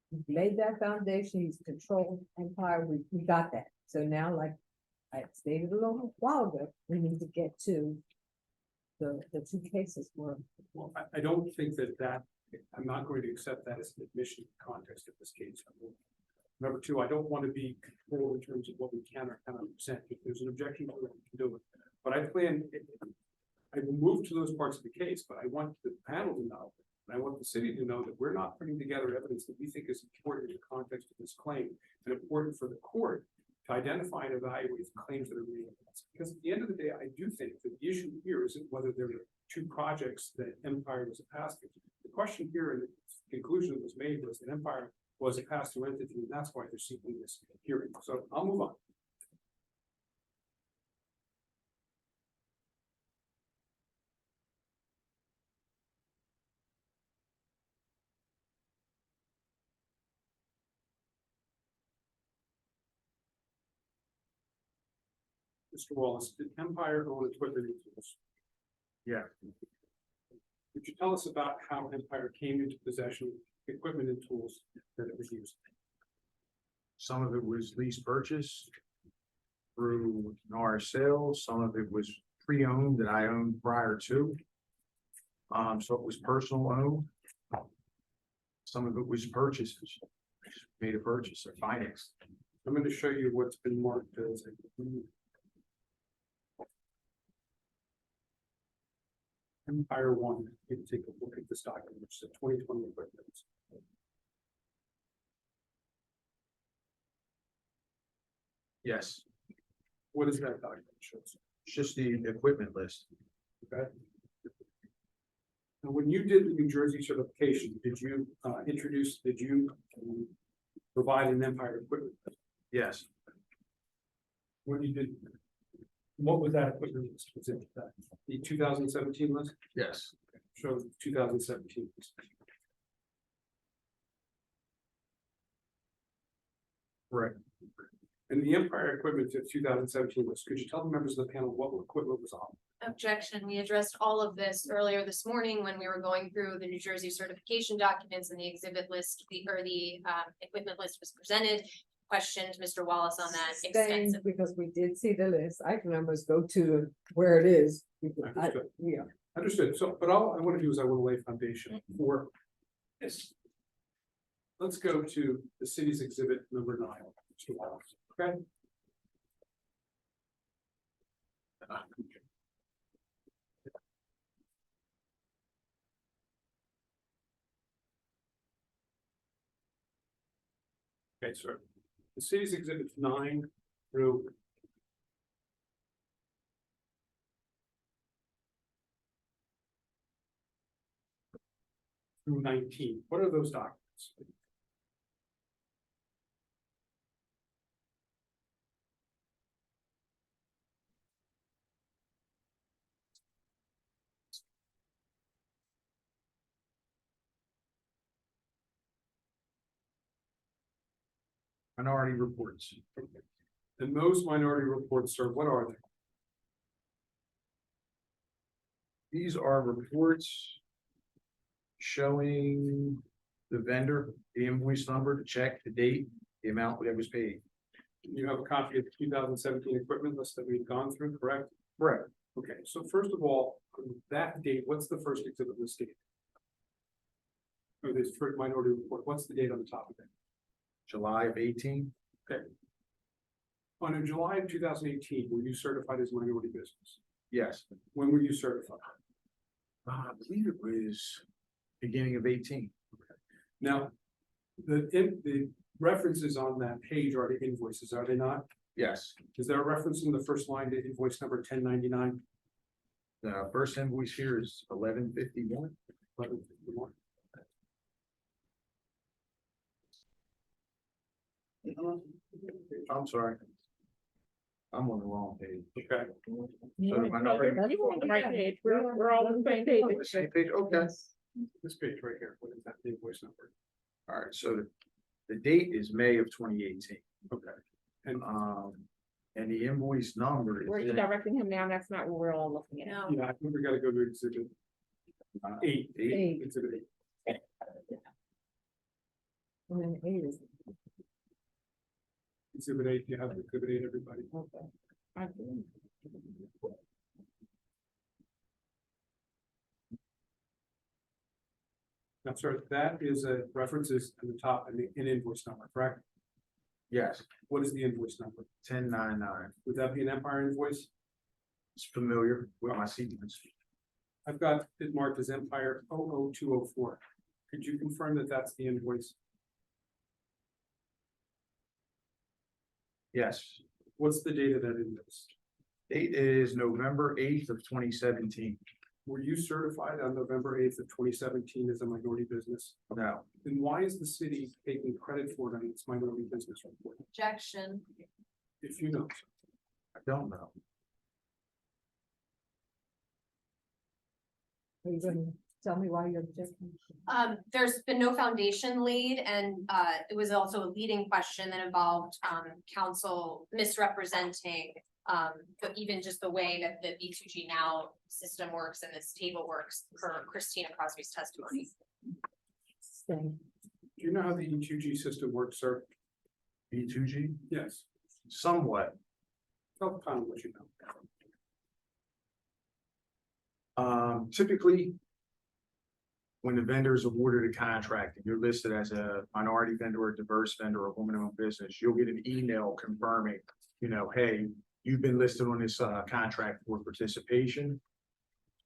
He's laid that foundation, he's controlled Empire, we got that. So now, like I stated a little while ago, we need to get to the two cases where. Well, I don't think that I'm not going to accept that as an admission in the context of this case. Number two, I don't want to be controlled in terms of what we can or cannot present. If there's an objection to it, we can do it. But I will move to those parts of the case, but I want the panel to know, and I want the city to know that we're not putting together evidence that we think is important in the context of this claim and important for the court to identify and evaluate the claims that are made. Because at the end of the day, I do think that the issue here isn't whether there are two projects that Empire was a pass-through. The question here and the conclusion that was made was that Empire was a pass-through entity, and that's why they're seeking this hearing. So I'll move on. Mr. Wallace, did Empire own equipment and tools? Yeah. Could you tell us about how Empire came into possession of equipment and tools that it was using? Some of it was lease purchase through NAR sales. Some of it was pre-owned that I owned prior to. So it was personal owned. Some of it was purchases. Made a purchase or finance. I'm going to show you what's been marked as Empire One. You can take a look at this document, which is a 2020 equipment. Yes, What is that document shows? it's just the equipment list. Okay. And when you did the New Jersey certification, did you provide an Empire equipment? Yes, When you did, what was that equipment list? Was it the 2017 list? yes, Show 2017 list. right. And the Empire equipment of 2017 list, could you tell the members of the panel what equipment was on? Objection. We addressed all of this earlier this morning when we were going through the New Jersey certification documents and the exhibit list, the equipment list was presented. Questioned Mr. Wallace on that Sustained, extensively. because we did see the list. I can almost go to where it is. Understood. Yeah. Understood. So, but all I want to do is I want to lay a foundation for this. Let's go to the city's exhibit number 9, Mr. Wallace. Okay. Okay, sir. The city's exhibits 9 through through 19. What are those documents? Minority reports. And those minority reports, sir, what are they? These are reports showing the vendor, the invoice number, the check, the date, the amount that was paid. You have a copy of the 2017 equipment list that we've gone through, correct? Correct. Okay, so first of all, on that date, what's the first exhibit list date? Or this first minority report, what's the date on the top of it? July of 18. Okay. On July of 2018, were you certified as minority business? Yes. When were you certified? I believe it was beginning of 18. Now, the references on that page are the invoices, are they not? Yes. Is there a reference in the first line to invoice number 1099? The first invoice here is 1151. 1151. I'm sorry. I'm on the wrong page. Okay. So the minority. You're on the right page. We're all on the same page. Same page, okay. This page right here, what is that invoice number? All right, so the date is May of 2018. Okay. And the invoice number Where are you is directing him now? That's not what we're all looking at. No. Yeah, I think we gotta go to exhibit 8. Eight. Exhibit 8. And then 8 is, Exhibit 8, you have exhibit 8, everybody. okay. I do. Now, sir, that is a references at the top and an invoice number, correct? yes, What is the invoice number? 1099. Would that be an Empire invoice? It's familiar with my sequence. I've got it marked as Empire 00204. Could you confirm that that's the invoice? Yes, What's the date of that invoice? date is November 8th of 2017. Were you certified on November 8th of 2017 as a minority business? No, Then why is the city taking credit for it on its minority business report? Objection. If you know. I don't know. Are you gonna tell me why you're objecting? There's been no foundation laid, and it was also a leading question that involved council misrepresenting. But even just the way that the B2G now system works and this table works per Christina Crosby's testimony. Staying. Do you know how the E2G system works, sir? B2G? Yes. Somewhat. Tell Tom what you know. Typically, when the vendor is awarded a contract and you're listed as a minority vendor, a diverse vendor, a woman-owned business, you'll get an email confirming, hey, you've been listed on this contract for participation.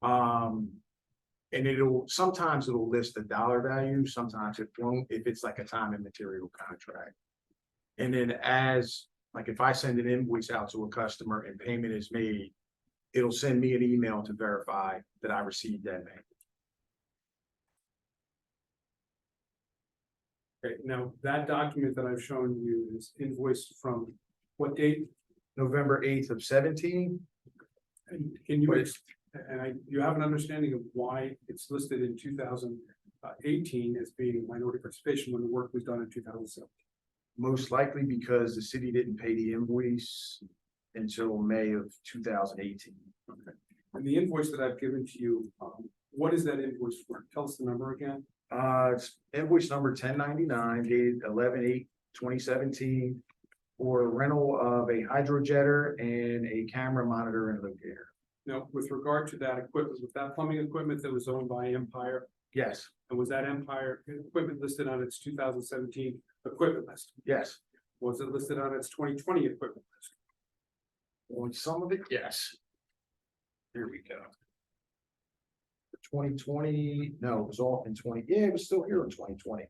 And sometimes it'll list the dollar value, sometimes it won't, if it's like a time and material contract. And then if I send an invoice out to a customer and payment is made, it'll send me an email to verify that I received that payment. Okay, now that document that I've shown you is invoiced from what date? November 8th of 17. And can you, you have an understanding of why it's listed in 2018 as being minority participation when the work was done in 2007? Most likely because the city didn't pay the invoice until May of 2018. Okay. And the invoice that I've given to you, what is that invoice for? Tell us the number again. It's invoice number 1099 dated 11/8/2017 for rental of a hydrojetter and a camera monitor and locator. Now, with regard to that equipment, was that plumbing equipment that was owned by Empire? Yes, And was that Empire equipment listed on its 2017 equipment list? yes. Was it listed on its 2020 equipment list? On some of it, yes. Here we go. 2020, no, it was off in 20, yeah, it was still here in 2020.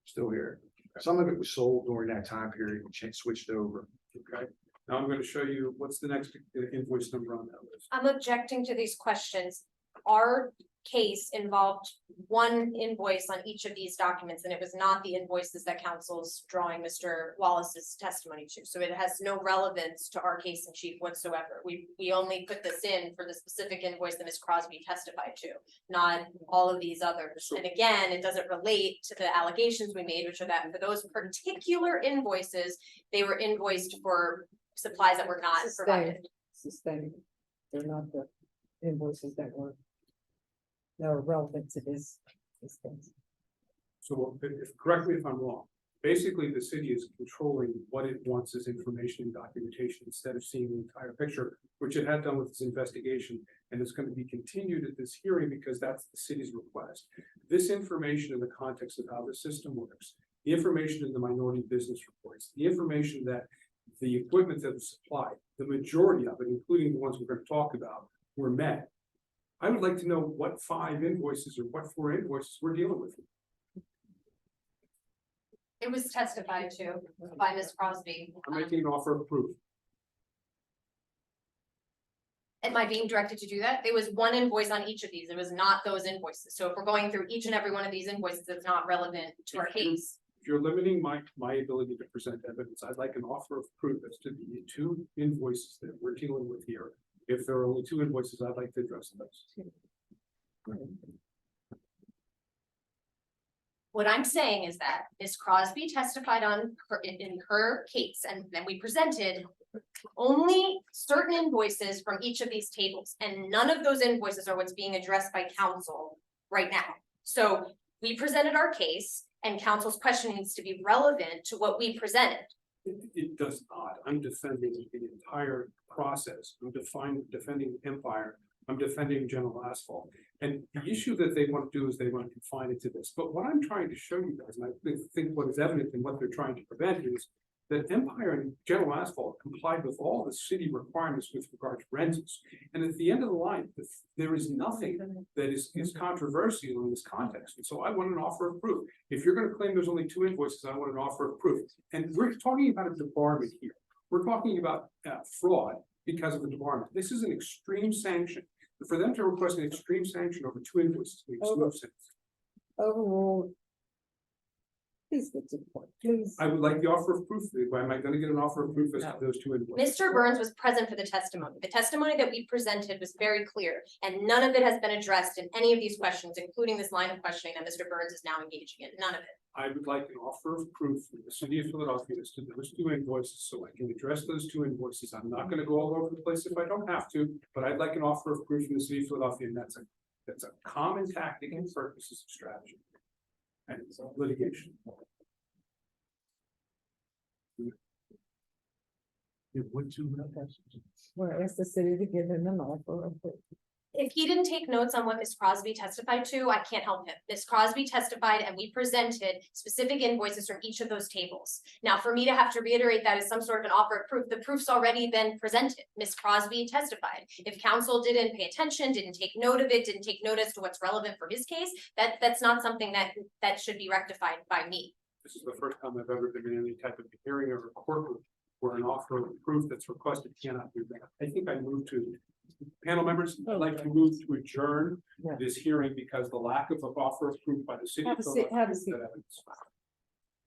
Still here. Some of it was sold during that time period and switched over. Okay, now I'm gonna show you what's the next invoice number on that list. I'm objecting to these questions. Our case involved one invoice on each of these documents, and it was not the invoices that council's drawing Mr. Wallace's testimony to. So it has no relevance to our case in chief whatsoever. We only put this in for the specific invoice that Ms. Crosby testified to, not all of these others. And again, it doesn't relate to the allegations we made, which are that for those particular invoices, they were invoiced for supplies that were not provided. Sustained. They're not the invoices that were relevant to this thing. So correct me if I'm wrong. Basically, the city is controlling what it wants as information and documentation instead of seeing the entire picture, which it had done with its investigation. And it's going to be continued at this hearing because that's the city's request. This information in the context of how the system works, the information in the minority business reports, the information that the equipment that was supplied, the majority of it, including the ones we're going to talk about, were met. I would like to know what 5 invoices or what 4 invoices we're dealing with. It was testified to by Ms. Crosby. I'm making an offer of proof. Am I being directed to do that? There was one invoice on each of these. It was not those invoices. So if we're going through each and every one of these invoices, it's not relevant to our case. If you're limiting my ability to present evidence, I'd like an offer of proof as to the 2 invoices that we're dealing with here. If there are only 2 invoices, I'd like to address those. What I'm saying is that Ms. Crosby testified in her case, and then we presented only certain invoices from each of these tables, and none of those invoices are what's being addressed by council right now. So we presented our case, and council's question needs to be relevant to what we presented. It does not. I'm defending the entire process. I'm defending Empire. I'm defending General Asphalt. And the issue that they want to do is they want to confine it to this. But what I'm trying to show you guys, and I think what is evident in what they're trying to prevent is that Empire and General Asphalt complied with all the city requirements with regard to rentals. And at the end of the line, there is nothing that is controversial in this context. And so I want an offer of proof. If you're going to claim there's only 2 invoices, I want an offer of proof. And we're talking about a debarment here. We're talking about fraud because of the debarment. This is an extreme sanction. For them to request an extreme sanction over 2 invoices makes no sense. Overruled. Please get to the point, please. I would like the offer of proof. Am I going to get an offer of proof as to those 2 invoices? Mr. Burns was present for the testimony. The testimony that we presented was very clear, and none of it has been addressed in any of these questions, including this line of questioning that Mr. Burns is now engaging in. None of it. I would like an offer of proof from the city of Philadelphia as to those 2 invoices, so I can address those 2 invoices. I'm not going to go all over the place if I don't have to, but I'd like an offer of proof from the city of Philadelphia, and that's a common tactic and purposes of strategy and litigation. Well, ask the city to give him an offer of proof. If he didn't take notes on what Ms. Crosby testified to, I can't help him. Ms. Crosby testified and we presented specific invoices from each of those tables. Now, for me to have to reiterate that as some sort of an offer of proof, the proof's already been presented. Ms. Crosby testified. If council didn't pay attention, didn't take note of it, didn't take notice to what's relevant for his case, that's not something that should be rectified by me. This is the first time I've ever been in any type of hearing or courtroom where an offer of proof that's requested cannot be met. I think I moved to panel members. I'd like to move to adjourn this hearing because the lack of an offer of proof by the city. Have a seat, have a seat.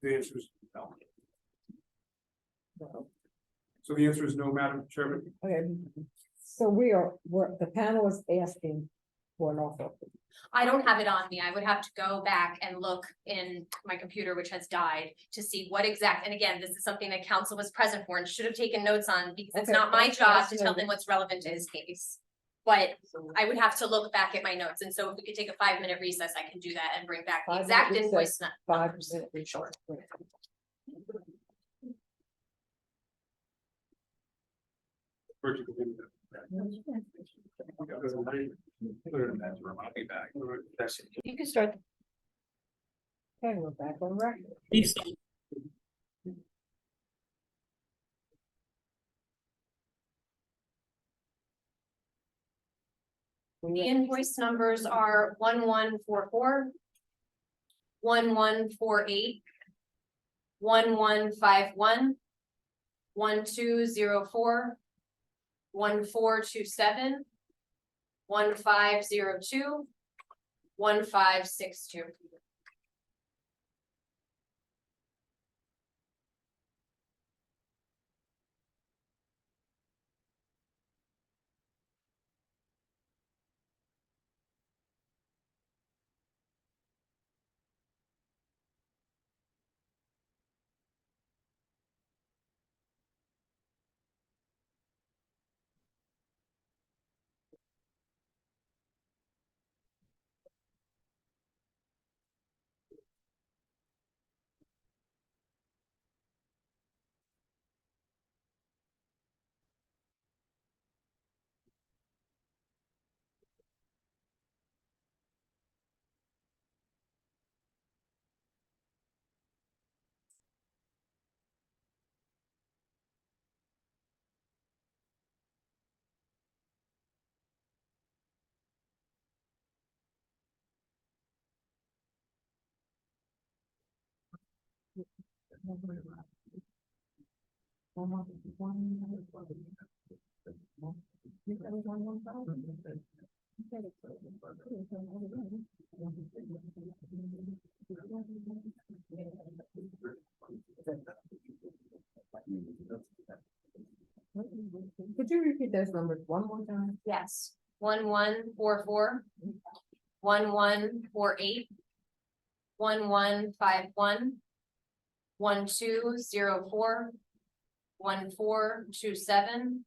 The answer is no. So the answer is no, Madam Chairman. Okay, so the panel is asking for an offer. I don't have it on me. I would have to go back and look in my computer, which has died, to see what exact, and again, this is something that council was present for and should have taken notes on, because it's Okay, not my that's job to tell noted. them what's relevant to his case. But I would have to look back at my notes, and so if we could take a 5-minute recess, I can do that and bring back the 5-minute exact recess, invoice. 5% recharge. Where'd you go in there? You can start. Okay, we're back on record. The invoice numbers are 1144, 1148, 1151, 1204, 1427, 1502, 1562. Could you repeat those numbers one more time? Yes, 1144, 1148, 1151, 1204, 1427,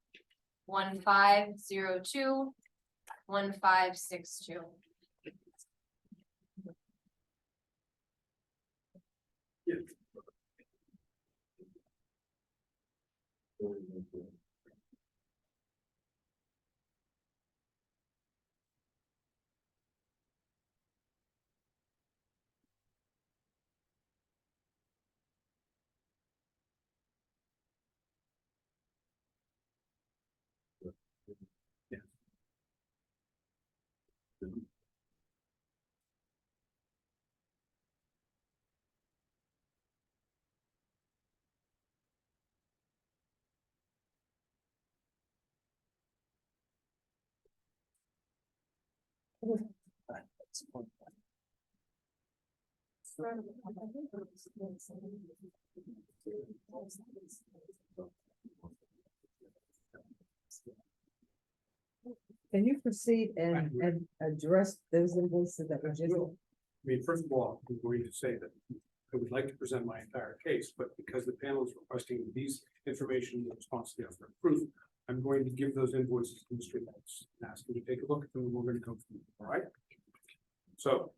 1502, 1562. Can you proceed and address those invoices that were just? I mean, first of all, I'm going to say that I would like to present my entire case, but because the panel is requesting these information in response to the offer of proof, I'm going to give those invoices to Mr. Wallace, and ask him to take a look at them, and we're going to go through them, all right? So,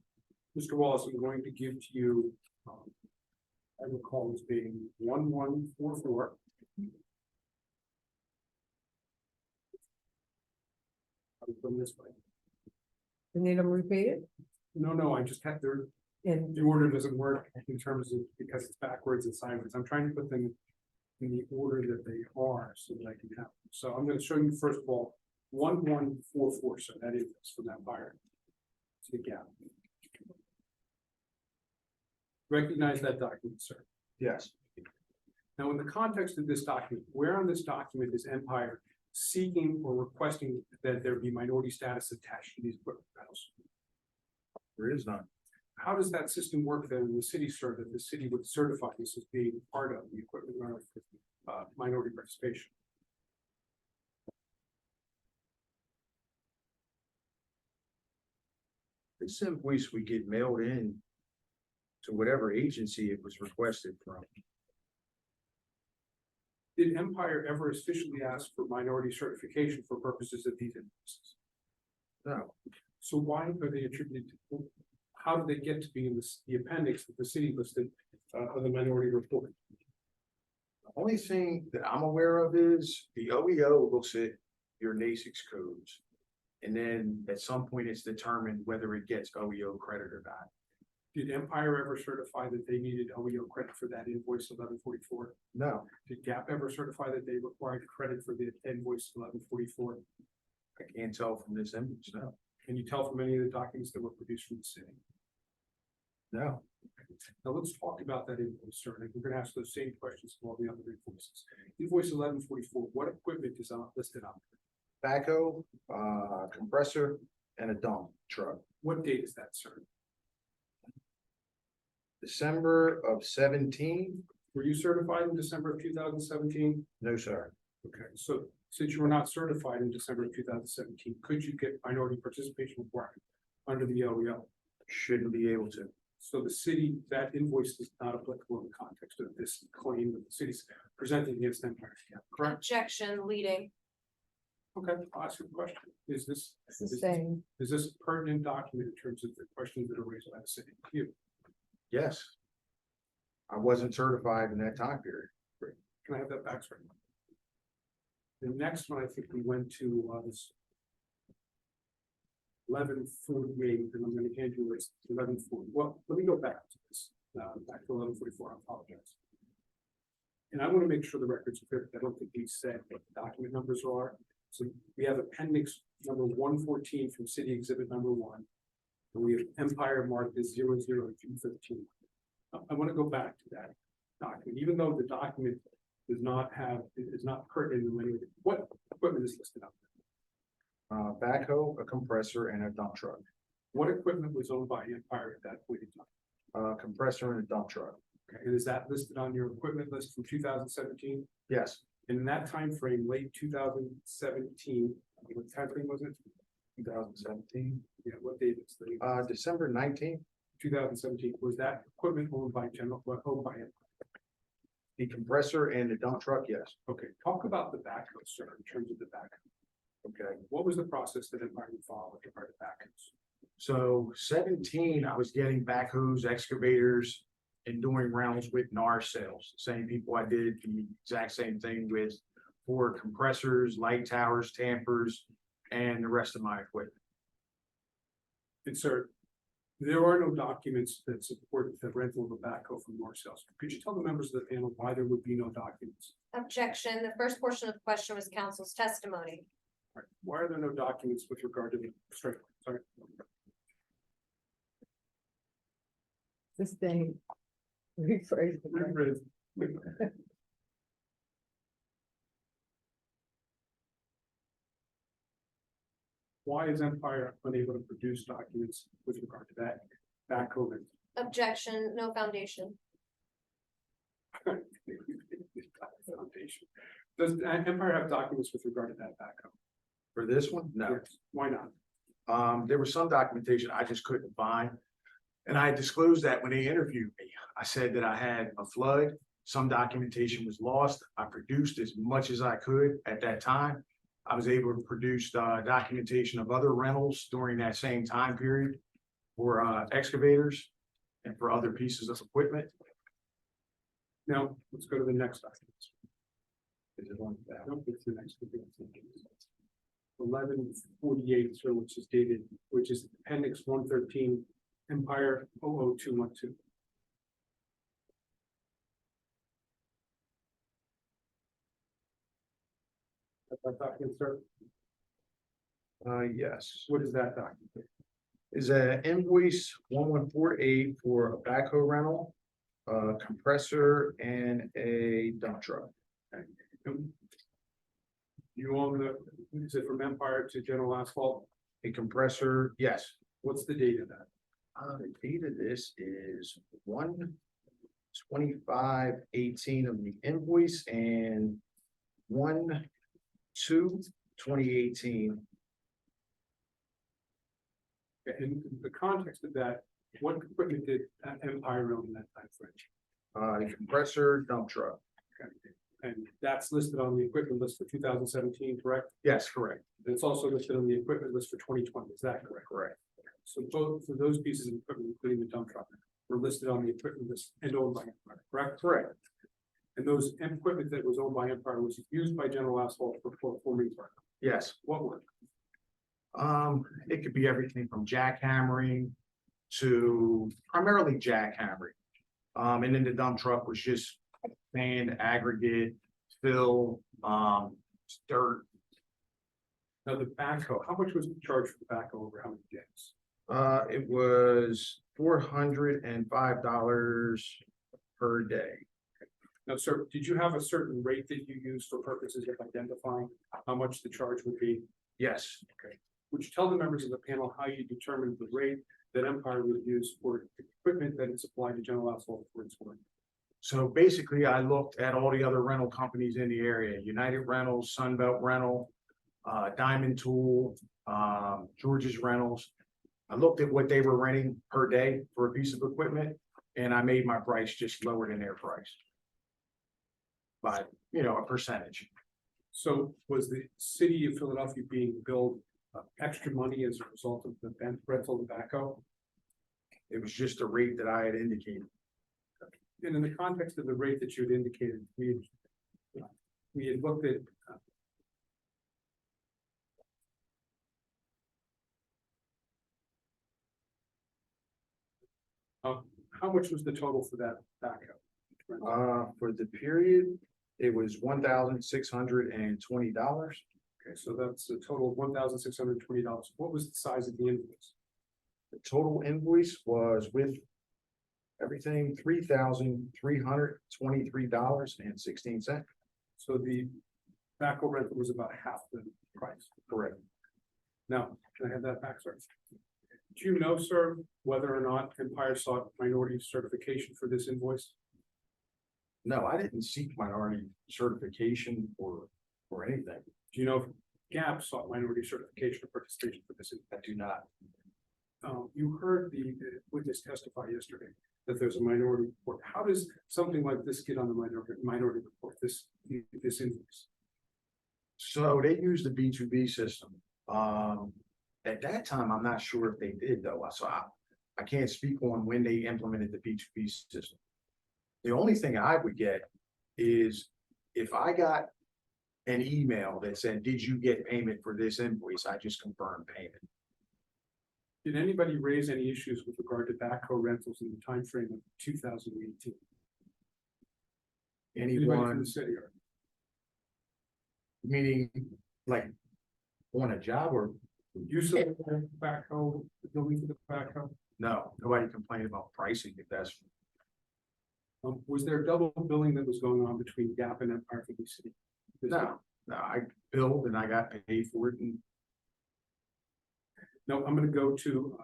Mr. Wallace, I'm going to give to you, I recall this being 1144. I'll put this way. You need them repeated? No, I just have to. And The order doesn't work in terms of, because it's backwards and sideways. I'm trying to put them in the order that they are so that I can have them. So I'm gonna show you first of all, 1144, so that is from that buyer. To the gap. Recognize that document, sir. Yes. Now, in the context of this document, where on this document is Empire seeking or requesting that there be minority status attached to these equipment rentals? There is none. How does that system work then in the city, sir, that the city would certify this as being part of the equipment rental minority participation? This invoice we get mailed in to whatever agency it was requested from. Did Empire ever officially ask for minority certification for purposes of these invoices? No, So why are they attributed to, how did they get to be in the appendix that the city listed of the minority report? the only thing that I'm aware of is the OEO looks at your NASIX codes. And then at some point it's determined whether it gets OEO credit or not. Did Empire ever certify that they needed OEO credit for that invoice 1144? No, Did Gap ever certify that they required credit for the invoice 1144? I can't tell from this image, no. Can you tell from any of the documents that were produced from the city? No. Now let's talk about that invoice, sir. And we're gonna ask those same questions for all the other invoices. Invoice 1144, what equipment is listed on? Backhoe, compressor, and a dump truck. What date is that, sir? December of 17, Were you certified in December of 2017? no, sir. Okay, so since you were not certified in December of 2017, could you get minority participation requirement under the LEO? Shouldn't be able to. So the city, that invoice is not applicable in the context of this claim that the city's presenting against Empire. Yeah, correct? Objection, leading. Okay, I'll ask you a question. Is this, It's the same. is this a pertinent document in terms of the questions that are raised by the city? You, Yes. I wasn't certified in that time period. can I have that back, sir? The next one, I think we went to, was 1148, and I'm gonna hand you this 1140. Well, let me go back to this, back to 1144, I apologize. And I wanna make sure the records are clear, I don't think he said what the document numbers are. So we have appendix number 114 from city exhibit number 1. And we have Empire marked as 00213. I wanna go back to that document, even though the document does not have, is not pertinent in any way. What equipment is listed up? Backhoe, a compressor, and a dump truck. What equipment was owned by Empire at that point in time? Compressor and a dump truck. Okay, and is that listed on your equipment list from 2017? Yes, In that time frame, late 2017, what time frame was it? 2017. Yeah, what date is the December 19th, 2017? Was that equipment owned by owned by Empire? the compressor and the dump truck, yes. Okay, talk about the backhoe, sir, in terms of the backhoe. Okay. What was the process that Empire would follow with regard to backhoes? So 17, I was getting backhoes, excavators, and doing rounds with NAR sales. Same people I did the exact same thing with for compressors, light towers, tampers, and the rest of my equipment. And sir, there are no documents that support the rental of a backhoe from North Sales. Could you tell the members of the panel why there would be no documents? Objection, the first portion of the question was council's testimony. Right. Why are there no documents with regard to the strike? Sorry. This thing. Rephrase the question. Why is Empire unable to produce documents with regard to that backhoe? Objection, no foundation. Does Empire have documents with regard to that backhoe? For this one, no. Yes. Why not? There was some documentation I just couldn't find. And I disclosed that when they interviewed me. I said that I had a flood, some documentation was lost. I produced as much as I could at that time. I was able to produce documentation of other rentals during that same time period for excavators and for other pieces of equipment. Now, let's go to the next document. Is it on that? Nope, it's the next. 1148, so which is dated, which is appendix 113, Empire 00212. That document, sir? Yes. What is that document? Is an invoice 1148 for a backhoe rental, a compressor, and a dump truck. You own the, is it from Empire to General Asphalt? A compressor, yes. What's the date of that? The date of this is 1/25/18 of the invoice and 1/2/2018. In the context of that, what equipment did Empire own in that time frame? The compressor, dump truck. And that's listed on the equipment list for 2017, correct? Yes, correct. And it's also listed on the equipment list for 2020, is that correct? Correct. So both of those pieces of equipment, including the dump truck, were listed on the equipment list and owned by Empire, correct? Correct. And those equipment that was owned by Empire was used by General Asphalt for forming work. Yes. What work? It could be everything from jackhammering to primarily jackhammering. And then the dump truck was just sand, aggregate, fill, dirt. Now the backhoe, how much was charged for the backhoe over how many days? It was $405 per day. Now, sir, did you have a certain rate that you used for purposes of identifying how much the charge would be? Yes. Would you tell the members of the panel how you determined the rate that Empire would use for equipment that it supplied to General Asphalt for its work? So basically, I looked at all the other rental companies in the area, United Rentals, Sunbelt Rental, Diamond Tool, George's Rentals. I looked at what they were renting per day for a piece of equipment, and I made my price just lower than their price. By, a percentage. So was the city of Philadelphia being billed extra money as a result of the rental tobacco? It was just a rate that I had indicated. And in the context of the rate that you had indicated, we had looked at how much was the total for that tobacco? For the period, it was $1,620. Okay, so that's a total of $1,620. What was the size of the invoice? The total invoice was with everything, $3,323.16. So the tobacco rental was about half the price. Correct. Now, can I have that back, sir? Do you know, sir, whether or not Empire sought minority certification for this invoice? No, I didn't seek minority certification or anything. Do you know if GAP sought minority certification or participation for this? I do not. You heard the witness testify yesterday that there's a minority report. How does something like this get on the minority report, this invoice? So they use the B2B system. At that time, I'm not sure if they did though. So I can't speak on when they implemented the B2B system. The only thing I would get is if I got an email that said, "Did you get payment for this invoice?" I just confirmed payment. Did anybody raise any issues with regard to backhoe rentals in the time frame of 2018? Anybody from Anyone, the city? Or meaning like on a job or use of the backhoe, the building for the backhoe? no, nobody complained about pricing if that's. Was there double billing that was going on between GAP and Empire for the city? No, I billed and I got paid for it. And No, I'm gonna go to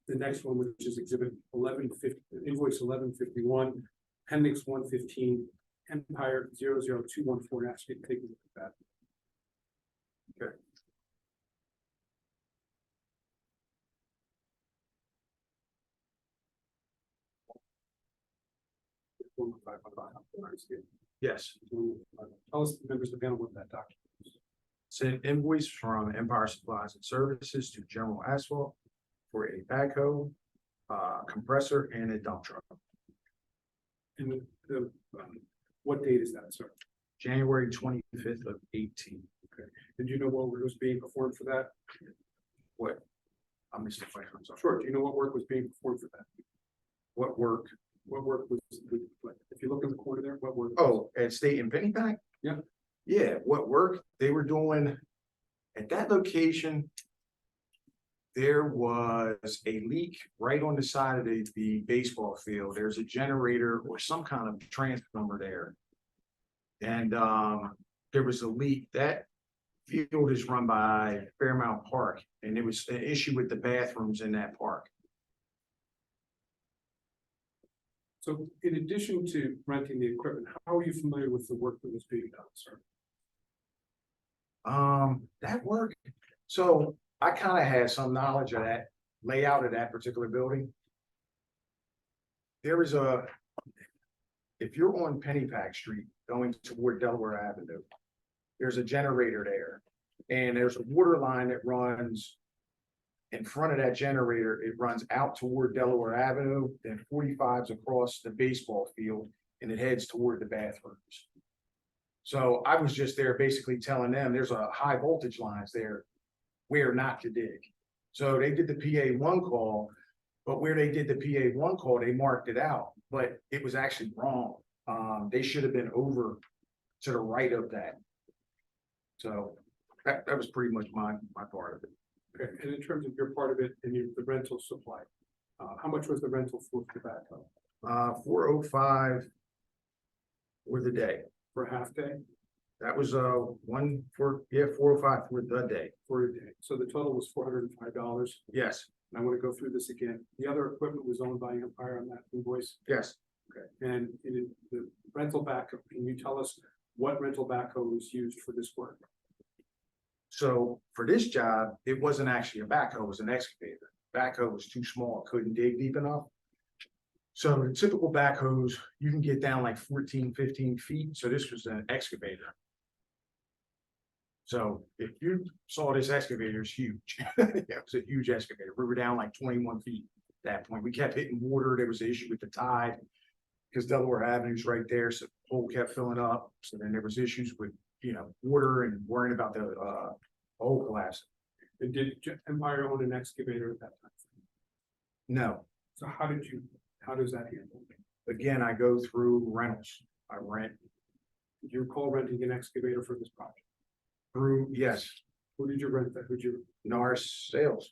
the next one, which is exhibit 1150, invoice 1151, appendix 115, Empire 00214, ask you to take a look at that. Okay. yes, Tell us, members of the panel, what that document is. it's an invoice from Empire Supplies and Services to General Asphalt for a backhoe, compressor, and a dump truck. And what date is that, sir? January 25th of 18. Okay. Did you know what work was being performed for that? What? I missed the question. I'm sorry. Sure. Do you know what work was being performed for that? What work? What work was, if you look in the corner there, what work? Oh, at State and Pennypack? Yeah. Yeah, what work they were doing at that location. There was a leak right on the side of the baseball field. There's a generator or some kind of transformer there. And there was a leak. That field is run by Fairmount Park, and there was an issue with the bathrooms in that park. So in addition to renting the equipment, how are you familiar with the work that was being done, sir? That work. So I kind of had some knowledge of that layout of that particular building. There is if you're on Pennypack Street going toward Delaware Avenue, there's a generator there. And there's a water line that runs in front of that generator. It runs out toward Delaware Avenue, then 45's across the baseball field, and it heads toward the bathrooms. So I was just there basically telling them there's a high voltage lines there where not to dig. So they did the PA1 call, but where they did the PA1 call, they marked it out, but it was actually wrong. They should have been over to the right of that. So that was pretty much my part of it. Okay, and in terms of your part of it and the rental supply, how much was the rental for tobacco 405 for the day. for a half day? That was 405 for the day. For a day, so the total was $405. Yes, And I want to go through this again. The other equipment was owned by Empire on that invoice. yes. Okay, and in the rental backhoe, can you tell us what rental backhoe was used for this work? So for this job, it wasn't actually a backhoe, it was an excavator. Backhoe was too small, couldn't dig deep enough. So the typical backhoes, you can get down like 14, 15 feet. So this was an excavator. So if you saw this excavator, it's huge. It was a huge excavator. We were down like 21 feet at that point. We kept hitting water. There was an issue with the tide because Delaware Avenue's right there. So the hole kept filling up. So then there was issues with, water and worrying about the hole collapse. And did Empire own an excavator at that time? No, So how does that handle? again, I go through rentals. I rent Do you recall renting an excavator for this project? through, yes, Who did you rent that? Who'd you, NARS sales.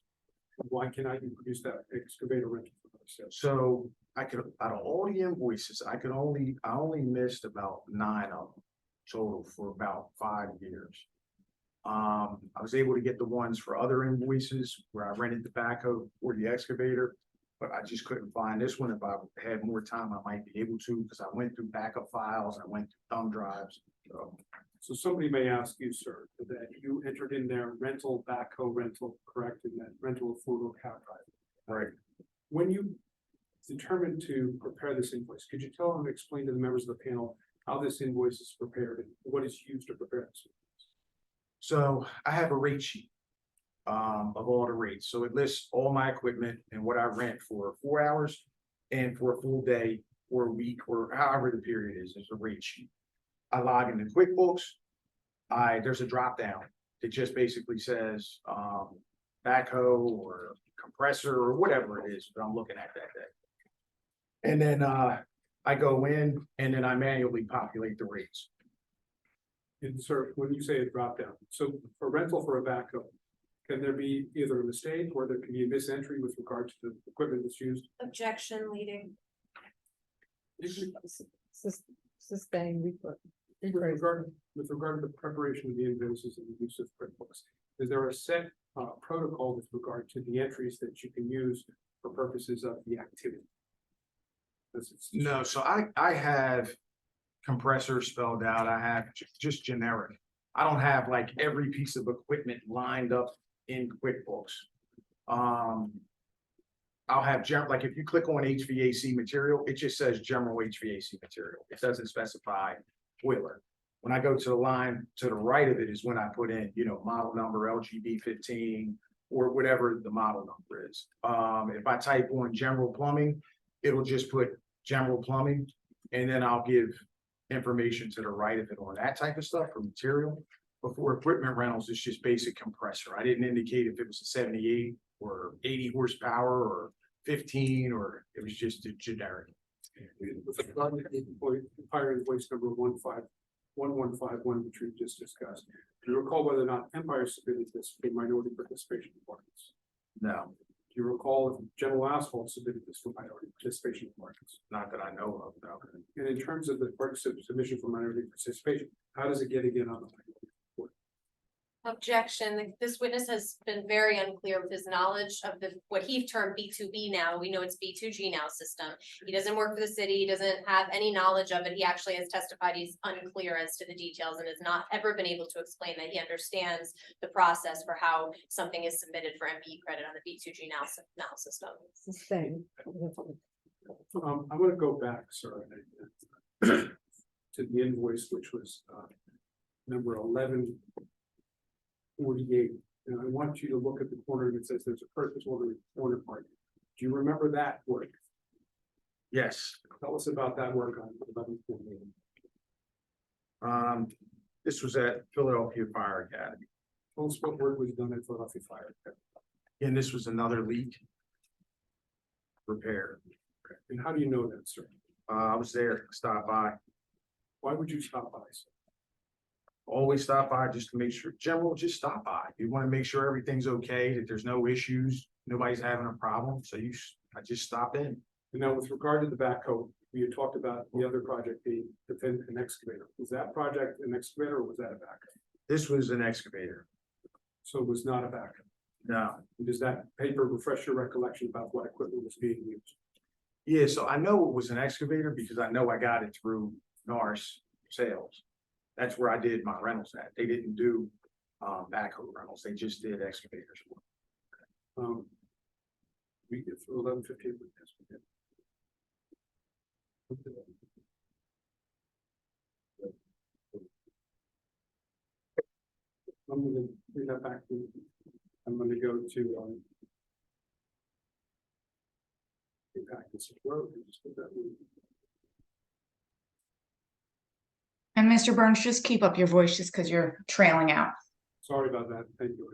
why cannot you produce that excavator rental for ourselves? So I could, out of all the invoices, I only missed about 9 of them total for about 5 years. I was able to get the ones for other invoices where I rented the backhoe for the excavator, but I just couldn't find this one. If I had more time, I might be able to, because I went through backup files, I went through thumb drives. So somebody may ask you, sir, that you entered in their rental backhoe rental, correct, in that rental of four-wheel cab drive. Right. When you determined to prepare this invoice, could you tell and explain to the members of the panel how this invoice is prepared and what is used to prepare this? So I have a rate sheet of all the rates. So it lists all my equipment and what I rent for 4 hours and for a full day or a week or however the period is. There's a rate sheet. I log into QuickBooks. There's a drop down. It just basically says backhoe or compressor or whatever it is that I'm looking at that day. And then I go in and then I manually populate the rates. And sir, when you say a drop down, so for rental for a backhoe, can there be either a mistake or there can be a misentry with regard to the equipment that's used? Objection leading. Sustain, With regard to the preparation of the invoices and the use of QuickBooks, is there a set protocol with regard to the entries that you can use for purposes of the activity? No, so I have compressor spelled out. I have just generic. I don't have like every piece of equipment lined up in QuickBooks. I'll have like if you click on HVAC material, it just says general HVAC material. It doesn't specify boiler. When I go to the line to the right of it is when I put in, model number LGB 15 or whatever the model number is. If I type on general plumbing, it'll just put general plumbing, and then I'll give information to the right of it on that type of stuff for material. But for equipment rentals, it's just basic compressor. I didn't indicate if it was a 78 or 80 horsepower or 15, or it was just a generic. With regard to the Empire invoice number 15151, which we just discussed, do you recall whether or not Empire submitted this for minority participation requirements? No, Do you recall if General Asphalt submitted this for minority participation requirements? not that I know of, no. And in terms of the submission for minority participation, how does it get again on the minority report? Objection. This witness has been very unclear with his knowledge of what he termed B2B now. We know it's B2G now system. He doesn't work for the city. He doesn't have any knowledge of it. He actually has testified he's unclear as to the details and has not ever been able to explain that he understands the process for how something is submitted for MPE credit on the B2G now system. sustain. I'm gonna go back, sir, to the invoice, which was number 1148. And I want you to look at the corner that says there's a purchase order in the corner part. Do you remember that work? Yes. Tell us about that work on 1148. This was at Philadelphia Fire Academy, Tell us what work was done at Philadelphia Fire. and this was another leak repair. And how do you know that, sir? I was there, stopped by. Why would you stop by, sir? always stop by just to make sure, just stop by. You want to make sure everything's okay, that there's no issues, nobody's having a problem, so I just stop in. And now with regard to the backhoe, we had talked about the other project being an excavator. Was that project an excavator or was that a backhoe? This was an excavator. So it was not a backhoe. No. Does that paper refresh your recollection about what equipment was being used? Yeah, so I know it was an excavator because I know I got it through NARS sales. That's where I did my rentals at. They didn't do backhoe rentals. They just did excavators. We get through 11:15 with this. We did. I'm gonna bring that back to, I'm gonna go to, impact and support. Just put that in. And Mr. Burns, just keep up your voice just because you're trailing out. Sorry about that. Thank you.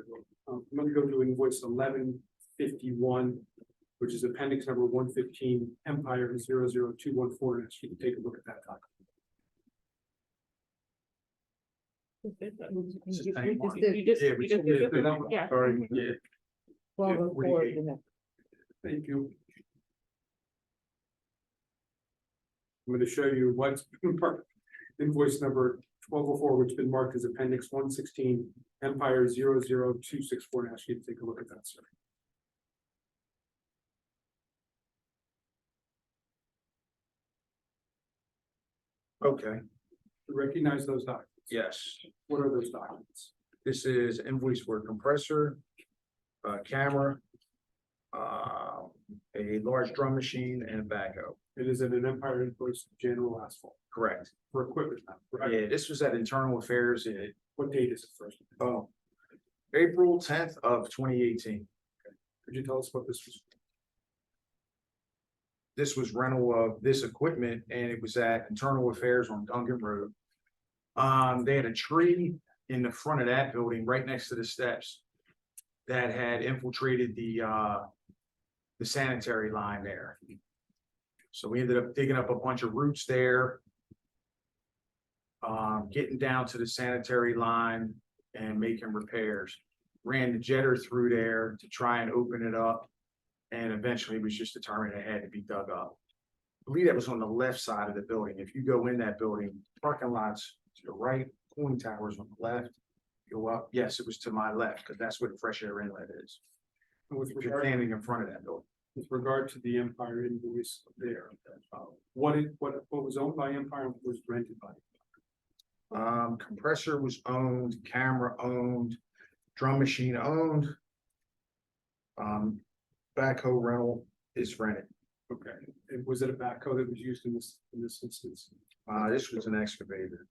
I'm gonna go to invoice 1151, which is appendix number 115, Empire 00214, and ask you to take a look at that document. It's the same one. You just- Yeah, you we just- did you that just- one. yeah. Sorry, yeah. 1204 is the next. Thank you. I'm gonna show you what's been marked, invoice number 1204, which has been marked as appendix 116, Empire 00264, and ask you to take a look at that, sir. Okay, To recognize those documents. yes. What are those documents? This is invoice for a compressor, camera, a large drum machine and a backhoe. It is an Empire invoice, general asphalt Correct. for equipment. Right? Yeah, this was at Internal Affairs What date is it first? April 10th of 2018. Could you tell us what this was? This was rental of this equipment and it was at Internal Affairs on Duncan Road. They had a tree in the front of that building right next to the steps that had infiltrated the sanitary line there. So we ended up digging up a bunch of roots there. Getting down to the sanitary line and making repairs. Ran the jetter through there to try and open it up. And eventually it was just determined it had to be dug up. I believe that was on the left side of the building. If you go in that building, parking lots to the right, cooling towers on the left. Go up, yes, it was to my left, because that's where the fresh air inlet is. And with If you're regard, standing in front of that building. with regard to the Empire invoice there, what was owned by Empire and what was rented by? Compressor was owned, camera owned, drum machine owned. Backhoe rental is rented. Okay, and was it a backhoe that was used in this instance? This was an excavator.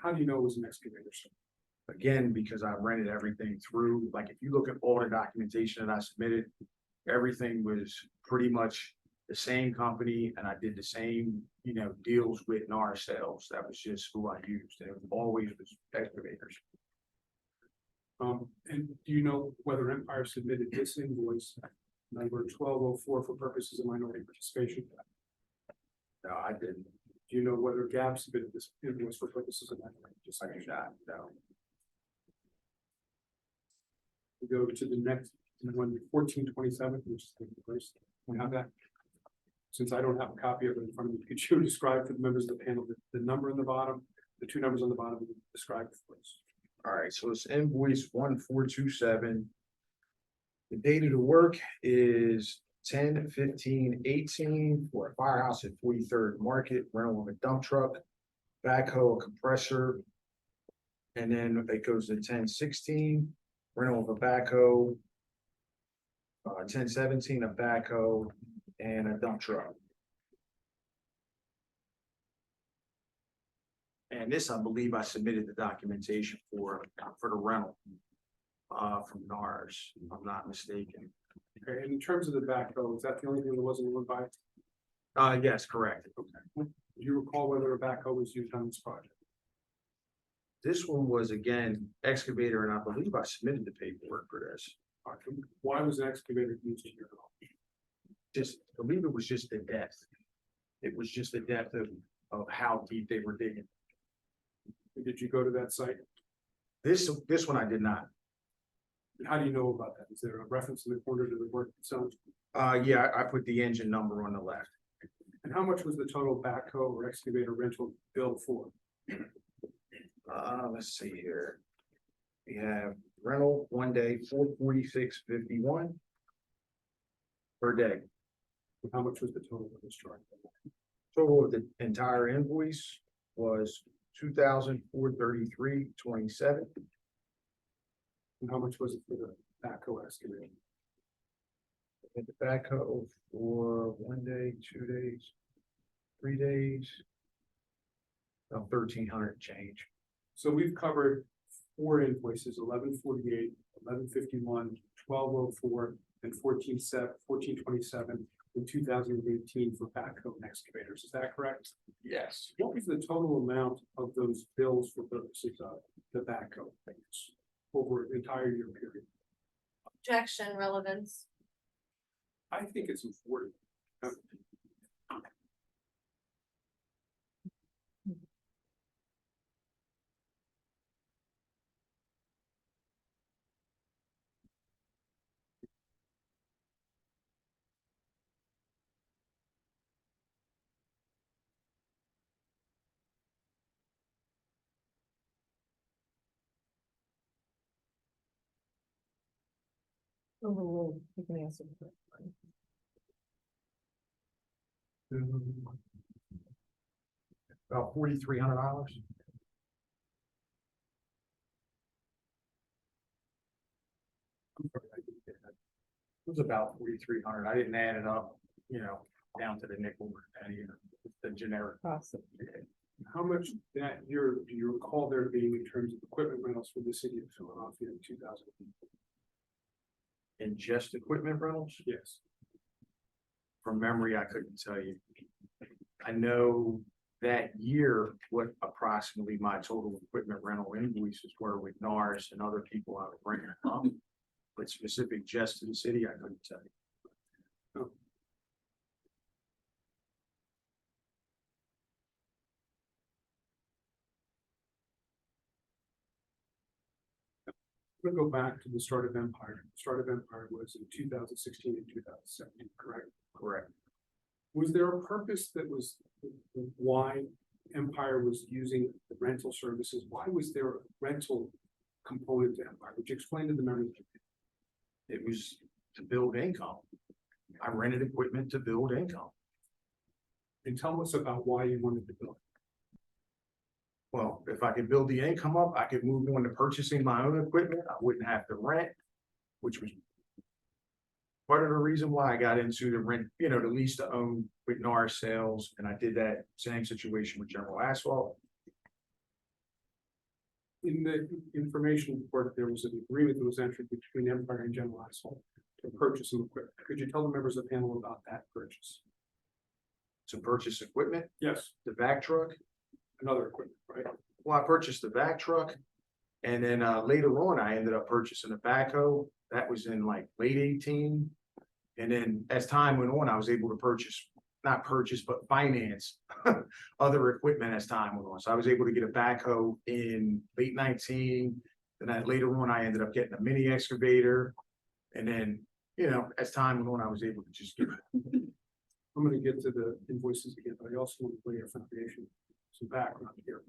How do you know it was an excavator, sir? Again, because I rented everything through, like if you look at all the documentation that I submitted, everything was pretty much the same company and I did the same, deals with NAR sales. That was just who I used. And it always was excavators. And do you know whether Empire submitted this invoice number 1204 for purposes of minority participation? No, I didn't. Do you know whether Gab submitted this invoice for purposes of minority I participation? do not, no. We go to the next one, 1427, which is taking place. We have that. Since I don't have a copy of it in front of me, could you describe for the members of the panel the number on the bottom, the two numbers on the bottom, describe it for us? All right, so it's invoice 1427. The date of the work is 10/15/18 for a firehouse at 43rd Market, rental of a dump truck, backhoe, a compressor. And then it goes to 10/16, rental of a backhoe. 10/17, a backhoe and a dump truck. And this, I believe I submitted the documentation for the rental. From NARS, if I'm not mistaken. Okay, and in terms of the backhoe, is that the only thing that wasn't owned by? Yes, correct. Okay. Do you recall whether a backhoe was used on this project? This one was again excavator, and I believe I submitted the paperwork for this. Why was an excavator used here? Just, I believe it was just the depth. It was just the depth of how deep they were digging. Did you go to that site? This one I did not. How do you know about that? Is there a reference in the corner to the work itself? Yeah, I put the engine number on the left. And how much was the total backhoe or excavator rental bill for? Let's see here. We have rental 1 day, $446.51 per day. And how much was the total of this charge? Total of the entire invoice was $2,433.27. And how much was it for the backhoe excavator? And the backhoe for 1 day, 2 days, 3 days. About 1,300 change. So we've covered 4 invoices, 1148, 1151, 1204, and 1427 in 2018 for backhoe and excavators. Is that correct? Yes. What was the total amount of those bills for purposes of the backhoe payments over an entire year period? Objection, relevance. I think it's important. Overruled, you can answer. About $4,300. It was about 4,300. I didn't add it up, down to the nickel or penny, the generic. Awesome. How much that year do you recall there being in terms of equipment rentals for the city of Philadelphia in 2000? And just equipment rentals? Yes. From memory, I couldn't tell you. I know that year what approximately my total equipment rental invoices were with NARS and other people I was bringing up. But specific just to the city, I couldn't tell you. We'll go back to the start of Empire. The start of Empire was in 2016 and 2017, correct? Correct. Was there a purpose that was why Empire was using the rental services? Why was there a rental component to Empire? Would you explain to the members? It was to build income. I rented equipment to build income. And tell us about why you wanted to build. Well, if I could build the income up, I could move on to purchasing my own equipment. I wouldn't have to rent, which was part of the reason why I got into the rent, the lease to own with NARS sales. And I did that same situation with General Asphalt. In the information report, there was an agreement that was entered between Empire and General Asphalt to purchase some equipment. Could you tell the members of the panel about that purchase? To purchase equipment, Yes, the vac truck. another equipment, right? Well, I purchased the vac truck. And then later on, I ended up purchasing a backhoe. That was in like late 18. And then as time went on, I was able to but finance other equipment as time went on. So I was able to get a backhoe in late 19. And then later on, I ended up getting a mini excavator. And then, as time went on, I was able to just get it. I'm gonna get to the invoices again, but I also want to lay a foundation, some background here.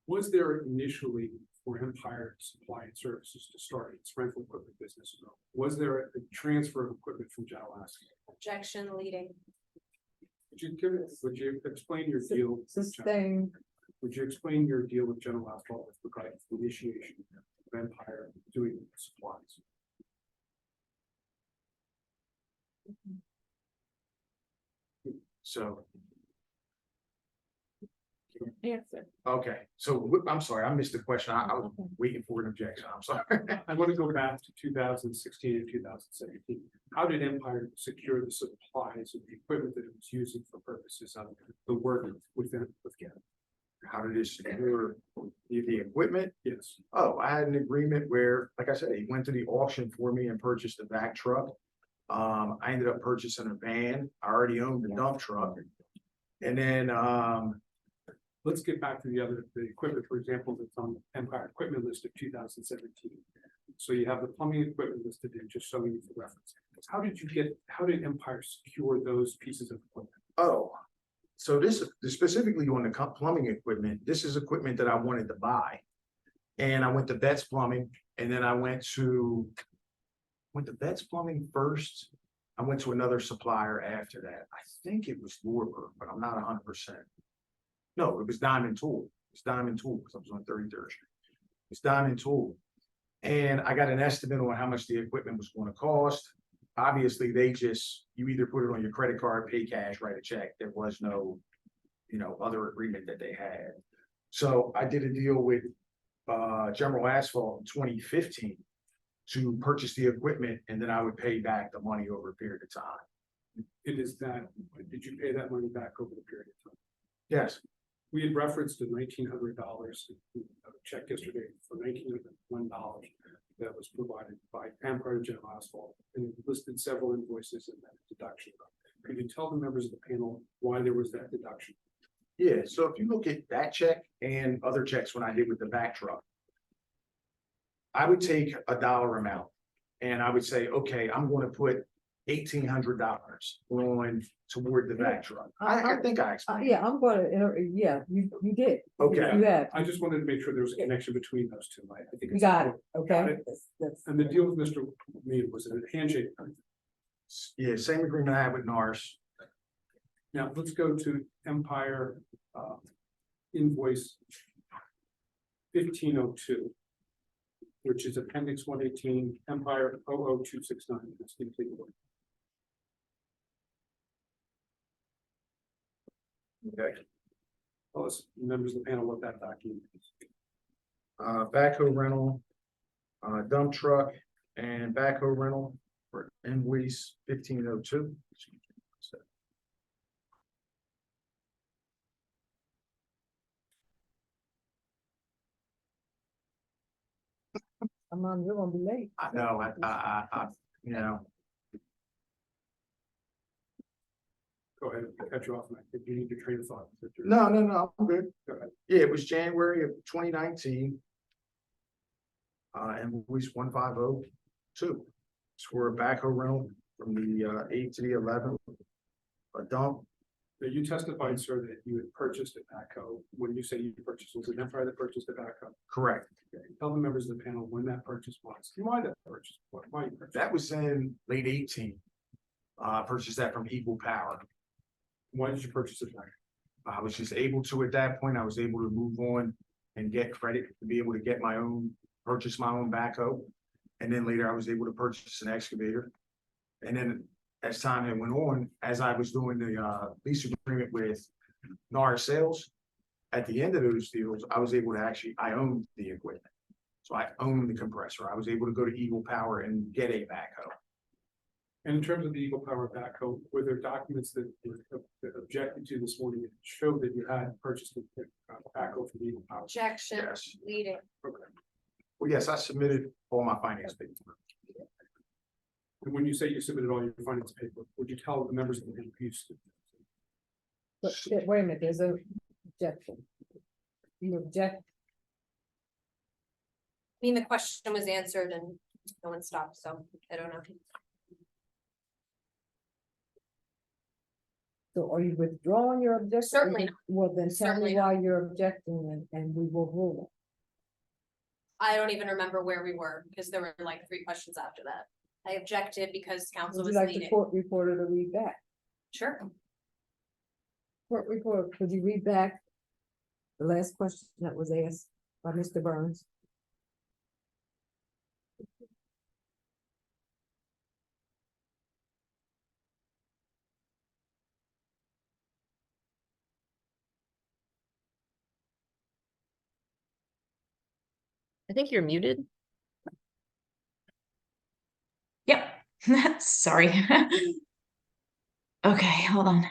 Was there initially for Empire Supply and Services to start its rental equipment business? Was there a transfer of equipment from General Asphalt? Objection, leading. Would you explain your deal? Sustain. Would you explain your deal with General Asphalt with regard to the initiation of Empire doing supplies? So, Answer. okay. So I'm sorry, I missed the question. I was waiting for an objection. I'm sorry. I want to go back to 2016 and 2017. How did Empire secure the supplies of the equipment that it was using for purposes of the work with Gavin? How did it secure the equipment? Yes. Oh, I had an agreement where, like I said, he went to the auction for me and purchased a vac truck. I ended up purchasing a van. I already owned the dump truck. And then let's get back to the equipment, for example, that's on the Empire equipment list of 2017. So you have the plumbing equipment listed in, just showing you for reference. How did Empire secure those pieces of equipment? Oh, so this specifically on the plumbing equipment, this is equipment that I wanted to buy. And I went to Betts Plumbing, and then I went to Betts Plumbing first. I went to another supplier after that. I think it was Lorber, but I'm not 100%. No, it was Diamond Tool. It's Diamond Tool because I was on 33rd Street. It's Diamond Tool. And I got an estimate on how much the equipment was going to cost. Obviously, you either put it on your credit card, pay cash, write a check. There was no, other agreement that they had. So I did a deal with General Asphalt in 2015 to purchase the equipment, and then I would pay back the money over a period of time. Did you pay that money back over the period of time? Yes. We had referenced to $1,900 check yesterday for $1,901 that was provided by Empire General Asphalt, and it listed several invoices and that deduction. Could you tell the members of the panel why there was that deduction? Yeah, so if you look at that check and other checks when I did with the back truck, I would take a dollar amount and I would say, okay, I'm going to put $1,800 on toward the back truck. I think I explained. Yeah, I'm gonna, you did. Okay. You have, I just wanted to make sure there was a connection between those two. I think you it's got it, important. okay? Got it. And the deal with Mr. Mead was a handshake. Yeah, same agreement I had with NARS. Now, let's go to Empire invoice 1502, which is Appendix 118, Empire 00269. That's the complete one. Okay. Tell us, members of the panel, what that document is. Backhoe rental, dump truck and backhoe rental for invoice 1502. you're gonna be late. I know, I Go ahead, I'll cut you off. If you need to train of thought. No, I'm good. Go ahead. Yeah, it was January of 2019. Invoice 1502. It's for a backhoe rental from the 8 to the 11. A dump. Now, you testified, sir, that you had purchased a backhoe. When you say you purchased, was it Empire that purchased the backhoe? Correct. Okay. Tell the members of the panel when that purchase was. Why that purchase? Why you purchased? That was in late 18. Purchased that from Eagle Power. Why did you purchase it? I was just able to, at that point, I was able to move on and get credit to be able to get purchase my own backhoe. And then later I was able to purchase an excavator. And then as time went on, as I was doing the lease agreement with NAR Sales, at the end of those deals, I was able to I owned the equipment. So I owned the compressor. I was able to go to Eagle Power and get a backhoe. And in terms of the Eagle Power backhoe, were there documents that were objected to this morning that showed that you had purchased a backhoe from Eagle Power? Objection, Yes. leading. Okay. Well, yes, I submitted all my finance paperwork. And when you say you submitted all your finance paperwork, would you tell the members of the panel you But wait a minute, there's a objection. You object, I mean, the question was answered and no one stopped, so I don't know. so are you withdrawing your objection? Certainly not. Well, then tell Certainly me why you're objecting and we will rule. I don't even remember where we were because there were like 3 questions after that. I objected because council Would was you like the leading. court reporter to read back? Sure. Court reporter, could you read back the last question that was asked by Mr. Burns? I think you're muted. Yep, sorry. Okay, hold on.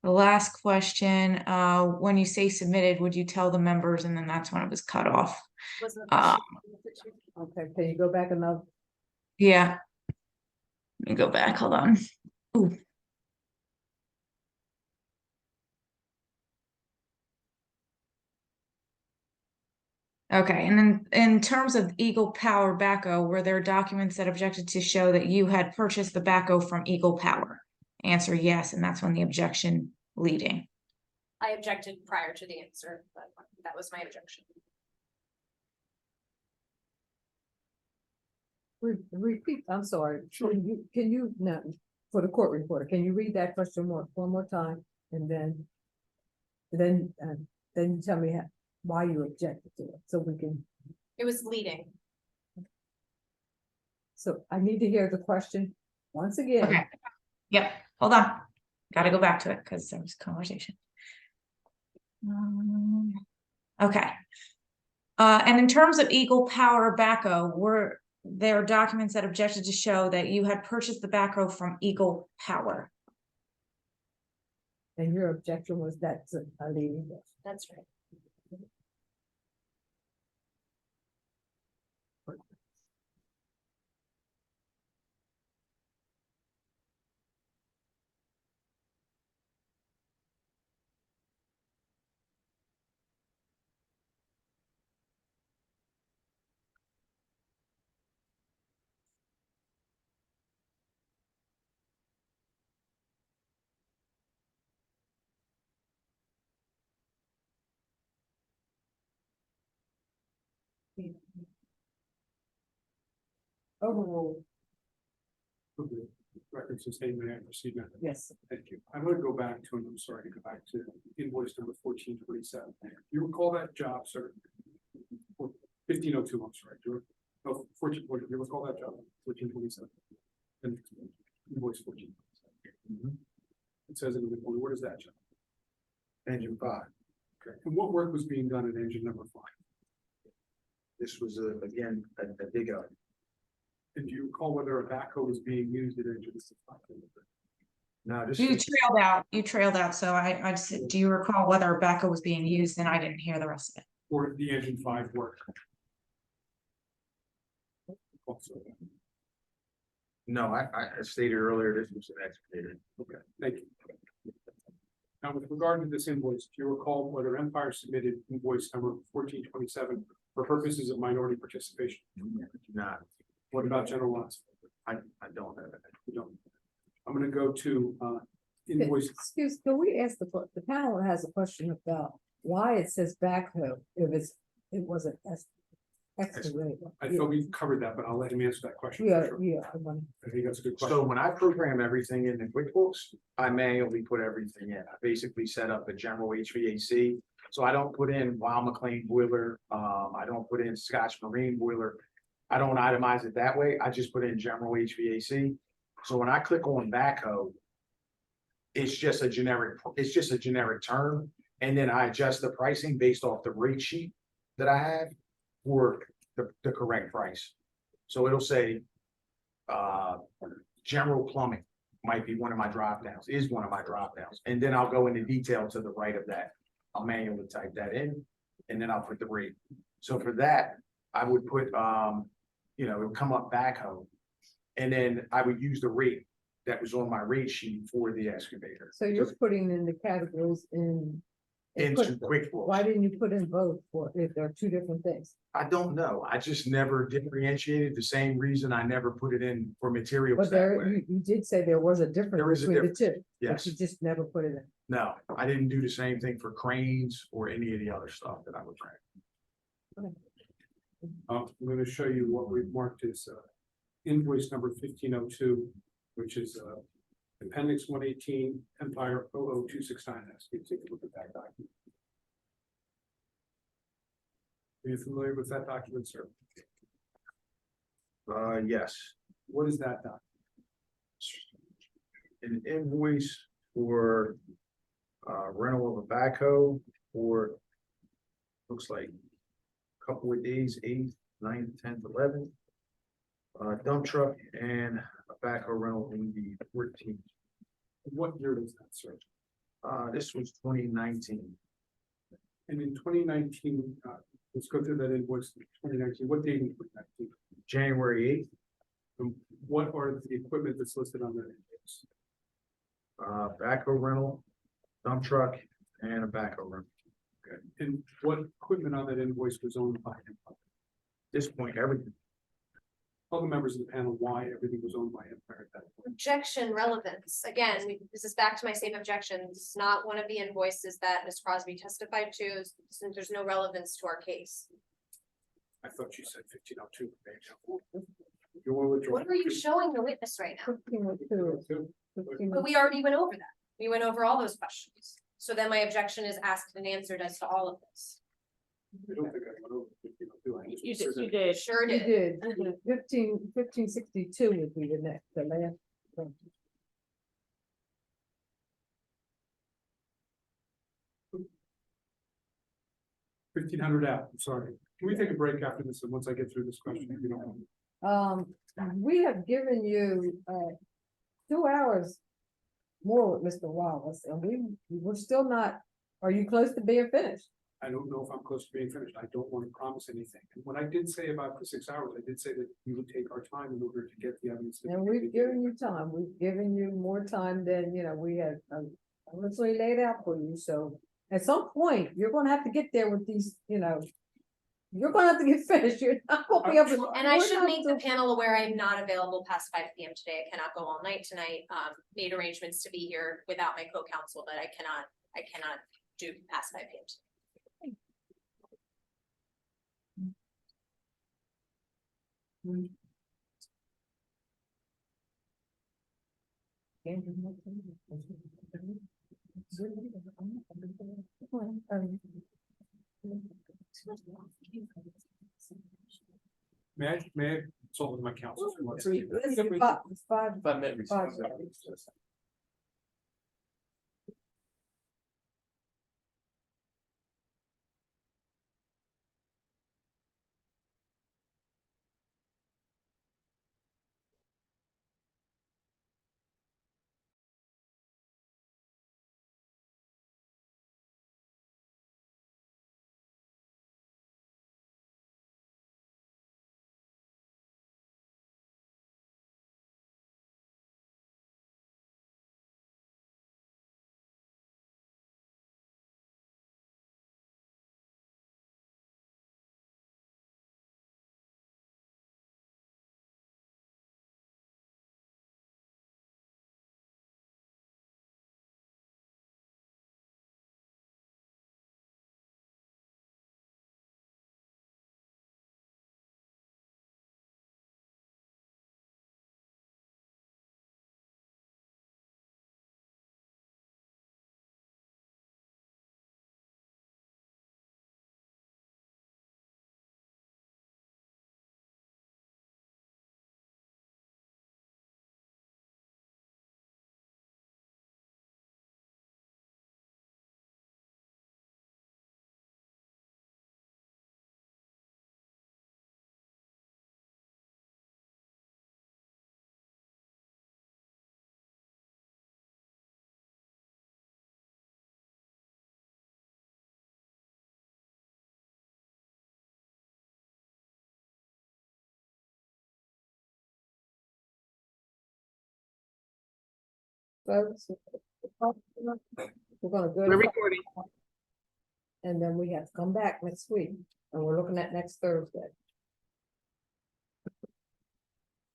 The last question, when you say submitted, would you tell the members? And then that's when it was cut off. Wasn't the question- Okay, can you go back another? Yeah. Let me go back, hold on. Ooh. Okay, and then in terms of Eagle Power backhoe, were there documents that objected to show that you had purchased the backhoe from Eagle Power? Answer yes, and that's when the objection leading. I objected prior to the answer, but that was my objection. Repeat, I'm sorry, can you, no, for the court reporter, can you read that question one more time? And then you tell me why you objected to it, so we can, It was leading. so I need to hear the question once again. Okay, yep, hold on. Gotta go back to it because there was conversation. Okay. And in terms of Eagle Power backhoe, were there documents that objected to show that you had purchased the backhoe from Eagle Power? And your objection was that's a leading. That's right. Overruled, Records and statement and proceedment. yes. Thank you. I'm gonna go back to, and I'm sorry to go back to invoice number 1427. You recall that job, sir? 1502, I'm sorry. Do you, no, 1440, you recall that job? 1427. And invoice 1427. It says in the report, what is that job? Engine 5. Okay. And what work was being done at engine number 5? This was again a dig out. And do you recall whether a backhoe was being used at engine 5? No, this You is, trailed out, so I just, do you recall whether a backhoe was being used? And I didn't hear the rest of it. Or the engine 5 work? Also, no, I stated earlier, this was an excavator. okay, thank you. Now, with regard to this invoice, do you recall whether Empire submitted invoice number 1427 for purposes of minority participation? Not, What about general lots? I don't have it. You don't. I'm gonna go to invoice. Excuse, can we ask the panel has a question about why it says backhoe if it wasn't excavator? I thought we covered that, but I'll let him answer that question. Yeah, for sure. yeah, I want. I think that's a good So question. when I program everything in the QuickBooks, I manually put everything in. I basically set up a general HVAC. So I don't put in Wild McLean boiler, I don't put in Scotch Marine boiler. I don't itemize it that way. I just put in general HVAC. So when I click on backhoe, it's just a generic term. And then I adjust the pricing based off the rate sheet that I have for the correct price. So it'll say, general plumbing might be one of my drop downs, is one of my drop downs. And then I'll go into detail to the right of that. I'll manually type that in and then I'll put the rate. So for that, I would put, it would come up backhoe. And then I would use the rate that was on my rate sheet for the excavator. So you're putting in the categories in. Into QuickBooks. Why didn't you put in both for if there are two different things? I don't know. I just never differentiated, the same reason I never put it in for materials But that there, way. you did say there was a difference There is a between the two. But Yes, you just never put it in. no, I didn't do the same thing for cranes or any of the other stuff that I would track. I'm gonna show you what we've marked as invoice number 1502, which is appendix 118 Empire 00269. Take a look at that document. Are you familiar with that document, sir? Yes, What is that document? an invoice for rental of a backhoe for, looks like a couple of days, 8th, 9th, 10th, 11th. Dump truck and a backhoe rental in the 14th. What year is that, sir? This was 2019. And in 2019, let's go through that invoice. 2019. What date in 2019? January 8th. What are the equipment that's listed on that invoice? Backhoe rental, dump truck, and a backhoe rental. Okay, and what equipment on that invoice was owned by Empire? At this point, everything. All the members of the panel, why everything was owned by Empire at that point? Objection relevance. Again, this is back to my same objection. This is not one of the invoices that Ms. Crosby testified to. Since there's no relevance to our case. I thought you said 1502. You want to withdraw? What are you showing the witness right now? 1502. But we already went over that. We went over all those questions. So then my objection is asked and answered as to all of this. I don't think I went over 1502. I just You said did, you that- did. Sure You did. did. 1562 would be the next, the last. one. $1,500 out, I'm sorry. Can we take a break after this, and once I get through this question, if you don't mind? We have given you, 2 hours more with Mr. Wallace, and we're still not, are you close to being finished? I don't know if I'm close to being finished. I don't want to promise anything. And what I did say about the 6 hours, I did say that we would take our time in order to get the evidence. that And we we've needed. given you time, we've given you more time than, we had, originally laid out for you, so. At some point, you're gonna have to get there with these, you're gonna have to get finished, you're not gonna be able to. And I we're should not make the so- panel aware I'm not available past 5 PM today. I cannot go all night tonight. Made arrangements to be here without my co-counsel, but I cannot do past 5 PM. today. May I consult with my counsel? for what's- Let's get five. 5 minutes. Five. Folks, we're gonna go. We're to- recording. And then we have to come back next week, and we're looking at next Thursday.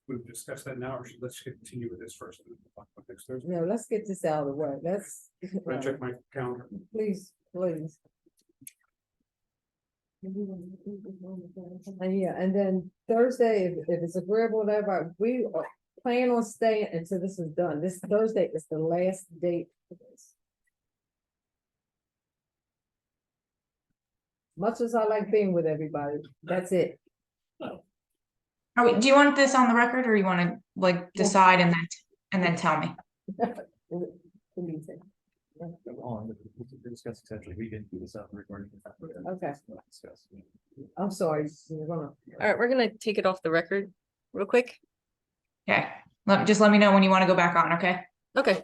We've discussed that now, or let's continue with this first, and then we'll talk about next Thursday. Let's get this out of the way, Can I check my calendar? please. And yeah, and then Thursday, if it's agreeable, whatever, we plan on staying until this is done. This Thursday is the last date for this. Much as I like being with everybody, that's it. Do you want this on the record or you want to like decide and then tell me? Discuss essentially, we didn't do this out recording. Okay. I'm sorry, you're gonna. All right, we're gonna take it off the record real quick. Okay, just let me know when you want to go back on, okay? Okay.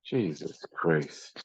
Jesus Christ.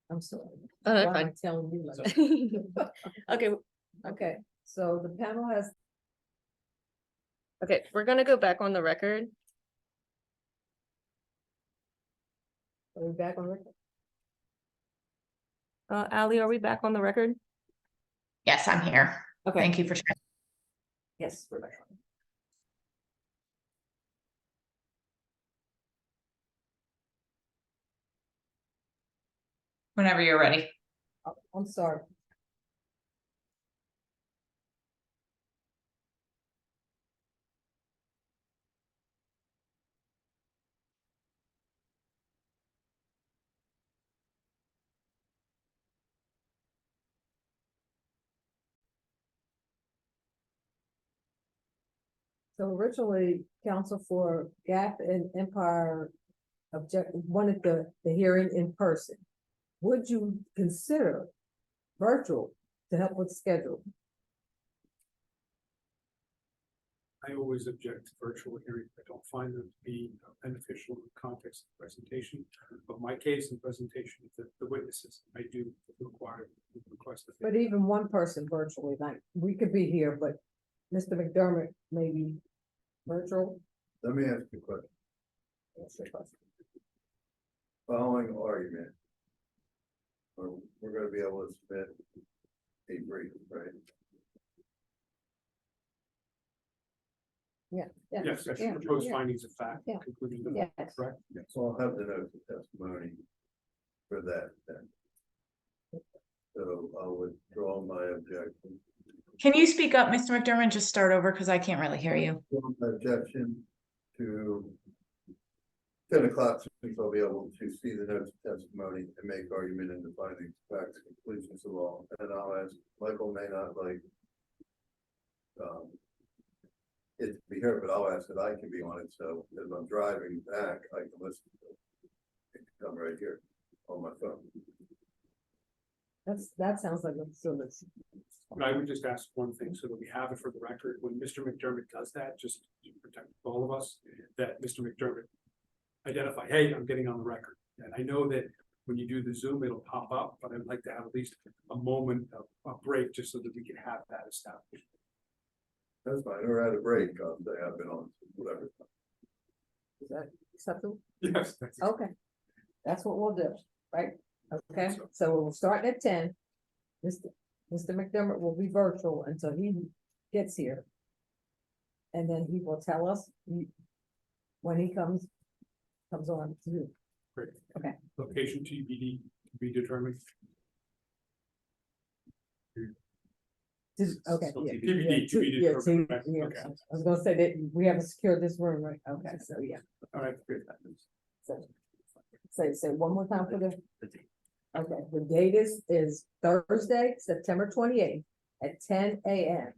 I'm sorry. That's Why am I fine. telling you like? Okay, Okay, so the panel has, okay, we're gonna go back on the record. are we back on record? Ally, are we back on the record? Yes, I'm here. Okay. Thank you for checking. Yes, we're back. Whenever you're ready. I'm sorry. So originally, counsel for Gap and Empire wanted the hearing in person. Would you consider virtual to help with schedule? I always object to virtual hearings. I don't find them to be beneficial in the context of the presentation. But my case and presentation, the witnesses, I do request. But even one person virtually, like, we could be here, but Mr. McDermott may be virtual. Let me ask you a question. That's the question. Following argument. We're gonna be able to submit a brief, right? Yeah. Yes, that's yeah, proposed yeah. findings of fact, Yeah. conclusions of Yes. fact, correct? So I'll have the notice of testimony for that then. So I'll withdraw my objection. Can you speak up, Mr. McDermott? Just start over because I can't really hear you. My objection to 10 o'clock, since I'll be able to see the notice of testimony and make argument in the findings, facts, conclusions of law. And I'll ask, Michael may not like it to be here, but I'll ask that I can be on it. So as I'm driving back, I can listen to it. It can come right here on my phone. That sounds like a service. But I would just ask one thing so that we have it for the record. When Mr. McDermott does that, just to protect all of us, that Mr. McDermott identify, hey, I'm getting on the record. And I know that when you do the Zoom, it'll pop up, but I'd like to have at least a moment of a break just so that we can have that established. That's fine. We're at a break. They have been on whatever. Is that acceptable? Yes. Okay, that's what we'll do, right? Okay, so we'll start at 10. Mr. McDermott will be virtual until he gets here. And then he will tell us when he comes on to you. Great. Okay. Location TBD to be determined. Okay. So Yeah, TBD to be yeah, determined. Right, yeah. okay. I was gonna say that we haven't secured this room, right? Okay, so yeah. All right, great. So say one more time for the. Okay, the date is Thursday, September 28th at 10 a.m.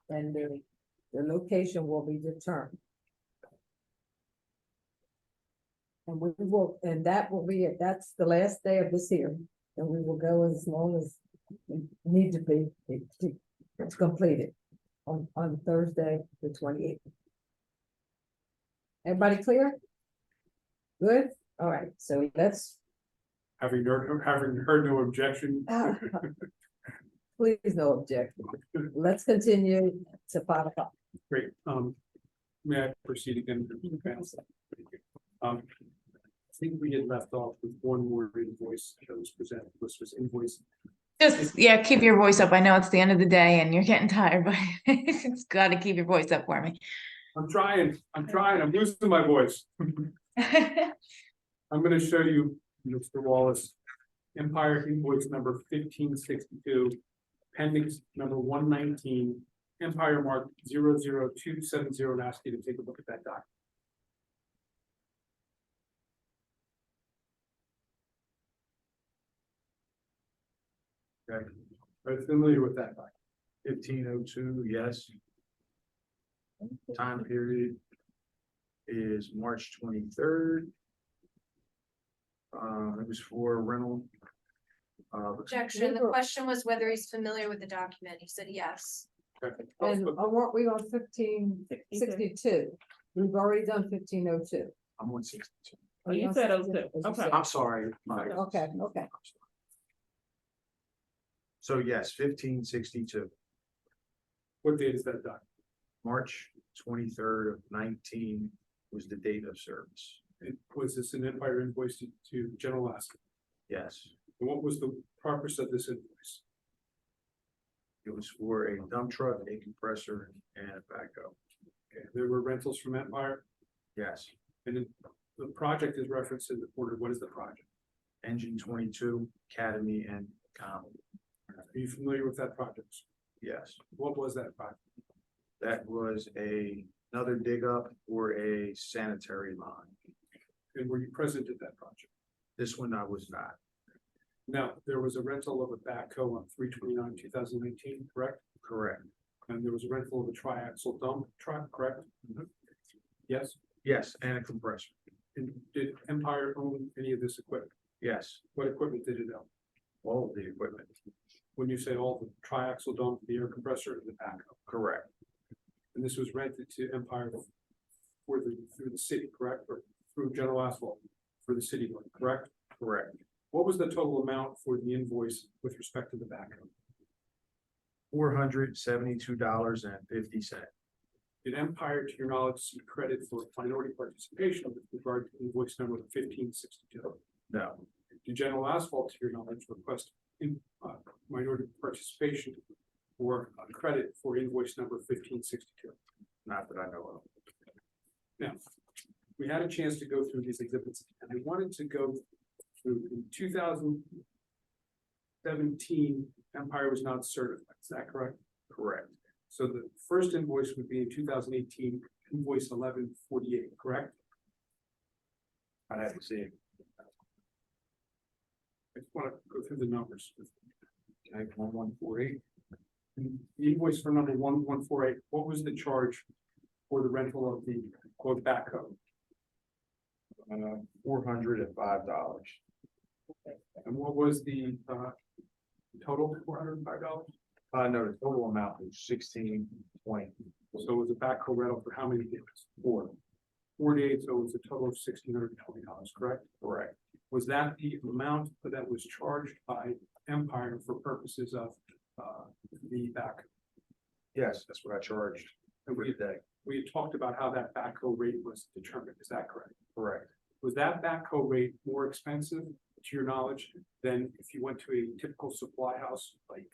And the location will be determined. And that's the last day of this hearing, and we will go as long as we need to be, it's completed on Thursday, the 28th. Everybody clear? Good, all right, so let's. Having heard no objection. Please, no objection. Let's continue to 5 o'clock. Great. May I proceed again? I think we had left off with one more invoice that was presented. This was invoice. Just, yeah, keep your voice up. I know it's the end of the day and you're getting tired, but it's got to keep your voice up for me. I'm trying. I'm losing my voice. I'm going to show you, Mr. Wallace, Empire invoice number 1562, appendix number 119, Empire mark 00270, and ask you to take a look at that document. Okay, Are you familiar with that document? 1502, yes. Time period is March 23rd. It was for rental. Objection. The question was whether he's familiar with the document. He said yes. Okay. And weren't we on 1562? We've already done 1502. I'm on 62. Oh, you said 02. Okay. I'm sorry. Okay. So yes, 1562, What date is that document? March 23rd of 19 was the date of service. Was this an Empire invoice to General Asphalt? Yes. And what was the purpose of this invoice? It was for a dump truck, a compressor, and a backhoe. Okay, there were rentals from Empire, Yes, and then the project is referenced in the order. What is the project? Engine 22, Academy, and Common. Are you familiar with that project? Yes, What was that project? that was another dig up for a sanitary line. And were you present at that project? This one I was not. Now, there was a rental of a backhoe on 3/29/2019, correct? Correct. And there was a rental of a triaxle dump truck, correct? Yes, Yes, and a compressor. and did Empire own any of this equipment? Yes, What equipment did it own? all of the equipment. When you say all, the triaxle dump, the air compressor, and the backhoe, Correct. and this was rented to Empire through the city, correct? Or through General Asphalt for the city, correct? Correct. What was the total amount for the invoice with respect to the backhoe? $472.50. Did Empire, to your knowledge, seek credit for minority participation with regard to invoice number 1562? No, Did General Asphalt, to your knowledge, request minority participation or credit for invoice number 1562? not that I know of. Now, we had a chance to go through these exhibits, and I wanted to go through in 2017, Empire was not certified, is that correct? Correct. So the first invoice would be in 2018, invoice 1148, correct? I'd have to see it. I just want to go through the numbers. Okay, 1148. And the invoice for number 1148, what was the charge for the rental of the quote backhoe? $405. And what was the total, $405? No, the total amount was 1620. So it was a backhoe rental for how many days? 4 days, so it was a total of $1,620, correct? Correct. Was that the amount that was charged by Empire for purposes of the backhoe? Yes, that's what I charged And for the day. we had talked about how that backhoe rate was determined, is that correct? Correct. Was that backhoe rate more expensive, to your knowledge, than if you went to a typical supply house like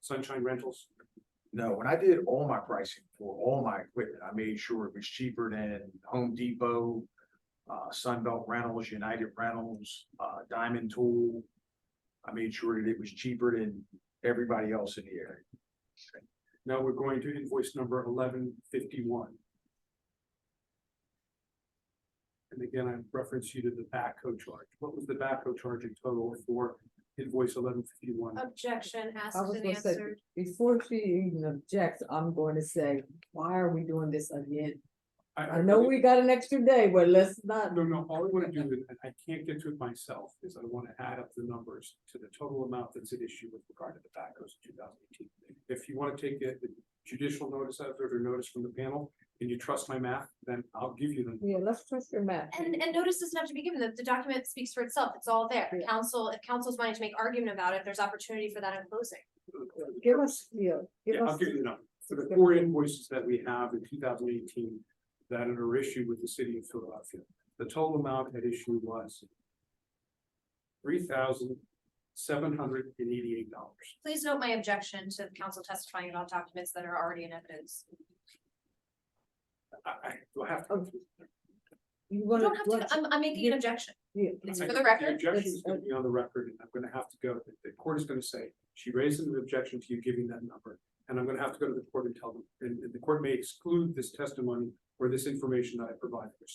Sunshine Rentals? No, when I did all my pricing for all my equipment, I made sure it was cheaper than Home Depot, Sunbelt Rentals, United Rentals, Diamond Tool. I made sure that it was cheaper than everybody else in the area. Now we're going to invoice number 1151. And again, I reference you to the backhoe charge. What was the backhoe charge in total for invoice 1151? Objection I asked was and gonna say, answered. before she even objects, I'm going to say, why are we doing this again? I know we got an extra day, but let's not. No, all I want to do, and I can't get to it myself, is I want to add up the numbers to the total amount that's at issue with regard to the backhoes in 2018. If you want to take a judicial notice of it or notice from the panel, and you trust my math, then I'll give you them. Yeah, let's trust your math. And notice doesn't have to be given, the document speaks for itself, it's all there. Yeah. Council, if council's wanting to make argument about it, there's opportunity for that in closing. Give us, give Yeah, I'll us. give you the number. For the 4 invoices that we have in 2018 that are issued with the city of Philadelphia, the total amount at issue was $3,788. Please note my objection to council testifying about documents that are already in evidence. I do I have to. You You wanna, don't have to, I'm making an objection. yeah, It's I for think the record. objection is going to be on the record, and I'm going to have to go, the court is going to say, she raised an objection to you giving that number. And I'm going to have to go to the court and tell them, and the court may exclude this testimony or this information that I provided, which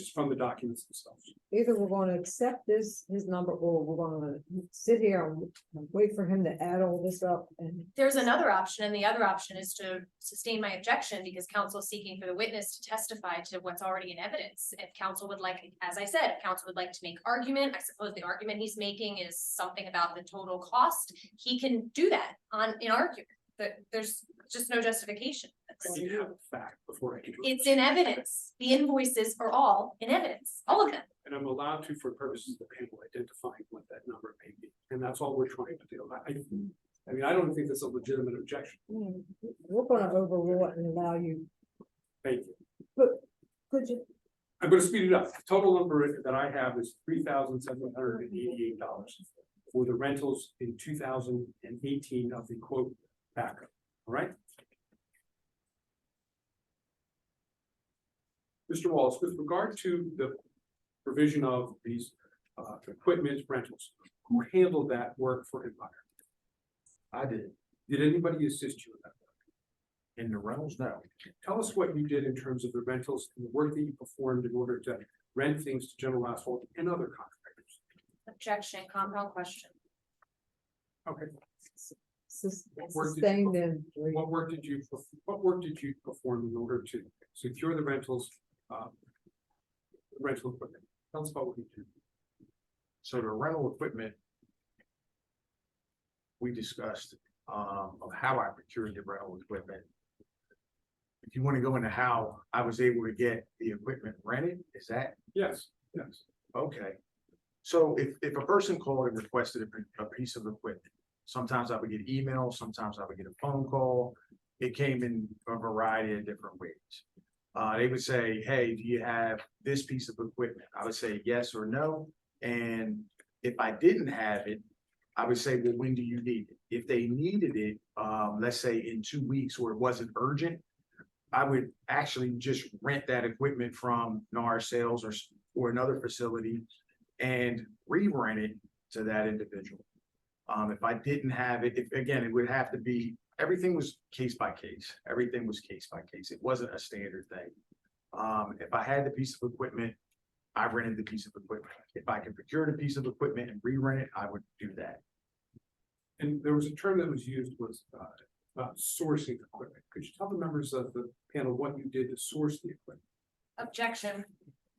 is from the documents themselves. either we're gonna accept his number, or we're gonna sit here and wait for him to add all this up and. There's another option, and the other option is to sustain my objection because council is seeking for the witness to testify to what's already in evidence. If council would like, as I said, if council would like to make argument, I suppose the argument he's making is something about the total cost. He can do that in argument, but there's just no justification. I need to have a fact before I can do it. It's in evidence. The invoices are all in evidence, all of them. And I'm allowed to, for purposes of the panel, identifying what that number may be, and that's all we're trying to do. I mean, I don't think that's a legitimate objection. We're gonna overrule it and allow you, Thank you. but could you, I'm gonna speed it up. The total number that I have is $3,788. for the rentals in 2018 of the quote backup, all right? Mr. Wallace, with regard to the provision of these equipment rentals, who handled that work for Empire? I did. Did anybody assist you with that? In the rentals, no. Tell us what you did in terms of the rentals and the work that you performed in order to rent things to General Asphalt and other contractors. Objection, compound question. Okay. Work did you Sustained and. What work did you perform in order to secure the rentals, rental equipment? Tell us about what you did. So the rental equipment we discussed, of how I procured the rental equipment. If you want to go into how I was able to get the equipment rented, is that? Yes, yes. Okay. So if a person called and requested a piece of equipment, sometimes I would get email, sometimes I would get a phone call. It came in a variety of different ways. They would say, hey, do you have this piece of equipment? I would say yes or no. And if I didn't have it, I would say, well, when do you need it? If they needed it, let's say in 2 weeks, or it wasn't urgent, I would actually just rent that equipment from NAR Sales or another facility and re-rent it to that individual. If I didn't have it, again, it would have to be, everything was case by case. Everything was case by case. It wasn't a standard thing. If I had the piece of equipment, I rented the piece of equipment. If I could procure the piece of equipment and re-rent it, I would do that. And there was a term that was used was sourcing equipment. Could you tell the members of the panel what you did to source the equipment? Objection,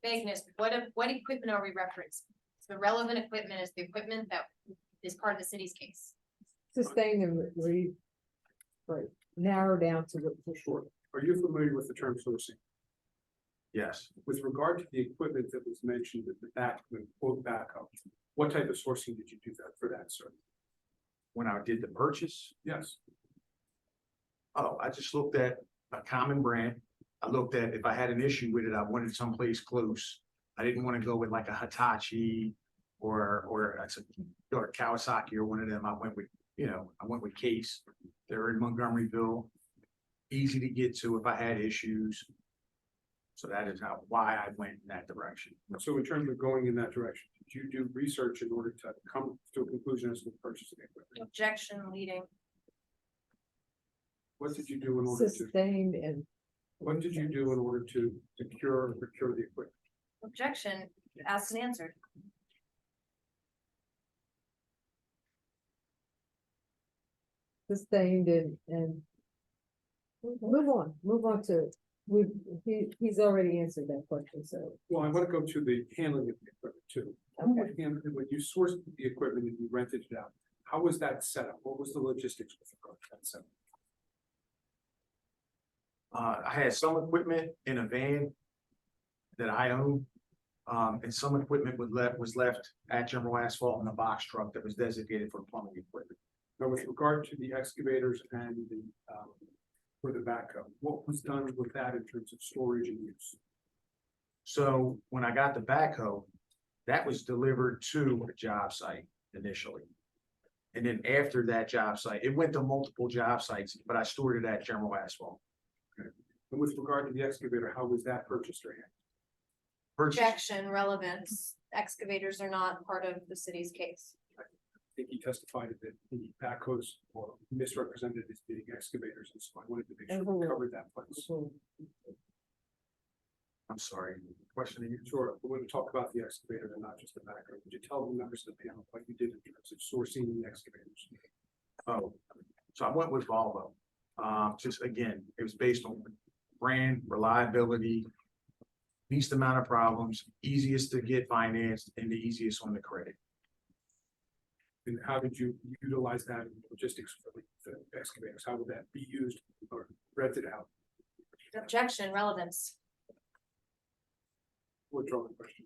vagueness, what equipment are we referencing? The relevant equipment is the equipment that is part of the city's case. Sustained and narrow down to the short. Are you familiar with the term sourcing? Yes. With regard to the equipment that was mentioned at the back, the quote backup, what type of sourcing did you do that for that, sir? When I did the purchase, Yes. oh, I just looked at a common brand. I looked at, if I had an issue with it, I wanted someplace close. I didn't want to go with like a Hitachi or Kawasaki or one of them. I went with Case. They're in Montgomeryville, easy to get to if I had issues. So that is why I went in that direction. So in terms of going in that direction, did you do research in order to come to a conclusion as to the purchase of the equipment? Objection, leading. What did you do in order to? Sustained and. What did you do in order to secure or procure the equipment? Objection, asked and answered. Sustained and. Move on to, he's already answered that question, so. Well, I want to go to the handling of the equipment too. When you sourced the equipment and you rented it out, how was that set up? What was the logistics with regard to that setup? I had some equipment in a van that I own. And some equipment was left at General Asphalt in a box truck that was designated for plumbing equipment. Now, with regard to the excavators and the, for the backhoe, what was done with that in terms of storage and use? So when I got the backhoe, that was delivered to a job site initially. And then after that job site, it went to multiple job sites, but I stored it at General Asphalt. Okay. And with regard to the excavator, how was that purchased or handled? Objection, relevance. Excavators are not part of the city's case. I think he testified that the backhoes were misrepresented as being excavators, and so I wanted to make sure we covered that place. I'm sorry, question again? Sure, we're going to talk about the excavator and not just the backhoe. Would you tell the members of the panel what you did in terms of sourcing the excavators? Oh, so I went with Volvo. Just again, it was based on brand, reliability, least amount of problems, easiest to get financed, and the easiest on the credit. And how did you utilize that in logistics for the excavators? How would that be used or rented out? Objection, relevance. Withdraw the question.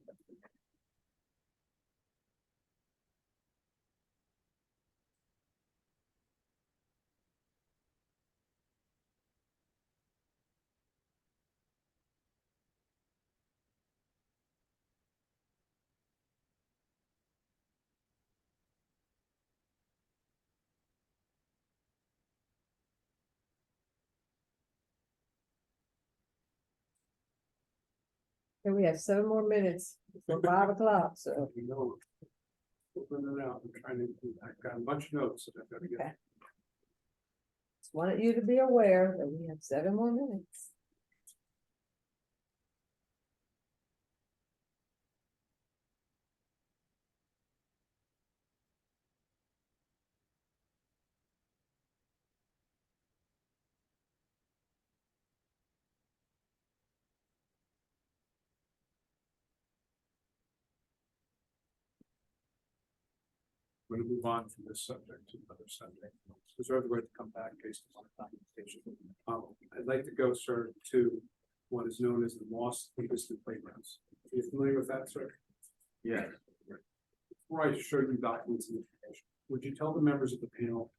And we have 7 more minutes for 5 o'clock, so. You know, open it out. I'm trying to, I've got a bunch of notes that I've got to get. Okay. Just wanted you to be aware that we have 7 more minutes. We're going to move on from this subject to another subject. Reserve the right to come back based on documentation. I'd like to go, sir, to what is known as the Moss Listed Playgrounds. Are you familiar with that, sir? Yeah. Before I show you documents and information, would you tell the members of the panel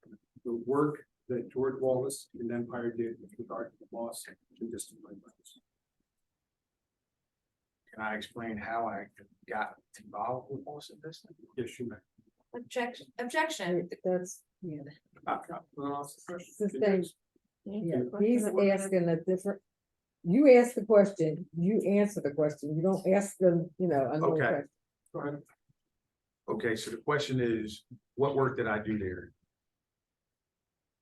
the work that George Wallace and Empire did with regard to the Moss and Distant Playgrounds? Can I explain how I got involved with Boston Distant? Yes, you may. Objection. That's, yeah. Well, ask the question. It's the thing. Yeah, he's asking a different, you ask the question, you answer the question, you don't ask them, another Okay. question. Go ahead. Okay, so the question is, what work did I do there?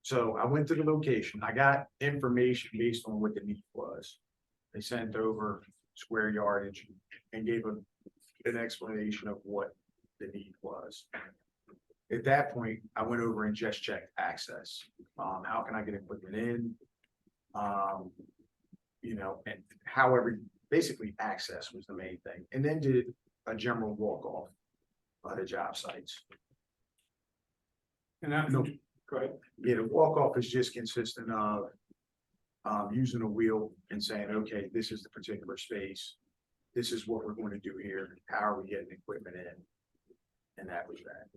So I went to the location, I got information based on what the need was. They sent over square yardage and gave an explanation of what the need was. At that point, I went over and just checked access. How can I get equipment in? And however, basically access was the main thing. And then did a general walk off of the job sites. And that, No. go ahead. Yeah, the walk off is just consistent of using a wheel and saying, okay, this is the particular space. This is what we're going to do here. How are we getting equipment in? And that was that.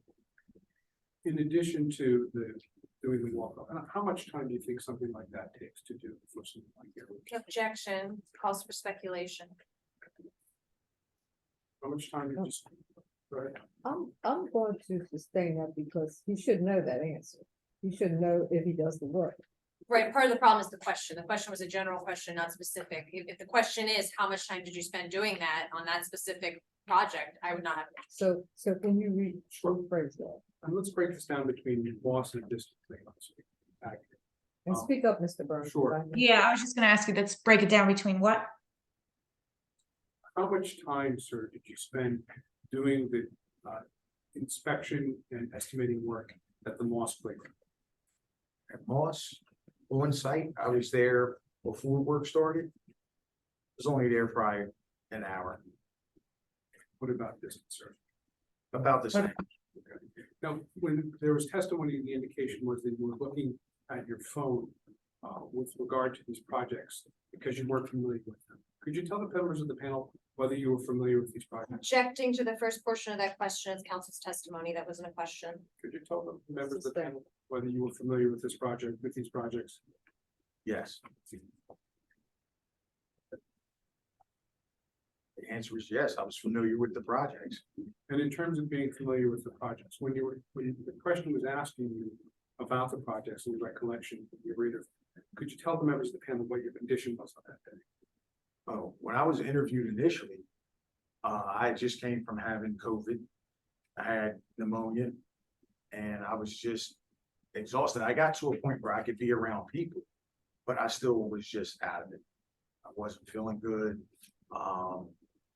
In addition to doing the walk off, how much time do you think something like that takes to do for something like that? Objection, calls for speculation. How much time did you spend? Go ahead. I'm going to sustain that because he should know that answer. He should know if he does the work. Right, part of the problem is the question. The question was a general question, not specific. If the question is, how much time did you spend doing that on that specific project, I would not have. So can you rephrase that? And let's break this down between Moss and Distant Playgrounds. And speak up, Mr. Burns. Sure. Yeah, I was just gonna ask you, let's break it down between what? How much time, sir, did you spend doing the inspection and estimating work at the Moss Playground? At Moss, on site, I was there before work started. I was only there probably an hour, What about Distant, sir? about the same. Okay. Now, when there was testimony, the indication was that you were looking at your phone with regard to these projects because you weren't familiar with them. Could you tell the members of the panel whether you were familiar with these projects? Objecting to the first portion of that question is council's testimony. That wasn't a question. Could you tell the members of the panel whether you were familiar with this project, with these projects? Yes. The answer is yes, I was familiar with the projects. And in terms of being familiar with the projects, when the question was asking you about the projects and your recollection of your reader, could you tell the members of the panel what your condition was on that day? Oh, when I was interviewed initially, I just came from having COVID. I had pneumonia and I was just exhausted. I got to a point where I could be around people, but I still was just out of it. I wasn't feeling good.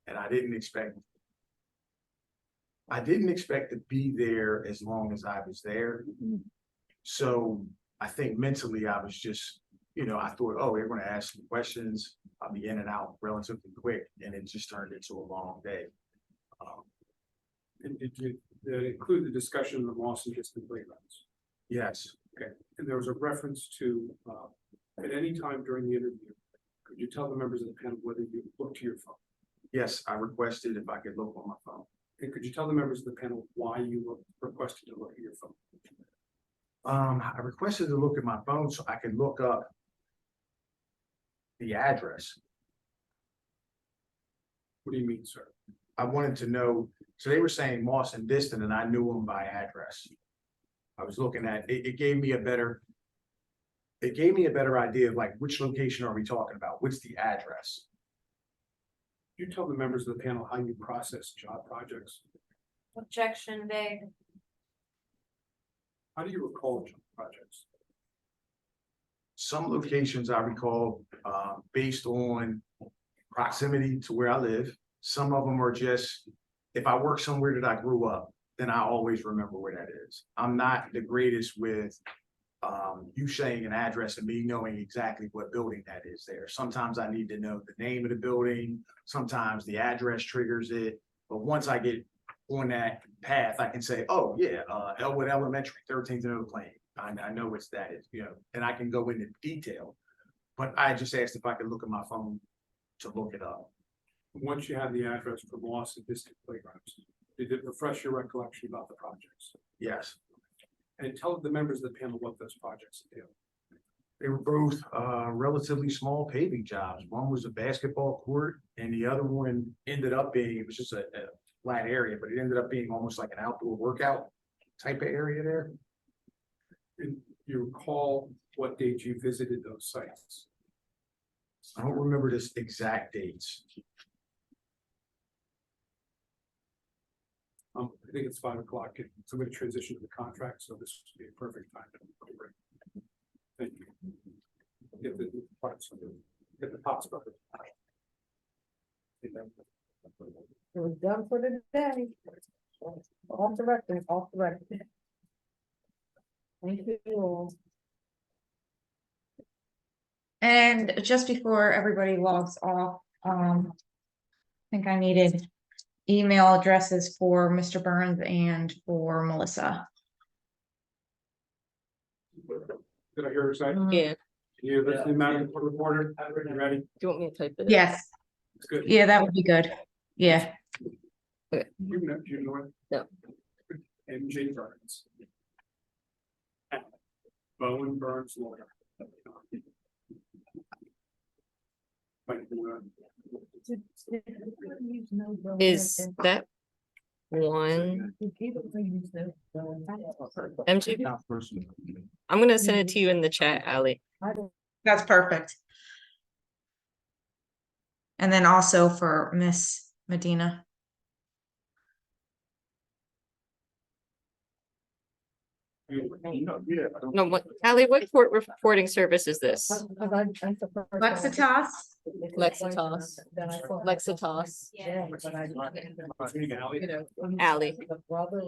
And I didn't expect to be there as long as I was there. So I think mentally I was just, I thought, oh, they're going to ask some questions. I'll be in and out relatively quick. And it just turned into a long day. And did you include the discussion of the Moss and Distant Playgrounds? Yes. Okay, and there was a reference to, at any time during the interview, could you tell the members of the panel whether you looked to your phone? Yes, I requested if I could look on my phone. And could you tell the members of the panel why you requested to look at your phone? I requested to look at my phone so I could look up the address. What do you mean, sir? I wanted to know, so they were saying Moss and Distant and I knew them by address. I was looking at, it gave me a better idea of like, which location are we talking about? What's the address? You tell the members of the panel how you process job projects. Objection made. How do you recall job projects? Some locations I recall, based on proximity to where I live. Some of them are just, if I work somewhere that I grew up, then I always remember where that is. I'm not the greatest with you saying an address and me knowing exactly what building that is there. Sometimes I need to know the name of the building. Sometimes the address triggers it. But once I get on that path, I can say, oh yeah, Elwood Elementary, 13th and Oak Lane. I know it's that is, you know, and I can go into detail. But I just asked if I could look at my phone to look it up. Once you have the address for Moss and Distant Playgrounds, did it refresh your recollection about the projects? Yes, And tell the members of the panel what those projects entail. they were both relatively small paving jobs. One was a basketball court and the other one ended up being, it was just a flat area, but it ended up being almost like an outdoor workout type of area there. And you recall what date you visited those sites? I don't remember this exact dates. I think it's 5 o'clock. So I'm going to transition to the contract, so this would be a perfect time to break. Thank you. Get the parts, get the pots. We're done for the day. Off the record, off the record. Thank you all. And just before everybody logs off, I think I needed email addresses for Mr. Burns and for Melissa. Did I hear her say? Yeah. You listening, Madam Reporter? You ready? Do you want me to type it? Yes, It's good. yeah, that would be good. Yeah, You know it? No. MJ Burns. Bowen Burns lawyer. Is that one? MJ, I'm gonna send it to you in the chat, Ally. that's perfect. And then also for Miss Medina. No, what, Ally, what court reporting service is this? Lexitas? Lexitas. Lexitas. Yeah. Ally. The brother.